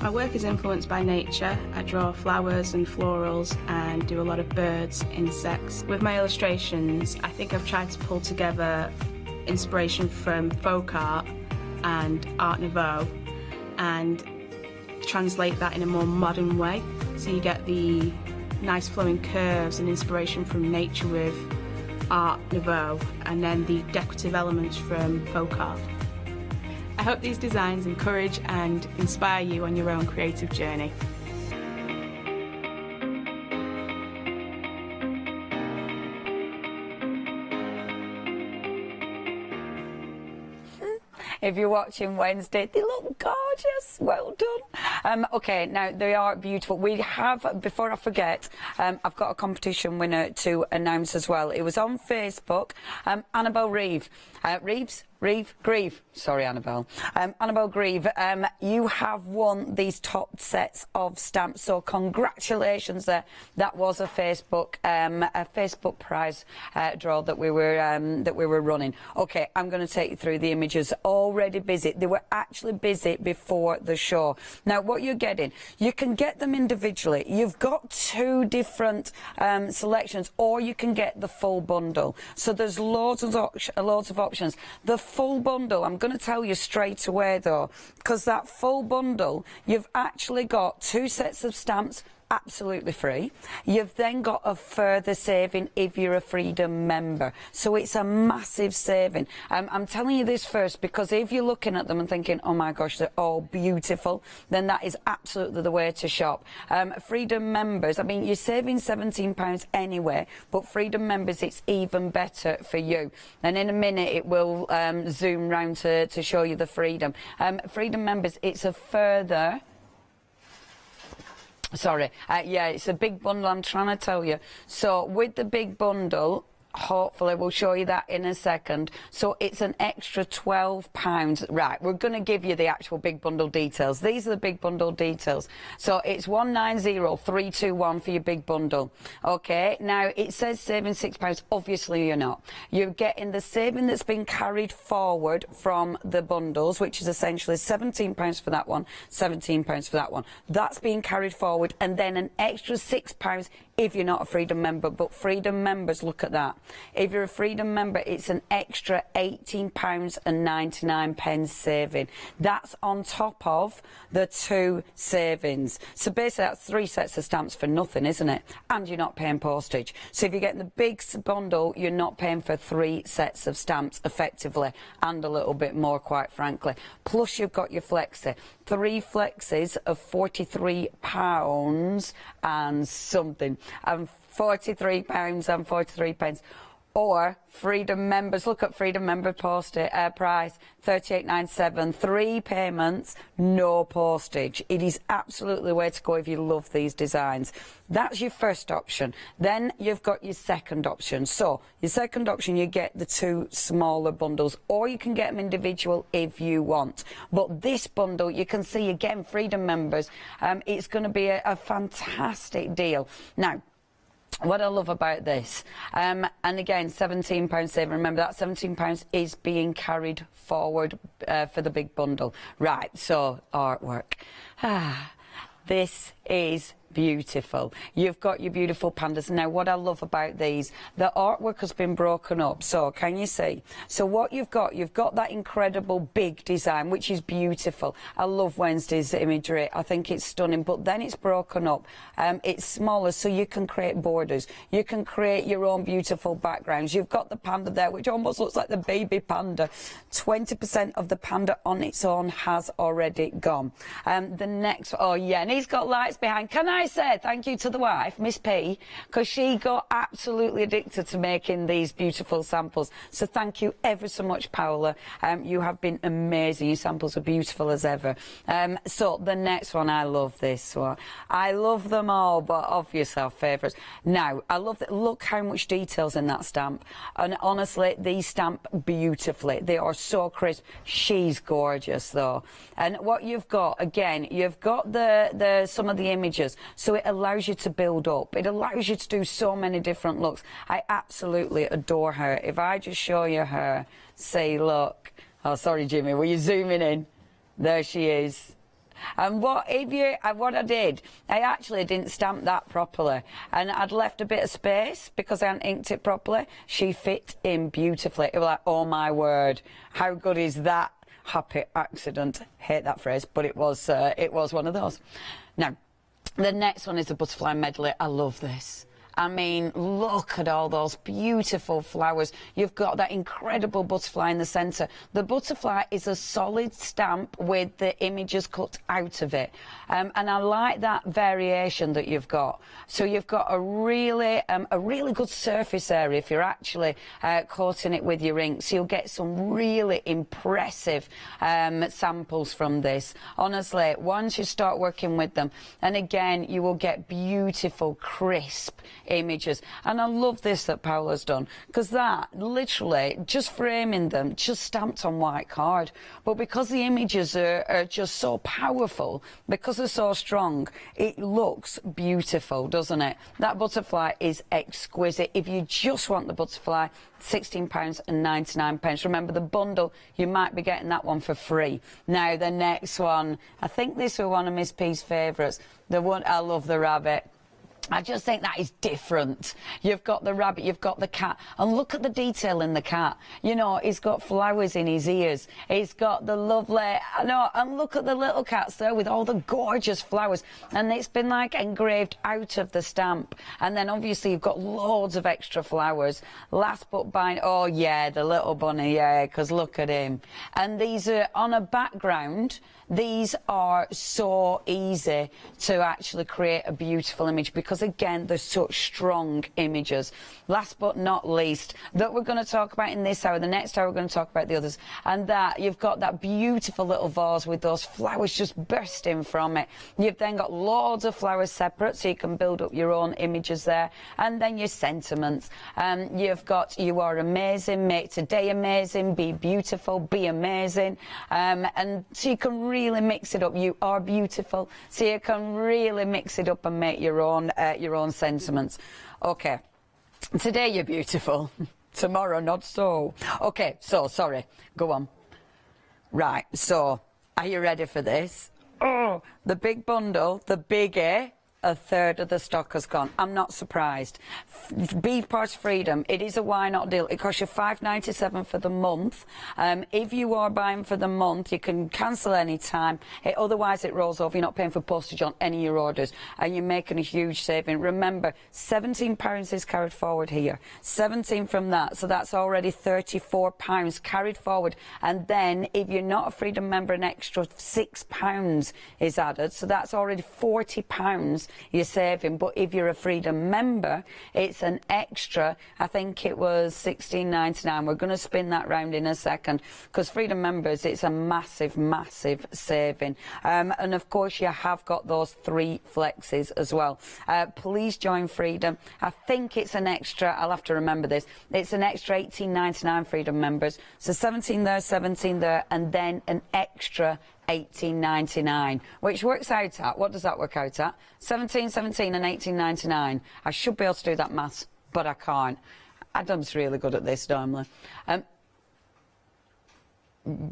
My work is influenced by nature. I draw flowers and florals and do a lot of birds, insects. With my illustrations, I think I've tried to pull together inspiration from folk art and Art Nouveau and translate that in a more modern way. So you get the nice flowing curves and inspiration from nature with Art Nouveau, and then the decorative elements from folk art. I hope these designs encourage and inspire you on your own creative journey.
If you're watching Wednesday, they look gorgeous. Well done. Okay, now they are beautiful. We have, before I forget, I've got a competition winner to announce as well. It was on Facebook. Annabelle Reeve. Grieve. Sorry, Annabelle. Annabelle Grieve, you have won these top sets of stamps, so congratulations there. That was a Facebook prize draw that we were running. Okay, I'm going to take you through the images. Already busy. They were actually busy before the show. Now, what you're getting, you can get them individually. You've got two different selections, or you can get the full bundle. So there's loads of options. The full bundle, I'm going to tell you straight away though, because that full bundle, you've actually got 2 sets of stamps absolutely free. You've then got a further saving if you're a Freedom member. So it's a massive saving. I'm telling you this first because if you're looking at them and thinking, oh my gosh, they're all beautiful, then that is absolutely the way to shop. Freedom members, I mean, you're saving £17 anyway, but Freedom members, it's even better for you. And in a minute, it will zoom round to show you the Freedom. Freedom members, it's a further... Sorry, yeah, it's a big bundle, I'm trying to tell you. So with the big bundle, hopefully we'll show you that in a second. So it's an extra £12. Right, we're going to give you the actual big bundle details. These are the big bundle details. So it's 190321 for your big bundle. Okay, now it says saving £6. Obviously you're not. You're getting the saving that's been carried forward from the bundles, which is essentially £17 for that one, £17 for that one. That's being carried forward, and then an extra £6 if you're not a Freedom member. But Freedom members, look at that. If you're a Freedom member, it's an extra £18.99 saving. That's on top of the 2 savings. So basically that's 3 sets of stamps for nothing, isn't it? And you're not paying postage. So if you're getting the big bundle, you're not paying for 3 sets of stamps effectively, and a little bit more, quite frankly. Plus you've got your flexi. 3 flexes of £43 and something, and £43 and 43 pence. Or Freedom members, look at Freedom member price, £38.97, 3 payments, no postage. It is absolutely the way to go if you love these designs. That's your first option. Then you've got your second option. So your second option, you get the 2 smaller bundles, or you can get them individual if you want. But this bundle, you can see again, Freedom members, it's going to be a fantastic deal. Now, what I love about this, and again, £17 saving. Remember, that £17 is being carried forward for the big bundle. Right, so artwork. This is beautiful. You've got your beautiful pandas. Now, what I love about these, the artwork has been broken up. So, can you see? So, what you've got that incredible big design, which is beautiful. I love Wednesday's imagery. I think it's stunning. But then it's broken up. It's smaller, so you can create borders. You can create your own beautiful backgrounds. You've got the panda there, which almost looks like the baby panda. 20% of the panda on its own has already gone. The next, oh yeah, and he's got lights behind. Can I say thank you to the wife, Miss P, because she got absolutely addicted to making these beautiful samples. So thank you ever so much, Paola. You have been amazing. Your samples are beautiful as ever. So the next one, I love this one. I love them all, but obviously our favourites. Now, I love that. Look how much detail's in that stamp. And honestly, these stamp beautifully. They are so crisp. She's gorgeous, though. And what you've got, again, you've got some of the images. So it allows you to build up. It allows you to do so many different looks. I absolutely adore her. If I just show you her, say, look. Oh, sorry, Jimmy, were you zooming in? There she is. And what I did, I actually didn't stamp that properly, and I'd left a bit of space because I hadn't inked it properly. She fit in beautifully. It was like, oh my word, how good is that? Happy accident. Hate that phrase, but it was one of those. Now, the next one is the butterfly medley. I love this. I mean, look at all those beautiful flowers. You've got that incredible butterfly in the centre. The butterfly is a solid stamp with the images cut out of it. And I like that variation that you've got. So you've got a really good surface area if you're actually coating it with your ink. So you'll get some really impressive samples from this. Honestly, once you start working with them, and again, you will get beautiful, crisp images. And I love this that Paola's done, because that literally just framing them, just stamped on white card, but because the images are just so powerful, because they're so strong, it looks beautiful, doesn't it? That butterfly is exquisite. If you just want the butterfly, £16.99. Remember, the bundle, you might be getting that one for free. Now the next one, I think this was one of Miss P's favourites, the one, I love the rabbit. I just think that is different. You've got the rabbit, you've got the cat, and look at the detail in the cat. You know, he's got flowers in his ears. He's got the lovely, and look at the little cats there with all the gorgeous flowers. And it's been like engraved out of the stamp. And then obviously you've got loads of extra flowers. Last but by, oh yeah, the little bunny, yeah, because look at him. And these are on a background. These are so easy to actually create a beautiful image because, again, they're such strong images. Last but not least, that we're going to talk about in this hour, the next hour we're going to talk about the others, and that you've got that beautiful little vase with those flowers just bursting from it. You've then got loads of flowers separate, so you can build up your own images there, and then your sentiments. You've got, you are amazing, make today amazing, be beautiful, be amazing, and so you can really mix it up. You are beautiful, so you can really mix it up and make your own sentiments. Okay, today you're beautiful, tomorrow not so. Okay, so sorry, go on. Right, so are you ready for this? Oh, the big bundle, the biggie. A third of the stock has gone. I'm not surprised. Beef Parts Freedom, it is a why not deal. It costs you $5.97 for the month. If you are buying for the month, you can cancel any time. Otherwise, it rolls over. You're not paying for postage on any of your orders, and you're making a huge saving. Remember, £17 is carried forward here. 17 from that, so that's already £34 carried forward. And then, if you're not a Freedom member, an extra £6 is added, so that's already £40 you're saving. But if you're a Freedom member, it's an extra, I think it was $16.99. We're going to spin that round in a second, because Freedom members, it's a massive, massive saving. And of course, you have got those 3 flexes as well. Please join Freedom. I think it's an extra, I'll have to remember this, it's an extra $18.99 Freedom members. So 17 there, 17 there, and then an extra $18.99, which works out at, what does that work out at? 17, 17 and $18.99. I should be able to do that maths, but I can't. Adam's really good at this normally.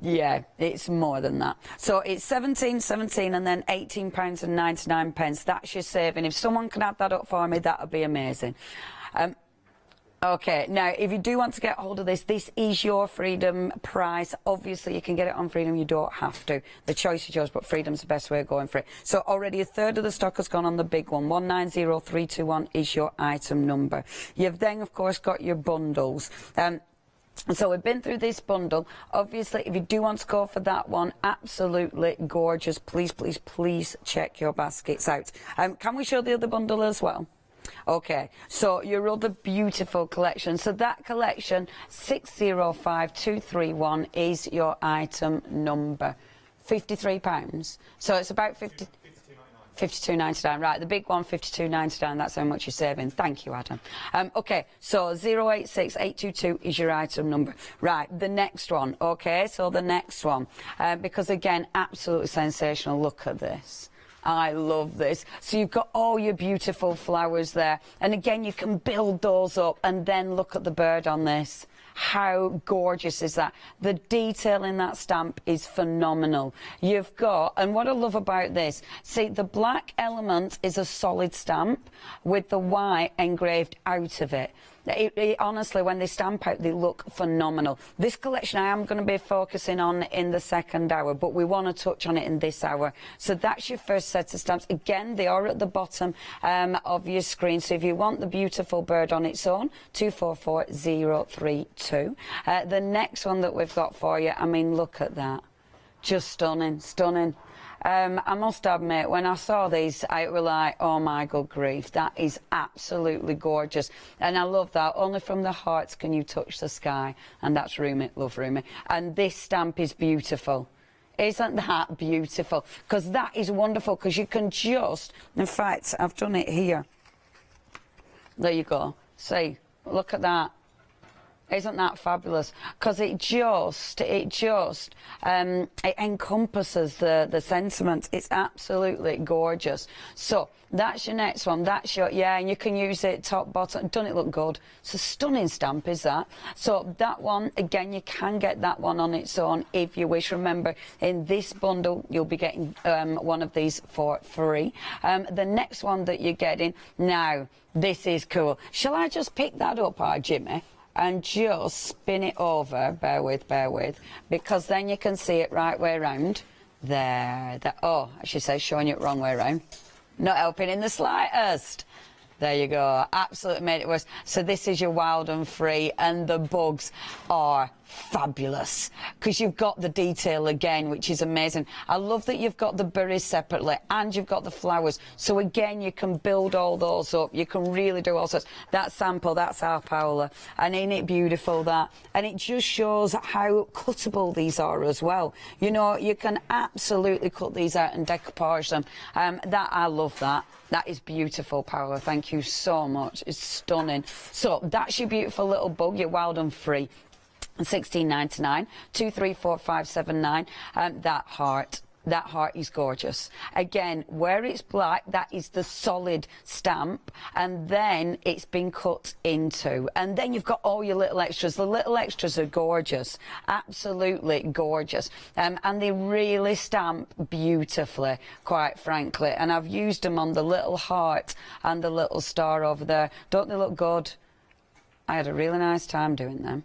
Yeah, it's more than that. So it's 17, 17 and then £18.99. That's your saving. If someone can add that up for me, that would be amazing. Okay, now, if you do want to get hold of this, this is your Freedom price. Obviously, you can get it on Freedom. You don't have to. The choice is yours, but Freedom's the best way of going for it. So already a third of the stock has gone on the big one. 190321 is your item number. You've then, of course, got your bundles. So we've been through this bundle. Obviously, if you do want to go for that one, absolutely gorgeous. Please, please, please check your baskets out. Can we show the other bundle as well? Okay, so your other beautiful collection. So that collection, 605231, is your item number. £53. So it's about £52.99. Right, the big one, £52.99. That's how much you're saving. Thank you, Adam. Okay, so 086822 is your item number. Right, the next one. Okay, so the next one, because again, absolutely sensational. Look at this. I love this. So you've got all your beautiful flowers there. And again, you can build those up, and then look at the bird on this. How gorgeous is that? The detail in that stamp is phenomenal. You've got, and what I love about this, see, the black element is a solid stamp with the white engraved out of it. Honestly, when they stamp out, they look phenomenal. This collection I am going to be focusing on in the second hour, but we want to touch on it in this hour. So that's your first set of stamps. Again, they are at the bottom of your screen. So if you want the beautiful bird on its own, 244032. The next one that we've got for you, I mean, look at that. Just stunning, stunning. I must admit, when I saw these, I was like, oh my good grief, that is absolutely gorgeous. And I love that. Only from the hearts can you touch the sky. And that's Rumi, love Rumi. And this stamp is beautiful. Isn't that beautiful? Because that is wonderful, because you can just, in fact, I've done it here. There you go. See, look at that. Isn't that fabulous? Because it encompasses the sentiment. It's absolutely gorgeous. So that's your next one. That's your, yeah, and you can use it top, bottom. Doesn't it look good? It's a stunning stamp, is that? So that one, again, you can get that one on its own if you wish. Remember, in this bundle, you'll be getting one of these for free. The next one that you're getting, now, this is cool. Shall I just pick that up, Jimmy? And just spin it over, bear with, because then you can see it right way round. There, oh, I should say showing you it wrong way round. Not helping in the slightest. There you go, absolutely made it worse. So this is your wild and free, and the bugs are fabulous, because you've got the detail again, which is amazing. I love that you've got the berries separately, and you've got the flowers. So again, you can build all those up. You can really do all sorts. That sample, that's our Paola, and ain't it beautiful, that? And it just shows how cuttable these are as well. You know, you can absolutely cut these out and decoupage them. That, I love that. That is beautiful, Paola. Thank you so much. It's stunning. So that's your beautiful little bug, your wild and free. $16.99, 234579. That heart is gorgeous. Again, where it's black, that is the solid stamp, and then it's been cut into. And then you've got all your little extras. The little extras are gorgeous, absolutely gorgeous. And they really stamp beautifully, quite frankly. And I've used them on the little heart and the little star over there. Don't they look good? I had a really nice time doing them.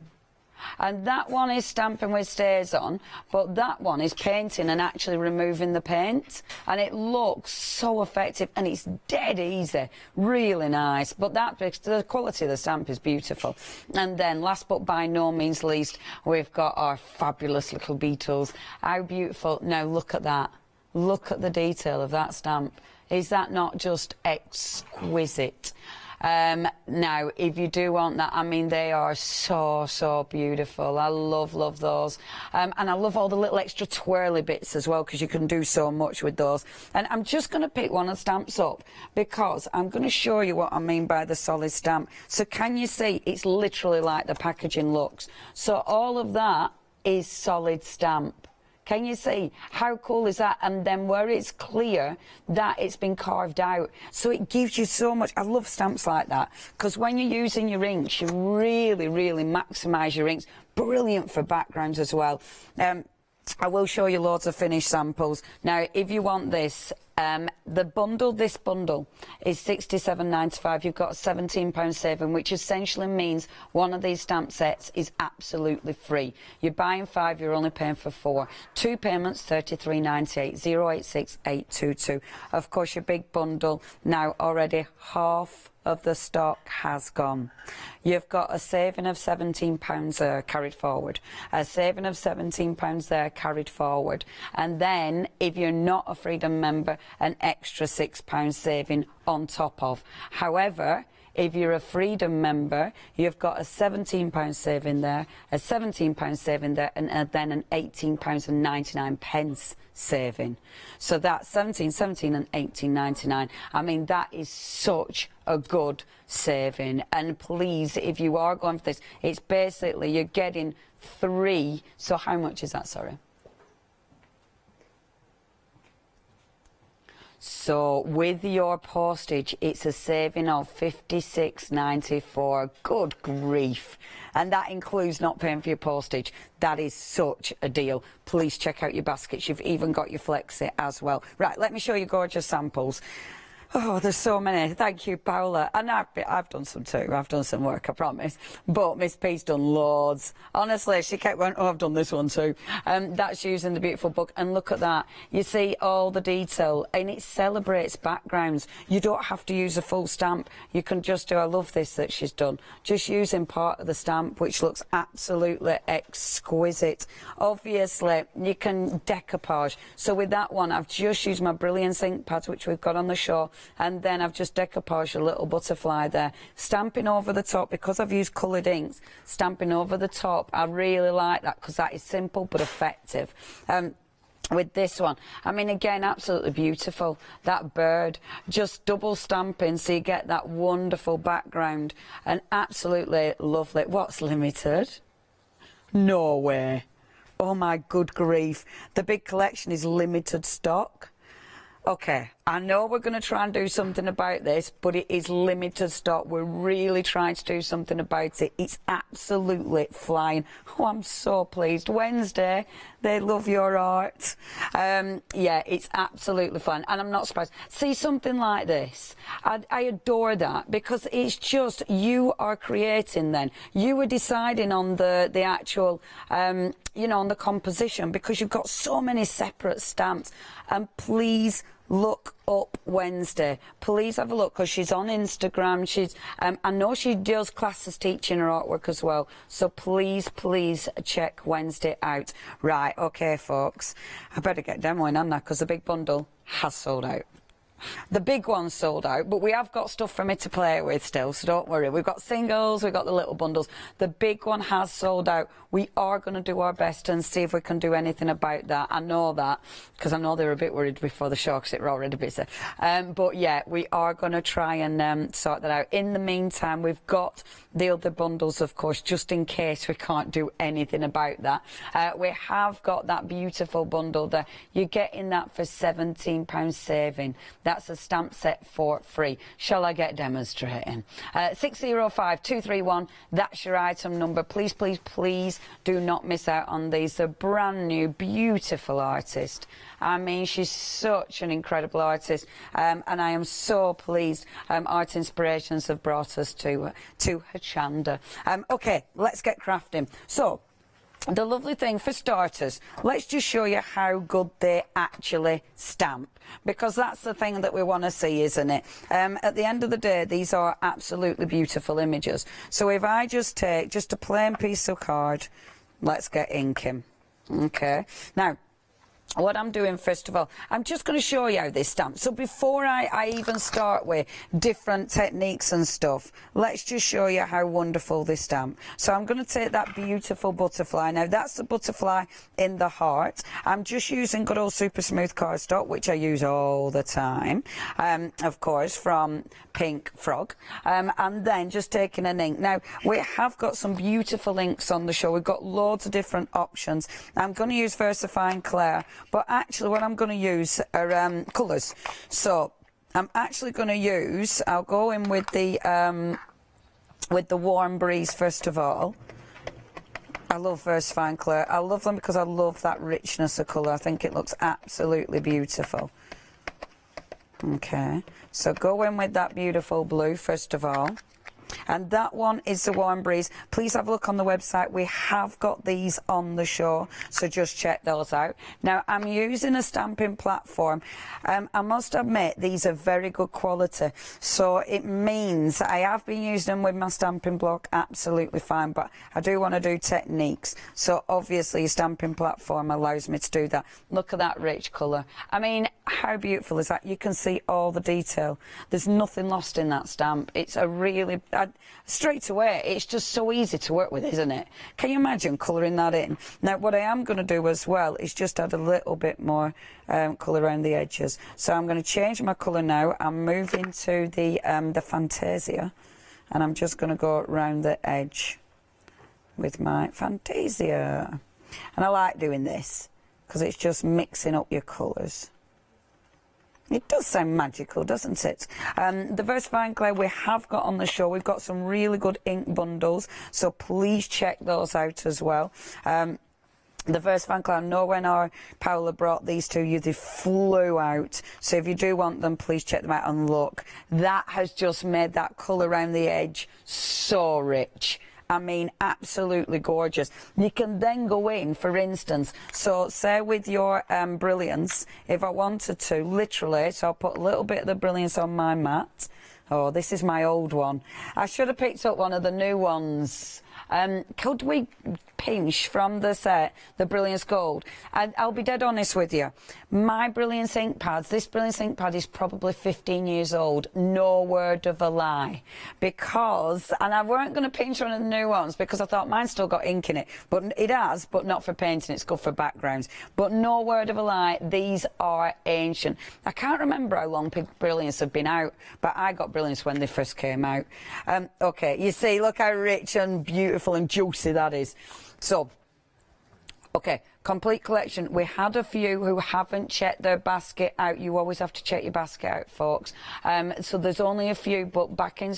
And that one is stamping with stays on, but that one is painting and actually removing the paint, and it looks so effective, and it's dead easy, really nice. But that, the quality of the stamp is beautiful. And then last but by no means least, we've got our fabulous little beetles. How beautiful. Now look at that. Look at the detail of that stamp. Is that not just exquisite? Now, if you do want that, I mean, they are so beautiful. I love those. And I love all the little extra twirly bits as well, because you can do so much with those. And I'm just going to pick one of the stamps up, because I'm going to show you what I mean by the solid stamp. So can you see? It's literally like the packaging looks. So all of that is solid stamp. Can you see? How cool is that? And then where it's clear, that it's been carved out. So it gives you so much. I love stamps like that, because when you're using your inks, you really maximise your inks. Brilliant for backgrounds as well. I will show you loads of finished samples. Now, if you want this, this bundle is £67.95. You've got a £17 saving, which essentially means one of these stamp sets is absolutely free. You're buying 5, you're only paying for 4. 2 payments, £33.98, 086822. Of course, your big bundle, now already half of the stock has gone. You've got a saving of £17 there carried forward, a saving of £17 there carried forward, and then if you're not a Freedom member, an extra £6 saving on top of. However, if you're a Freedom member, you've got a £17 saving there, a £17 saving there, and then an £18.99 saving. So that's 17 and 18.99. I mean, that is such a good saving. And please, if you are going for this, it's basically you're getting 3. So how much is that, sorry? So with your postage, it's a saving of $56.94. Good grief. And that includes not paying for your postage. That is such a deal. Please check out your baskets. You've even got your flexi as well. Right, let me show you gorgeous samples. Oh, there's so many. Thank you, Paula. And I've done some too. I've done some work, I promise. But Miss P's done loads. Honestly, she kept going, oh, I've done this one too. That's using the beautiful book. And look at that. You see all the detail. And it celebrates backgrounds. You don't have to use a full stamp. You can just do, I love this that she's done. Just using part of the stamp, which looks absolutely exquisite. Obviously, you can decoupage. So with that one, I've just used my Brilliance ink pads, which we've got on the show. And then I've just decoupaged a little butterfly there, stamping over the top because I've used coloured inks. Stamping over the top, I really like that because that is simple but effective. With this one, I mean, again, absolutely beautiful. That bird, just double stamping so you get that wonderful background, and absolutely lovely. What's limited? No way. Oh my good grief. The big collection is limited stock. Okay, I know we're going to try and do something about this, but it is limited stock. We're really trying to do something about it. It's absolutely flying. Oh, I'm so pleased. Wednesday, they love your art. Yeah, it's absolutely fun. And I'm not surprised. See something like this. I adore that because it's just you are creating then. You are deciding on the actual, you know, on the composition because you've got so many separate stamps. And please look up Wednesday. Please have a look because she's on Instagram. She's I know she does classes teaching her artwork as well. So please check Wednesday out. Right, okay, folks. I better get demoing, haven't I? Because the big bundle has sold out. The big one's sold out, but we have got stuff for me to play with still, so don't worry. We've got singles, we've got the little bundles. The big one has sold out. We are going to do our best and see if we can do anything about that. I know that, because I know they were a bit worried before the show, because they were already busy. But yeah, we are going to try and sort that out. In the meantime, we've got the other bundles, of course, just in case we can't do anything about that. We have got that beautiful bundle there. You're getting that for £17 saving. That's a stamp set for free. Shall I get demonstrating? 605231, that's your item number. Please do not miss out on these. They're brand new, beautiful artist. I mean, she's such an incredible artist, and I am so pleased Art Inspirations have brought us to Hochanda. Okay, let's get crafting. So, the lovely thing for starters, let's just show you how good they actually stamp, because that's the thing that we want to see, isn't it? At the end of the day, these are absolutely beautiful images. So if I just take just a plain piece of card, let's get inking. Okay, now what I'm doing first of all, I'm just going to show you how this stamps. So before I even start with different techniques and stuff, let's just show you how wonderful this stamp. So I'm going to take that beautiful butterfly. Now that's the butterfly in the heart. I'm just using good old super smooth cardstock, which I use all the time, of course, from Pink Frog, and then just taking an ink. Now we have got some beautiful inks on the show. We've got loads of different options. I'm going to use VersaFine Claire, but actually what I'm going to use are colours. So I'm actually going to use, I'll go in with the Warm Breeze first of all. I love VersaFine Claire. I love them because I love that richness of colour. I think it looks absolutely beautiful. Okay, so go in with that beautiful blue first of all. And that one is the Warm Breeze. Please have a look on the website. We have got these on the show, so just check those out. Now, I'm using a stamping platform. I must admit, these are very good quality. So it means I have been using them with my stamping block, absolutely fine, but I do want to do techniques. So obviously, a stamping platform allows me to do that. Look at that rich colour. I mean, how beautiful is that? You can see all the detail. There's nothing lost in that stamp. It's a really... straight away, it's just so easy to work with, isn't it? Can you imagine colouring that in? Now, what I am going to do as well is just add a little bit more colour around the edges. So I'm going to change my colour now. I'm moving to the Fantasia, and I'm just going to go around the edge with my Fantasia. And I like doing this because it's just mixing up your colours.
It does sound magical, doesn't it? The VersaFine clay we have got on the show, we've got some really good ink bundles, so please check those out as well. The VersaFine clay, I know when Paola brought these to you, they flew out. So if you do want them, please check them out. And look, that has just made that colour around the edge so rich. I mean, absolutely gorgeous. You can then go in, for instance, so say with your Brilliance, if I wanted to, literally, so I'll put a little bit of the Brilliance on my mat. Oh, this is my old one. I should have picked up one of the new ones. Could we pinch from the set the Brilliance Gold? And I'll be dead honest with you. My Brilliance ink pads, this Brilliance ink pad is probably 15 years old. No word of a lie. Because, and I weren't going to pinch one of the new ones because I thought mine's still got ink in it. But it has, but not for painting. It's good for backgrounds. But no word of a lie, these are ancient. I can't remember how long Brilliance have been out, but I got Brilliance when they first came out. Okay, you see, look how rich and beautiful and juicy that is. So, okay, complete collection. We had a few who haven't checked their basket out. You always have to check your basket out, folks. So there's only a few, but back in,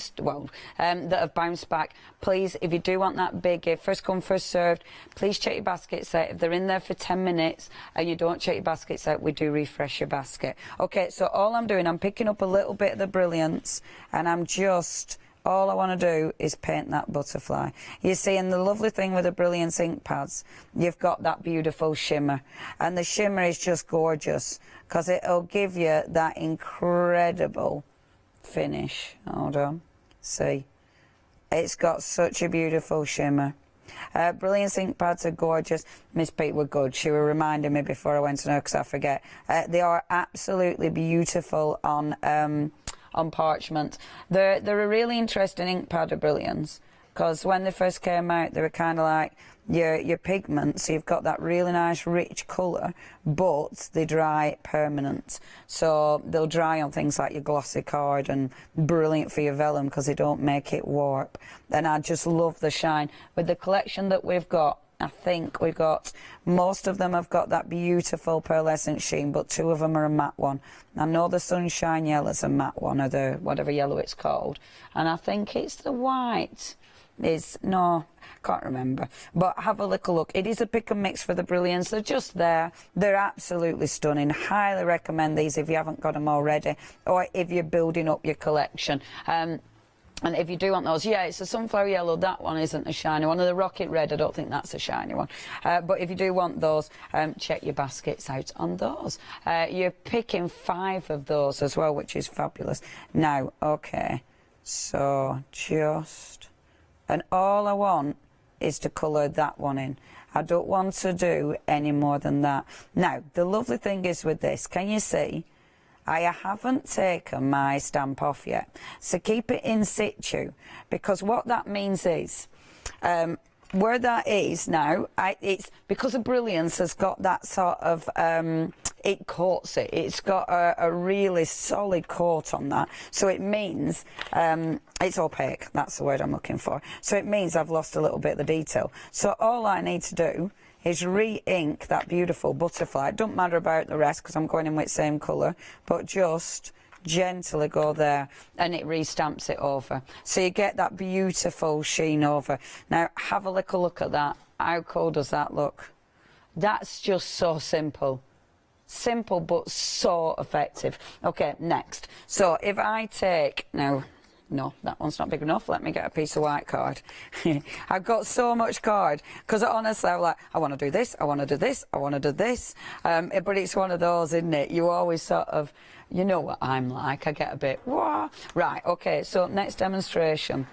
that have bounced back. Please, if you do want that big gift, first come, first served, please check your baskets out. If they're in there for 10 minutes and you don't check your baskets out, we do refresh your basket. Okay, so all I'm doing, I'm picking up a little bit of the Brilliance and I'm just... all I want to do is paint that butterfly. You see, and the lovely thing with the Brilliance ink pads, you've got that beautiful shimmer. And the shimmer is just gorgeous because it'll give you that incredible finish. Hold on. See? It's got such a beautiful shimmer. Brilliance ink pads are gorgeous. Miss Pete were good. She were reminding me before I went to know because I forget. They are absolutely beautiful on parchment. They're a really interesting ink pad of Brilliance because when they first came out they were kind of like your pigments, so you've got that really nice rich colour, but they dry permanent, so they'll dry on things like your glossy card, and brilliant for your vellum because they don't make it warp. And I just love the shine. With the collection that we've got, I think we've got, most of them have got that beautiful pearlescent sheen, but two of them are a matte one. I know the Sunshine Yellow's a matte one, or the whatever yellow it's called, and I think it's the white. No, can't remember. But have a little look. It is a pick and mix for the Brilliance. They're just there. They're absolutely stunning. Highly recommend these if you haven't got them already, or if you're building up your collection. And if you do want those, yeah, it's a sunflower yellow. That one isn't a shiny one. Or the rocket red, I don't think that's a shiny one. But if you do want those, check your baskets out on those. You're picking 5 of those as well, which is fabulous. Now, okay, so just... and all I want is to colour that one in. I don't want to do any more than that. Now, the lovely thing is with this, can you see? I haven't taken my stamp off yet, so keep it in situ, because what that means is, where that is now, it's because the Brilliance has got that sort of, it coats it, it's got a really solid coat on that, so it means, it's opaque, that's the word I'm looking for, so it means I've lost a little bit of the detail. So all I need to do is re-ink that beautiful butterfly. It doesn't matter about the rest because I'm going in with the same colour, but just gently go there and it re-stamps it over. So you get that beautiful sheen over. Now have a little look at that. How cool does that look? That's just so simple. Simple but so effective. Okay, next. So if I take, now, no, that one's not big enough. Let me get a piece of white card. I've got so much card because honestly, I'm like, I want to do this, I want to do this, I want to do this. But it's one of those, isn't it? You always sort of, you know what I'm like. I get a bit, wah. Right, okay, so next demonstration.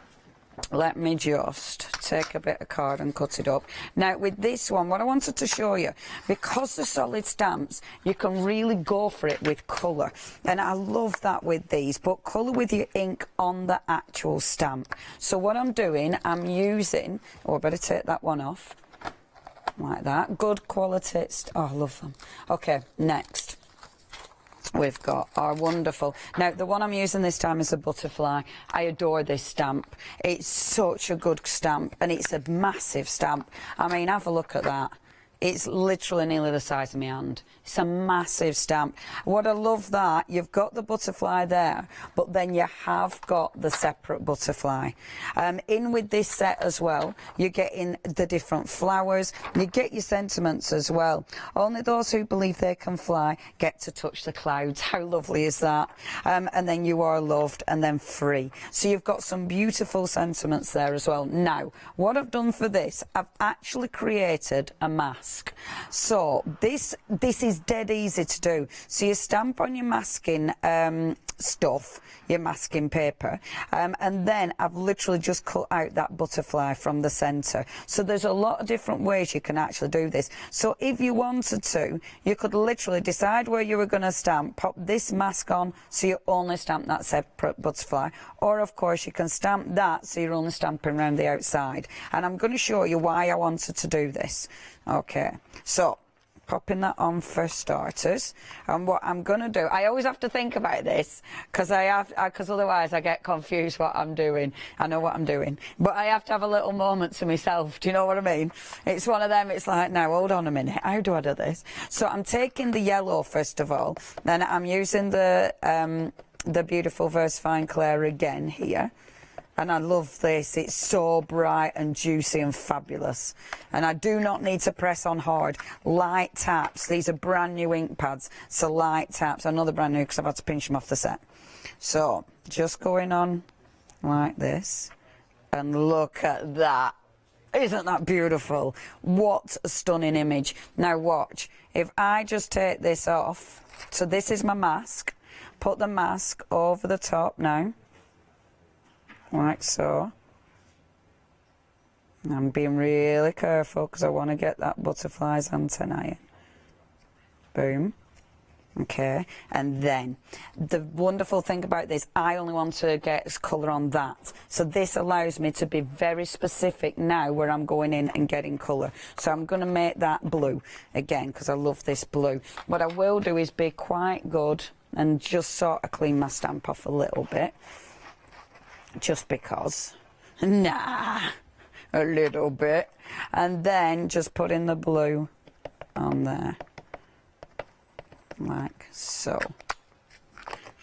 Let me just take a bit of card and cut it up. Now with this one, what I wanted to show you, because they're solid stamps, you can really go for it with colour. And I love that with these, but colour with your ink on the actual stamp. So what I'm doing, I'm using, oh I better take that one off, like that. Good quality, oh I love them. Okay, next. We've got our wonderful, now the one I'm using this time is a butterfly. I adore this stamp. It's such a good stamp and it's a massive stamp. I mean, have a look at that. It's literally nearly the size of my hand. It's a massive stamp. What I love that, you've got the butterfly there, but then you have got the separate butterfly. In with this set as well, you're getting the different flowers. You get your sentiments as well. Only those who believe they can fly get to touch the clouds. How lovely is that? And then you are loved, and then free. So you've got some beautiful sentiments there as well. Now, what I've done for this, I've actually created a mask. So this is dead easy to do. So you stamp on your masking stuff, your masking paper, and then I've literally just cut out that butterfly from the centre. So there's a lot of different ways you can actually do this. So if you wanted to, you could literally decide where you were going to stamp, pop this mask on so you only stamp that separate butterfly, or of course you can stamp that so you're only stamping around the outside. And I'm going to show you why I wanted to do this. Okay, so popping that on for starters, and what I'm going to do, I always have to think about this because otherwise I get confused what I'm doing. I know what I'm doing, but I have to have a little moment to myself. Do you know what I mean? It's one of them, it's like, now hold on a minute, how do I do this? So I'm taking the yellow first of all, then I'm using the beautiful VersaFine Clair again here. And I love this, it's so bright and juicy and fabulous. And I do not need to press on hard. Light taps, these are brand new ink pads, so light taps. I know they're brand new because I've had to pinch them off the set. So, just going on like this. And look at that. Isn't that beautiful? What a stunning image. Now watch, if I just take this off, so this is my mask, put the mask over the top now. Like so. I'm being really careful because I want to get that butterfly's antennae in. Boom. Okay, and then the wonderful thing about this, I only want to get colour on that. So this allows me to be very specific now where I'm going in and getting colour. So I'm going to make that blue again because I love this blue. What I will do is be quite good and just sort of clean my stamp off a little bit. Just because, a little bit, and then just put in the blue on there, like so,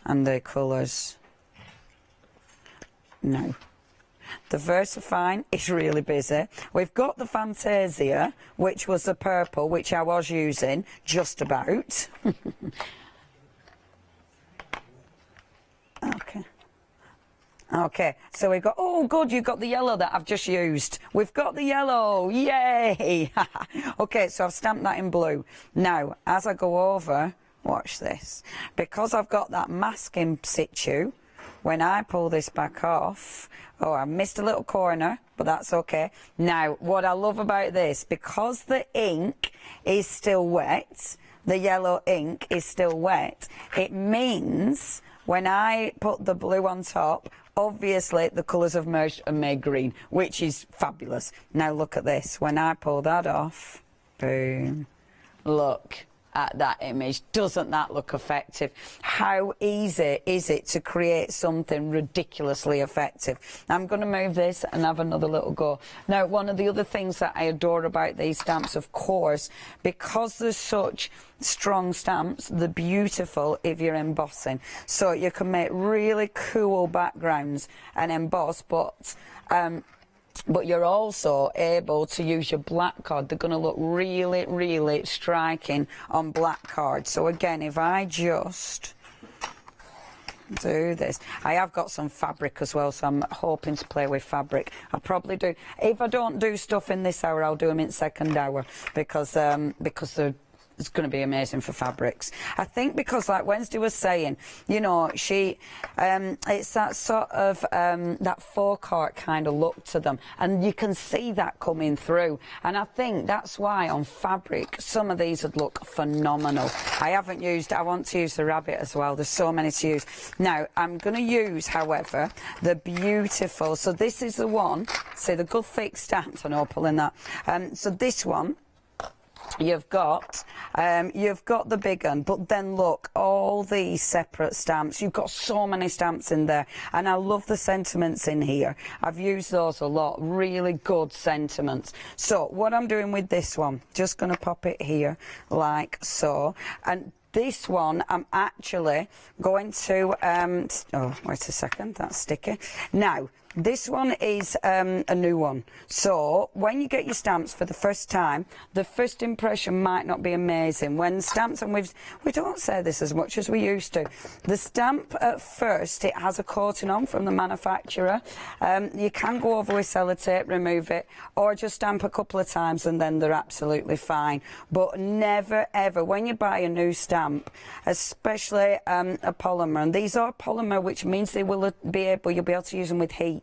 and the colours. No, the VersaFine is really busy. We've got the Fantasia, which was the purple, which I was using just about. Okay. Okay, so we've got, oh good, you've got the yellow that I've just used. We've got the yellow, yay! Okay, so I've stamped that in blue. Now, as I go over, watch this. Because I've got that mask in situ, when I pull this back off, oh, I missed a little corner, but that's okay. Now, what I love about this, because the ink is still wet, the yellow ink is still wet, it means when I put the blue on top, obviously the colours have merged and made green, which is fabulous. Now look at this. When I pull that off, boom, look at that image. Doesn't that look effective? How easy is it to create something ridiculously effective? I'm going to move this and have another little go. Now, one of the other things that I adore about these stamps, of course, because there's such strong stamps, they're beautiful if you're embossing. So you can make really cool backgrounds and emboss, but you're also able to use your black card. They're going to look really, really striking on black card. So again, if I just do this, I have got some fabric as well, so I'm hoping to play with fabric. I'll probably do, if I don't do stuff in this hour, I'll do them in second hour because they're, it's going to be amazing for fabrics. I think because, like Wednesday was saying, you know, she, it's that sort of, that folk art kind of look to them. And you can see that coming through. And I think that's why on fabric, some of these would look phenomenal. I want to use the rabbit as well. There's so many to use. Now, I'm going to use, however, the beautiful, so this is the one, see the good thick stamps, I know, pulling that. So this one, you've got You've got the big one, but then look, all these separate stamps. You've got so many stamps in there, and I love the sentiments in here. I've used those a lot, really good sentiments. So what I'm doing with this one, just going to pop it here like so, and this one I'm actually going to oh, wait a second, that's sticky. Now this one is a new one, so when you get your stamps for the first time, the first impression might not be amazing. When stamps, and we don't say this as much as we used to, the stamp at first, it has a coating on from the manufacturer. You can go over with sellotape, remove it, or just stamp a couple of times and then they're absolutely fine. But never ever, when you buy a new stamp, especially a polymer, and these are polymer, which means you'll be able to use them with heat.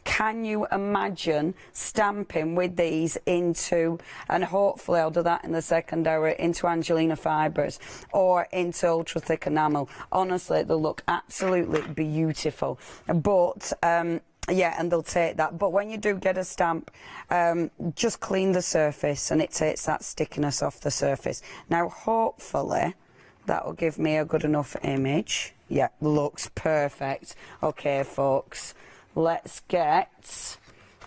Can you imagine stamping with these into, and hopefully I'll do that in the second hour, into Angelina fibres or into ultra thick enamel? Honestly, they'll look absolutely beautiful. But yeah, and they'll take that. But when you do get a stamp, just clean the surface and it takes that stickiness off the surface. Now hopefully that will give me a good enough image. Yeah, looks perfect. Okay folks, let's get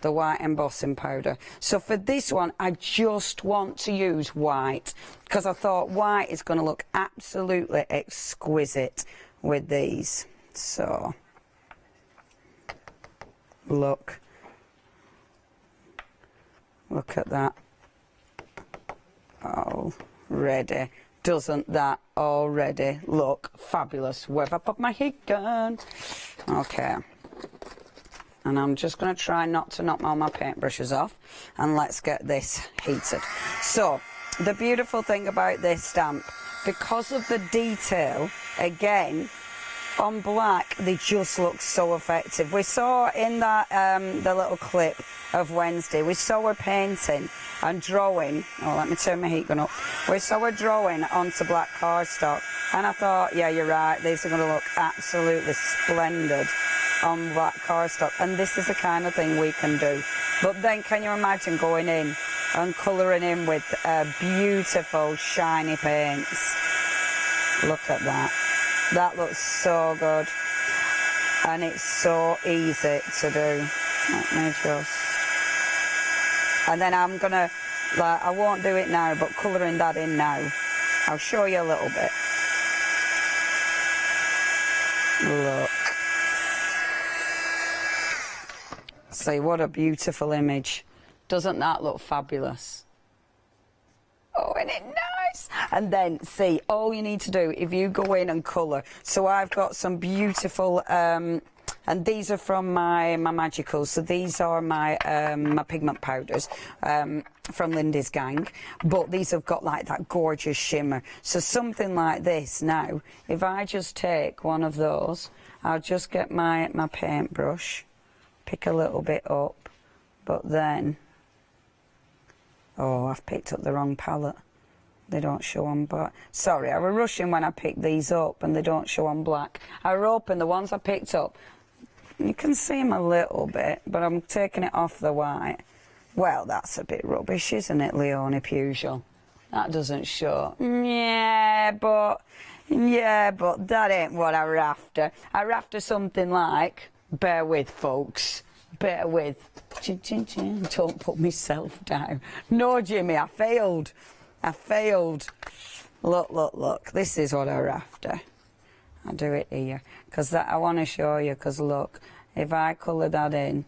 the white embossing powder. So for this one, I just want to use white because I thought white is going to look absolutely exquisite with these. So look at that already. Doesn't that already look fabulous? Where have I put my heat gun? Okay. And I'm just going to try not to knock all my paintbrushes off, and let's get this heated. So the beautiful thing about this stamp, because of the detail, again on black, they just look so effective. We saw in that the little clip of Wednesday, we saw her painting and drawing. Oh, let me turn my heat gun up. We saw her drawing onto black cardstock, and I thought, yeah, you're right, these are going to look absolutely splendid on black cardstock, and this is the kind of thing we can do. But then can you imagine going in and colouring in with beautiful shiny paints? Look at that. That looks so good, and it's so easy to do. Let me just, and then I'm gonna, like, I won't do it now, but colouring that in now. I'll show you a little bit. Look. See, what a beautiful image. Doesn't that look fabulous? Oh, isn't it nice? And then, see, all you need to do, if you go in and colour, so I've got some beautiful, and these are from my Magicals, so these are my my pigment powders from Lindy's Gang, but these have got like that gorgeous shimmer. So something like this now, if I just take one of those, I'll just get my paintbrush, pick a little bit up, but then, oh, I've picked up the wrong palette. They don't show on black. Sorry, I was rushing when I picked these up and they don't show on black. I was hoping the ones I picked up, you can see them a little bit, but I'm taking it off the white. Well, that's a bit rubbish, isn't it, Leonie Pugel? That doesn't show. Yeah, but that ain't what I were after. I were after something like, bear with, folks, bear with. Don't put myself down. No, Jimmy, I failed. Look, this is what I were after. I'll do it here, because I want to show you, because look, if I colour that in,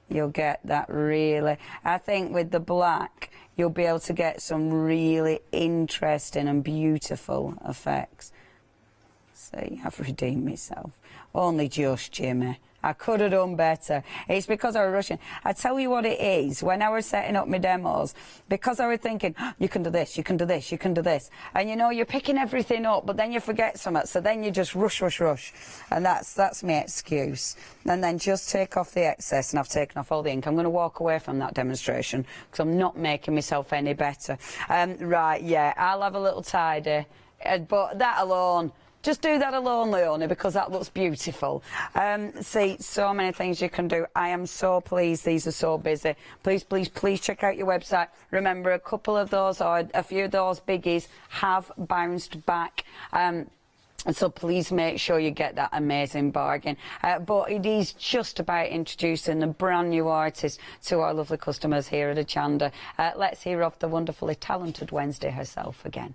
you'll get that really, I think with the black, you'll be able to get some really interesting and beautiful effects. See, I've redeemed myself. Only just, Jimmy. I could have done better. It's because I was rushing. I tell you what it is, when I was setting up my demos, because I was thinking, oh, you can do this, you can do this, you can do this. And you know, you're picking everything up, but then you forget something, so then you just rush. And that's my excuse. And then just take off the excess, and I've taken off all the ink. I'm going to walk away from that demonstration, because I'm not making myself any better. Right, yeah, I'll have a little tidy. But that alone, Just do that alone, Leonie, because that looks beautiful. See, so many things you can do. I am so pleased these are so busy. Please, please, please check out your website. Remember, a couple of those, or a few of those biggies have bounced back. So please make sure you get that amazing bargain. But it is just about introducing a brand new artist to our lovely customers here at Hochanda. Let's hear off the wonderfully talented Wednesday herself again.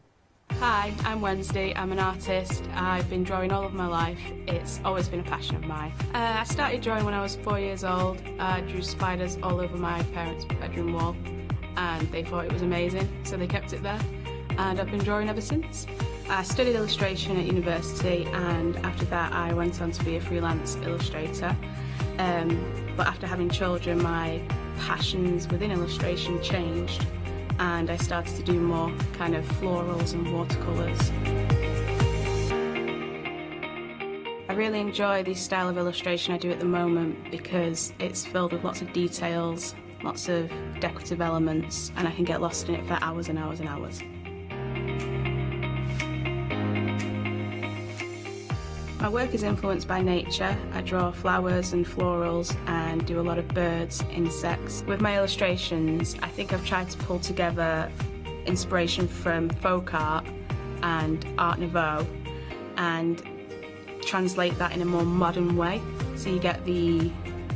Hi, I'm Wednesday. I'm an artist. I've been drawing all of my life. It's always been a passion of mine. I started drawing when I was 4 years old. I drew spiders all over my parents' bedroom wall, and they thought it was amazing, so they kept it there, and I've been drawing ever since. I studied illustration at university, and after that I went on to be a freelance illustrator. But after having children, my passions within illustration changed, and I started to do more kind of florals and watercolours. I really enjoy the style of illustration I do at the moment because it's filled with lots of details, lots of decorative elements, and I can get lost in it for hours and hours and hours. My work is influenced by nature. I draw flowers and florals and do a lot of birds, insects. With my illustrations, I think I've tried to pull together inspiration from folk art and Art Nouveau and translate that in a more modern way. So you get the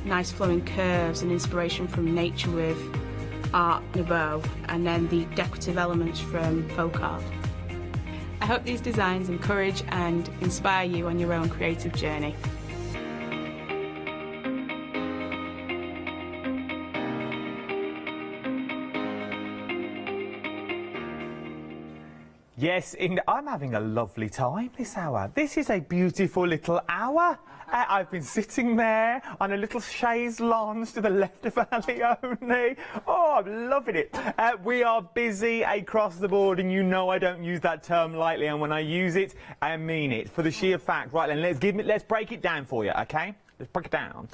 nice flowing curves and inspiration from nature with Art Nouveau, and then the decorative elements from folk art. I hope these designs encourage and inspire you on your own creative journey.
Yes, I'm having a lovely time this hour. This is a beautiful little hour. I've been sitting there on a little chaise lounge to the left of Leonie. Oh, I'm loving it. We are busy across the board, and you know I don't use that term lightly, and when I use it, I mean it, for the sheer fact. Right then, let's break it down for you, okay? Let's break it down.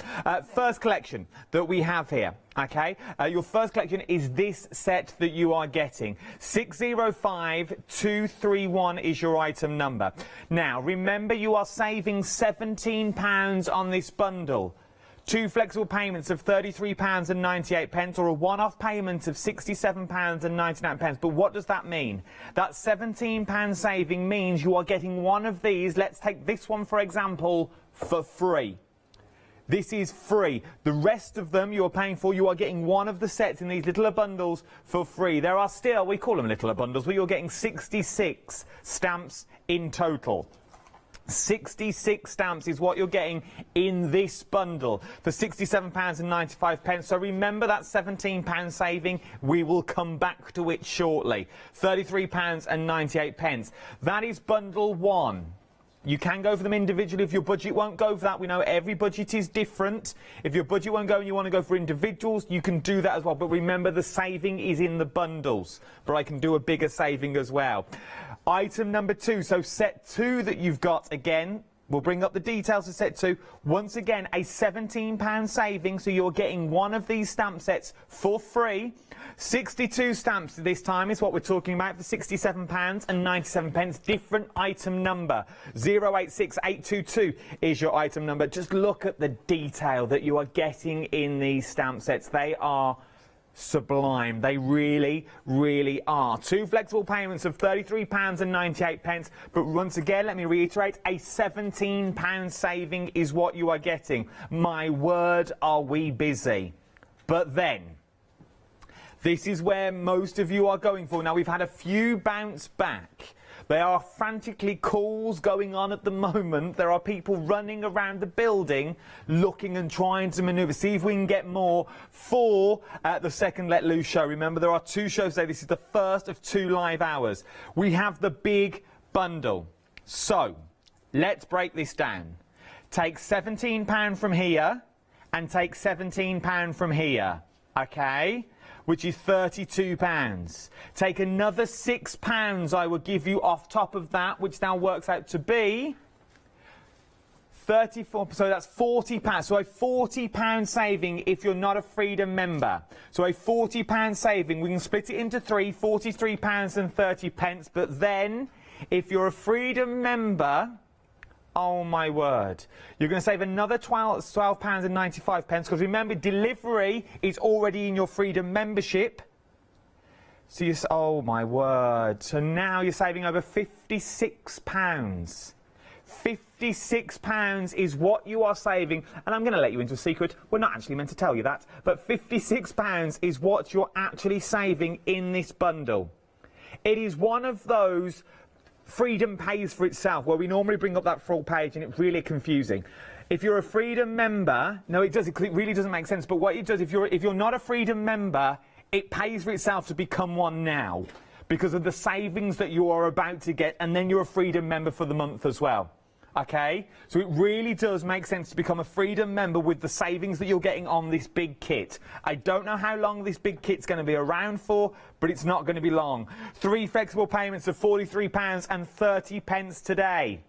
First collection that we have here, okay? Your first collection is this set that you are getting. 605231 is your item number. Now, remember you are saving £17 on this bundle. 2 flexible payments of £33.98 or a one-off payment of £67.99. But what does that mean? That £17 saving means you are getting one of these. Let's take this one, for example, for free. This is free. The rest of them you're paying for. You are getting one of the sets in these littler bundles for free. There are still, we call them littler bundles, but you're getting 66 stamps in total. 66 stamps is what you're getting in this bundle for £67.95. So remember that £17 saving. We will come back to it shortly. £33.98. That is bundle one. You can go for them individually if your budget won't go for that. We know every budget is different. If your budget won't go and you want to go for individuals, you can do that as well. But remember, the saving is in the bundles. But I can do a bigger saving as well. Item number 2, so set 2 that you've got, again, we'll bring up the details of set 2. Once again, a £17 saving, so you're getting one of these stamp sets for free. 62 stamps this time is what we're talking about for £67.97. Different item number. 086822 is your item number. Just look at the detail that you are getting in these stamp sets. They are sublime. They really, really are. 2 flexible payments of £33.98. But once again, let me reiterate, a £17 saving is what you are getting. My word, are we busy. But then, this is where most of you are going for. Now, we've had a few bounce back. There are frantically calls going on at the moment. There are people running around the building looking and trying to manoeuvre, see if we can get more for the second Let Loose show. Remember, there are 2 shows today. This is the first of 2 live hours. We have the big bundle. So, let's break this down. Take £17 from here and take £17 from here, okay? Which is £32. Take another £6 I will give you off top of that, which now works out to be 34, so that's £40. So a £40 saving if you're not a Freedom member. So a £40 saving, we can split it into 3, £43.30. But then, if you're a Freedom member, Oh my word. You're going to save another £12.95 because remember, delivery is already in your Freedom membership. So you, oh my word. So now you're saving over £56. £56 is what you are saving, and I'm going to let you into a secret. We're not actually meant to tell you that, but £56 is what you're actually saving in this bundle. It is one of those Freedom pays for itself, where we normally bring up that full page and it's really confusing. If you're a Freedom member, no, it really doesn't make sense, but what it does, if you're not a Freedom member, it pays for itself to become one now because of the savings that you are about to get, and then you're a Freedom member for the month as well. Okay? So it really does make sense to become a Freedom member with the savings that you're getting on this big kit. I don't know how long this big kit's going to be around for, but it's not going to be long. 3 flexible payments of £43.30 today.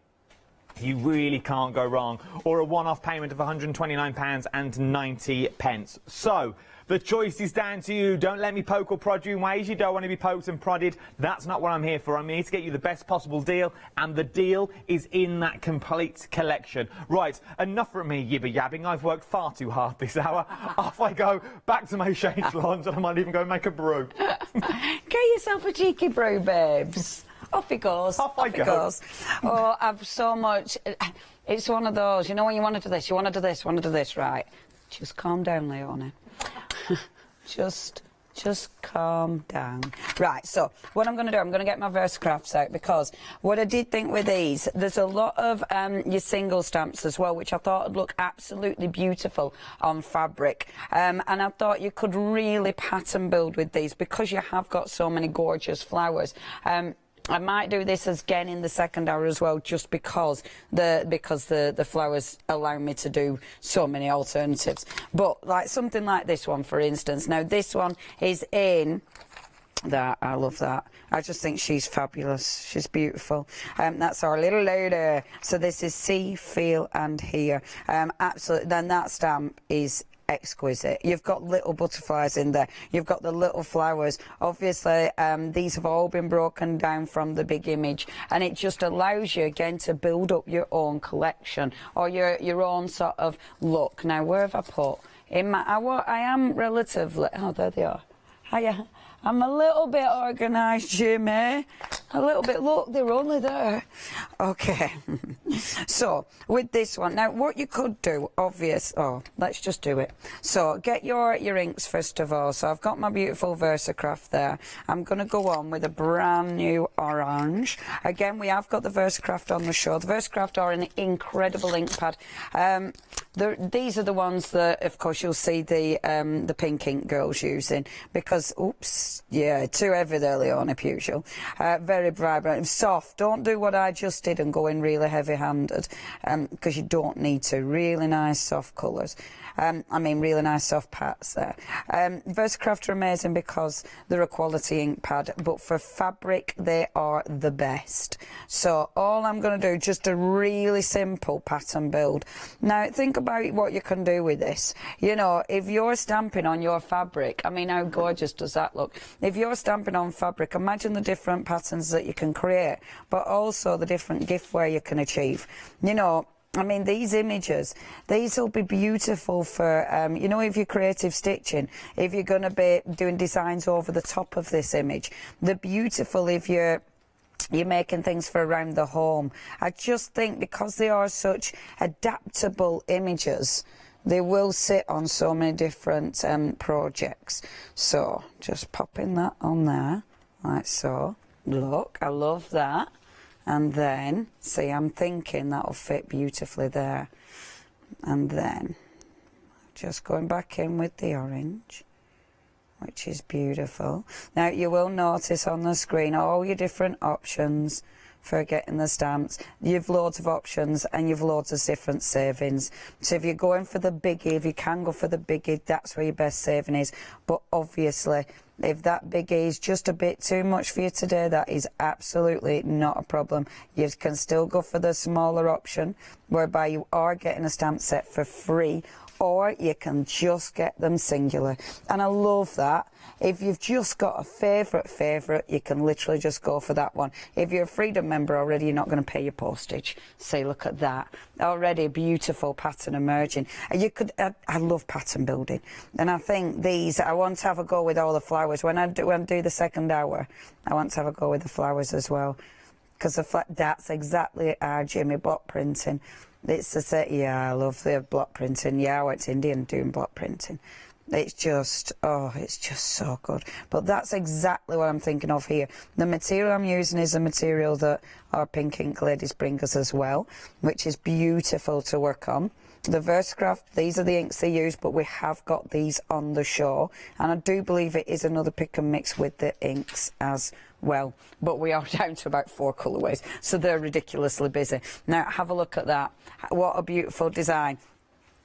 You really can't go wrong. Or a one-off payment of £129.90. So, the choice is down to you. Don't let me poke or prod you in ways you don't want to be poked and prodded. That's not what I'm here for. I'm here to get you the best possible deal, and the deal is in that complete collection. Right, enough from me yibber-yabbing. I've worked far too hard this hour. Off I go, back to my change lunch, and I might even go and make a brew.
Get yourself a cheeky brew, babes. Off it goes. Off it goes. Oh, I've so much. It's one of those, you know, when you want to do this, you want to do this, right? Just calm down, Leonie. just calm down. Right, so what I'm going to do, I'm going to get my VersaCrafts out, because what I did think with these, there's a lot of your single stamps as well, which I thought would look absolutely beautiful on fabric. And I thought you could really pattern build with these because you have got so many gorgeous flowers. I might do this again in the second hour as well, just because the flowers allow me to do so many alternatives. But like something like this one, for instance. Now this one is in that. I love that. I just think she's fabulous. She's beautiful. That's our little lady. So this is See, Feel and Hear. Absolutely. Then that stamp is exquisite. You've got little butterflies in there. You've got the little flowers. Obviously, these have all been broken down from the big image, and it just allows you again to build up your own collection or your own sort of look. Now, where have I put in my? I am relatively. Oh, there they are. Hiya. I'm a little bit organised, Jimmy. A little bit. Look, they're only there. Okay. So, with this one, now what you could do, let's just do it. So, get your inks first of all. So, I've got my beautiful VersaCraft there. I'm going to go on with a brand new orange. Again, we have got the VersaCraft on the show. The VersaCraft are an incredible ink pad. These are the ones that, of course, you'll see the pink ink girls using, because, oops, yeah, too heavy there, Leonie Pucial. Very vibrant, soft. Don't do what I just did and go in really heavy-handed, because you don't need to. Really nice soft colours. Really nice soft pats there. VersaCraft are amazing because they're a quality ink pad, but for fabric, they are the best. So all I'm going to do, just a really simple pattern build. Now, think about what you can do with this. You know, if you're stamping on your fabric, I mean, how gorgeous does that look? If you're stamping on fabric, imagine the different patterns that you can create, but also the different giftware you can achieve. You know, I mean, these images, these will be beautiful for, you know, if you're creative stitching, if you're going to be doing designs over the top of this image. They're beautiful if you're making things for around the home. I just think because they are such adaptable images, they will sit on so many different projects. So, just popping that on there, like so. Look, I love that. And then, see, I'm thinking that'll fit beautifully there. And then, just going back in with the orange, which is beautiful. Now, you will notice on the screen all your different options for getting the stamps. You've loads of options and you've loads of different savings. So if you're going for the biggie, if you can go for the biggie, that's where your best saving is. But obviously, if that biggie is just a bit too much for you today, that is absolutely not a problem. You can still go for the smaller option, whereby you are getting a stamp set for free or you can just get them singular. And I love that. If you've just got a favourite, you can literally just go for that one. If you're a Freedom member already, you're not going to pay your postage. See, look at that. Already a beautiful pattern emerging. You could, I love pattern building. And I think these, I want to have a go with all the flowers. When I do the second hour, I want to have a go with the flowers as well. Because that's exactly our Jimmy block printing. It's the set, yeah, I love the block printing. Yeah, I went to India and doing block printing. It's just, oh, it's just so good. But that's exactly what I'm thinking of here. The material I'm using is the material that our Pink Ink ladies bring us as well, which is beautiful to work on. The Versacraft, these are the inks they use, but we have got these on the show. And I do believe it is another pick and mix with the inks as well. But we are down to about 4 colourways, so they're ridiculously busy. Now, have a look at that. What a beautiful design.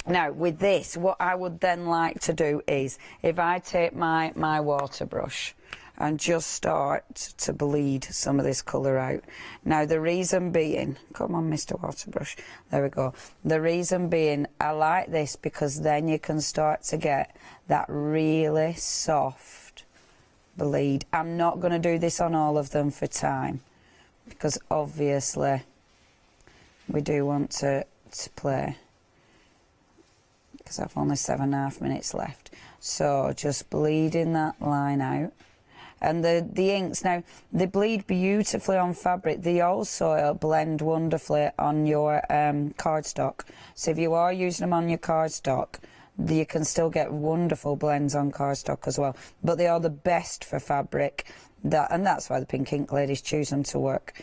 Now, with this, what I would then like to do is, if I take my water brush and just start to bleed some of this colour out. Now, the reason being, come on, Mr. Water Brush, there we go. The reason being, I like this because then you can start to get that really soft bleed. I'm not going to do this on all of them for time, because obviously we do want to play. Because I've only 7.5 minutes left. So just bleeding that line out. And the inks, now, they bleed beautifully on fabric. They also blend wonderfully on your cardstock. So if you are using them on your cardstock, you can still get wonderful blends on cardstock as well. But they are the best for fabric. And that's why the Pink Ink ladies choose them to work.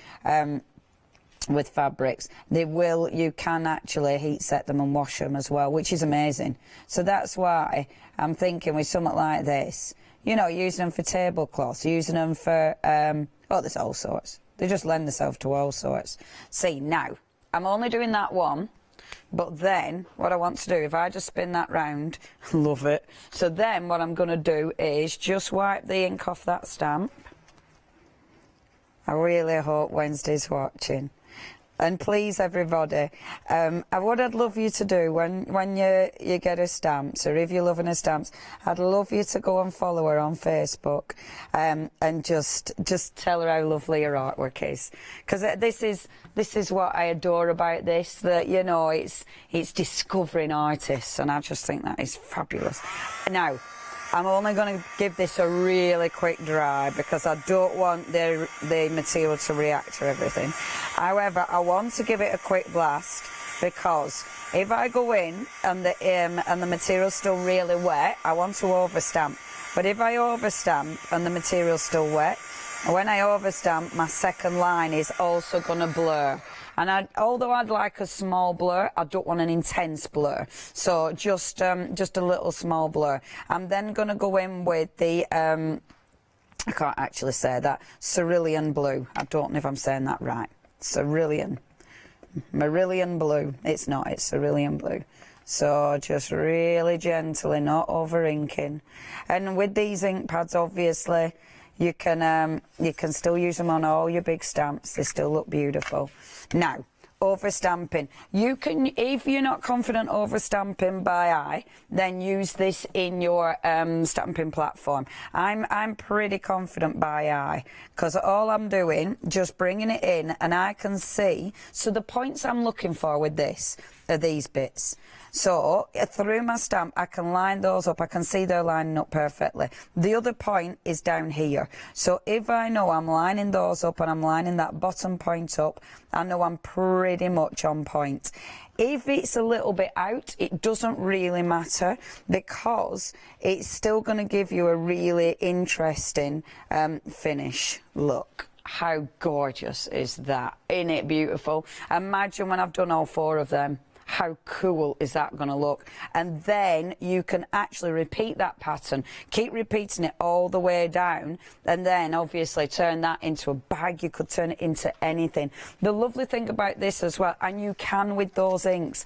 With fabrics, you can actually heat set them and wash them as well, which is amazing. So that's why I'm thinking with something like this, you know, using them for tablecloths, using them for there's all sorts. They just lend themselves to all sorts. See, now I'm only doing that one, but then what I want to do, if I just spin that round, love it. So then what I'm going to do is just wipe the ink off that stamp. I really hope Wednesday's watching. And please, everybody, what I'd love you to do when you get her stamps, or if you're loving her stamps, I'd love you to go and follow her on Facebook, and just tell her how lovely her artwork is. Because this is what I adore about this, that, you know, it's discovering artists, and I just think that is fabulous. Now, I'm only going to give this a really quick dry because I don't want the material to react to everything. However, I want to give it a quick blast because if I go in and the material's still really wet, I want to overstamp. But if I overstamp and the material's still wet, when I overstamp, my second line is also going to blur. And although I'd like a small blur, I don't want an intense blur. So just a little small blur. I'm then going to go in with the, I can't actually say that, cerulean blue. I don't know if I'm saying that right. Cerulean. Marillion blue. It's not, it's cerulean blue. So just really gently, not over inking. And with these ink pads, obviously, you can still use them on all your big stamps. They still look beautiful. Now, overstamping. You can, if you're not confident overstamping by eye, then use this in your stamping platform. I'm pretty confident by eye because all I'm doing, just bringing it in, and I can see. So the points I'm looking for with this are these bits. So through my stamp, I can line those up. I can see they're lining up perfectly. The other point is down here. So if I know I'm lining those up and I'm lining that bottom point up, I know I'm pretty much on point. If it's a little bit out, it doesn't really matter because it's still going to give you a really interesting finish look. How gorgeous is that? Isn't it beautiful? Imagine when I've done all 4 of them. How cool is that going to look? And then you can actually repeat that pattern, keep repeating it all the way down, and then obviously turn that into a bag. You could turn it into anything. The lovely thing about this as well, and you can with those inks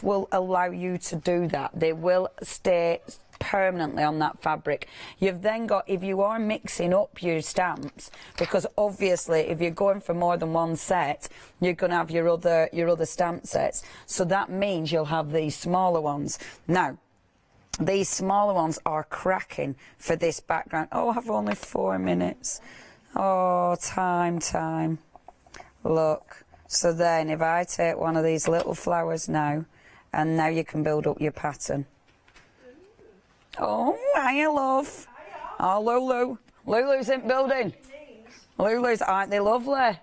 will allow you to do that. They will stay permanently on that fabric. You've then got, if you are mixing up your stamps, because obviously if you're going for more than one set, you're going to have your other stamp sets. So that means you'll have these smaller ones. Now, these smaller ones are cracking for this background. Oh, I've only 4 minutes. Oh, time. Look. So then if I take one of these little flowers now, and now you can build up your pattern. Oh, hiya, love. Oh, Lulu. Lulu's in building. Lulu's, aren't they lovely?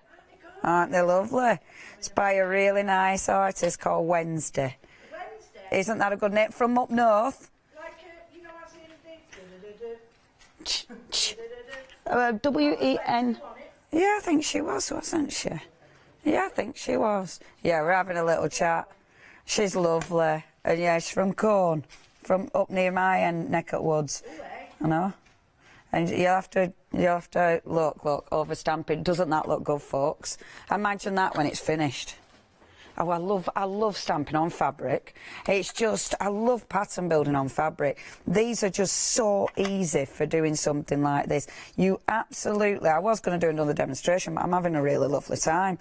Aren't they lovely? It's by a really nice artist called Wednesday. Isn't that a good name? From up north? W-E-N. Yeah, I think she was, wasn't she? Yeah, I think she was. Yeah, we're having a little chat. She's lovely. And yeah, she's from Corn, from up near my end, neck of woods. I know. And you'll have to look, overstamping. Doesn't that look good, folks? Imagine that when it's finished. Oh, I love stamping on fabric. It's just, I love pattern building on fabric. These are just so easy for doing something like this. You absolutely, I was going to do another demonstration, but I'm having a really lovely time.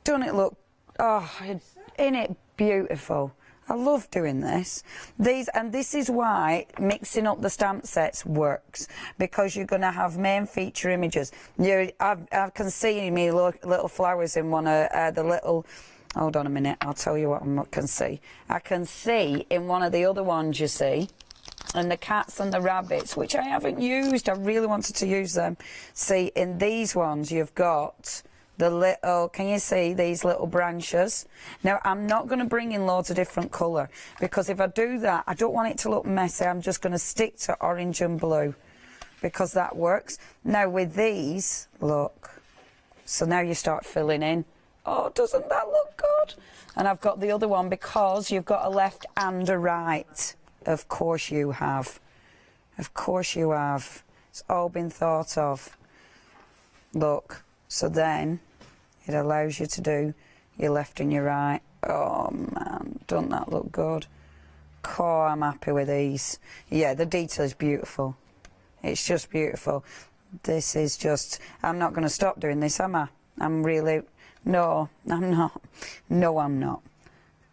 Don't it look, oh, isn't it beautiful? I love doing this. This is why mixing up the stamp sets works, because you're going to have main feature images. I can see me little flowers in one of the little. Hold on a minute, I'll tell you what I can see. I can see in one of the other ones, you see, and the cats and the rabbits, which I haven't used. I really wanted to use them. See, in these ones, you've got the little, can you see these little branches? Now, I'm not going to bring in loads of different colour, because if I do that, I don't want it to look messy. I'm just going to stick to orange and blue, because that works. Now, with these, look, so now you start filling in. Oh, doesn't that look good? And I've got the other one, because you've got a left and a right. Of course you have. Of course you have. It's all been thought of. Look, so then it allows you to do your left and your right. Oh man, doesn't that look good? Oh, I'm happy with these. Yeah, the detail is beautiful. It's just beautiful. This is just, I'm not going to stop doing this, am I? I'm really, no, I'm not. No, I'm not.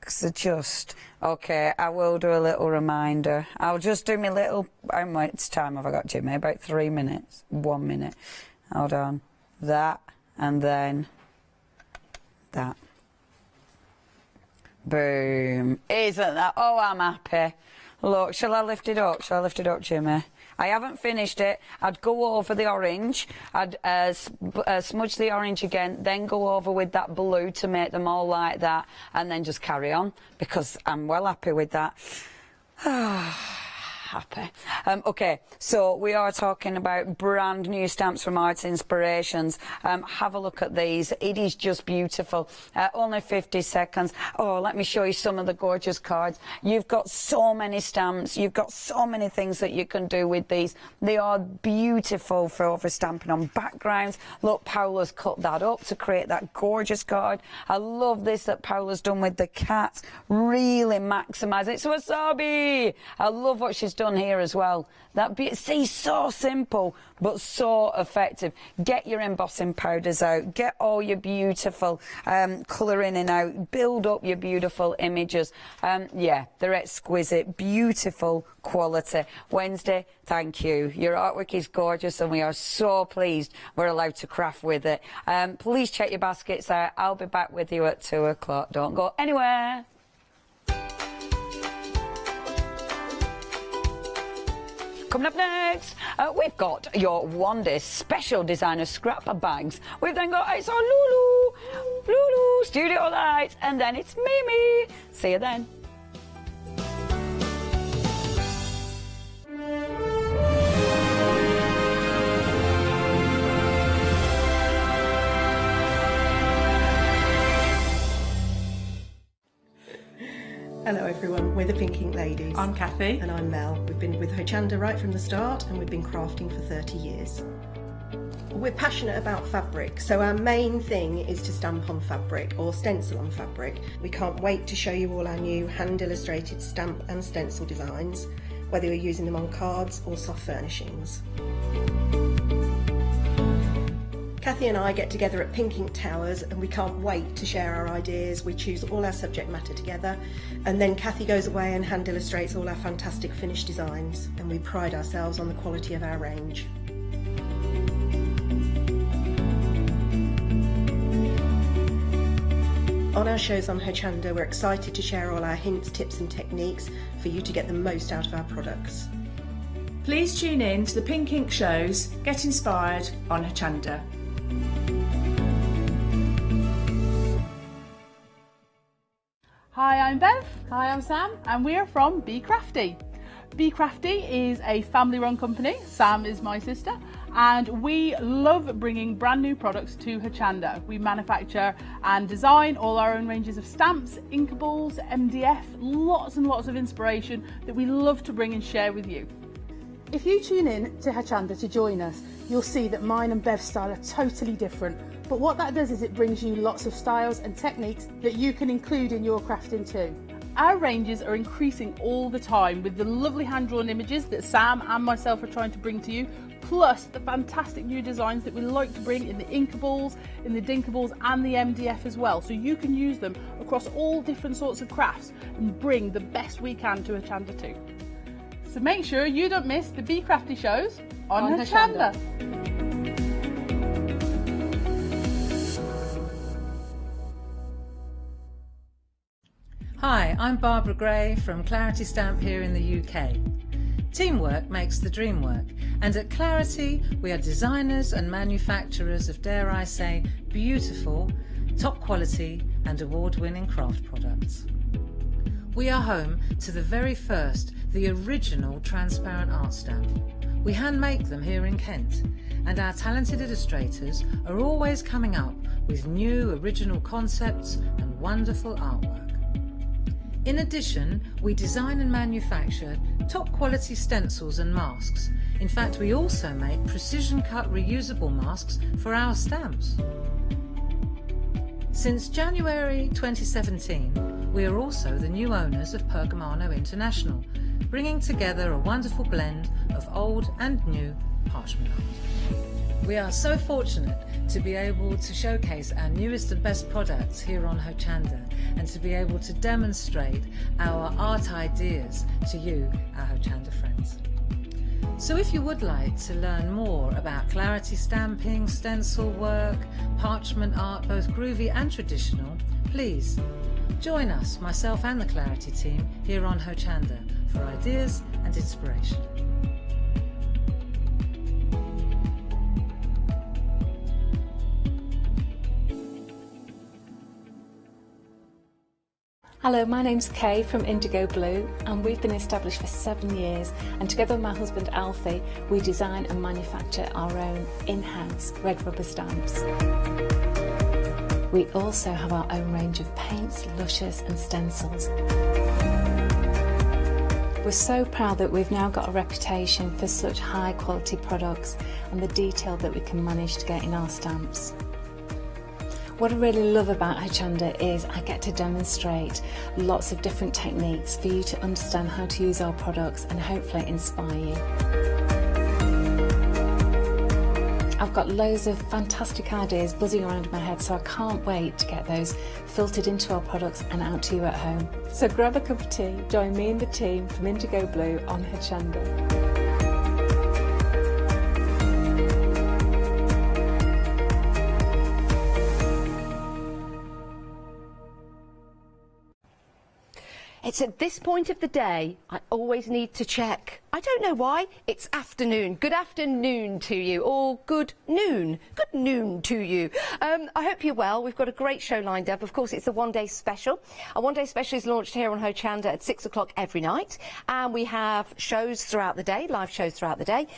Because just, okay, I will do a little reminder. I'll just do my little, how much time have I got, Jimmy? About 3 minutes, 1 minute. Hold on. That, and then that. Boom. Isn't that? Oh, I'm happy. Look, shall I lift it up? Shall I lift it up, Jimmy? I haven't finished it. I'd go over the orange. I'd smudge the orange again, then go over with that blue to make them all like that, and then just carry on, because I'm well happy with that. Happy. Okay, so we are talking about brand new stamps from Arts Inspirations. Have a look at these. It is just beautiful. Only 50 seconds. Oh, let me show you some of the gorgeous cards. You've got so many stamps. You've got so many things that you can do with these. They are beautiful for overstamping on backgrounds. Look, Paula's cut that up to create that gorgeous card. I love this that Paula's done with the cats. Really maximise it. It's wasabi. I love what she's done here as well. See, so simple but so effective. Get your embossing powders out, get all your beautiful colouring in out, build up your beautiful images. Yeah, they're exquisite, beautiful quality. Wednesday, thank you. Your artwork is gorgeous and we are so pleased we're allowed to craft with it. Please check your baskets out. I'll be back with you at 2 o'clock. Don't go anywhere. Coming up next, we've got your Wanda special designer scrap bags. We've then got, it's our Lulu, studio lights, and then it's Mimi. See you then.
Hello everyone, we're the Pink Ink Ladies.
I'm Kathy.
And I'm Mel. We've been with Hochanda right from the start and we've been crafting for 30 years. We're passionate about fabric, so our main thing is to stamp on fabric or stencil on fabric. We can't wait to show you all our new hand illustrated stamp and stencil designs, whether you're using them on cards or soft furnishings. Kathy and I get together at Pink Ink Towers and we can't wait to share our ideas. We choose all our subject matter together and then Kathy goes away and hand illustrates all our fantastic finished designs, and we pride ourselves on the quality of our range. On our shows on Hochanda, we're excited to share all our hints, tips and techniques for you to get the most out of our products.
Please tune in to the Pink Ink shows, Get Inspired on Hochanda.
Hi, I'm Bev. Hi, I'm Sam, and we're from Be Crafty. Be Crafty is a family-run company. Sam is my sister, and we love bringing brand new products to Hochanda. We manufacture and design all our own ranges of stamps, inkables, MDF, lots and lots of inspiration that we love to bring and share with you. If you tune in to Hochanda to join us, you'll see that mine and Bev's style are totally different. But what that does is it brings you lots of styles and techniques that you can include in your crafting too. Our ranges are increasing all the time with the lovely hand-drawn images that Sam and myself are trying to bring to you, plus the fantastic new designs that we like to bring in the inkables, in the dinkables and the MDF as well. So you can use them across all different sorts of crafts and bring the best we can to Hochanda too. So make sure you don't miss the Be Crafty shows on Hochanda.
Hi, I'm Barbara Gray from Clarity Stamp here in the UK. Teamwork makes the dream work, and at Clarity we are designers and manufacturers of, dare I say, beautiful, top quality and award-winning craft products. We are home to the very first, the original transparent art stamp. We hand make them here in Kent, and our talented illustrators are always coming up with new original concepts and wonderful artwork. In addition, we design and manufacture top quality stencils and masks. In fact, we also make precision cut reusable masks for our stamps. Since January 2017, we are also the new owners of Pergamano International, bringing together a wonderful blend of old and new parchment art. We are so fortunate to be able to showcase our newest and best products here on Hochanda and to be able to demonstrate our art ideas to you, our Hochanda friends. So if you would like to learn more about Clarity stamping, stencil work, parchment art, both groovy and traditional, please join us, myself and the Clarity team, here on Hochanda for ideas and inspiration.
Hello, my name's Kay from Indigo Blue, and we've been established for 7 years, and together with my husband Alfie we design and manufacture our own in-house red rubber stamps. We also have our own range of paints, lushes and stencils. We're so proud that we've now got a reputation for such high quality products and the detail that we can manage to get in our stamps. What I really love about Hochanda is I get to demonstrate lots of different techniques for you to understand how to use our products and hopefully inspire you. I've got loads of fantastic ideas buzzing around in my head, so I can't wait to get those filtered into our products and out to you at home. So grab a cup of tea, join me and the team from Indigo Blue on Hochanda.
It's at this point of the day I always need to check. I don't know why. It's afternoon. Good afternoon to you, or good noon. Good noon to you. I hope you're well. We've got a great show lined up. Of course, it's a one-day special. A one-day special is launched here on Hochanda at 6 o'clock every night. And we have shows throughout the day, live shows throughout the day.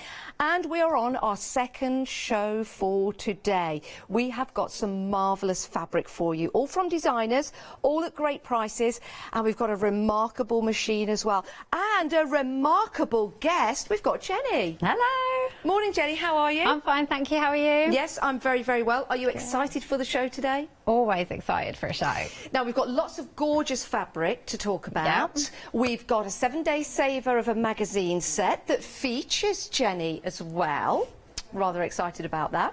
And we are on our second show for today. We have got some marvellous fabric for you, all from designers, all at great prices. And we've got a remarkable machine as well. And a remarkable guest. We've got Jenny.
Hello.
Morning, Jenny. How are you?
I'm fine, thank you. How are you?
Yes, I'm very, very well. Are you excited for the show today?
Always excited for a show.
Now, we've got lots of gorgeous fabric to talk about.
Yep.
We've got a 7-day saver of a magazine set that features Jenny as well. Rather excited about that.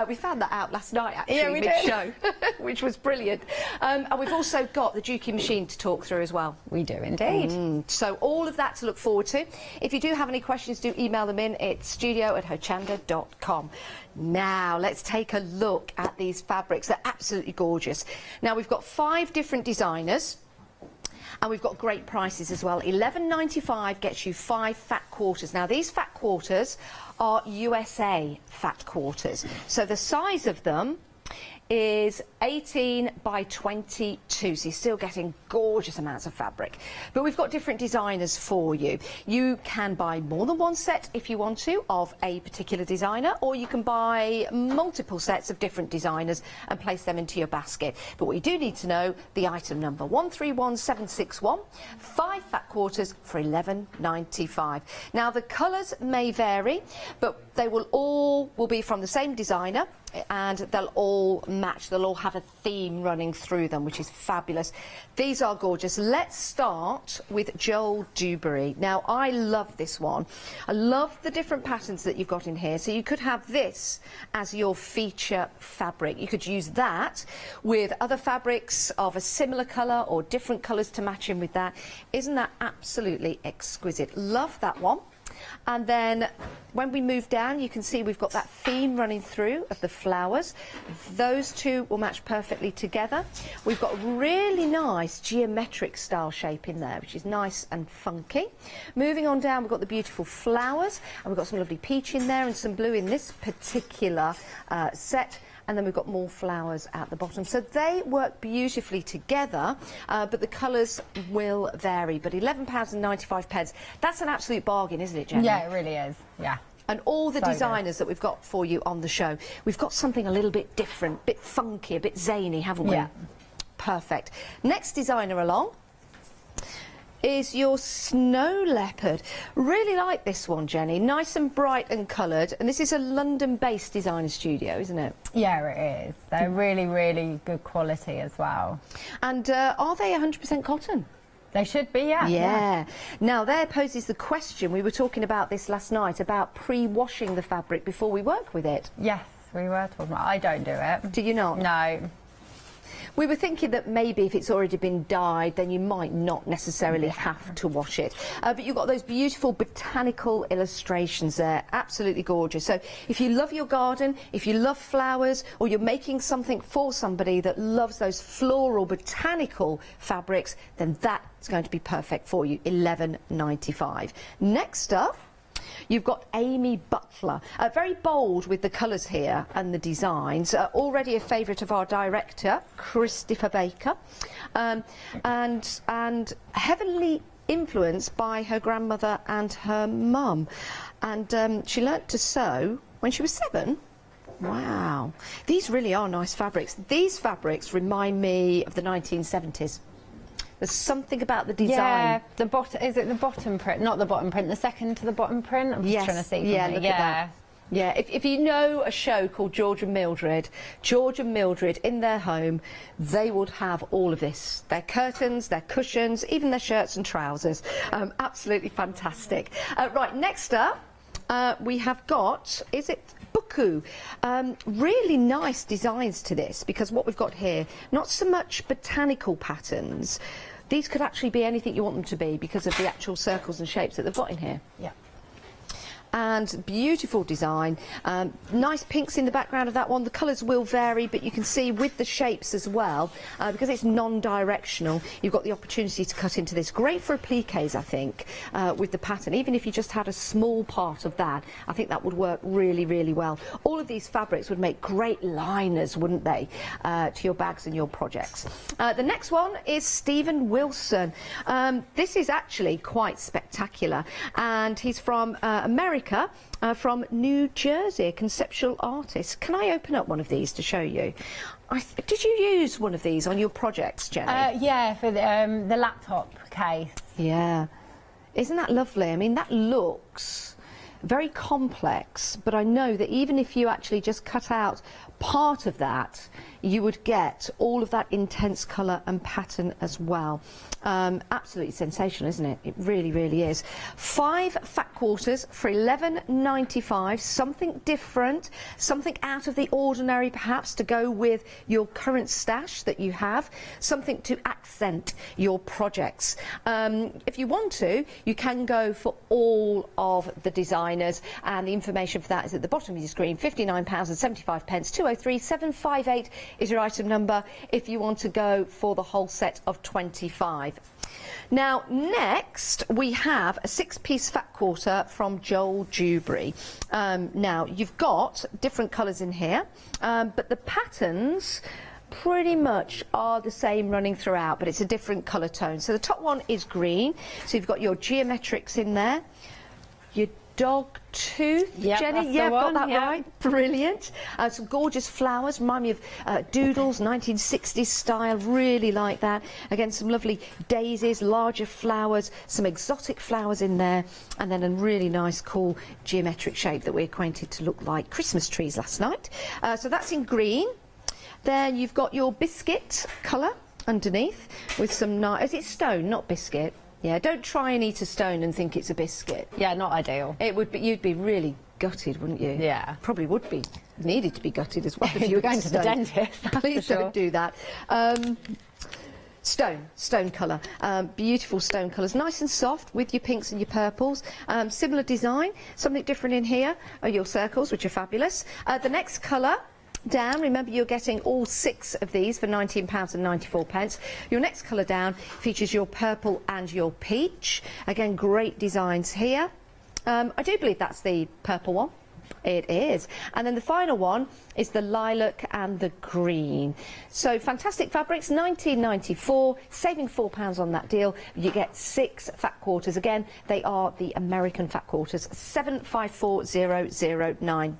We found that out last night, actually,
yeah, we
mid-show, which was brilliant. And we've also got the Dukey machine to talk through as well.
We do indeed.
So all of that to look forward to. If you do have any questions, do email them in. It's studio@hochanda.com. Now, let's take a look at these fabrics. They're absolutely gorgeous. Now, we've got 5 different designers. And we've got great prices as well. $11.95 gets you 5 fat quarters. Now, these fat quarters are USA fat quarters. So the size of them is 18 by 22, so you're still getting gorgeous amounts of fabric. But we've got different designers for you. You can buy more than one set if you want to of a particular designer, or you can buy multiple sets of different designers and place them into your basket. But what you do need to know, the item number 131761, 5 fat quarters for $11.95. Now the colours may vary, but they will all be from the same designer, and they'll all match. They'll all have a theme running through them, which is fabulous. These are gorgeous. Let's start with Joel Dewberry. Now, I love this one. I love the different patterns that you've got in here. So you could have this as your feature fabric. You could use that with other fabrics of a similar colour or different colours to match in with that. Isn't that absolutely exquisite? Love that one. And then when we move down, you can see we've got that theme running through of the flowers. Those two will match perfectly together. We've got a really nice geometric style shape in there, which is nice and funky. Moving on down, we've got the beautiful flowers, and we've got some lovely peach in there and some blue in this particular set. And then we've got more flowers at the bottom. So they work beautifully together, but the colours will vary. But £11.95, that's an absolute bargain, isn't it, Jenny?
Yeah, it really is, yeah.
And all the
So
designers that we've got for you on the show, we've got something a little bit different, a bit funky, a bit zany, haven't we?
Yeah.
Perfect. Next designer along is your snow leopard. Really like this one, Jenny. Nice and bright and coloured. And this is a London-based designer studio, isn't it?
Yeah, it is. They're really, really good quality as well.
And are they 100% cotton?
They should be, yeah.
Yeah. Now, there poses the question, we were talking about this last night, about pre-washing the fabric before we work with it.
Yes, we were talking about. I don't do it.
Do you not?
No.
We were thinking that maybe if it's already been dyed, then you might not necessarily have to wash it. But you've got those beautiful botanical illustrations there, absolutely gorgeous. So if you love your garden, if you love flowers, or you're making something for somebody that loves those floral botanical fabrics, then that is going to be perfect for you. $11.95. Next up, you've got Amy Butler, very bold with the colours here and the designs, already a favourite of our director, Christopher Baker, and heavily influenced by her grandmother and her mum. And she learnt to sew when she was 7. Wow. These really are nice fabrics. These fabrics remind me of the 1970s. There's something about the design.
Yeah, the bottom, is it the bottom print? Not the bottom print, the second to the bottom print? I'm just trying to see.
Yeah, look at that. Yeah, if you know a show called George and Mildred in their home, they would have all of this. Their curtains, their cushions, even their shirts and trousers. Absolutely fantastic. Right, next up, we have got, is it Buku? Really nice designs to this, because what we've got here, not so much botanical patterns. These could actually be anything you want them to be because of the actual circles and shapes that they've got in here.
Yeah.
And beautiful design. Nice pinks in the background of that one. The colours will vary, but you can see with the shapes as well, because it's non-directional, you've got the opportunity to cut into this. Great for appliques, I think, with the pattern. Even if you just had a small part of that, I think that would work really, really well. All of these fabrics would make great liners, wouldn't they, to your bags and your projects. The next one is Stephen Wilson. This is actually quite spectacular, and he's from America. From New Jersey, a conceptual artist. Can I open up one of these to show you? Did you use one of these on your projects, Jenny?
Yeah, for the laptop case.
Yeah. Isn't that lovely? I mean, that looks very complex, but I know that even if you actually just cut out part of that, you would get all of that intense colour and pattern as well. Absolutely sensational, isn't it? It really, really is. 5 fat quarters for £11.95, something different, something out of the ordinary perhaps to go with your current stash that you have, something to accent your projects. If you want to, you can go for all of the designers, and the information for that is at the bottom of your screen. £59.75, 203 758 is your item number if you want to go for the whole set of 25. Now next we have a 6-piece fat quarter from Joel Dewberry. Now you've got different colours in here, but the patterns pretty much are the same running throughout, but it's a different colour tone. So the top one is green, so you've got your geometrics in there, your dog tooth, Jenny, yeah, I've got that right, brilliant. Some gorgeous flowers, remind me of doodles, 1960s style, really like that. Again, some lovely daisies, larger flowers, some exotic flowers in there, and then a really nice cool geometric shape that we acquainted to look like Christmas trees last night. So that's in green. Then you've got your biscuit colour underneath with some nice, is it stone, not biscuit? Yeah, don't try and eat a stone and think it's a biscuit.
Yeah, not ideal.
It would be, you'd be really gutted, wouldn't you?
Yeah.
Probably would be. Needed to be gutted as well if you were
going to the dentist.
Please don't do that. Stone colour, beautiful stone colours, nice and soft with your pinks and your purples. Similar design, something different in here are your circles, which are fabulous. The next colour down, remember you're getting all 6 of these for £19.94. Your next colour down features your purple and your peach. Again, great designs here. I do believe that's the purple one. It is. And then the final one is the lilac and the green. So fantastic fabrics, £19.94, saving £4 on that deal. You get 6 fat quarters. Again, they are the American fat quarters, 754009.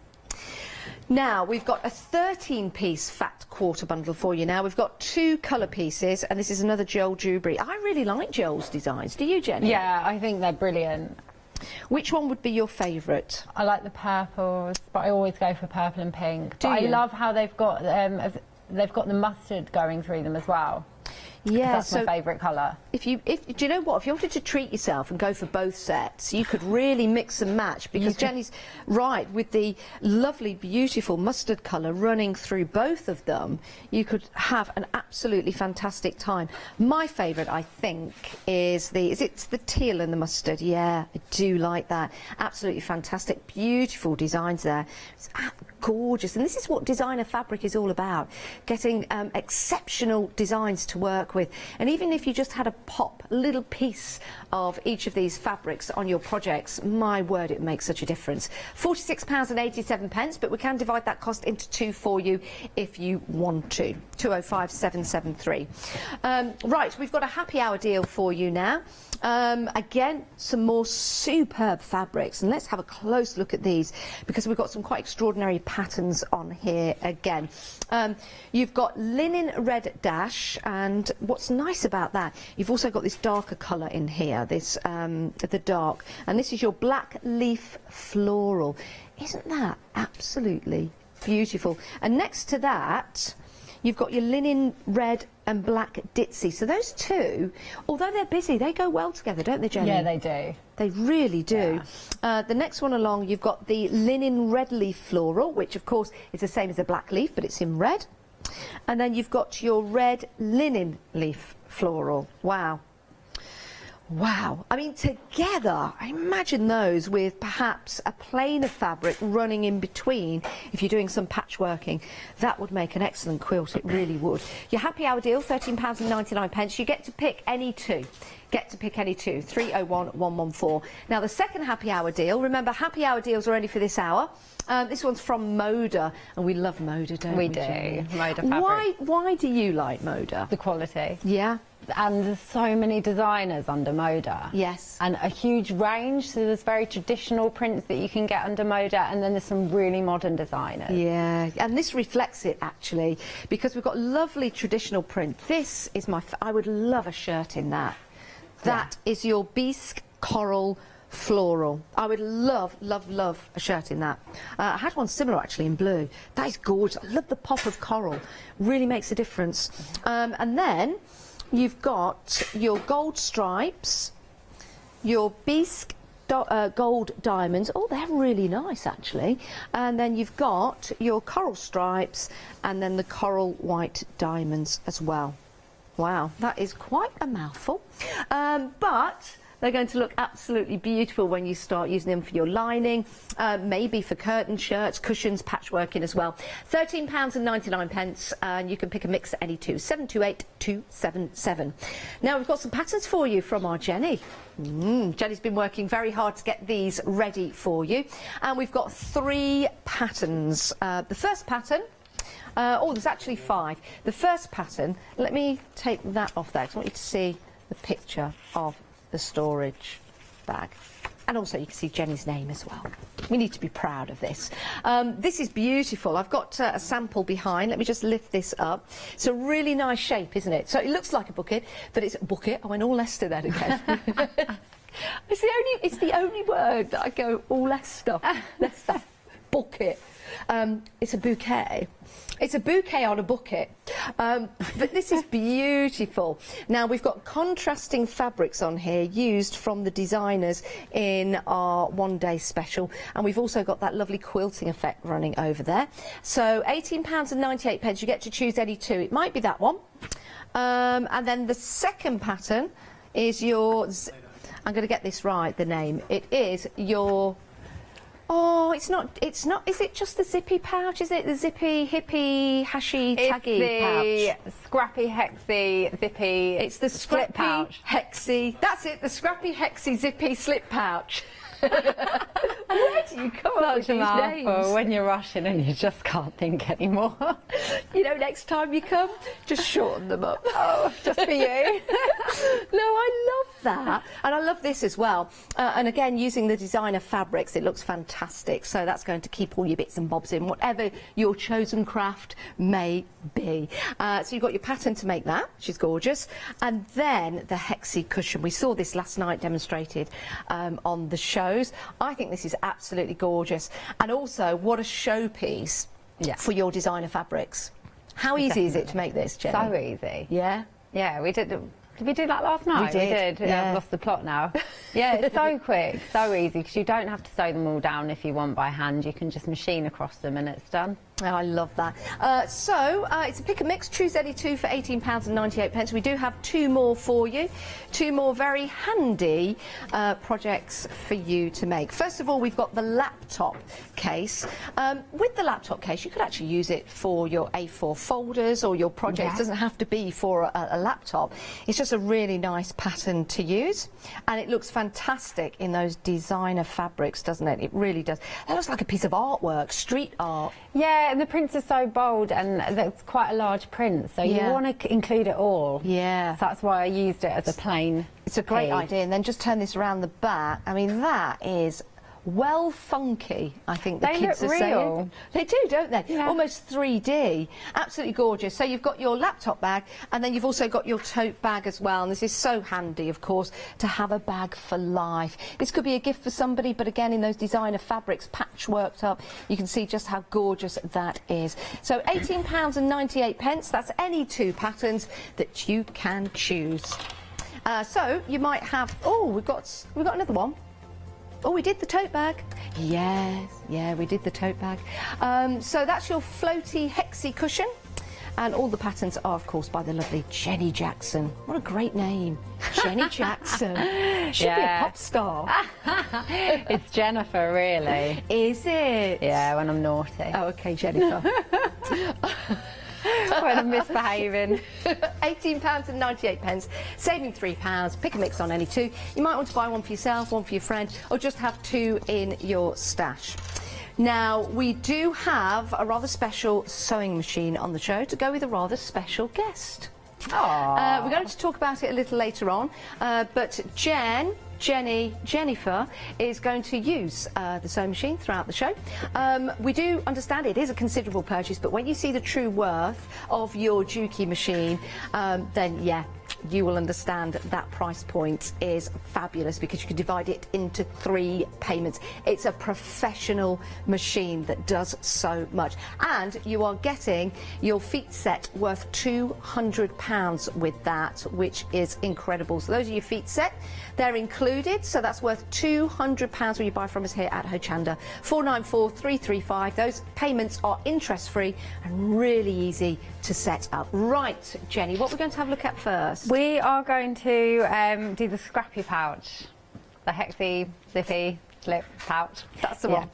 Now, we've got a 13-piece fat quarter bundle for you now. We've got 2 colour pieces, and this is another Joel Dewberry. I really like Joel's designs. Do you, Jenny?
Yeah, I think they're brilliant.
Which one would be your favourite?
I like the purples, but I always go for purple and pink. But I love how they've got the mustard going through them as well.
Yeah,
that's my favourite colour.
Do you know what? If you wanted to treat yourself and go for both sets, you could really mix and match, because Jenny's right, with the lovely, beautiful mustard colour running through both of them, you could have an absolutely fantastic time. My favourite, I think, is the teal and the mustard. Yeah, I do like that. Absolutely fantastic, beautiful designs there. It's gorgeous, and this is what designer fabric is all about, getting exceptional designs to work with. And even if you just had a little piece of each of these fabrics on your projects, my word, it makes such a difference. £46.87, but we can divide that cost into 2 for you if you want to. 205773. Right, we've got a happy hour deal for you now. Again, some more superb fabrics, and let's have a close look at these, because we've got some quite extraordinary patterns on here again. You've got linen red dash, and what's nice about that, you've also got this darker colour in here, this the dark, and this is your black leaf floral. Isn't that absolutely beautiful? And next to that, you've got your linen red and black ditzy. So those two, although they're busy, they go well together, don't they, Jenny?
Yeah, they do.
They really do. Yeah. The next one along, you've got the linen red leaf floral, which of course is the same as a black leaf, but it's in red. And then you've got your red linen leaf floral. Wow. Wow, I mean, together, I imagine those with perhaps a plain of fabric running in between. If you're doing some patchworking, that would make an excellent quilt, it really would. Your happy hour deal, £13.99. You get to pick any 2. Get to pick any 2, 301114. Now, the second happy hour deal, remember, happy hour deals are only for this hour. This one's from Moda, and we love Moda, don't we?
We do, Moda fabric.
Why do you like Moda?
The quality.
Yeah.
And there's so many designers under Moda.
Yes.
And a huge range, so there's very traditional prints that you can get under Moda, and then there's some really modern designers.
Yeah, and this reflects it, actually, because we've got lovely traditional print. This is I would love a shirt in that. That is your bisque coral floral. I would love, love, love a shirt in that. I had one similar actually in blue. That is gorgeous. I love the pop of coral. Really makes a difference. And then you've got your gold stripes, your bisque gold diamonds. Oh, they're really nice actually. And then you've got your coral stripes and then the coral white diamonds as well. Wow, that is quite a mouthful. But they're going to look absolutely beautiful when you start using them for your lining, maybe for curtain shirts, cushions, patchworking as well. £13.99, and you can pick a mix at any two. 728277. Now we've got some patterns for you from our Jenny. Jenny's been working very hard to get these ready for you, and we've got 3 patterns. The first pattern. Oh, there's actually 5. The first pattern. Let me take that off there, because I want you to see the picture of the storage bag, and also you can see Jenny's name as well. We need to be proud of this. This is beautiful. I've got a sample behind. Let me just lift this up. It's a really nice shape, isn't it? So it looks like a bucket, but it's a bucket. I went all Leicester then again. It's the only word that I go all Leicester. Leicester. Bucket. It's a bouquet. It's a bouquet on a bucket, but this is beautiful. Now we've got contrasting fabrics on here used from the designers in our one-day special, and we've also got that lovely quilting effect running over there. So £18.98, you get to choose any 2. It might be that one. And then the second pattern is your, I'm going to get this right, the name. It is your, oh, it's not, is it just the zippy pouch? Is it the zippy, hippie, hashy, taggy pouch?
It's the scrappy, hexy, zippy.
It's the scrappy,
pouch.
Hexy, that's it, the scrappy, hexy, zippy slip pouch. Where do you come up with these names?
When you're rushing and you just can't think anymore.
You know, next time you come, just shorten them up.
Oh, just for you.
No, I love that. And I love this as well. And again, using the designer fabrics, it looks fantastic. So that's going to keep all your bits and bobs in, whatever your chosen craft may be. So you've got your pattern to make that, which is gorgeous. And then the hexy cushion. We saw this last night demonstrated on the shows. I think this is absolutely gorgeous. And also, what a showpiece for your designer fabrics. How easy is it to make this, Jenny?
So easy.
Yeah?
Yeah, we did. Did we do that last night?
We did.
Yeah, I've lost the plot now. Yeah, it's so quick, so easy, because you don't have to sew them all down if you want by hand. You can just machine across them and it's done.
Oh, I love that. So it's a pick and mix. Choose any 2 for £18.98. We do have 2 more for you. 2 more very handy projects for you to make. First of all, we've got the laptop case. With the laptop case, you could actually use it for your A4 folders or your projects. It doesn't have to be for a laptop. It's just a really nice pattern to use, and it looks fantastic in those designer fabrics, doesn't it? It really does. That looks like a piece of artwork, street art.
Yeah, and the prints are so bold, and it's quite a large print, so you want to include it all.
Yeah.
So that's why I used it as a plain
It's a great idea. And then just turn this around the back. I mean, that is well funky, I think the kids are saying. They do, don't they? Yeah. Almost 3D. Absolutely gorgeous. So you've got your laptop bag, and then you've also got your tote bag as well. And this is so handy, of course, to have a bag for life. This could be a gift for somebody, but again, in those designer fabrics, patchworked up, you can see just how gorgeous that is. So £18.98. That's any 2 patterns that you can choose. So you might have. Oh, we've got another one. Oh, we did the tote bag. Yes, yeah, we did the tote bag. So that's your floaty hexy cushion. And all the patterns are, of course, by the lovely Jenny Jackson. What a great name. Jenny Jackson. Should be a pop star.
It's Jennifer, really.
Is it?
Yeah, when I'm naughty.
Oh, OK, Jennifer.
When I'm misbehaving.
£18.98, saving £3. Pick a mix on any 2. You might want to buy one for yourself, one for your friend, or just have 2 in your stash. Now, we do have a rather special sewing machine on the show to go with a rather special guest. We're going to talk about it a little later on, but Jennifer is going to use the sewing machine throughout the show. We do understand it is a considerable purchase, but when you see the true worth of your Juki machine, then yeah, you will understand that price point is fabulous because you can divide it into 3 payments. It's a professional machine that does so much, and you are getting your feet set worth £200 with that, which is incredible. So those are your feet set, they're included, so that's worth £200 when you buy from us here at Hochanda. 494335. Those payments are interest free and really easy to set up. Right, Jenny, what we're going to have a look at first?
We are going to do the scrappy pouch, the hexy, zippy, slip pouch.
That's the one.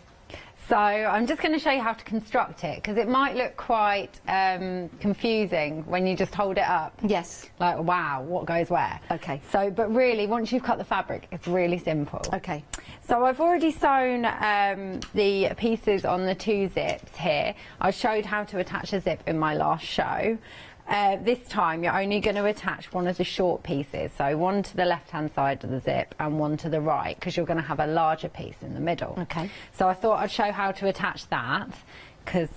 So I'm just going to show you how to construct it, because it might look quite confusing when you just hold it up.
Yes.
Like, wow, what goes where?
Okay.
So, but really, once you've cut the fabric, it's really simple.
Okay.
So I've already sewn the pieces on the 2 zips here. I showed how to attach a zip in my last show. This time you're only going to attach one of the short pieces, so one to the left hand side of the zip and one to the right, because you're going to have a larger piece in the middle.
Okay.
So I thought I'd show how to attach that, because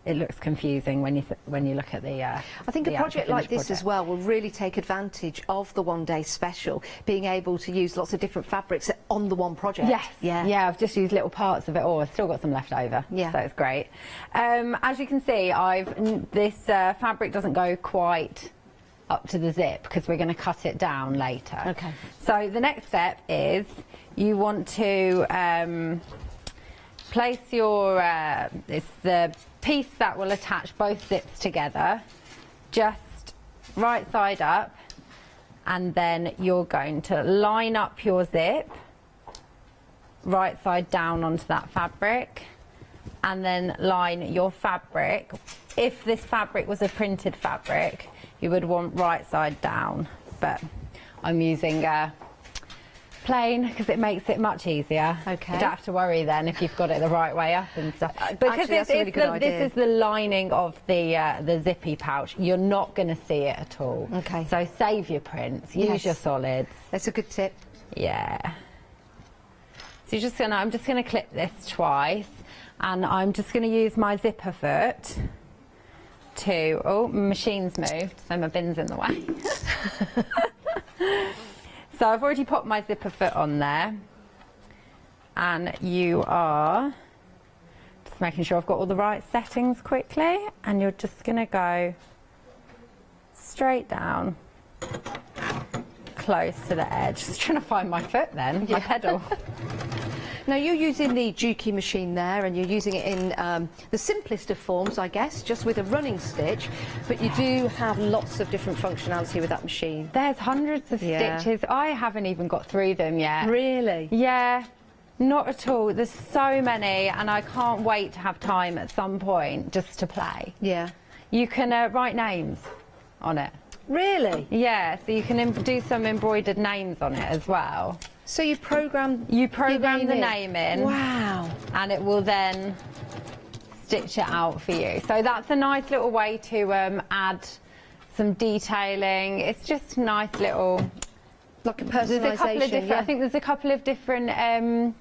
it looks confusing when you look at the
I think a project like this as well will really take advantage of the one-day special, being able to use lots of different fabrics on the one project.
Yes, yeah, I've just used little parts of it all. I've still got some left over,
yeah.
So it's great. As you can see, this fabric doesn't go quite up to the zip because we're going to cut it down later.
Okay.
So the next step is you want to place your, it's the piece that will attach both zips together, just right side up, and then you're going to line up your zip right side down onto that fabric, and then line your fabric. If this fabric was a printed fabric, you would want right side down, but I'm using plain because it makes it much easier.
Okay.
You don't have to worry then if you've got it the right way up and stuff. Because
Actually, that's a really good idea.
this is the lining of the zippy pouch. You're not going to see it at all.
Okay.
So save your prints. Use your solids.
That's a good tip.
Yeah. So I'm just gonna clip this twice, and I'm just gonna use my zipper foot to. Oh, my machine's moved, so my bin's in the way. So I've already put my zipper foot on there, and you are just making sure I've got all the right settings quickly, and you're just going to go straight down, close to the edge. Just trying to find my foot then, my pedal.
Now you're using the Juki machine there, and you're using it in the simplest of forms, I guess, just with a running stitch, but you do have lots of different functionality with that machine.
There's hundreds of stitches. I haven't even got through them yet.
Really?
Yeah, not at all. There's so many, and I can't wait to have time at some point just to play.
Yeah.
You can write names on it.
Really?
Yeah, so you can do some embroidered names on it as well.
So you program
the name in.
Wow.
And it will then stitch it out for you. So that's a nice little way to add some detailing. It's just nice little,
like a personalisation.
I think there's a couple of different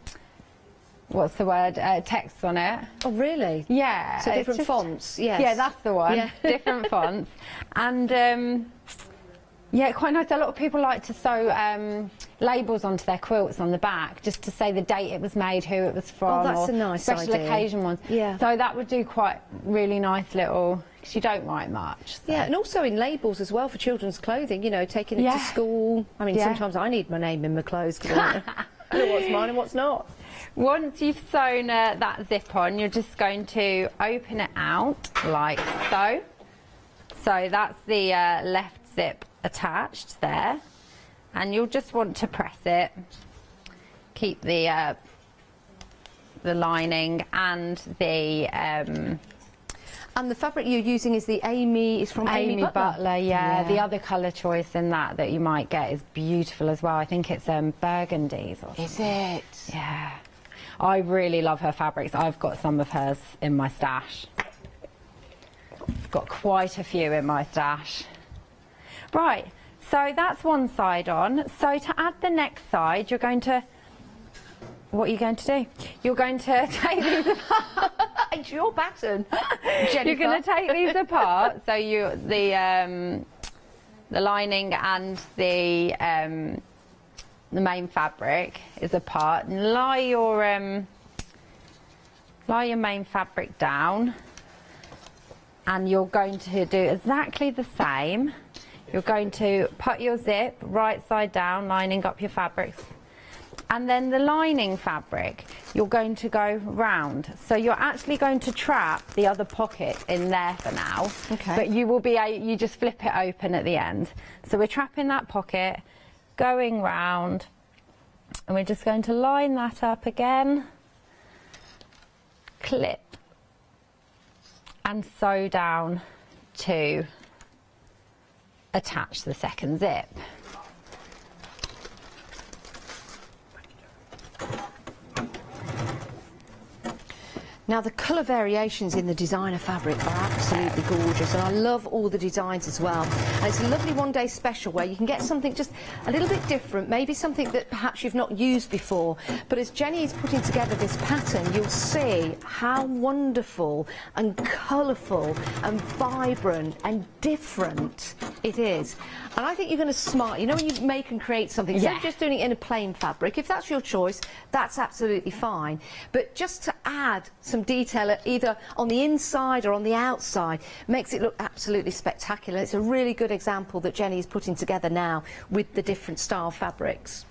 what's the word, texts on it.
Oh really?
Yeah.
So different fonts. Yes.
Yeah, that's the one.
Yeah.
Different fonts. And yeah, quite nice. A lot of people like to sew labels onto their quilts on the back, just to say the date it was made, who it was from.
Oh, that's
or
a nice
special
idea.
occasion ones.
Yeah.
So that would do quite really nice little, because you don't write much. So.
Yeah, and also in labels as well for children's clothing, you know, taking it to school. I mean, sometimes I need my name in my clothes because I know what's mine and what's not.
Once you've sewn that zip on, you're just going to open it out like so. So that's the left zip attached there, and you'll just want to press it. Keep the lining and the
and the fabric you're using is the Amy
Butler. Yeah. The other colour choice in that you might get is beautiful as well. I think it's burgundies.
Is it?
Yeah. I really love her fabrics. I've got some of hers in my stash. I've got quite a few in my stash. Right, so that's one side on. So to add the next side, you're going to... What are you going to do? You're going to take these apart.
It's your pattern, Jennifer.
You're going to take these apart. So the the lining and the main fabric is apart, and lie your main fabric down, and you're going to do exactly the same. You're going to put your zip right side down, lining up your fabrics, and then the lining fabric you're going to go round. So you're actually going to trap the other pocket in there for now.
Okay.
But you just flip it open at the end. So we're trapping that pocket, going round, and we're just going to line that up again, clip, and sew down to attach the second zip.
Now the colour variations in the designer fabric are absolutely gorgeous, and I love all the designs as well. And it's a lovely one-day special where you can get something just a little bit different, maybe something that perhaps you've not used before. But as Jenny is putting together this pattern, you'll see how wonderful and colourful and vibrant and different it is. And I think you're going to smile. You know, when you make and create something, instead of just doing it in a plain fabric, if that's your choice, that's absolutely fine. But just to add some detail either on the inside or on the outside makes it look absolutely spectacular. It's a really good example that Jenny is putting together now with the different style fabrics.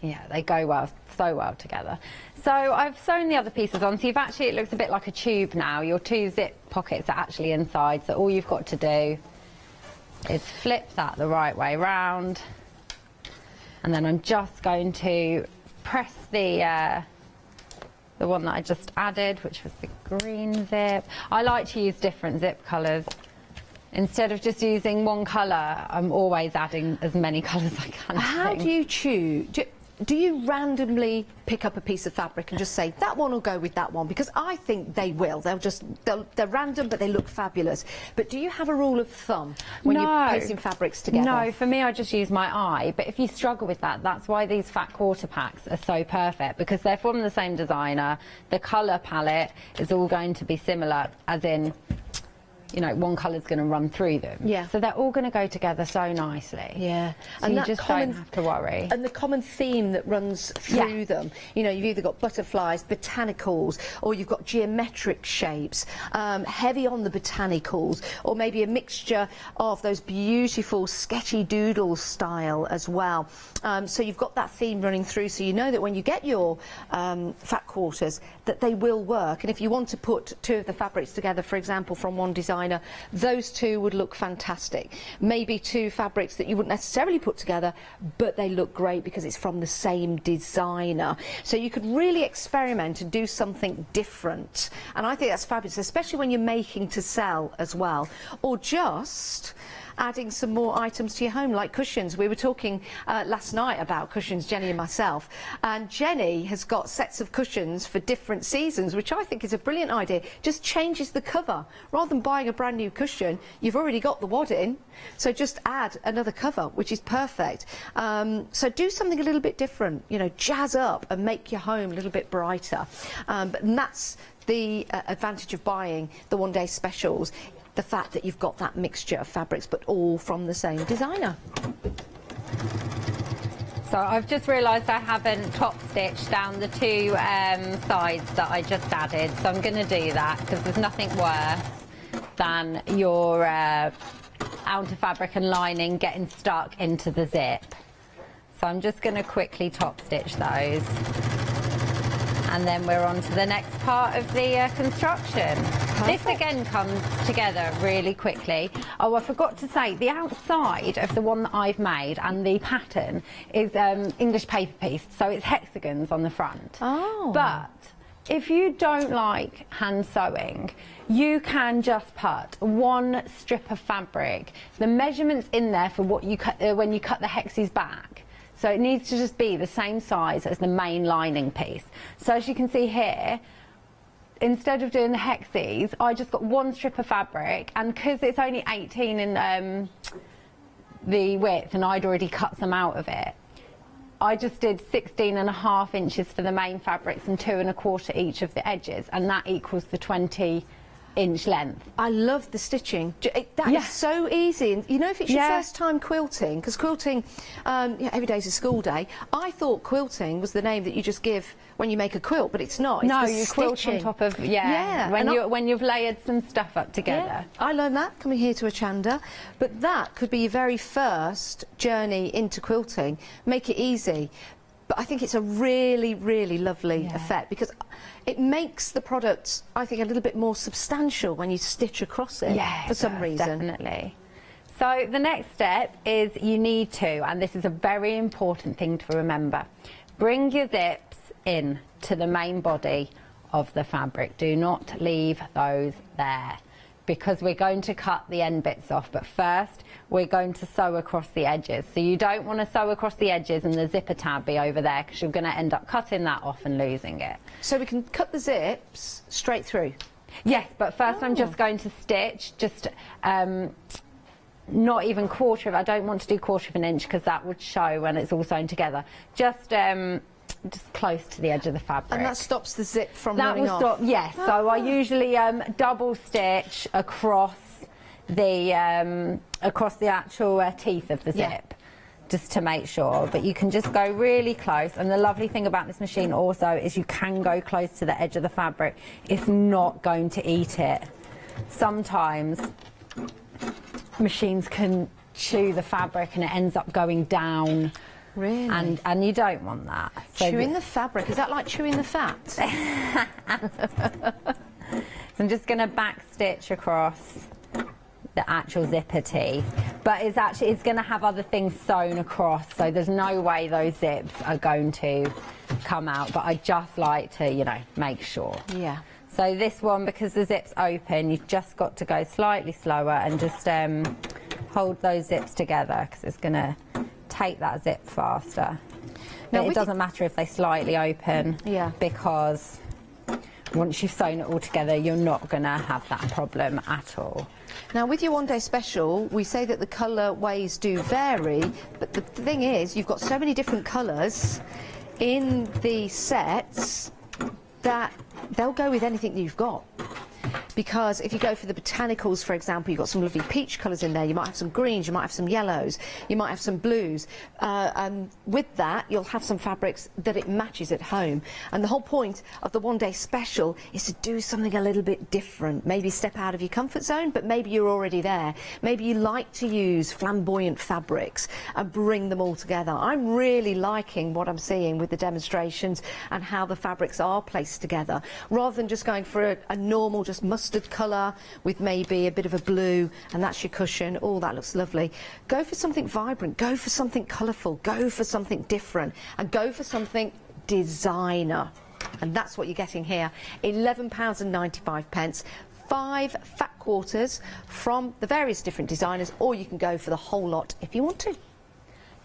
Yeah, they go well, so well together. So I've sewn the other pieces on, so it looks a bit like a tube now. Your two zip pockets are actually inside, so all you've got to do is flip that the right way round, and then I'm just going to press the one that I just added, which was the green zip. I like to use different zip colours. Instead of just using one colour, I'm always adding as many colours as I can.
How do you choose? Do you randomly pick up a piece of fabric and just say, that one will go with that one? Because I think they will. They're random, but they look fabulous. But do you have a rule of thumb when you're placing fabrics together?
No, for me, I just use my eye. But if you struggle with that, that's why these fat quarter packs are so perfect, because they're from the same designer. The colour palette is all going to be similar, as in, you know, one colour's going to run through them.
Yeah.
So they're all going to go together so nicely.
Yeah.
So and you just don't have to worry.
And the common theme that runs through them, you know, you've either got butterflies, botanicals, or you've got geometric shapes, heavy on the botanicals, or maybe a mixture of those beautiful sketchy doodle style as well. So you've got that theme running through, so you know that when you get your fat quarters, that they will work. And if you want to put two of the fabrics together, for example, from one designer, those two would look fantastic. Maybe two fabrics that you wouldn't necessarily put together, but they look great because it's from the same designer. So you could really experiment and do something different. And I think that's fabulous, especially when you're making to sell as well. Or just adding some more items to your home, like cushions. We were talking last night about cushions, Jenny and myself, and Jenny has got sets of cushions for different seasons, which I think is a brilliant idea. Just changes the cover. Rather than buying a brand new cushion, you've already got the wad in, so just add another cover, which is perfect. So do something a little bit different, you know, jazz up and make your home a little bit brighter. And that's the advantage of buying the one-day specials. The fact that you've got that mixture of fabrics, but all from the same designer.
So I've just realised I haven't top stitched down the two sides that I just added, so I'm going to do that, because there's nothing worse than your outer fabric and lining getting stuck into the zip. So I'm just going to quickly top stitch those. And then we're on to the next part of the construction. Perfect. This again comes together really quickly. Oh, I forgot to say, the outside of the one that I've made and the pattern is English paper piece, so it's hexagons on the front.
Oh.
But if you don't like hand sewing, you can just put one strip of fabric, the measurements in there for what you cut when you cut the hexes back. So it needs to just be the same size as the main lining piece. So as you can see here, instead of doing the hexes, I just got one strip of fabric, and because it's only 18 in the width and I'd already cut some out of it, I just did 16.5 inches for the main fabrics and 2 1/4 each of the edges, and that equals the 20 inch length.
I love the stitching. That is so easy. And you know, if it's your first time quilting, because quilting, every day's a school day. I thought quilting was the name that you just give when you make a quilt, but it's not. It's
no,
the
you quilt on top of when you've layered some stuff up together.
Yeah, I learned that coming here to Hochanda, but that could be your very first journey into quilting. Make it easy. But I think it's a really, really lovely effect because it makes the product, I think, a little bit more substantial when you stitch across it for some reason.
Definitely. So the next step is you need to, and this is a very important thing to remember, bring your zips in to the main body of the fabric. Do not leave those there, because we're going to cut the end bits off, but first we're going to sew across the edges. So you don't want to sew across the edges and the zipper tab be over there, because you're going to end up cutting that off and losing it.
So we can cut the zips straight through?
Yes, but first I'm just going to stitch, just not even I don't want to do 1/4 of an inch, because that would show when it's all sewn together. Just close to the edge of the fabric.
And that stops the zip from running off?
That will stop, yes. So I usually double stitch across the actual teeth of the zip, just to make sure. But you can just go really close. And the lovely thing about this machine also is you can go close to the edge of the fabric. It's not going to eat it. Sometimes machines can chew the fabric and it ends up going down.
Really?
And you don't want that. So
chewing the fabric, is that like chewing the fat?
So I'm just going to back stitch across the actual zipper teeth, but it's going to have other things sewn across, so there's no way those zips are going to come out, but I just like to, you know, make sure.
Yeah.
So this one, because the zip's open, you've just got to go slightly slower and just hold those zips together, because it's going to take that zip faster. But it doesn't matter if they slightly open, because once you've sewn it all together, you're not going to have that problem at all.
Now, with your one-day special, we say that the colour ways do vary, but the thing is, you've got so many different colours in the sets that they'll go with anything that you've got. Because if you go for the botanicals, for example, you've got some lovely peach colours in there, you might have some greens, you might have some yellows, you might have some blues, and with that you'll have some fabrics that it matches at home. And the whole point of the one-day special is to do something a little bit different. Maybe step out of your comfort zone, but maybe you're already there. Maybe you like to use flamboyant fabrics and bring them all together. I'm really liking what I'm seeing with the demonstrations and how the fabrics are placed together, rather than just going for a normal, just mustard colour with maybe a bit of a blue, and that's your cushion. Oh, that looks lovely. Go for something vibrant, go for something colourful, go for something different, and go for something designer. And that's what you're getting here. £11.95. 5 fat quarters from the various different designers, or you can go for the whole lot if you want to.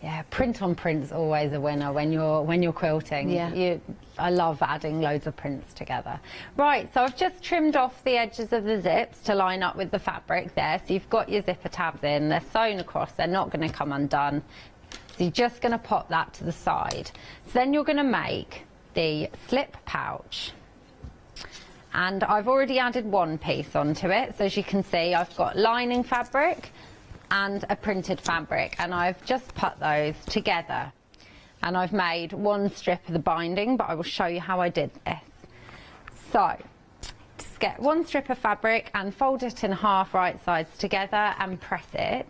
Yeah, print on print's always a winner when you're quilting.
Yeah.
I love adding loads of prints together. Right, so I've just trimmed off the edges of the zips to line up with the fabric there. So you've got your zipper tabs in, they're sewn across, they're not going to come undone. So you're just going to pop that to the side. So then you're going to make the slip pouch. And I've already added one piece onto it. So as you can see, I've got lining fabric and a printed fabric, and I've just put those together, and I've made one strip of the binding, but I will show you how I did this. So just get one strip of fabric and fold it in half right sides together and press it,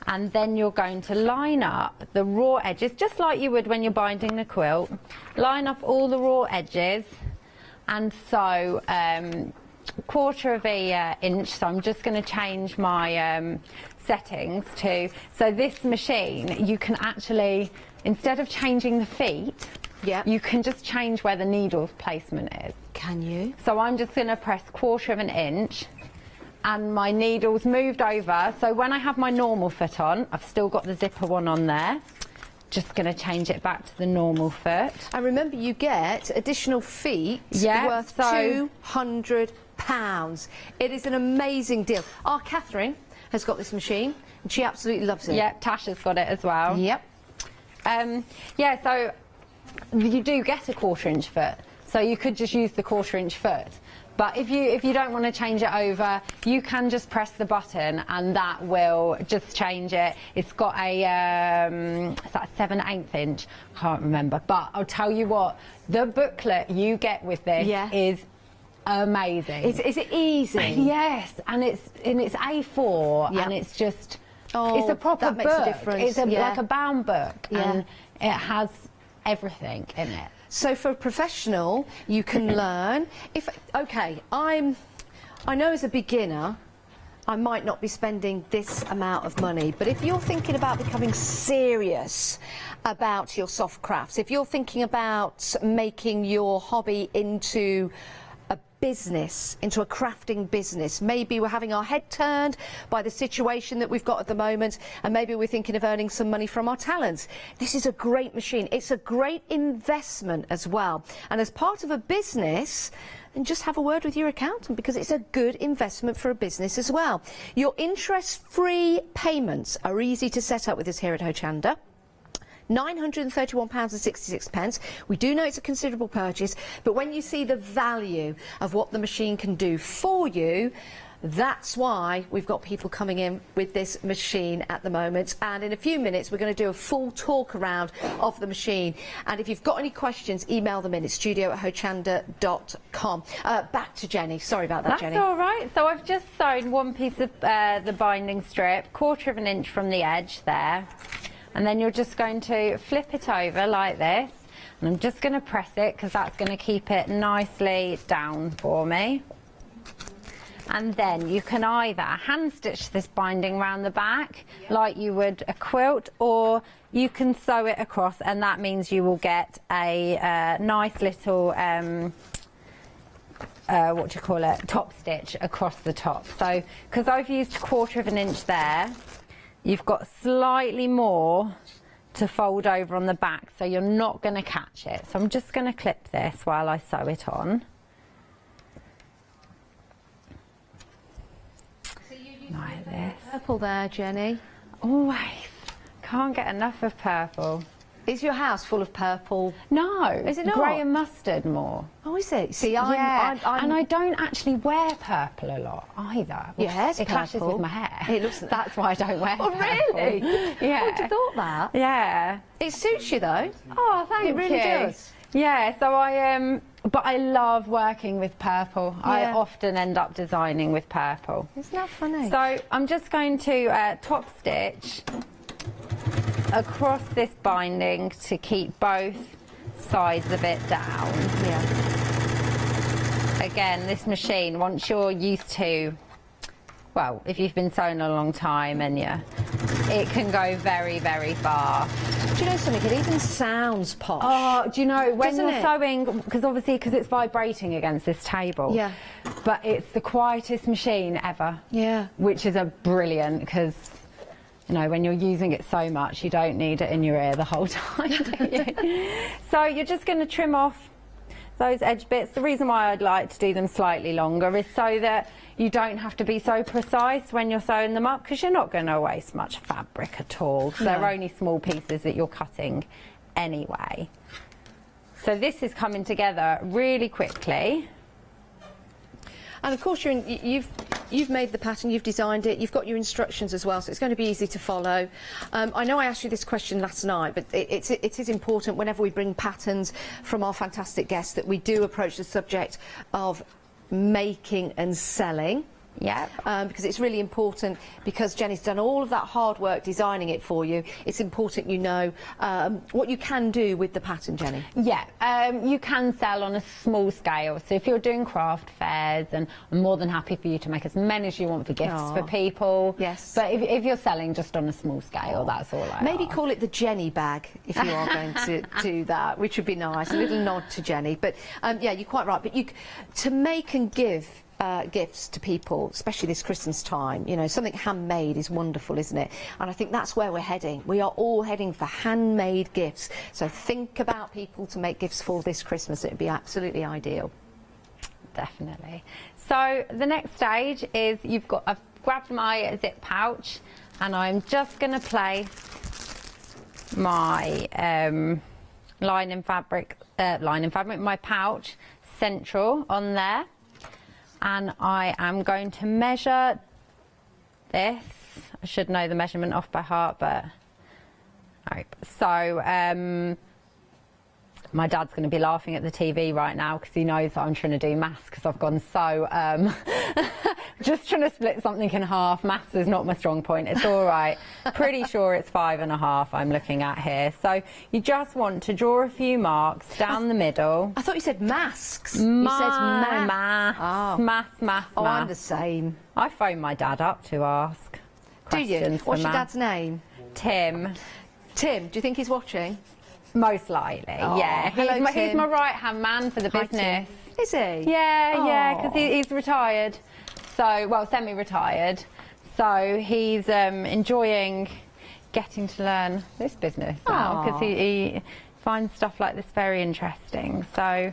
and then you're going to line up the raw edges just like you would when you're binding the quilt. Line up all the raw edges and sew 1/4 of an inch. So I'm just going to change my settings to, so this machine, you can actually, instead of changing the feet, you can just change where the needle placement is.
Can you?
So I'm just going to press 1/4 of an inch, and my needle's moved over. So when I have my normal foot on, I've still got the zipper one on there. Just going to change it back to the normal foot.
And remember, you get additional feet worth £200. It is an amazing deal. Our Catherine has got this machine and she absolutely loves it.
Yep, Tasha's got it as well.
Yep.
Yeah, so you do get a 1/4 inch foot. So you could just use the 1/4 inch foot. But if you don't want to change it over, you can just press the button and that will just change it. It's got a, is that a 7/8 inch? I can't remember. But I'll tell you what, the booklet you get with this is amazing.
Is it easy?
Yes, and it's A4 and it's just, it's a proper
that makes
book.
A difference.
It's like a bound book and it has everything in it.
So for a professional, you can learn. I know as a beginner, I might not be spending this amount of money, but if you're thinking about becoming serious about your soft crafts, if you're thinking about making your hobby into a business, into a crafting business, maybe we're having our head turned by the situation that we've got at the moment, and maybe we're thinking of earning some money from our talents. This is a great machine. It's a great investment as well. And as part of a business, then just have a word with your accountant, because it's a good investment for a business as well. Your interest-free payments are easy to set up with us here at Hochanda. £931.66. We do know it's a considerable purchase, but when you see the value of what the machine can do for you, that's why we've got people coming in with this machine at the moment. And in a few minutes, we're going to do a full talk around of the machine. And if you've got any questions, email them in at studio@hochanda.com. Back to Jenny. Sorry about that, Jenny.
That's all right. So I've just sewn one piece of the binding strip, 1/4 inch from the edge there. And then you're just going to flip it over like this. And I'm just going to press it because that's going to keep it nicely down for me. And then you can either hand stitch this binding around the back like you would a quilt, or you can sew it across, and that means you will get a nice little what do you call it, top stitch across the top. So because I've used 1/4 inch there, you've got slightly more to fold over on the back, so you're not going to catch it. So I'm just going to clip this while I sew it on. Like this.
Purple there, Jenny.
Always. Can't get enough of purple.
Is your house full of purple?
No.
Is it not?
Grey and mustard more.
Oh, is it? See,
and
I
don't actually wear purple a lot either.
Yes,
it clashes with my hair.
It looks.
That's why I don't wear
Oh,
purple.
really?
Yeah.
I would have thought that.
Yeah.
It suits you though.
Oh, thank you.
It really does.
Yeah. So but I love working with purple.
Yeah.
I often end up designing with purple.
Isn't that funny?
So I'm just going to top stitch across this binding to keep both sides of it down.
Yeah.
Again, this machine, once you're used to, well, if you've been sewing a long time, and it can go very, very far.
Do you know something? It even sounds posh.
Oh, do you know, when
Doesn't
you're sewing, because it's vibrating against this table.
Yeah.
But it's the quietest machine ever.
Yeah.
Which is brilliant, because you know, when you're using it so much, you don't need it in your ear the whole time, do you? So you're just going to trim off those edge bits. The reason why I'd like to do them slightly longer is so that you don't have to be so precise when you're sewing them up, because you're not going to waste much fabric at all. No. They're only small pieces that you're cutting anyway. So this is coming together really quickly.
And of course, you've made the pattern, you've designed it, you've got your instructions as well, so it's going to be easy to follow. I know I asked you this question last night, but it is important whenever we bring patterns from our fantastic guests that we do approach the subject of making and selling.
Yeah.
Because it's really important, because Jenny's done all of that hard work designing it for you. It's important you know what you can do with the pattern, Jenny.
Yeah, you can sell on a small scale. So if you're doing craft fairs, and I'm more than happy for you to make as many as you want for gifts for people.
Yes.
But if you're selling just on a small scale, that's all I
Maybe
ask.
Call it the Jenny bag if you are going to do that, which would be nice. A little nod to Jenny. But yeah, you're quite right. But to make and give gifts to people, especially this Christmas time, you know, something handmade is wonderful, isn't it? And I think that's where we're heading. We are all heading for handmade gifts. So think about people to make gifts for this Christmas. It would be absolutely ideal.
Definitely. So the next stage is I've grabbed my zip pouch, and I'm just going to place my my pouch central on there. and I am going to measure this. I should know the measurement off by heart, but right. So my dad's going to be laughing at the TV right now because he knows that I'm trying to do maths because I've gone so just trying to split something in half. Maths is not my strong point. It's all right. Pretty sure it's 5.5 I'm looking at here. So you just want to draw a few marks down the middle.
I thought you said masks.
You
said
maths.
Oh.
Maths.
Oh, I'm the same.
I phoned my dad up to ask questions.
Do you?
for
What's your
maths.
dad's name?
Tim.
Tim, do you think he's watching?
Most likely,
Oh,
yeah.
hello,
He's my right-hand man for the
Hi,
business.
Tim. Is he?
Yeah, because
Oh.
he's retired. So, well, semi-retired. So he's enjoying getting to learn this business now because he finds stuff like this very interesting. So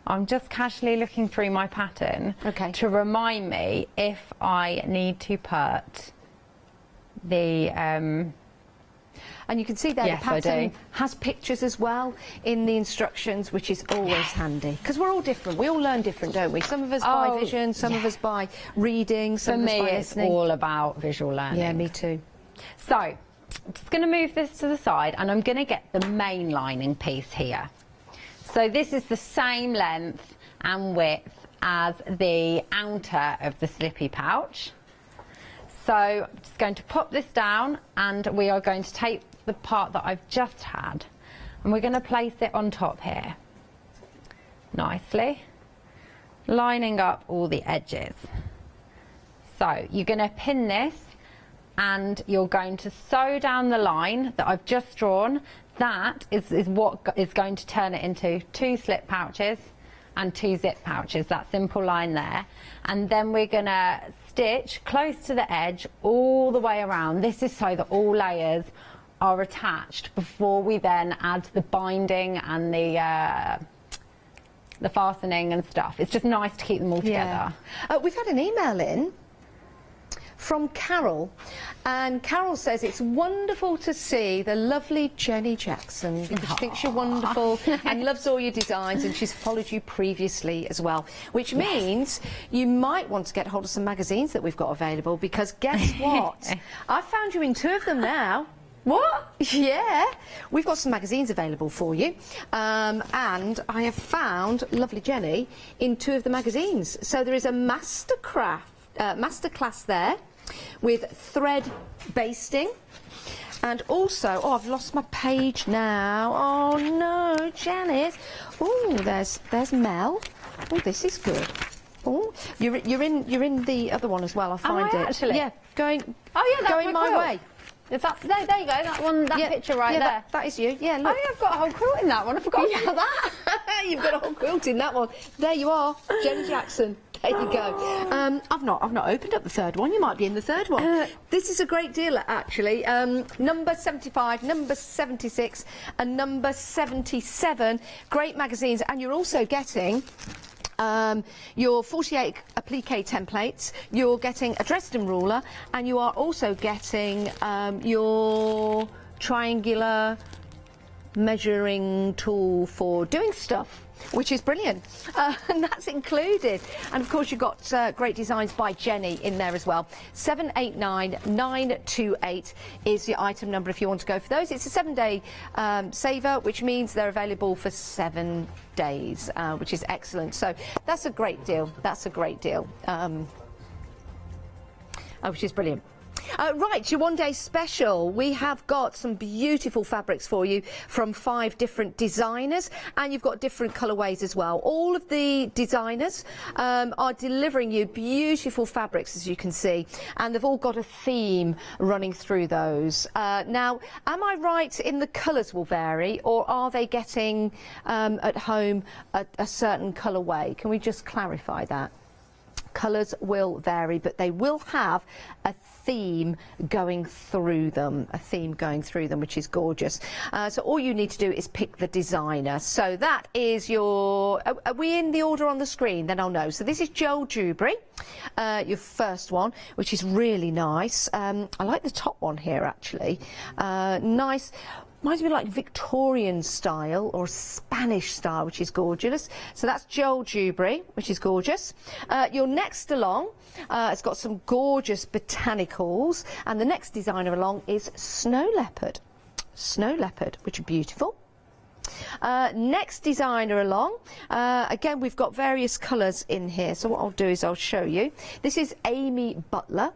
I'm just casually looking through my pattern to remind me if I need to put the...
And you can see there
Yes,
the
I
pattern
do.
has pictures as well in the instructions, which is always handy. Because we're all different. We all learn different, don't we? Some of us by vision, some of us by reading, some
For
of us
me,
by
it's
listening.
all about visual learning.
Yeah, me too.
So, I'm just going to move this to the side and I'm going to get the main lining piece here. So this is the same length and width as the outer of the slippy pouch. So I'm just going to pop this down and we are going to take the part that I've just had and we're going to place it on top here nicely, lining up all the edges. So you're going to pin this and you're going to sew down the line that I've just drawn. That is what is going to turn it into 2 slip pouches and 2 zip pouches, that simple line there. And then we're going to stitch close to the edge all the way around. This is so that all layers are attached before we then add the binding and the fastening and stuff. It's just nice to keep them all together.
We've had an email in from Carol, and Carol says it's wonderful to see the lovely Jenny Jackson because she thinks you're wonderful and loves all your designs, and she's followed you previously as well, which means you might want to get hold of some magazines that we've got available, because guess what? I found you in 2 of them now. What? Yeah, we've got some magazines available for you, and I have found lovely Jenny in 2 of the magazines. So there is a masterclass there with thread basting, and also, oh, I've lost my page now. Oh no, Janice. Oh, there's Mel. Oh, this is good. Oh, you're in the other one as well. I'll find it.
Actually?
Yeah, going.
Oh yeah, that's
going my
quilt.
way.
Is that, there you go, that one, that picture right there.
That is you, yeah, look.
Oh, yeah, I've got a whole quilt in that one, I forgot about that.
You've got a whole quilt in that one. There you are, Jen Jackson. There you go. I've not opened up the 3rd one. You might be in the 3rd one. This is a great deal, actually. Number 75, number 76, and number 77. Great magazines, and you're also getting your 48 applique templates, you're getting a Dresden ruler, and you are also getting your triangular measuring tool for doing stuff, which is brilliant, and that's included. And of course you've got great designs by Jenny in there as well. 789928 is the item number if you want to go for those. It's a 7-day saver, which means they're available for 7 days, which is excellent. So that's a great deal. That's a great deal, which is brilliant. Right, your 1-day special. We have got some beautiful fabrics for you from 5 different designers, and you've got different colourways as well. All of the designers are delivering you beautiful fabrics, as you can see, and they've all got a theme running through those. Now, am I right in the colours will vary, or are they getting at home a certain colourway? Can we just clarify that? Colours will vary, but they will have a theme going through them, which is gorgeous. So all you need to do is pick the designer. So that is your, are we in the order on the screen? Then I'll know. So this is Joel Dewberry, your first one, which is really nice. I like the top one here, actually. Nice. reminds me like Victorian style or Spanish style, which is gorgeous. So that's jewellery, which is gorgeous. Your next along, it's got some gorgeous botanicals, and the next designer along is snow leopard, which are beautiful. Next designer along, again we've got various colours in here, so what I'll do is I'll show you. This is Amy Butler.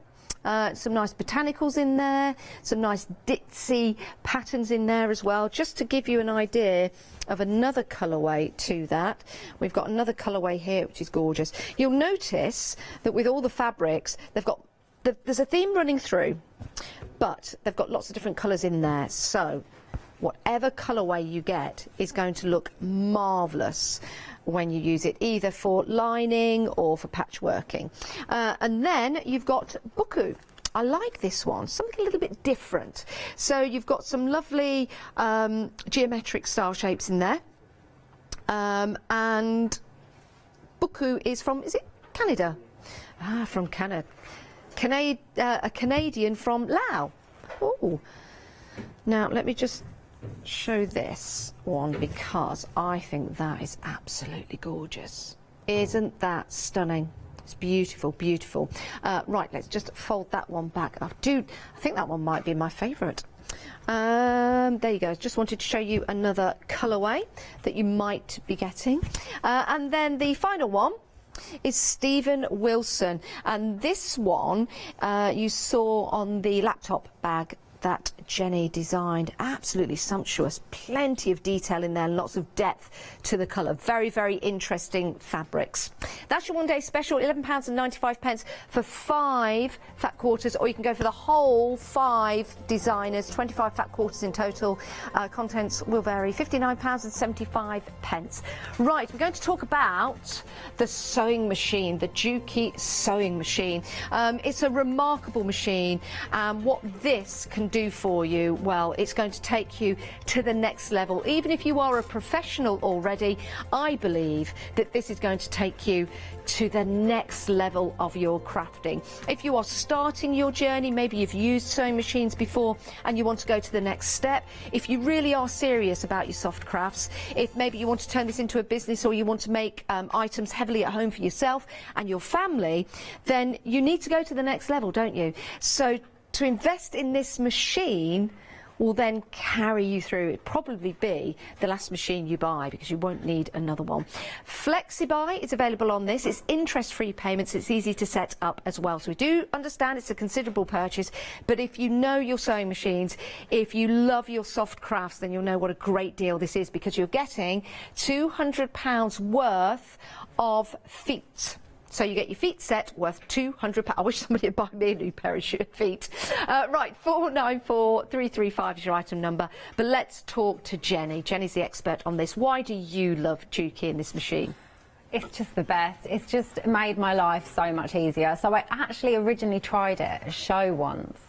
Some nice botanicals in there, some nice ditzy patterns in there as well, just to give you an idea of another colourway to that. We've got another colourway here which is gorgeous. You'll notice that with all the fabrics there's a theme running through, but they've got lots of different colours in there, so whatever colourway you get is going to look marvellous when you use it, either for lining or for patchworking. And then you've got buku. I like this one, something a little bit different. So you've got some lovely geometric style shapes in there. And buku is from, is it Canada? Ah, from Canada. A Canadian from Laos. Oh. Now, let me just show this one because I think that is absolutely gorgeous. Isn't that stunning? It's beautiful, beautiful. Right, let's just fold that one back. I think that one might be my favourite. There you go. Just wanted to show you another colourway that you might be getting. And then the final one is Stephen Wilson, and this one you saw on the laptop bag that Jenny designed. Absolutely sumptuous, plenty of detail in there, lots of depth to the colour. Very, very interesting fabrics. That's your one-day special, £11.95 for 5 fat quarters, or you can go for the whole 5 designers, 25 fat quarters in total. Contents will vary, £59.75. Right, we're going to talk about the sewing machine, the Juki sewing machine. It's a remarkable machine, and what this can do for you, well, it's going to take you to the next level. Even if you are a professional already, I believe that this is going to take you to the next level of your crafting. If you are starting your journey, maybe you've used sewing machines before and you want to go to the next step, if you really are serious about your soft crafts, if maybe you want to turn this into a business, or you want to make items heavily at home for yourself and your family, then you need to go to the next level, don't you? So to invest in this machine will then carry you through. It'd probably be the last machine you buy because you won't need another one. FlexiBuy is available on this. It's interest-free payments. It's easy to set up as well. So we do understand it's a considerable purchase, but if you know your sewing machines, if you love your soft crafts, then you'll know what a great deal this is, because you're getting £200 worth of feet. So you get your feet set worth £200. I wish somebody would buy me a new pair of feet. Right, 494335 is your item number. But let's talk to Jenny. Jenny's the expert on this. Why do you love Juki in this machine?
It's just the best. It's just made my life so much easier. So I actually originally tried it at a show once,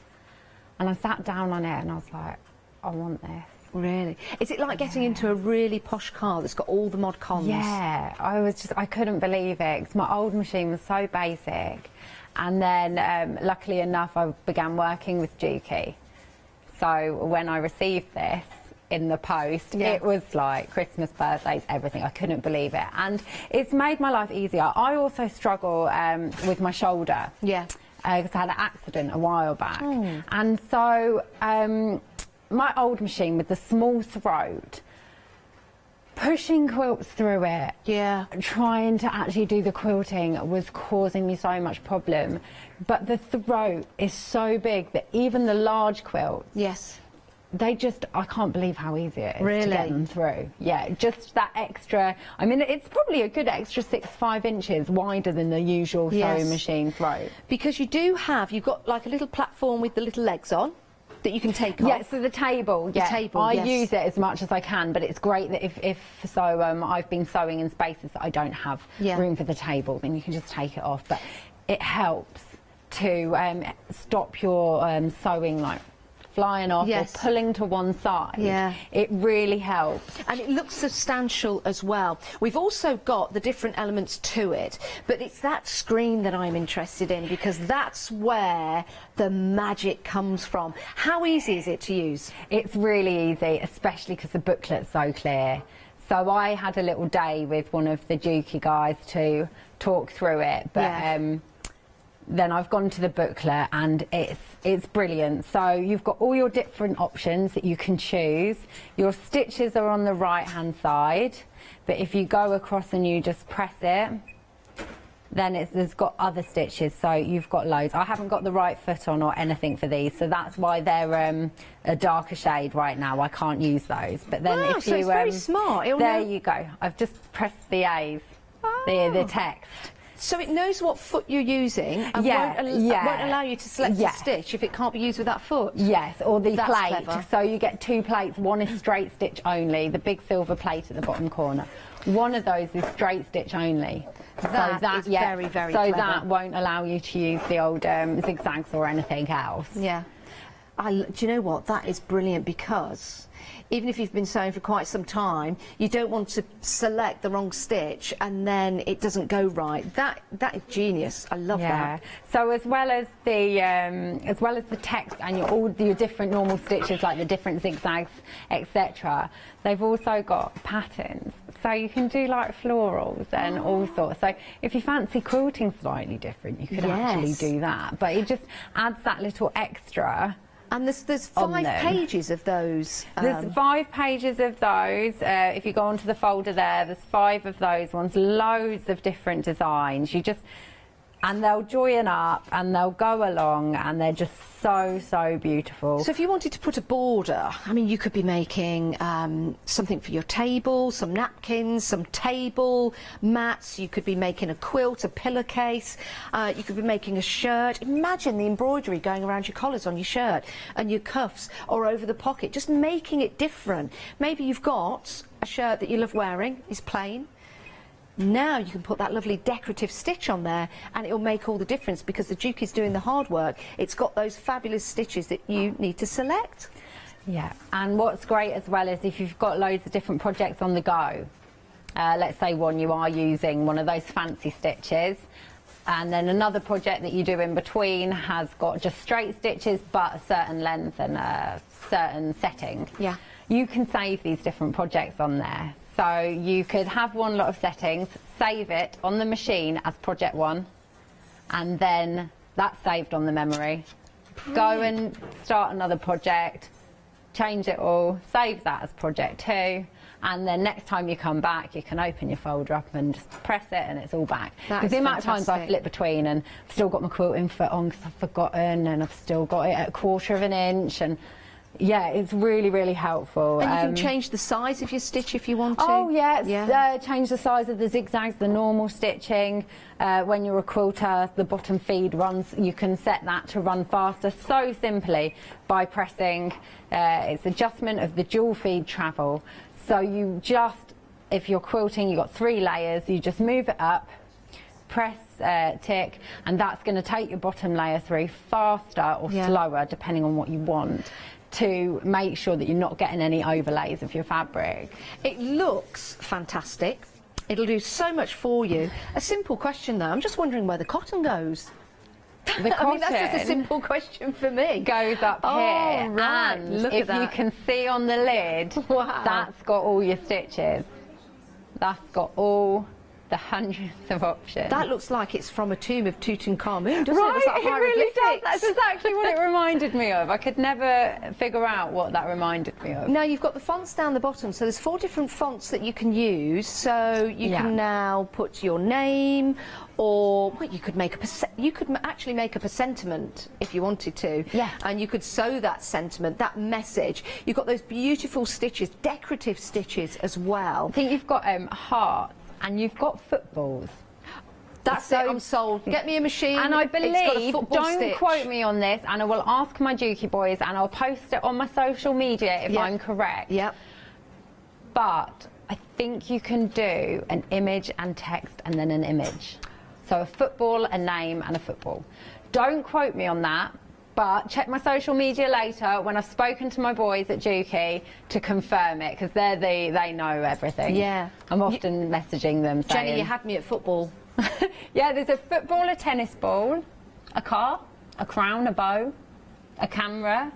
and I sat down on it and I was like, I want this.
Really? Is it like getting into a really posh car that's got all the mod cons?
Yeah, I couldn't believe it, 'cause my old machine was so basic. And then, luckily enough, I began working with Juki. So when I received this in the post, it was like Christmas, birthdays, everything. I couldn't believe it. And it's made my life easier. I also struggle with my shoulder.
Yeah.
Because I had an accident a while back. And so my old machine with the small throat, pushing quilts through it, trying to actually do the quilting was causing me so much problem. But the throat is so big that even the large quilts, they just, I can't believe how easy it is to get them through. Yeah, just that extra, I mean, it's probably a good extra 5 inches wider than the usual sewing machine throat.
Because you do have, you've got like a little platform with the little legs on that you can take off.
Yeah, so the table, I use it as much as I can, but it's great that if I've been sewing in spaces that I don't have room for the table, then you can just take it off. But it helps to stop your sewing like flying off
Yes.
or pulling to one side.
Yeah.
It really helps.
And it looks substantial as well. We've also got the different elements to it, but it's that screen that I'm interested in because that's where the magic comes from. How easy is it to use?
It's really easy, especially because the booklet's so clear. So I had a little day with one of the Dukey guys to talk through it, but then I've gone to the booklet and it's brilliant. So you've got all your different options that you can choose. Your stitches are on the right hand side, but if you go across and you just press it, then there's got other stitches, so you've got loads. I haven't got the right foot on or anything for these, so that's why they're a darker shade right now. I can't use those. But then if
so
you
it's very smart.
there you go. I've just pressed the A's, the text.
So it knows what foot you're using and won't allow you to select a stitch if it can't be used with that foot?
Yes, or the
That's
plate.
clever.
So you get 2 plates. One is straight stitch only, the big silver plate at the bottom corner. One of those is straight stitch only.
That is very, very
So
clever.
that won't allow you to use the old zigzags or anything else.
Yeah. Do you know what? That is brilliant because even if you've been sewing for quite some time, you don't want to select the wrong stitch and then it doesn't go right. That is genius. I love that.
So as well as the text and all your different normal stitches, like the different zigzags, etc., they've also got patterns. So you can do like florals and all sorts. So if you fancy quilting slightly different, you could actually do that. But it just adds that little extra.
And there's 5 pages of those.
There's 5 pages of those. If you go onto the folder there's 5 of those ones. Loads of different designs. And they'll join up and they'll go along and they're just so beautiful.
So if you wanted to put a border, I mean, you could be making something for your table, some napkins, some table mats. You could be making a quilt, a pillowcase. You could be making a shirt. Imagine the embroidery going around your collars on your shirt and your cuffs or over the pocket, just making it different. Maybe you've got a shirt that you love wearing, is plain. Now you can put that lovely decorative stitch on there and it'll make all the difference because the Dukey's doing the hard work. It's got those fabulous stitches that you need to select.
Yeah, and what's great as well is if you've got loads of different projects on the go, let's say you are using one of those fancy stitches, and then another project that you do in between has got just straight stitches but a certain length and a certain setting.
Yeah.
You can save these different projects on there. So you could have one lot of settings, save it on the machine as project 1, and then that's saved on the memory.
Brilliant.
Go and start another project, change it all, save that as project 2, and then next time you come back you can open your folder up and just press it and it's all back. Because the amount of times I flip between and I've still got my quilting foot on because I've forgotten and I've still got it at 1/4 of an inch, and yeah, it's really helpful.
And you can change the size of your stitch if you want to.
Oh yeah, change the size of the zigzags, the normal stitching. When you're a quilter, the bottom feed runs, you can set that to run faster so simply by pressing it's adjustment of the dual feed travel. So you just, if you're quilting, you've got 3 layers, you just move it up, press tick, and that's going to take your bottom layer through faster or slower depending on what you want, to make sure that you're not getting any overlays of your fabric.
It looks fantastic. It'll do so much for you. A simple question though, I'm just wondering where the cotton goes.
The cotton
I mean, that's just a simple question for me.
Goes up here,
right.
and
Look
if
at that.
you can see on the lid, that's got all your stitches. That's got all the hundreds of options.
That looks like it's from a tomb of Tutankhamun, doesn't it?
Right,
It's like
it really does.
hieroglyphics.
That's exactly what it reminded me of. I could never figure out what that reminded me of.
Now you've got the fonts down the bottom, so there's 4 different fonts that you can use. So you can now put your name, or well, you could actually make up a sentiment if you wanted to.
Yeah.
And you could sew that sentiment, that message. You've got those beautiful stitches, decorative stitches as well.
I think you've got hearts and you've got footballs.
That's it, I'm sold. Get me a machine.
And I
it's got a
believe,
football
don't
stitch.
quote me on this, and I will ask my Dukey boys and I'll post it on my social media if I'm correct.
Yep.
But I think you can do an image and text and then an image. So a football, a name and a football. Don't quote me on that, But check my social media later when I've spoken to my boys at Juki to confirm it, because they know everything.
Yeah.
I'm often messaging them saying...
Jenny, you had me at football.
Yeah, there's a football, a tennis ball, a car, a crown, a bow, a camera.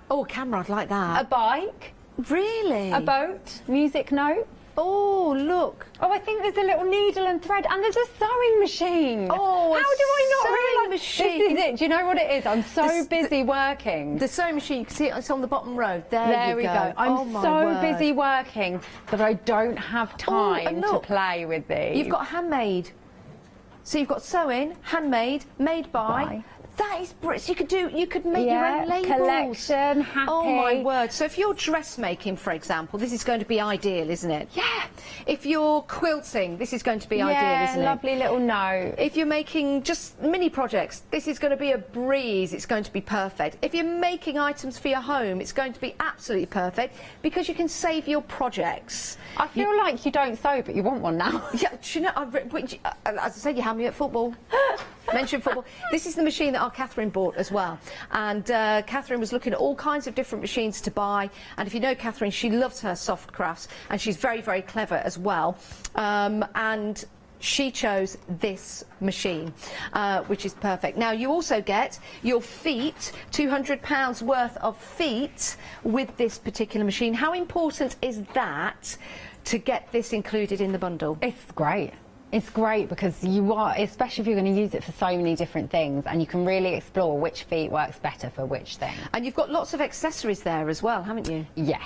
Oh, a camera, I'd like that.
A bike.
Really?
A boat, music note.
Oh, look.
Oh, I think there's a little needle and thread, and there's a sewing machine.
Oh,
how do I not
realise?
This is it. Do you know what it is? I'm so busy working.
The sewing machine, you can see it's on the bottom row.
There we go. I'm
Oh,
so busy working that I don't have time to play with these.
You've got handmade. So you've got sewing, handmade, made by. That is brilliant. So you could make your own labels.
Collection, happy.
Oh my word. So if you're dressmaking, for example, this is going to be ideal, isn't it?
Yeah.
If you're quilting, this is going to be ideal, isn't it?
Lovely little note.
If you're making just mini projects, this is going to be a breeze. It's going to be perfect. If you're making items for your home, it's going to be absolutely perfect because you can save your projects.
I feel like you don't sew, but you want one now.
Yeah, do you know, as I said, you had me at football. Mention football. This is the machine that our Catherine bought as well. And Catherine was looking at all kinds of different machines to buy. And if you know Catherine, she loves her soft crafts and she's very, very clever as well. And she chose this machine, which is perfect. Now, you also get your feet, £200 worth of feet with this particular machine. How important is that to get this included in the bundle?
It's great. It's great because you are, especially if you're going to use it for so many different things, and you can really explore which feet works better for which thing.
And you've got lots of accessories there as well, haven't you?
Yes.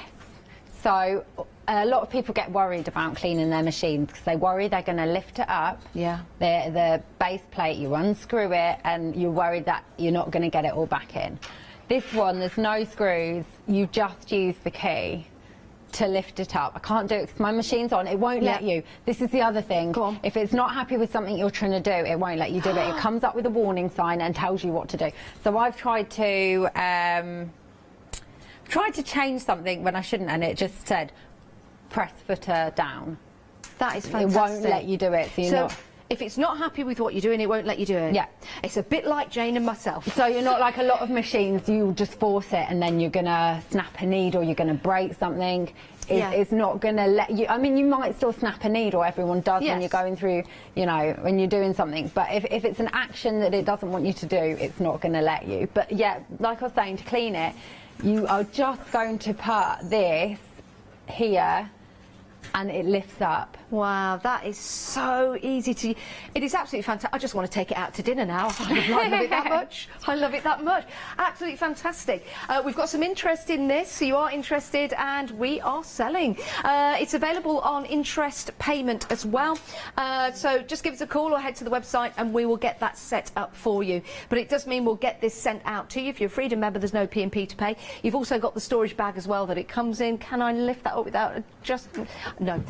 So a lot of people get worried about cleaning their machines because they worry they're going to lift it up.
Yeah.
The base plate, you unscrew it, and you're worried that you're not going to get it all back in. This one, there's no screws. You just use the key to lift it up. I can't do it because my machine's on. It won't let you. This is the other thing.
Go on.
If it's not happy with something you're trying to do, it won't let you do it. It comes up with a warning sign and tells you what to do. So I've tried to change something when I shouldn't, and it just said press footer down.
That is fantastic.
It won't let you do it. So you're not.
If it's not happy with what you're doing, it won't let you do it.
Yeah.
It's a bit like Jane and myself.
So you're not like a lot of machines, you just force it and then you're going to snap a needle, you're going to break something. It's not going to let you... I mean, you might still snap a needle, everyone does when you're going through, you know, when you're doing something. But if it's an action that it doesn't want you to do, it's not going to let you. But yeah, like I was saying, to clean it, you are just going to put this here and it lifts up.
Wow, that is so easy to... It is absolutely fantastic. I just want to take it out to dinner now. I love it that much. I love it that much. Absolutely fantastic. We've got some interest in this, so you are interested, and we are selling. It's available on interest payment as well. So just give us a call or head to the website and we will get that set up for you. But it does mean we'll get this sent out to you. If you're a Freedom member, there's no P&P to pay. You've also got the storage bag as well that it comes in. Can I lift that up without just... No.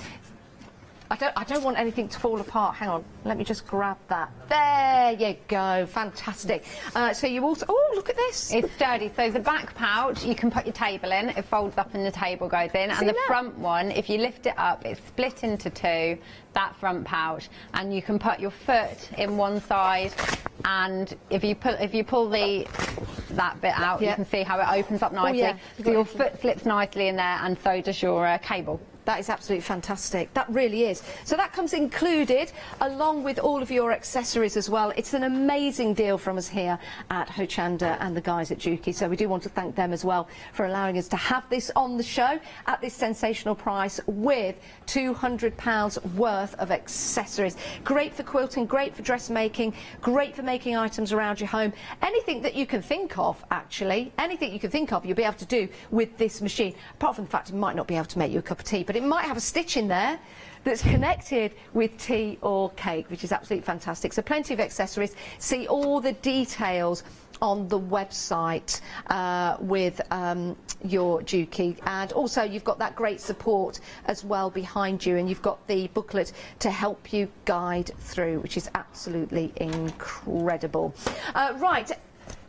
I don't want anything to fall apart. Hang on, let me just grab that. There you go, fantastic. So you also, oh, look at this.
It's sturdy. So the back pouch, you can put your table in. It folds up and the table goes in. And the front one, if you lift it up, it's split into two, that front pouch. And you can put your foot in one side. And if you pull that bit out, you can see how it opens up nicely. So your foot slips nicely in there, and so does your cable.
That is absolutely fantastic. That really is. So that comes included along with all of your accessories as well. It's an amazing deal from us here at Hochanda and the guys at Juki. So we do want to thank them as well for allowing us to have this on the show at this sensational price with £200 worth of accessories. Great for quilting, great for dressmaking, great for making items around your home. Anything that you can think of, actually, anything you can think of, you'll be able to do with this machine. Apart from the fact it might not be able to make you a cup of tea, but it might have a stitch in there that's connected with tea or cake, which is absolutely fantastic. So plenty of accessories. See all the details on the website with your Juki, and also you've got that great support as well behind you, and you've got the booklet to help you guide through, which is absolutely incredible. Right.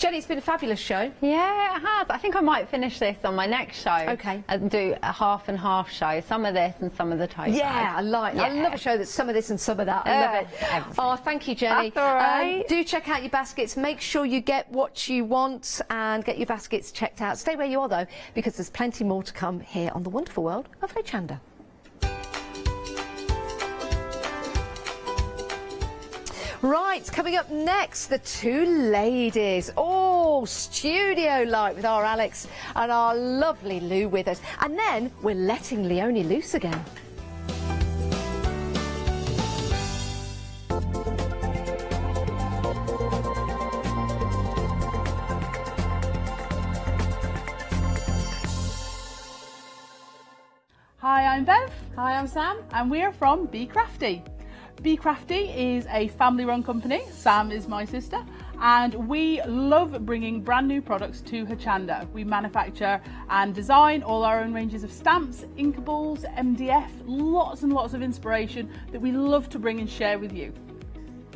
Jenny, it's been a fabulous show.
Yeah, it has. I think I might finish this on my next show.
Okay.
And do a half and half show. Some of this and some of the tote bag.
Yeah, I love a show that's some of this and some of that. I love it.
Everything.
Oh, thank you, Jenny.
That's all right.
Do check out your baskets. Make sure you get what you want and get your baskets checked out. Stay where you are, though, because there's plenty more to come here on the wonderful world of Hochanda. Right, coming up next, the two ladies. Oh, studio light with our Alex and our lovely Lou with us. And then we're letting Leonie loose again.
Hi, I'm Bev. Hi, I'm Sam, and we're from Be Crafty. Be Crafty is a family-run company. Sam is my sister, and we love bringing brand new products to Hochanda. We manufacture and design all our own ranges of stamps, inkables, MDF, lots and lots of inspiration that we love to bring and share with you.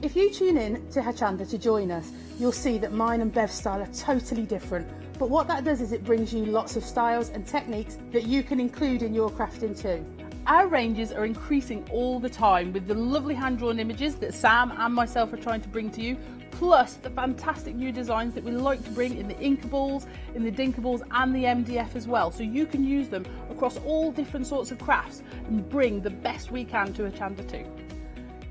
If you tune in to Hochanda to join us, you'll see that mine and Bev's style are totally different. But what that does is it brings you lots of styles and techniques that you can include in your crafting too.
Our ranges are increasing all the time with the lovely hand-drawn images that Sam and myself are trying to bring to you, plus the fantastic new designs that we like to bring in the inkables, in the dinkables and the MDF as well. So you can use them across all different sorts of crafts and bring the best we can to Hochanda too.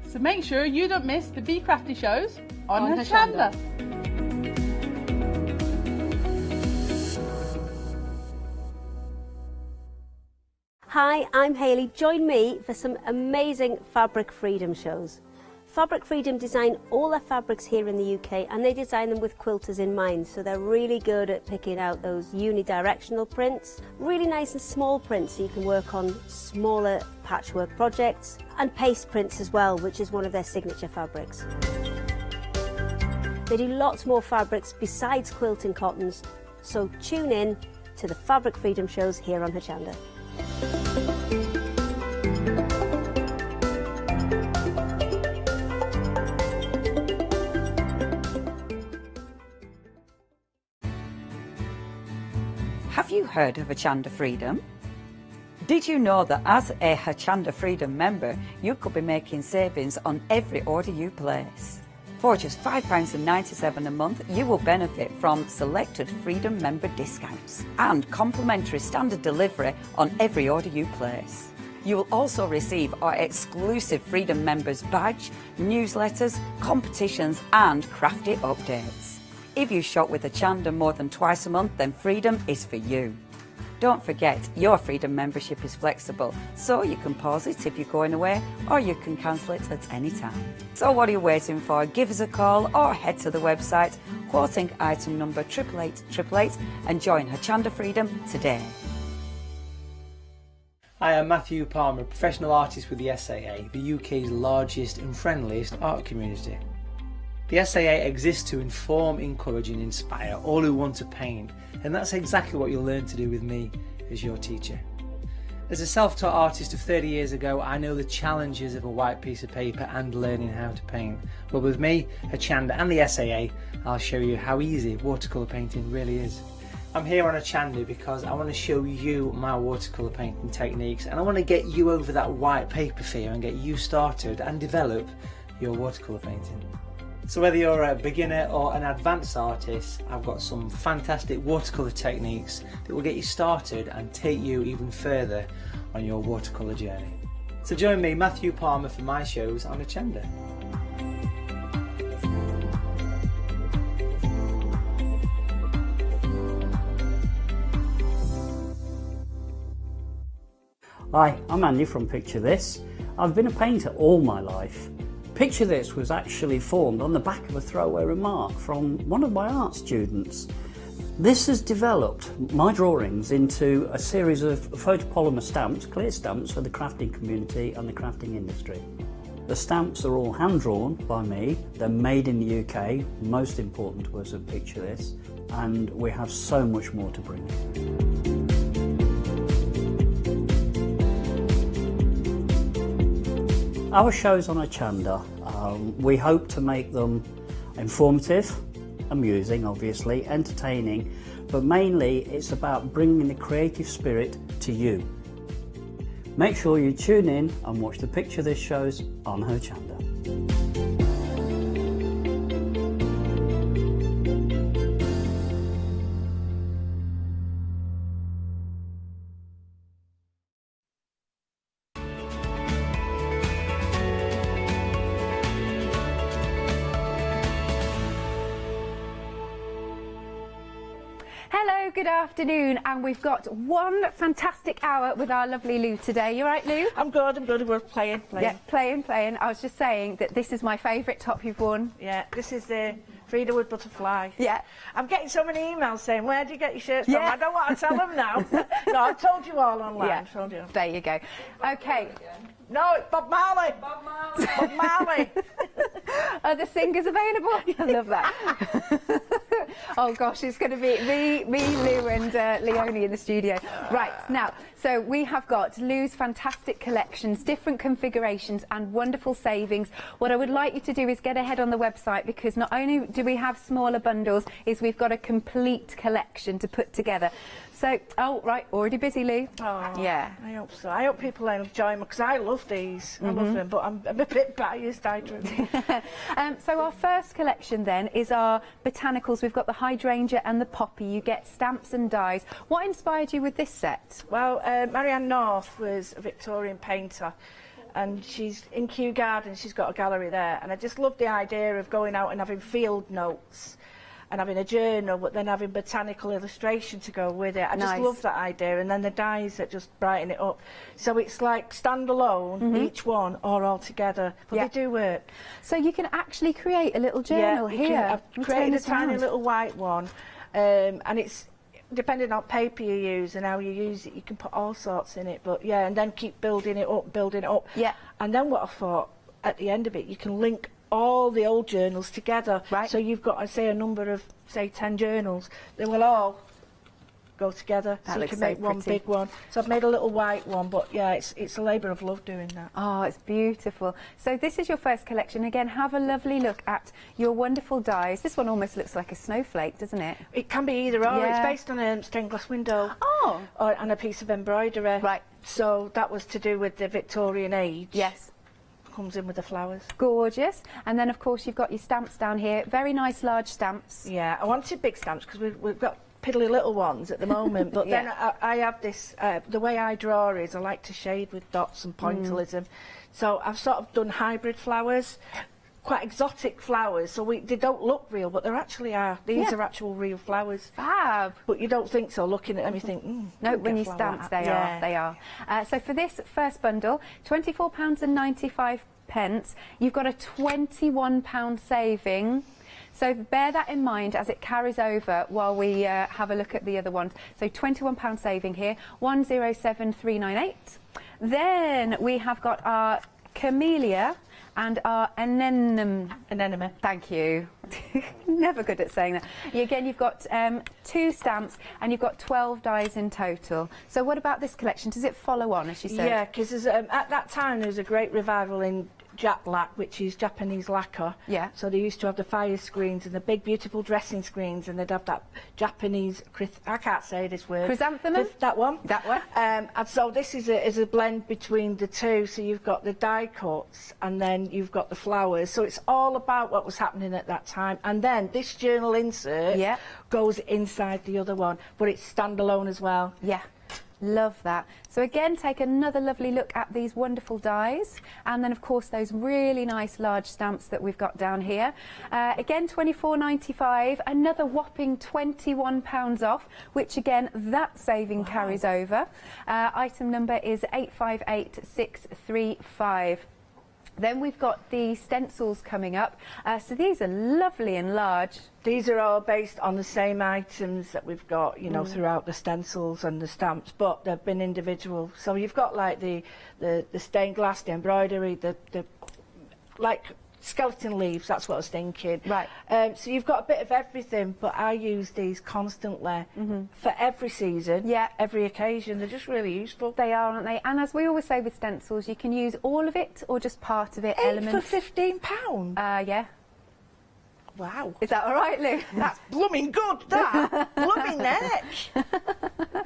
So make sure you don't miss the Be Crafty shows on Hochanda.
Hi, I'm Hayley. Join me for some amazing Fabric Freedom shows. Fabric Freedom design all their fabrics here in the UK, and they design them with quilters in mind, so they're really good at picking out those unidirectional prints, really nice and small prints so you can work on smaller patchwork projects, and paste prints as well, which is one of their signature fabrics. They do lots more fabrics besides quilting cottons, so tune in to the Fabric Freedom shows here on Hochanda.
Have you heard of Hochanda Freedom? Did you know that as a Hochanda Freedom member, you could be making savings on every order you place? For just £5.97 a month, you will benefit from selected Freedom member discounts and complimentary standard delivery on every order you place. You will also receive our exclusive Freedom members badge, newsletters, competitions and crafty updates. If you shop with Hochanda more than twice a month, then Freedom is for you. Don't forget, your Freedom membership is flexible, so you can pause it if you're going away, or you can cancel it at any time. So what are you waiting for? Give us a call or head to the website, quoting item number 88888 and join Hochanda Freedom today.
Hi, I'm Matthew Palmer, professional artist with the SAA, the UK's largest and friendliest art community. The SAA exists to inform, encourage and inspire all who want to paint, and that's exactly what you'll learn to do with me as your teacher. As a self-taught artist of 30 years ago, I know the challenges of a white piece of paper and learning how to paint. But with me, Hochanda and the SAA, I'll show you how easy watercolour painting really is. I'm here on Hochanda because I want to show you my watercolour painting techniques, and I want to get you over that white paper fear and get you started and develop your watercolour painting. So whether you're a beginner or an advanced artist, I've got some fantastic watercolour techniques that will get you started and take you even further on your watercolour journey. So join me, Matthew Palmer, for my shows on Hochanda.
Hi, I'm Andy from Picture This. I've been a painter all my life. Picture This was actually formed on the back of a throwaway remark from one of my art students. This has developed my drawings into a series of photopolymer stamps, clear stamps for the crafting community and the crafting industry. The stamps are all hand-drawn by me, they're made in the UK, most important to us at Picture This, and we have so much more to bring. Our shows on Hochanda, we hope to make them informative, amusing, obviously, entertaining, but mainly it's about bringing the creative spirit to you. Make sure you tune in and watch the Picture This shows on Hochanda.
Hello, good afternoon, and we've got one fantastic hour with our lovely Lou today. You all right, Lou?
I'm good. We're playing.
Yeah, playing. I was just saying that this is my favourite top you've worn.
Yeah, this is the Frida Wood Butterfly.
Yeah.
I'm getting so many emails saying, where do you get your shirts from?
Yeah.
I don't want to tell them now. No, I've told you all online.
Yeah.
Told you.
There you go. Okay.
No, it's Bob Marley. Bob Marley.
Are the singers available? I love that. Oh gosh, it's going to be me, Lou and Leonie in the studio. Right, now, so we have got Lou's fantastic collections, different configurations and wonderful savings. What I would like you to do is get ahead on the website, because not only do we have smaller bundles, is we've got a complete collection to put together. So, oh, right, already busy, Lou?
Oh,
yeah.
I hope so. I hope people enjoy them, because I love these. I love them, but I'm a bit biased, I do.
So our first collection then is our botanicals. We've got the hydrangea and the poppy. You get stamps and dies. What inspired you with this set?
Well, Marianne North was a Victorian painter, and she's in Kew Garden. She's got a gallery there, and I just love the idea of going out and having field notes and having a journal, but then having botanical illustration to go with it. I just love that idea, and then the dies that just brighten it up. So it's like standalone, each one, or all together, but they do work.
So you can actually create a little journal here.
I've created a tiny little white one, and it's depending on paper you use and how you use it, you can put all sorts in it. But yeah, and then keep building it up.
Yeah.
And then what I thought, at the end of it, you can link all the old journals together. Right. So you've got, I say, a number of, say, 10 journals. They will all go together, so you can make one big one. So I've made a little white one, but yeah, it's a labour of love doing that.
Oh, it's beautiful. So this is your first collection. Again, have a lovely look at your wonderful dies. This one almost looks like a snowflake, doesn't it?
It can be either or.
Yeah.
It's based on a stained glass window.
Oh.
And a piece of embroidery.
Right.
So that was to do with the Victorian age.
Yes.
Comes in with the flowers.
Gorgeous. And then, of course, you've got your stamps down here. Very nice large stamps.
Yeah, I wanted big stamps because we've got piddly little ones at the moment, but then I have this, the way I draw is I like to shade with dots and pointillism. So I've sort of done hybrid flowers, quite exotic flowers, so they don't look real, but they actually are. These are actual real flowers.
Fab.
But you don't think so, looking at them you think,
no, when you stamps they are. So for this first bundle, £24.95, you've got a £21 saving. So bear that in mind as it carries over while we have a look at the other ones. So £21 saving here, 107398. Then we have got our Camellia and our Anemone. Thank you. Never good at saying that. Again, you've got 2 stamps and you've got 12 dies in total. So what about this collection? Does it follow on, as you said?
Yeah, because at that time there was a great revival in Jap lac, which is Japanese lacquer.
Yeah.
So they used to have the fire screens and the big beautiful dressing screens, and they'd have that Japanese, I can't say this word.
Chrysanthemum?
That one.
That one.
And so this is a blend between the two. So you've got the die cuts and then you've got the flowers. So it's all about what was happening at that time. And then this journal insert goes inside the other one, but it's standalone as well.
Yeah. Love that. So again, take another lovely look at these wonderful dies, and then of course those really nice large stamps that we've got down here. Again, £24.95, another whopping £21 off, which again, that saving carries over. Item number is 858635. Then we've got the stencils coming up. So these are lovely and large.
These are all based on the same items that we've got, you know, throughout the stencils and the stamps, but they've been individual. So you've got like the stained glass, the embroidery, the like skeleton leaves, that's what I was thinking.
Right.
So you've got a bit of everything, but I use these constantly for every season, every occasion. They're just really useful.
They are, aren't they? And as we always say with stencils, you can use all of it or just part of it.
8 for £15?
Yeah.
Wow.
Is that all right, Lou?
That's blooming good, that. Blooming neck.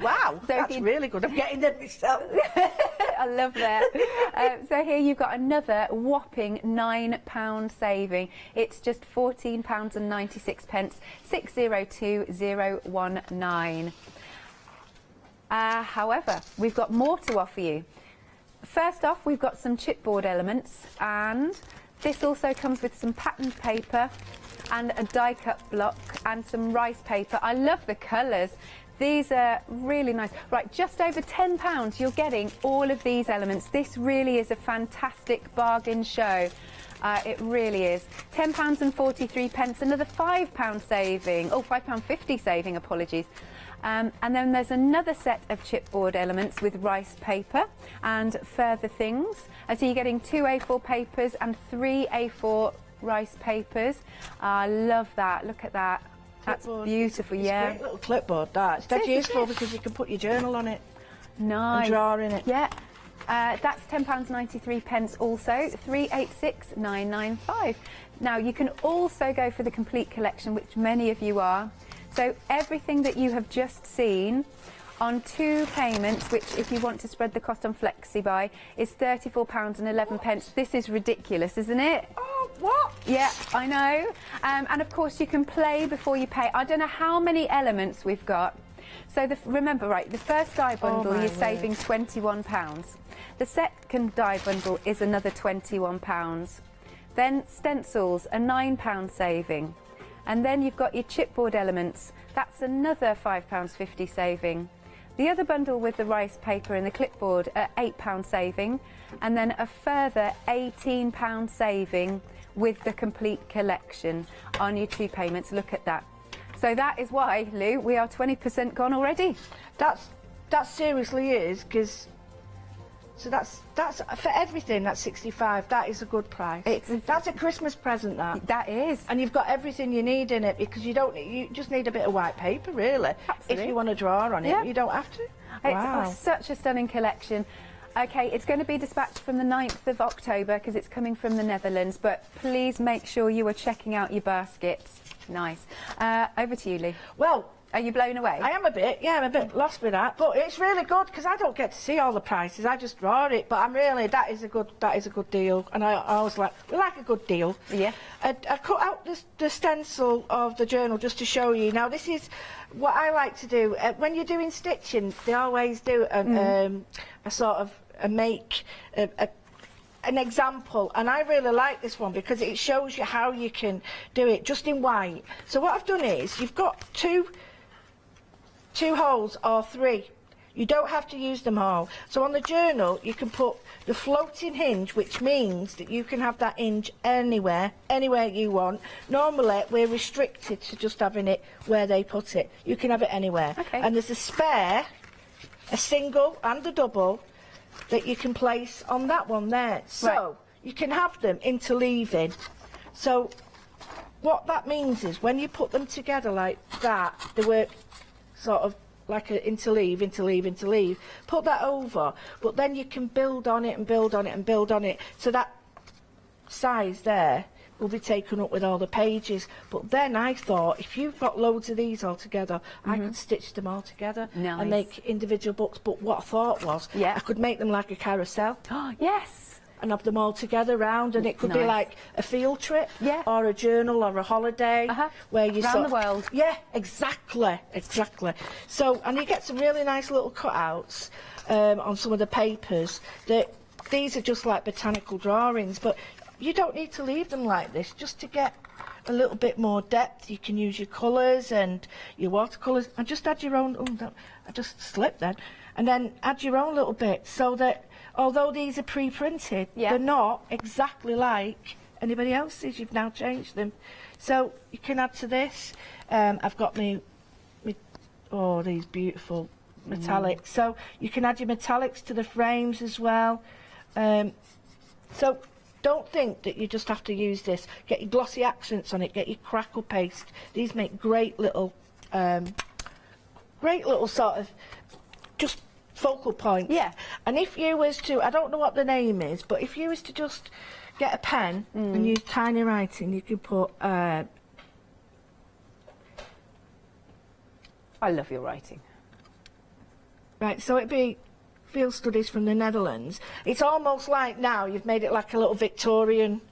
Wow,
So
that's really good. I'm getting them myself.
I love that. So here you've got another whopping £9 saving. It's just £14.96, 602019. However, we've got more to offer you. First off, we've got some chipboard elements, and this also comes with some patterned paper and a die cut block and some rice paper. I love the colours. These are really nice. Right, just over £10 you're getting all of these elements. This really is a fantastic bargain show. It really is. £10.43, another £5 saving. Oh, £5.50 saving, apologies. And then there's another set of chipboard elements with rice paper and further things. So you're getting 2 A4 papers and 3 A4 rice papers. I love that. Look at that. That's beautiful.
It's a great little clipboard, that. It's dead useful because you can put your journal on it.
Nice.
And draw in it.
Yeah. That's £10.93 also, 386,995. Now you can also go for the complete collection, which many of you are. So everything that you have just seen on 2 payments, which if you want to spread the cost on FlexiBuy, is £34.11. This is ridiculous, isn't it?
Oh, what?
Yeah, I know. And of course you can play before you pay. I don't know how many elements we've got. So remember, right, the first die bundle you're saving £21. The second die bundle is another £21. Then stencils, a £9 saving. And then you've got your chipboard elements. That's another £5.50 saving. The other bundle with the rice paper and the clipboard at £8 saving. And then a further £18 saving with the complete collection on your 2 payments. Look at that. So that is why, Lou, we are 20% gone already.
That seriously is, because so that's for everything. That's 65. That is a good price. That's a Christmas present.
That is.
And you've got everything you need in it, because you just need a bit of white paper, really.
Absolutely.
If you want to draw on it,
Yeah.
you don't have to.
It's such a stunning collection. Okay, it's going to be dispatched from the 9th of October because it's coming from the Netherlands, but please make sure you are checking out your baskets. Nice. Over to you, Lee.
Well,
are you blown away?
I am a bit, yeah, I'm a bit lost with that, but it's really good because I don't get to see all the prices. I just draw it, but I'm really that is a good deal, and I always like a good deal.
Yeah.
I cut out the stencil of the journal just to show you. Now this is what I like to do when you're doing stitching. They always do a sort of an example, and I really like this one because it shows you how you can do it just in white. So what I've done is you've got two holes or 3. You don't have to use them all. So on the journal you can put the floating hinge, which means that you can have that hinge anywhere you want. Normally we're restricted to just having it where they put it. You can have it anywhere.
Okay.
And there's a spare, a single and a double that you can place on that one there. So you can have them interleaving. So what that means is when you put them together like that, they work sort of like an interleave. Put that over, but then you can build on it and build on it and build on it. So that size there will be taken up with all the pages. But then I thought, if you've got loads of these all together, I could stitch them all together and make individual books. But what I thought was, I could make them like a carousel.
Oh, yes.
And have them all together round, and it could be like a field trip, or a journal, or a holiday, where you
round the world.
Yeah, exactly. So, and you get some really nice little cutouts on some of the papers. That these are just like botanical drawings, but you don't need to leave them like this. Just to get a little bit more depth, you can use your colours and your watercolours, and just add your own. Oh, no, I just slipped then, and then add your own little bit, so that although these are pre-printed, they're not exactly like anybody else's. You've now changed them. So you can add to this. I've got these beautiful metallics. So you can add your metallics to the frames as well. So don't think that you just have to use this. Get your glossy accents on it, get your crackle paste. These make great little sort of just focal points. Yeah. And if you was to, I don't know what the name is, but if you was to just get a pen and use tiny writing, you could put
I love your writing.
Right, so it'd be Field Studies from the Netherlands. It's almost like now you've made it like a little Victorian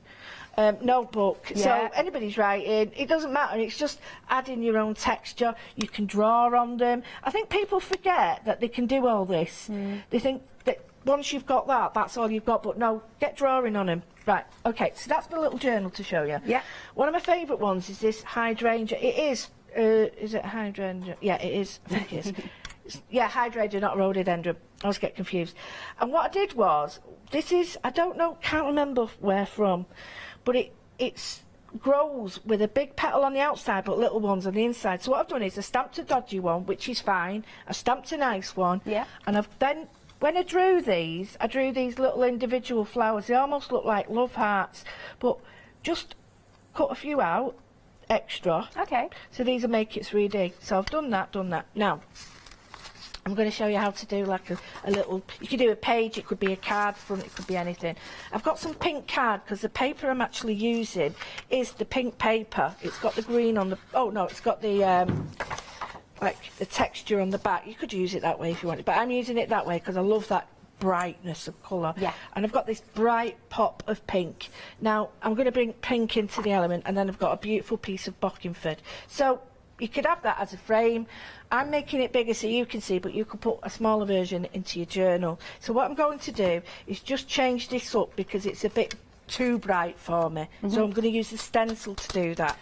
notebook.
Yeah.
So anybody's writing, it doesn't matter, it's just adding your own texture. You can draw on them. I think people forget that they can do all this. They think that once you've got that, that's all you've got, but no, get drawing on them. Right, okay, so that's my little journal to show you.
Yeah.
One of my favourite ones is this hydrangea. It is it hydrangea? Yeah, it is, I think it is. Yeah, hydrangea, not rhododendron. I always get confused. And what I did was, this is, I don't know, can't remember where from, but it grows with a big petal on the outside but little ones on the inside. So what I've done is I stamped a dodgy one, which is fine. I stamped a nice one.
Yeah.
And I've then, when I drew these little individual flowers. They almost look like love hearts, but just cut a few out, extra.
Okay.
So these will make it 3D. So I've done that. Now, I'm going to show you how to do like a little, you could do a page, it could be a card front, it could be anything. I've got some pink card because the paper I'm actually using is the pink paper. It's got the green on the, oh no, it's got the, like the texture on the back. You could use it that way if you wanted, but I'm using it that way because I love that brightness of colour.
Yeah.
And I've got this bright pop of pink. Now, I'm going to bring pink into the element, and then I've got a beautiful piece of Bockingford. So, you could have that as a frame. I'm making it bigger so you can see, but you could put a smaller version into your journal. So what I'm going to do is just change this up because it's a bit too bright for me. So I'm going to use the stencil to do that.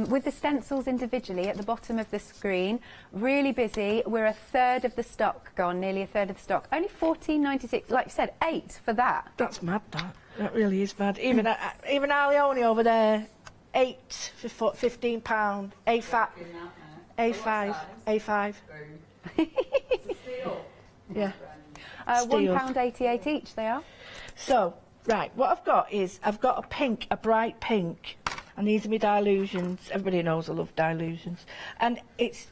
With the stencils individually at the bottom of the screen, really busy. We're a third of the stock gone, nearly a third of the stock. Only $14.96, like you said, 8 for that.
That's mad, that really is mad. Even Alione over there, 8 for £15, A5. Yeah.
£1.88 each they are.
So, right, what I've got is, I've got a bright pink, and these are my dilutions. Everybody knows I love dilutions. And it's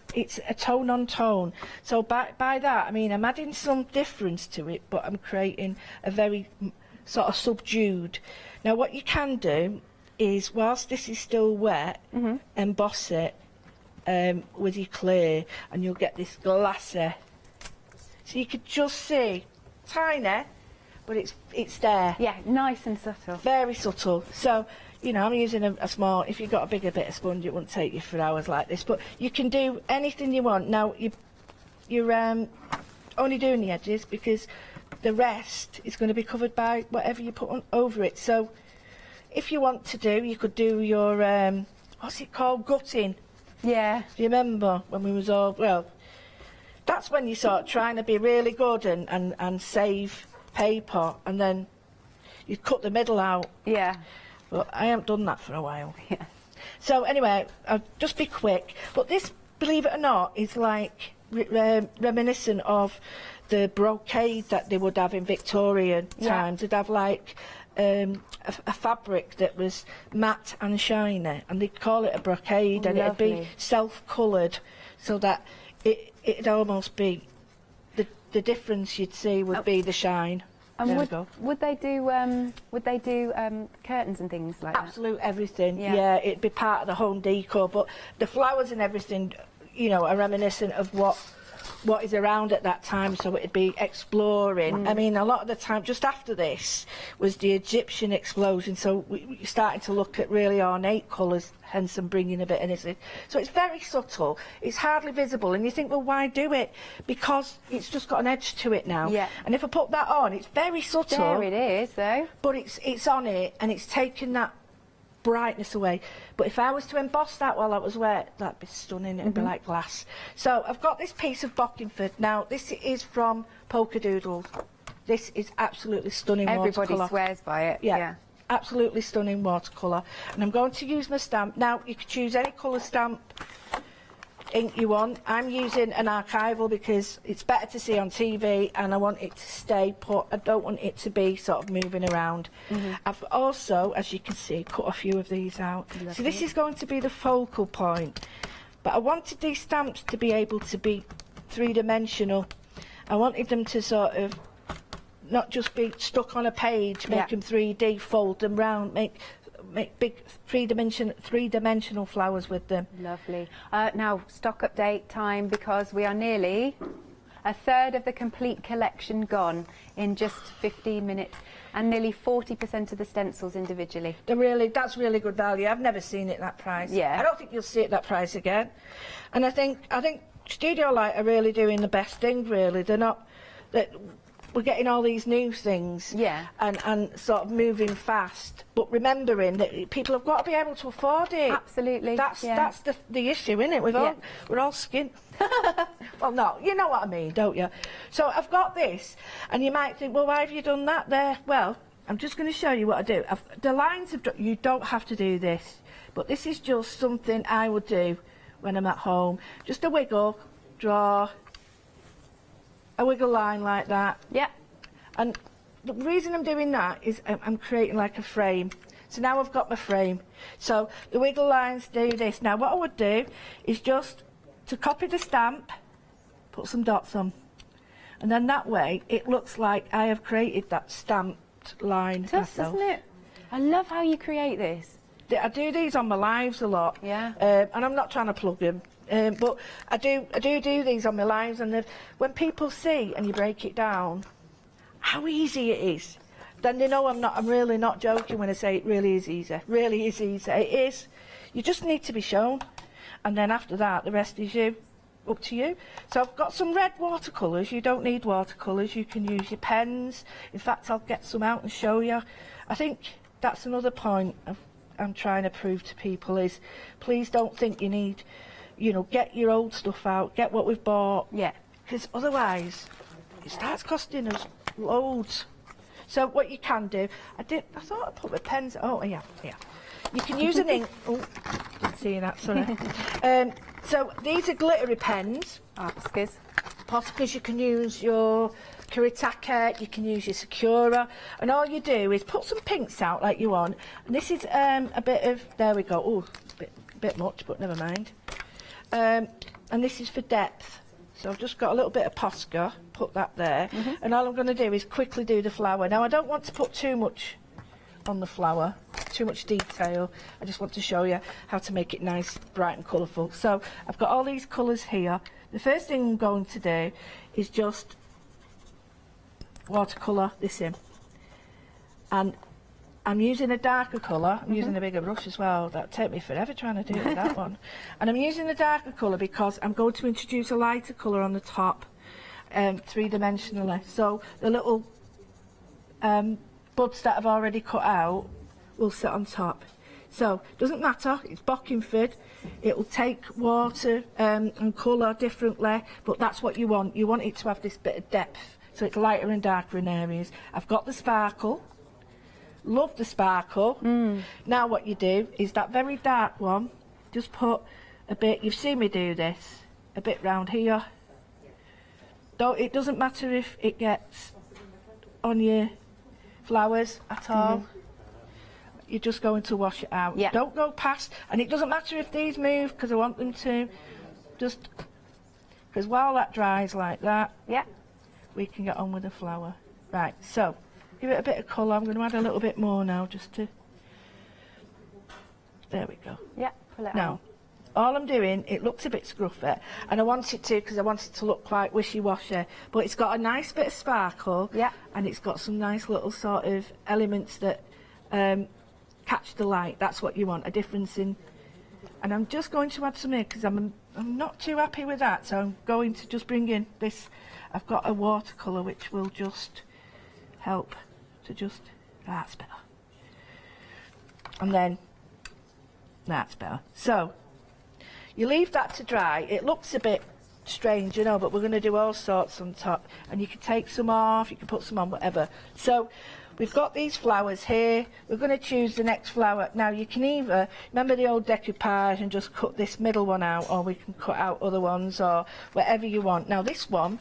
a tone on tone. So by that, I mean, I'm adding some difference to it, but I'm creating a very sort of subdued. Now, what you can do is, whilst this is still wet, emboss it with your clay, and you'll get this glassy. So you could just see, tiny, but it's there.
Yeah, nice and subtle.
Very subtle. So, you know, I'm using a small, if you've got a bigger bit of sponge, it wouldn't take you for hours like this, but you can do anything you want. Now, you're only doing the edges because the rest is going to be covered by whatever you put on over it. So, if you want to do, you could do your, what's it called, gutting.
Yeah.
Do you remember when we was all, well, that's when you start trying to be really good and save paper, and then you cut the middle out.
Yeah.
But I haven't done that for a while. Yeah. So anyway, I'll just be quick. But this, believe it or not, is like reminiscent of the brocade that they would have in Victorian times. They'd have like a fabric that was matte and shiny, and they'd call it a brocade, and it'd be self-coloured, so that it'd almost be the difference you'd see would be the shine.
And would they do curtains and things like that?
Absolute everything. Yeah, it'd be part of the home decor, but the flowers and everything, you know, are reminiscent of what is around at that time, so it'd be exploring. I mean, a lot of the time, just after this was the Egyptian explosion, so we're starting to look at really ornate colours, hence I'm bringing a bit in it. So it's very subtle, it's hardly visible, and you think, well, why do it? Because it's just got an edge to it now. Yeah. And if I put that on, it's very subtle.
There it is, though.
But it's on it, and it's taken that brightness away. But if I was to emboss that while I was wet, that'd be stunning. It'd be like glass. So I've got this piece of Bockingford. Now, this is from Polka Doodles. This is absolutely stunning watercolour.
Everybody swears by it.
Yeah. Absolutely stunning watercolour. And I'm going to use my stamp. Now, you could choose any colour stamp ink you want. I'm using an archival because it's better to see on TV, and I want it to stay put. I don't want it to be sort of moving around. I've also, as you can see, cut a few of these out. So this is going to be the focal point. But I wanted these stamps to be able to be three-dimensional. I wanted them to sort of not just be stuck on a page, make them 3D, fold them round, make make big three-dimensional flowers with them.
Lovely. Now, stock update time, because we are nearly a third of the complete collection gone in just 15 minutes, and nearly 40% of the stencils individually.
That's really good value. I've never seen it that price.
Yeah.
I don't think you'll see it that price again. And I think Studio Light are really doing the best thing, really. They're not... We're getting all these new things, and sort of moving fast, but remembering that people have got to be able to afford it.
Absolutely.
That's the issue, isn't it? We're all skint. Well, no, you know what I mean, don't you? So I've got this, and you might think, well, why have you done that there? Well, I'm just going to show you what I do. The lines have you don't have to do this, but this is just something I would do when I'm at home. Just a wiggle, draw a wiggle line like that.
Yeah.
And the reason I'm doing that is I'm creating like a frame. So now I've got my frame. So the wiggle lines do this. Now what I would do is just to copy the stamp, put some dots on. And then that way it looks like I have created that stamped line myself.
Doesn't it? I love how you create this.
I do these on my lives a lot.
Yeah.
And I'm not trying to plug them. But I do these on my lives, and when people see and you break it down, how easy it is, then they know I'm really not joking when I say it really is easy. Really is easy. It is. You just need to be shown, and then after that, the rest is up to you. So I've got some red watercolours. You don't need watercolours. You can use your pens. In fact, I'll get some out and show you. I think that's another point I'm trying to prove to people is, please don't think you need. Get your old stuff out, get what we've bought.
Yeah.
Because otherwise, it starts costing us loads. So what you can do, I thought I put my pens, oh yeah. You can use an ink, didn't see that, sorry. So these are glittery pens. Poscas, you can use your Kuretake, you can use your Sakura, and all you do is put some pinks out like you want. And this is a bit of, there we go, oh, a bit much, but never mind. And this is for depth. So I've just got a little bit of Posca, put that there, and all I'm going to do is quickly do the flower. Now I don't want to put too much on the flower, too much detail. I just want to show you how to make it nice, bright and colourful. So I've got all these colours here. The first thing I'm going to do is just watercolour this in. And I'm using a darker colour. I'm using a bigger brush as well. That'll take me forever trying to do it with that one. And I'm using a darker colour because I'm going to introduce a lighter colour on the top, three-dimensionally. So the little buds that I've already cut out will sit on top. So doesn't matter. It's Bockingford. It will take water and colour differently, but that's what you want. You want it to have this bit of depth, so it's lighter and darker in areas. I've got the sparkle. Love the sparkle. Now what you do is that very dark one, just put a bit, you've seen me do this, a bit round here. It doesn't matter if it gets on your flowers at all. You're just going to wash it out. Don't go past, and it doesn't matter if these move, because I want them to, just, because while that dries like that, we can get on with the flower. Right, so, give it a bit of colour. I'm going to add a little bit more now, just to... There we go.
Yeah, pull it
now,
out.
all I'm doing, it looks a bit scruffy, and I want it to, because I want it to look quite wishy-washy, but it's got a nice bit of sparkle, and it's got some nice little sort of elements that catch the light. That's what you want, a difference in... And I'm just going to add some here, because I'm not too happy with that, so I'm going to just bring in this... I've got a watercolour which will just help to just... That's better. And then... That's better. So, you leave that to dry. It looks a bit strange, you know, but we're going to do all sorts on top. And you can take some off, you can put some on, whatever. So, we've got these flowers here. We're going to choose the next flower. Now, you can either, remember the old decoupage and just cut this middle one out, or we can cut out other ones, or whatever you want. Now, this one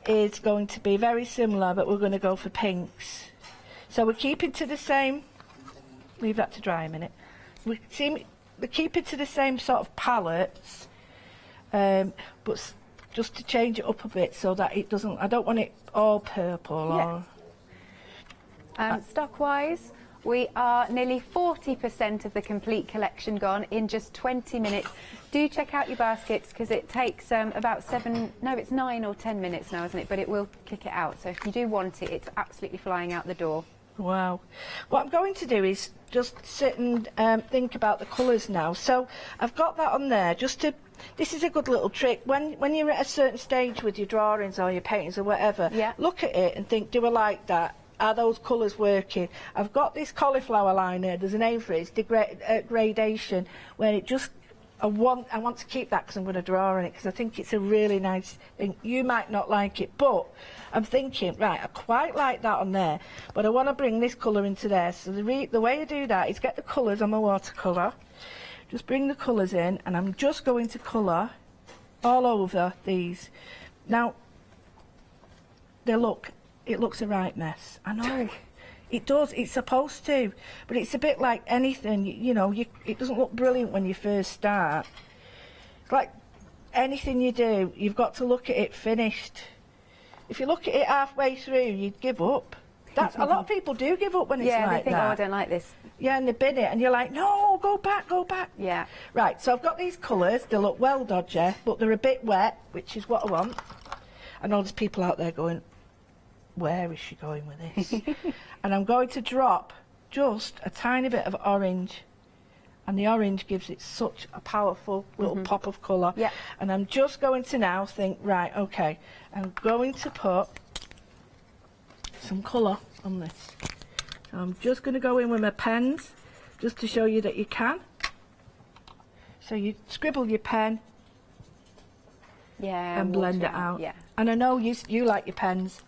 is going to be very similar, but we're going to go for pinks. So, we're keeping to the same... Leave that to dry a minute. We keep it to the same sort of palettes, but just to change it up a bit so that it doesn't... I don't want it all purple.
Stock-wise, We are nearly 40% of the complete collection gone in just 20 minutes. Do check out your baskets because it takes about 9 or 10 minutes now, isn't it? But it will kick it out. So if you do want it, it's absolutely flying out the door.
Wow. What I'm going to do is just sit and think about the colours now. So I've got that on there just to... This is a good little trick. When you're at a certain stage with your drawings or your paintings or whatever, look at it and think, do I like that? Are those colours working? I've got this cauliflower liner, there's a name for it, it's gradation, where it just... I want to keep that because I'm going to draw on it because I think it's a really nice thing. You might not like it, but I'm thinking, right, I quite like that on there, but I want to bring this colour into there. So the way I do that is get the colours on my watercolour, just bring the colours in, and I'm just going to colour all over these. Now, it looks a right mess. I know. It does, it's supposed to, but it's a bit like anything, you know, it doesn't look brilliant when you first start. It's like anything you do, you've got to look at it finished. If you look at it halfway through, you'd give up. A lot of people do give up when it's like that.
Yeah, they think, oh, I don't like this.
Yeah, and they bin it, and you're like, no, go back, go back.
Yeah.
Right, so I've got these colours, they look well dodgy, but they're a bit wet, which is what I want. I know there's people out there going, where is she going with this? And I'm going to drop just a tiny bit of orange, and the orange gives it such a powerful little pop of colour. Yeah. And I'm just going to now think, right, okay, I'm going to put some colour on this. So I'm just going to go in with my pens, just to show you that you can. So you scribble your pen, and blend it out.
Yeah.
And I know you like your pens.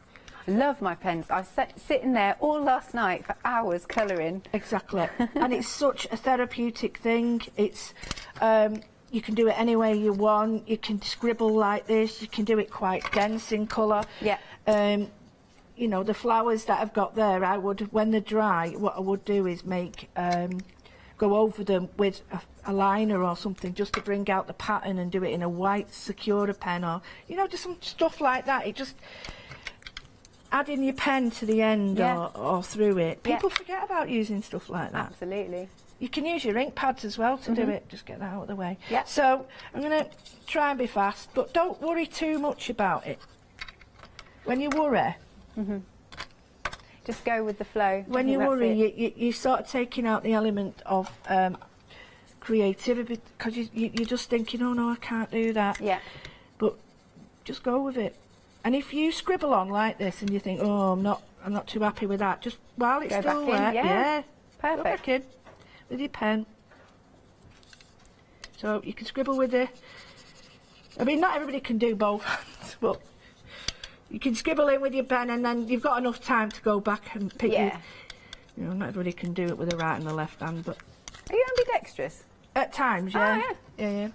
I love my pens. I was sitting there all last night for hours colouring.
Exactly. And it's such a therapeutic thing. It's you can do it any way you want. You can scribble like this. You can do it quite dense in colour.
Yeah.
You know, the flowers that I've got there, I would, when they're dry, what I would do is make go over them with a liner or something just to bring out the pattern and do it in a white Secura pen, or, you know, just some stuff like that. It just... adding your pen to the end or through it. People forget about using stuff like that.
Absolutely.
You can use your ink pads as well to do it. Just get that out of the way. Yeah. So I'm going to try and be fast, but don't worry too much about it. When you worry...
Just go with the flow.
When you worry, you start taking out the element of creativity, because you're just thinking, oh no, I can't do that. Yeah. But just go with it. And if you scribble on like this and you think, oh, I'm not too happy with that, just while it's still wet,
perfect.
Go back in with your pen. So you can scribble with it. I mean, not everybody can do both hands, but you can scribble in with your pen, and then you've got enough time to go back and pick your... You know, not everybody can do it with the right and the left hand, but...
Are you ambidextrous?
At times, yeah. Oh, yeah.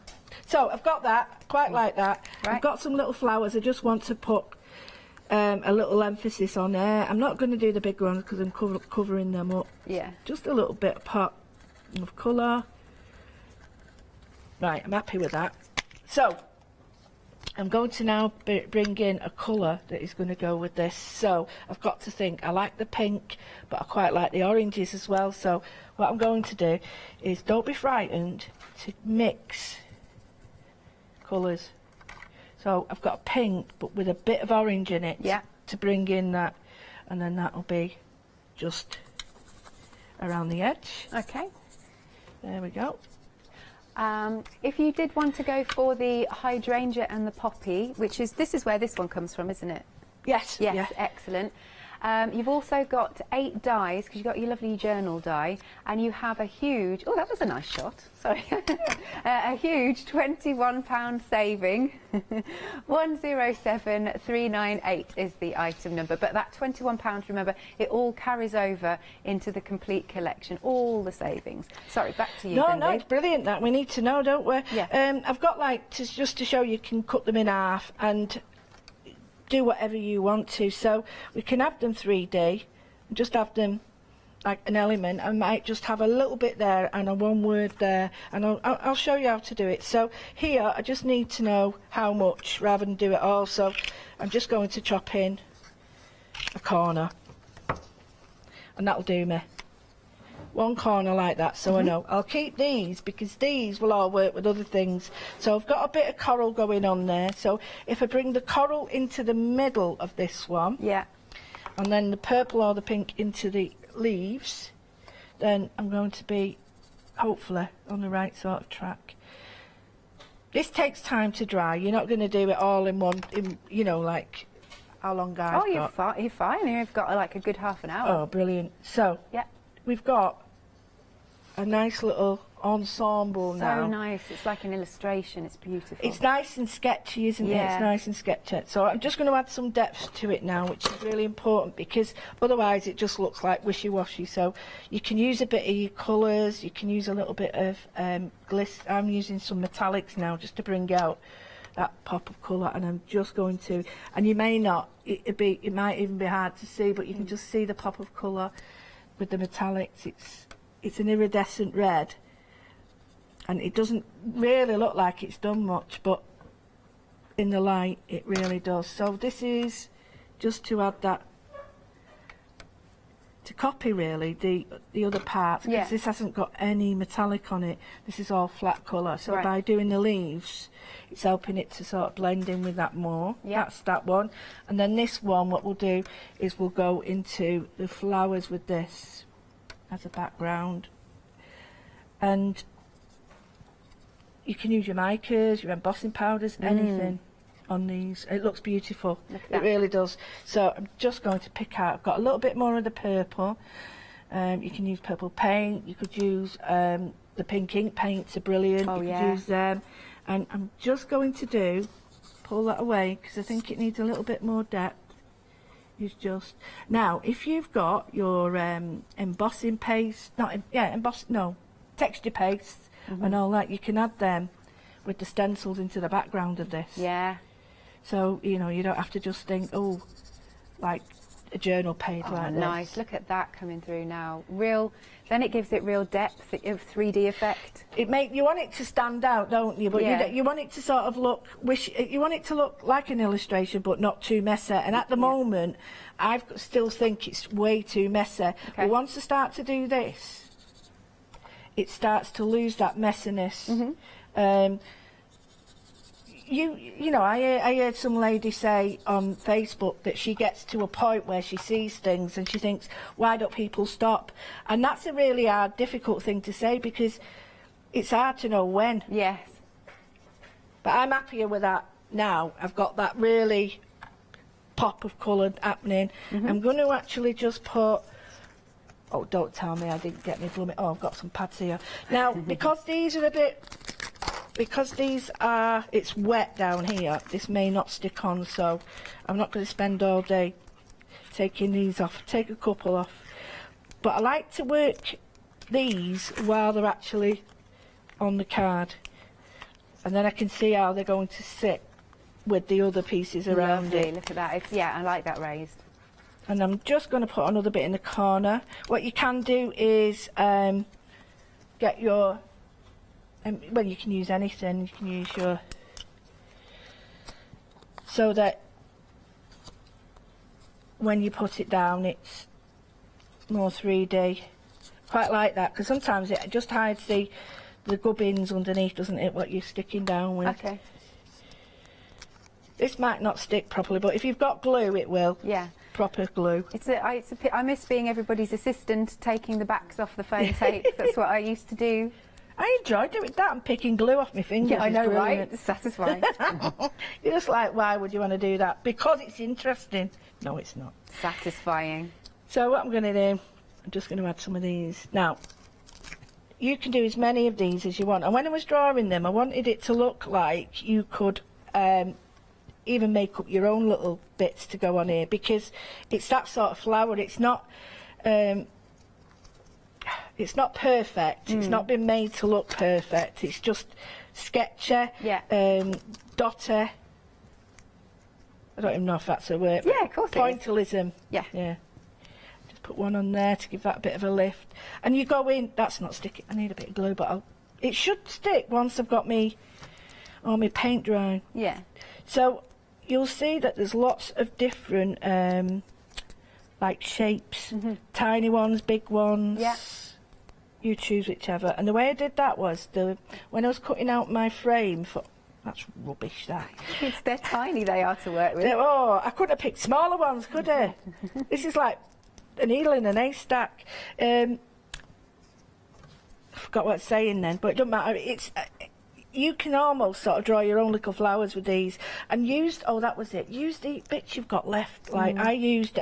So I've got that, quite like that. Right. I've got some little flowers. I just want to put a little emphasis on there. I'm not going to do the big ones because I'm covering them up. Yeah. Just a little bit of pop of colour. Right, I'm happy with that. So I'm going to now bring in a colour that is going to go with this. So I've got to think, I like the pink, but I quite like the oranges as well. So what I'm going to do is, don't be frightened to mix colours. So I've got a pink, but with a bit of orange in it to bring in that, and then that'll be just around the edge.
Okay.
There we go.
If you did want to go for the hydrangea and the poppy, this is where this one comes from, isn't it?
Yes.
Yes,
yeah.
Excellent. You've also got 8 dies, because you've got your lovely journal die, and you have a huge, oh, that was a nice shot, sorry, a huge £21 saving. 107398 is the item number, but that £21, remember, it all carries over into the complete collection, all the savings. Sorry, back to you.
No, it's brilliant that. We need to know, don't we? Yeah. I've got, like, just to show you can cut them in half and do whatever you want to. So we can have them 3D, just have them like an element. I might just have a little bit there and a one word there, and I'll show you how to do it. So here I just need to know how much rather than do it all. So I'm just going to chop in a corner, and that'll do me. one corner like that, so I know. I'll keep these because these will all work with other things. So I've got a bit of coral going on there. So if I bring the coral into the middle of this one, and then the purple or the pink into the leaves, then I'm going to be hopefully on the right sort of track. This takes time to dry. You're not going to do it all in one, you know, like how long I've got.
You're fine. You've got like a good half an hour.
Oh, brilliant. So, we've got a nice little ensemble now.
So nice. It's like an illustration. It's beautiful.
It's nice and sketchy, isn't it? It's nice and sketchy. So I'm just going to add some depth to it now, which is really important because otherwise it just looks like wishy-washy. So you can use a bit of your colours, you can use a little bit of gliss. I'm using some metallics now just to bring out that pop of colour, and I'm just going to, and you may not, it might even be hard to see, but you can just see the pop of colour with the metallics. It's an iridescent red, and it doesn't really look like it's done much, but in the light it really does. So this is just to add that, to copy really the other parts, because this hasn't got any metallic on it. This is all flat colour, so by doing the leaves it's helping it to sort of blend in with that more. That's that one. And then this one, what we'll do is we'll go into the flowers with this as a background, and you can use your micas, your embossing powders, anything on these. It looks beautiful. It really does. So I'm just going to pick out, I've got a little bit more of the purple. You can use purple paint, you could use the pink ink paints are brilliant. You could use them. And I'm just going to pull that away because I think it needs a little bit more depth. It's just, now if you've got your embossing paste, texture paste and all that, you can add them with the stencils into the background of this. So, you know, you don't have to just think, oh, like a journal page like this.
Nice. Look at that coming through now. Then it gives it real depth, of 3D effect.
You want it to stand out, don't you? But you want it to sort of look, you want it to look like an illustration, but not too messy. And at the moment, I still think it's way too messy. But once I start to do this, it starts to lose that messiness. You know, I heard some lady say on Facebook that she gets to a point where she sees things and she thinks, why don't people stop? And that's a really hard, difficult thing to say because it's hard to know when. But I'm happier with that now. I've got that really pop of colour happening. I'm going to actually just put, oh, don't tell me I didn't get me blooming, oh, I've got some pads here. Now, because these are it's wet down here, this may not stick on, so I'm not going to spend all day taking these off. Take a couple off. But I like to work these while they're actually on the card. And then I can see how they're going to sit with the other pieces around it.
Look at that. I like that raised.
And I'm just going to put another bit in the corner. What you can do is get your... well, you can use anything. You can use your... so that when you put it down, it's more 3D. Quite like that, because sometimes it just hides the gubbins underneath, doesn't it, what you're sticking down with. This might not stick properly, but if you've got glue, it will. Proper glue.
I miss being everybody's assistant, taking the backs off the phone tape. That's what I used to do.
I enjoy doing that and picking glue off my fingers.
Yeah, I know, right? It's satisfying.
You're just like, why would you want to do that? Because it's interesting. No, it's not.
Satisfying.
So what I'm going to do, I'm just going to add some of these. Now, you can do as many of these as you want. And when I was drawing them, I wanted it to look like you could even make up your own little bits to go on here, because it's that sort of flower. It's not perfect. It's not been made to look perfect. It's just sketchy, dotty. I don't even know if that's a word.
Yeah, of course it is.
Pointillism. Yeah. Just put one on there to give that a bit of a lift. And you go in. That's not sticking. I need a bit of glue, but it should stick once I've got my paint dry. So you'll see that there's lots of different like shapes. Tiny ones, big ones. you choose whichever. And the way I did that was when I was cutting out my frame for. That's rubbish, that.
They're tiny, they are to work with.
I could have picked smaller ones, could I? This is like a needle in an haystack. I forgot what I was saying then, but it doesn't matter. It's you can almost sort of draw your own little flowers with these, and use that was it. Use the bits you've got left. Like I used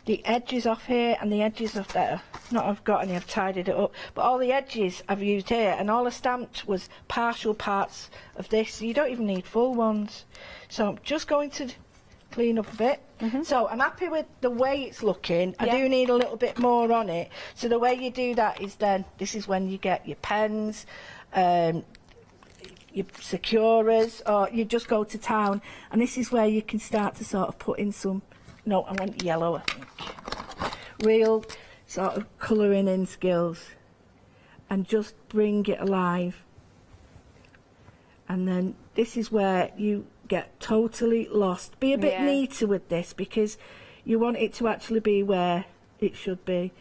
the edges off here and the edges of there. Not I've got any, I've tidied it up, but all the edges I've used here, and all I stamped was partial parts of this. So you don't even need full ones. So I'm just going to clean up a bit. So I'm happy with the way it's looking. I do need a little bit more on it. So the way you do that is this is when you get your pens, your securers, or you just go to town, and this is where you can start to sort of put in some. No, I want yellow, I think. Real sort of colouring in skills, and just bring it alive. And then this is where you get totally lost. Be a bit neater with this, because you want it to actually be where it should be,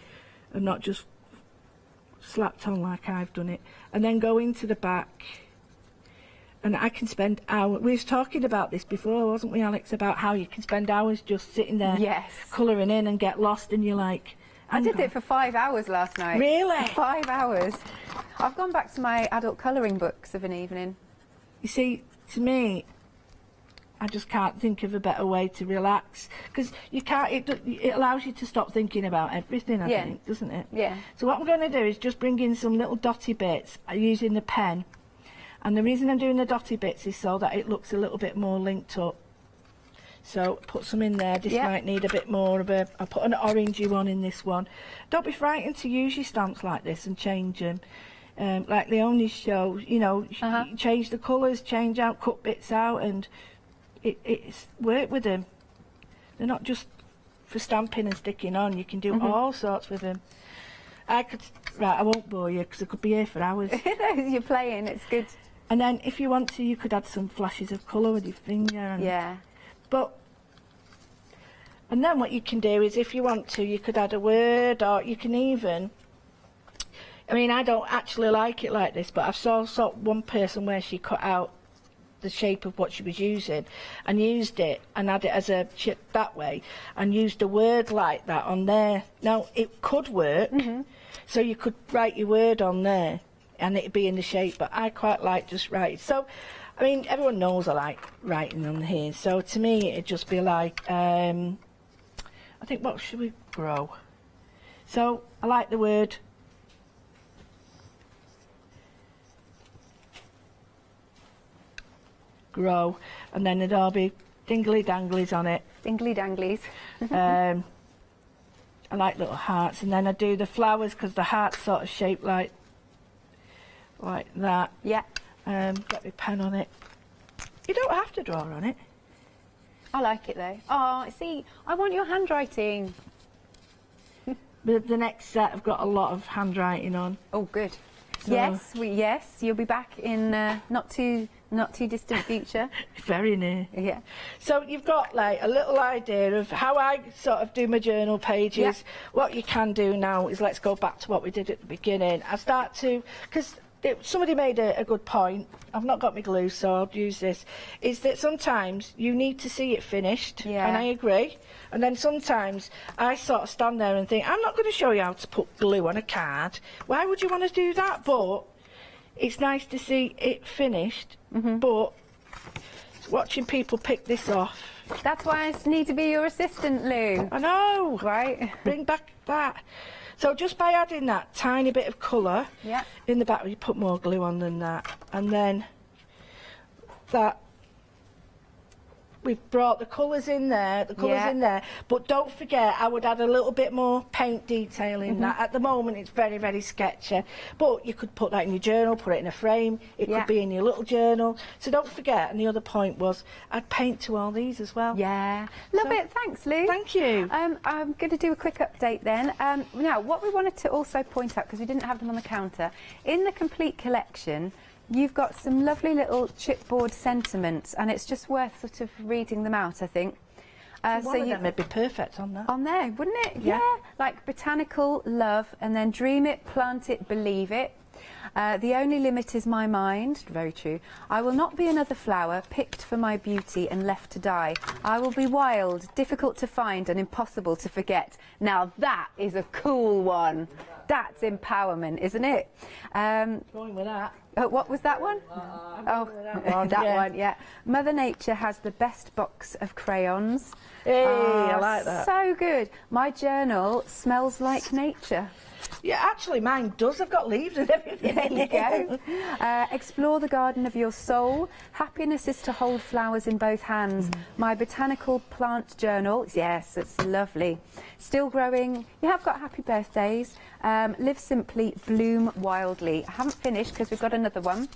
and not just slapped on like I've done it. And then go into the back. And I can spend hours. We were talking about this before, wasn't we, Alex? About how you can spend hours just sitting there, colouring in, and get lost, and you're like.
I did it for 5 hours last night.
Really?
5 hours. I've gone back to my adult colouring books of an evening.
You see, to me, I just can't think of a better way to relax, because you can't. It allows you to stop thinking about everything. I think, doesn't it?
Yeah.
So what I'm going to do is just bring in some little dotty bits using the pen. And the reason I'm doing the dotty bits is so that it looks a little bit more linked up. So put some in there. This might need a bit more of a. I'll put an orangey one in this one. Don't be frightened to use your stamps like this and change them. Like they only show, you change the colours, change out, cut bits out, and it's work with them. They're not just for stamping and sticking on. You can do all sorts with them. I won't bore you, because I could be here for hours.
You're playing, it's good.
And then if you want to, you could add some flashes of colour with your finger. And, and then what you can do is, if you want to, you could add a word, or you can even. I mean, I don't actually like it like this, but I saw one person where she cut out the shape of what she was using and used it and had it as a chip that way, and used a word like that on there. Now, it could work, so you could write your word on there and it'd be in the shape, but I quite like just writing. So, I mean, everyone knows I like writing on here, so to me it'd just be like, I think, what should we grow? So, I like the word grow, and then there'll be dingly danglies on it.
Dingly danglies.
I like little hearts, and then I do the flowers, because the heart's sort of shaped like that.
Yeah.
Get my pen on it. You don't have to draw on it.
I like it though. Oh, see, I want your handwriting.
But the next set I've got a lot of handwriting on.
Oh, good.
So
Yes, you'll be back in not too distant future.
Very near.
Yeah.
So you've got like a little idea of how I sort of do my journal pages.
Yeah.
What you can do now is, let's go back to what we did at the beginning. I start to, because somebody made a good point. I've not got my glue, so I'll use this. Is that sometimes you need to see it finished, and I agree. And then sometimes I sort of stand there and think, I'm not going to show you how to put glue on a card. Why would you want to do that? But it's nice to see it finished. But watching people pick this off.
That's why I need to be your assistant, Lou.
I know.
Right.
Bring back that. So just by adding that tiny bit of colour in the back, you put more glue on than that, and then that. We've brought the colours in there, but don't forget, I would add a little bit more paint detail in that. At the moment it's very, very sketchy, but you could put that in your journal, put it in a frame, it could be in your little journal, so don't forget. And the other point was, I'd paint to all these as well.
Yeah, love it. Thanks, Lou.
Thank you.
I'm going to do a quick update then. Now, what we wanted to also point out, because we didn't have them on the counter, in the complete collection, you've got some lovely little chipboard sentiments, and it's just worth sort of reading them out, I think.
One of them would be perfect on that.
On there, wouldn't it?
Yeah.
Like botanical, love, and then dream it, plant it, believe it. The only limit is my mind. Very true. I will not be another flower picked for my beauty and left to die. I will be wild, difficult to find, and impossible to forget. Now that is a cool one. That's empowerment, isn't it?
Going with that.
What was that one? That one, yeah. Mother Nature has the best box of crayons.
Hey, I like that.
So good. My journal smells like nature.
Yeah, actually, mine does. I've got leaves and everything.
There you go. Explore the garden of your soul. Happiness is to hold flowers in both hands. My botanical plant journal. Yes, it's lovely. Still growing. You have got happy birthdays. Live simply, bloom wildly. I haven't finished because we've got another one.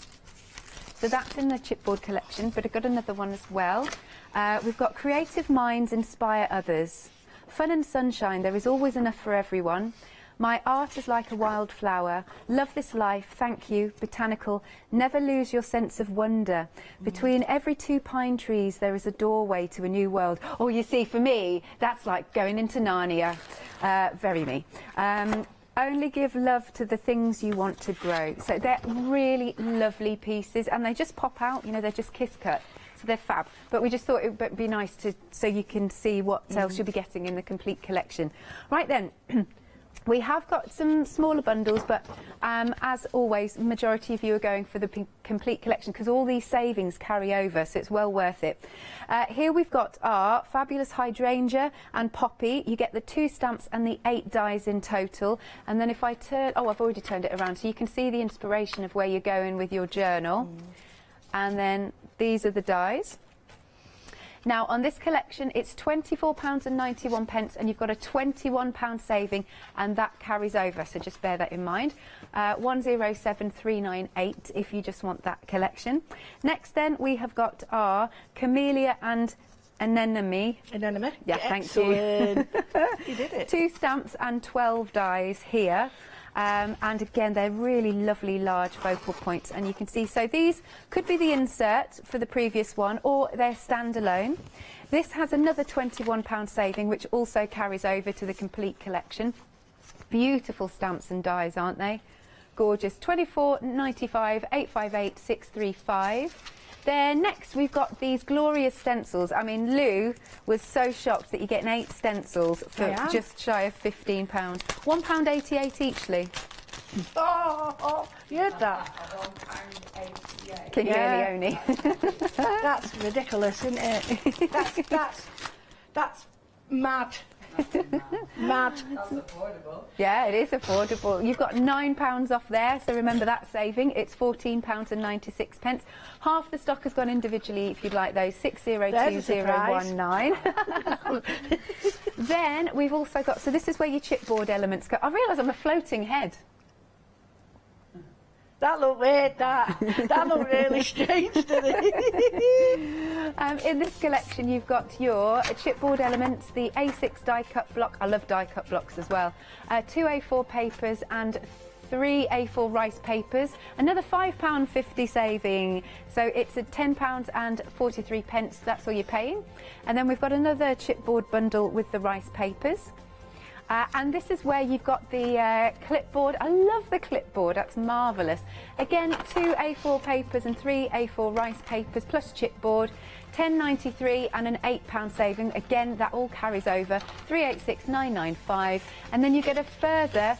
So that's in the chipboard collection, but I've got another one as well. We've got creative minds inspire others. Fun and sunshine. There is always enough for everyone. My art is like a wildflower. Love this life, thank you. Botanical, never lose your sense of wonder. Between every two pine trees there is a doorway to a new world. Oh, you see, for me, that's like going into Narnia. Very me. Only give love to the things you want to grow. So they're really lovely pieces, and they just pop out, you know, they're just kiss cut. So they're fab. But we just thought it would be nice to, so you can see what else you'll be getting in the complete collection. Right then. We have got some smaller bundles, but as always, majority of you are going for the complete collection because all these savings carry over, so it's well worth it. Here we've got our fabulous hydrangea and poppy. You get the 2 stamps and the 8 dies in total. And then if I turn, oh, I've already turned it around, so you can see the inspiration of where you're going with your journal. And then these are the dies. Now, on this collection, it's £24.91, and you've got a £21 saving, and that carries over, so just bear that in mind. 107398 if you just want that collection. Next, then, we have got our Camellia and Anemone.
Anemone?
Yeah, thank you.
You did it.
2 stamps and 12 dies here. And again, they're really lovely large focal points, and you can see, so these could be the insert for the previous one, or they're standalone. This has another £21 saving, which also carries over to the complete collection. Beautiful stamps and dies, aren't they? Gorgeous. £24.95, 858 635. Then next we've got these glorious stencils. I mean, Lou was so shocked that you're getting 8 stencils for just shy of £15. £1.88 each, Lou.
Oh, you heard that?
Can you hear Leonie?
That's ridiculous, isn't it? That's mad. Mad.
That's affordable. Yeah, it is affordable. You've got £9 off there, so remember that saving. It's £14.96. Half the stock has gone individually if you'd like those. 602019. Then we've also got, so this is where your chipboard elements go. I realise I'm a floating head.
That looked weird, that looked really strange, didn't it?
In this collection you've got your chipboard elements, the A6 die cut block. I love die cut blocks as well. 2 A4 papers and 3 A4 rice papers. Another £5.50 saving. So it's at £10.43. That's all you're paying. And then we've got another chipboard bundle with the rice papers. And this is where you've got the clipboard. I love the clipboard, that's marvellous. Again, 2 A4 papers and 3 A4 rice papers plus chipboard, £10.93 and an £8 saving. Again, that all carries over, 386,995. And then you get a further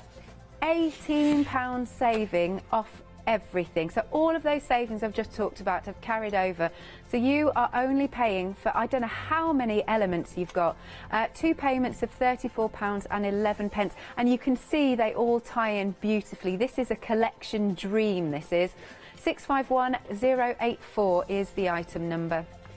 £18 saving off everything. So all of those savings I've just talked about have carried over. So you are only paying for, I don't know how many elements you've got, 2 payments of £34 and 11. And you can see they all tie in beautifully. This is a collection dream, this is. 651084 is the item number.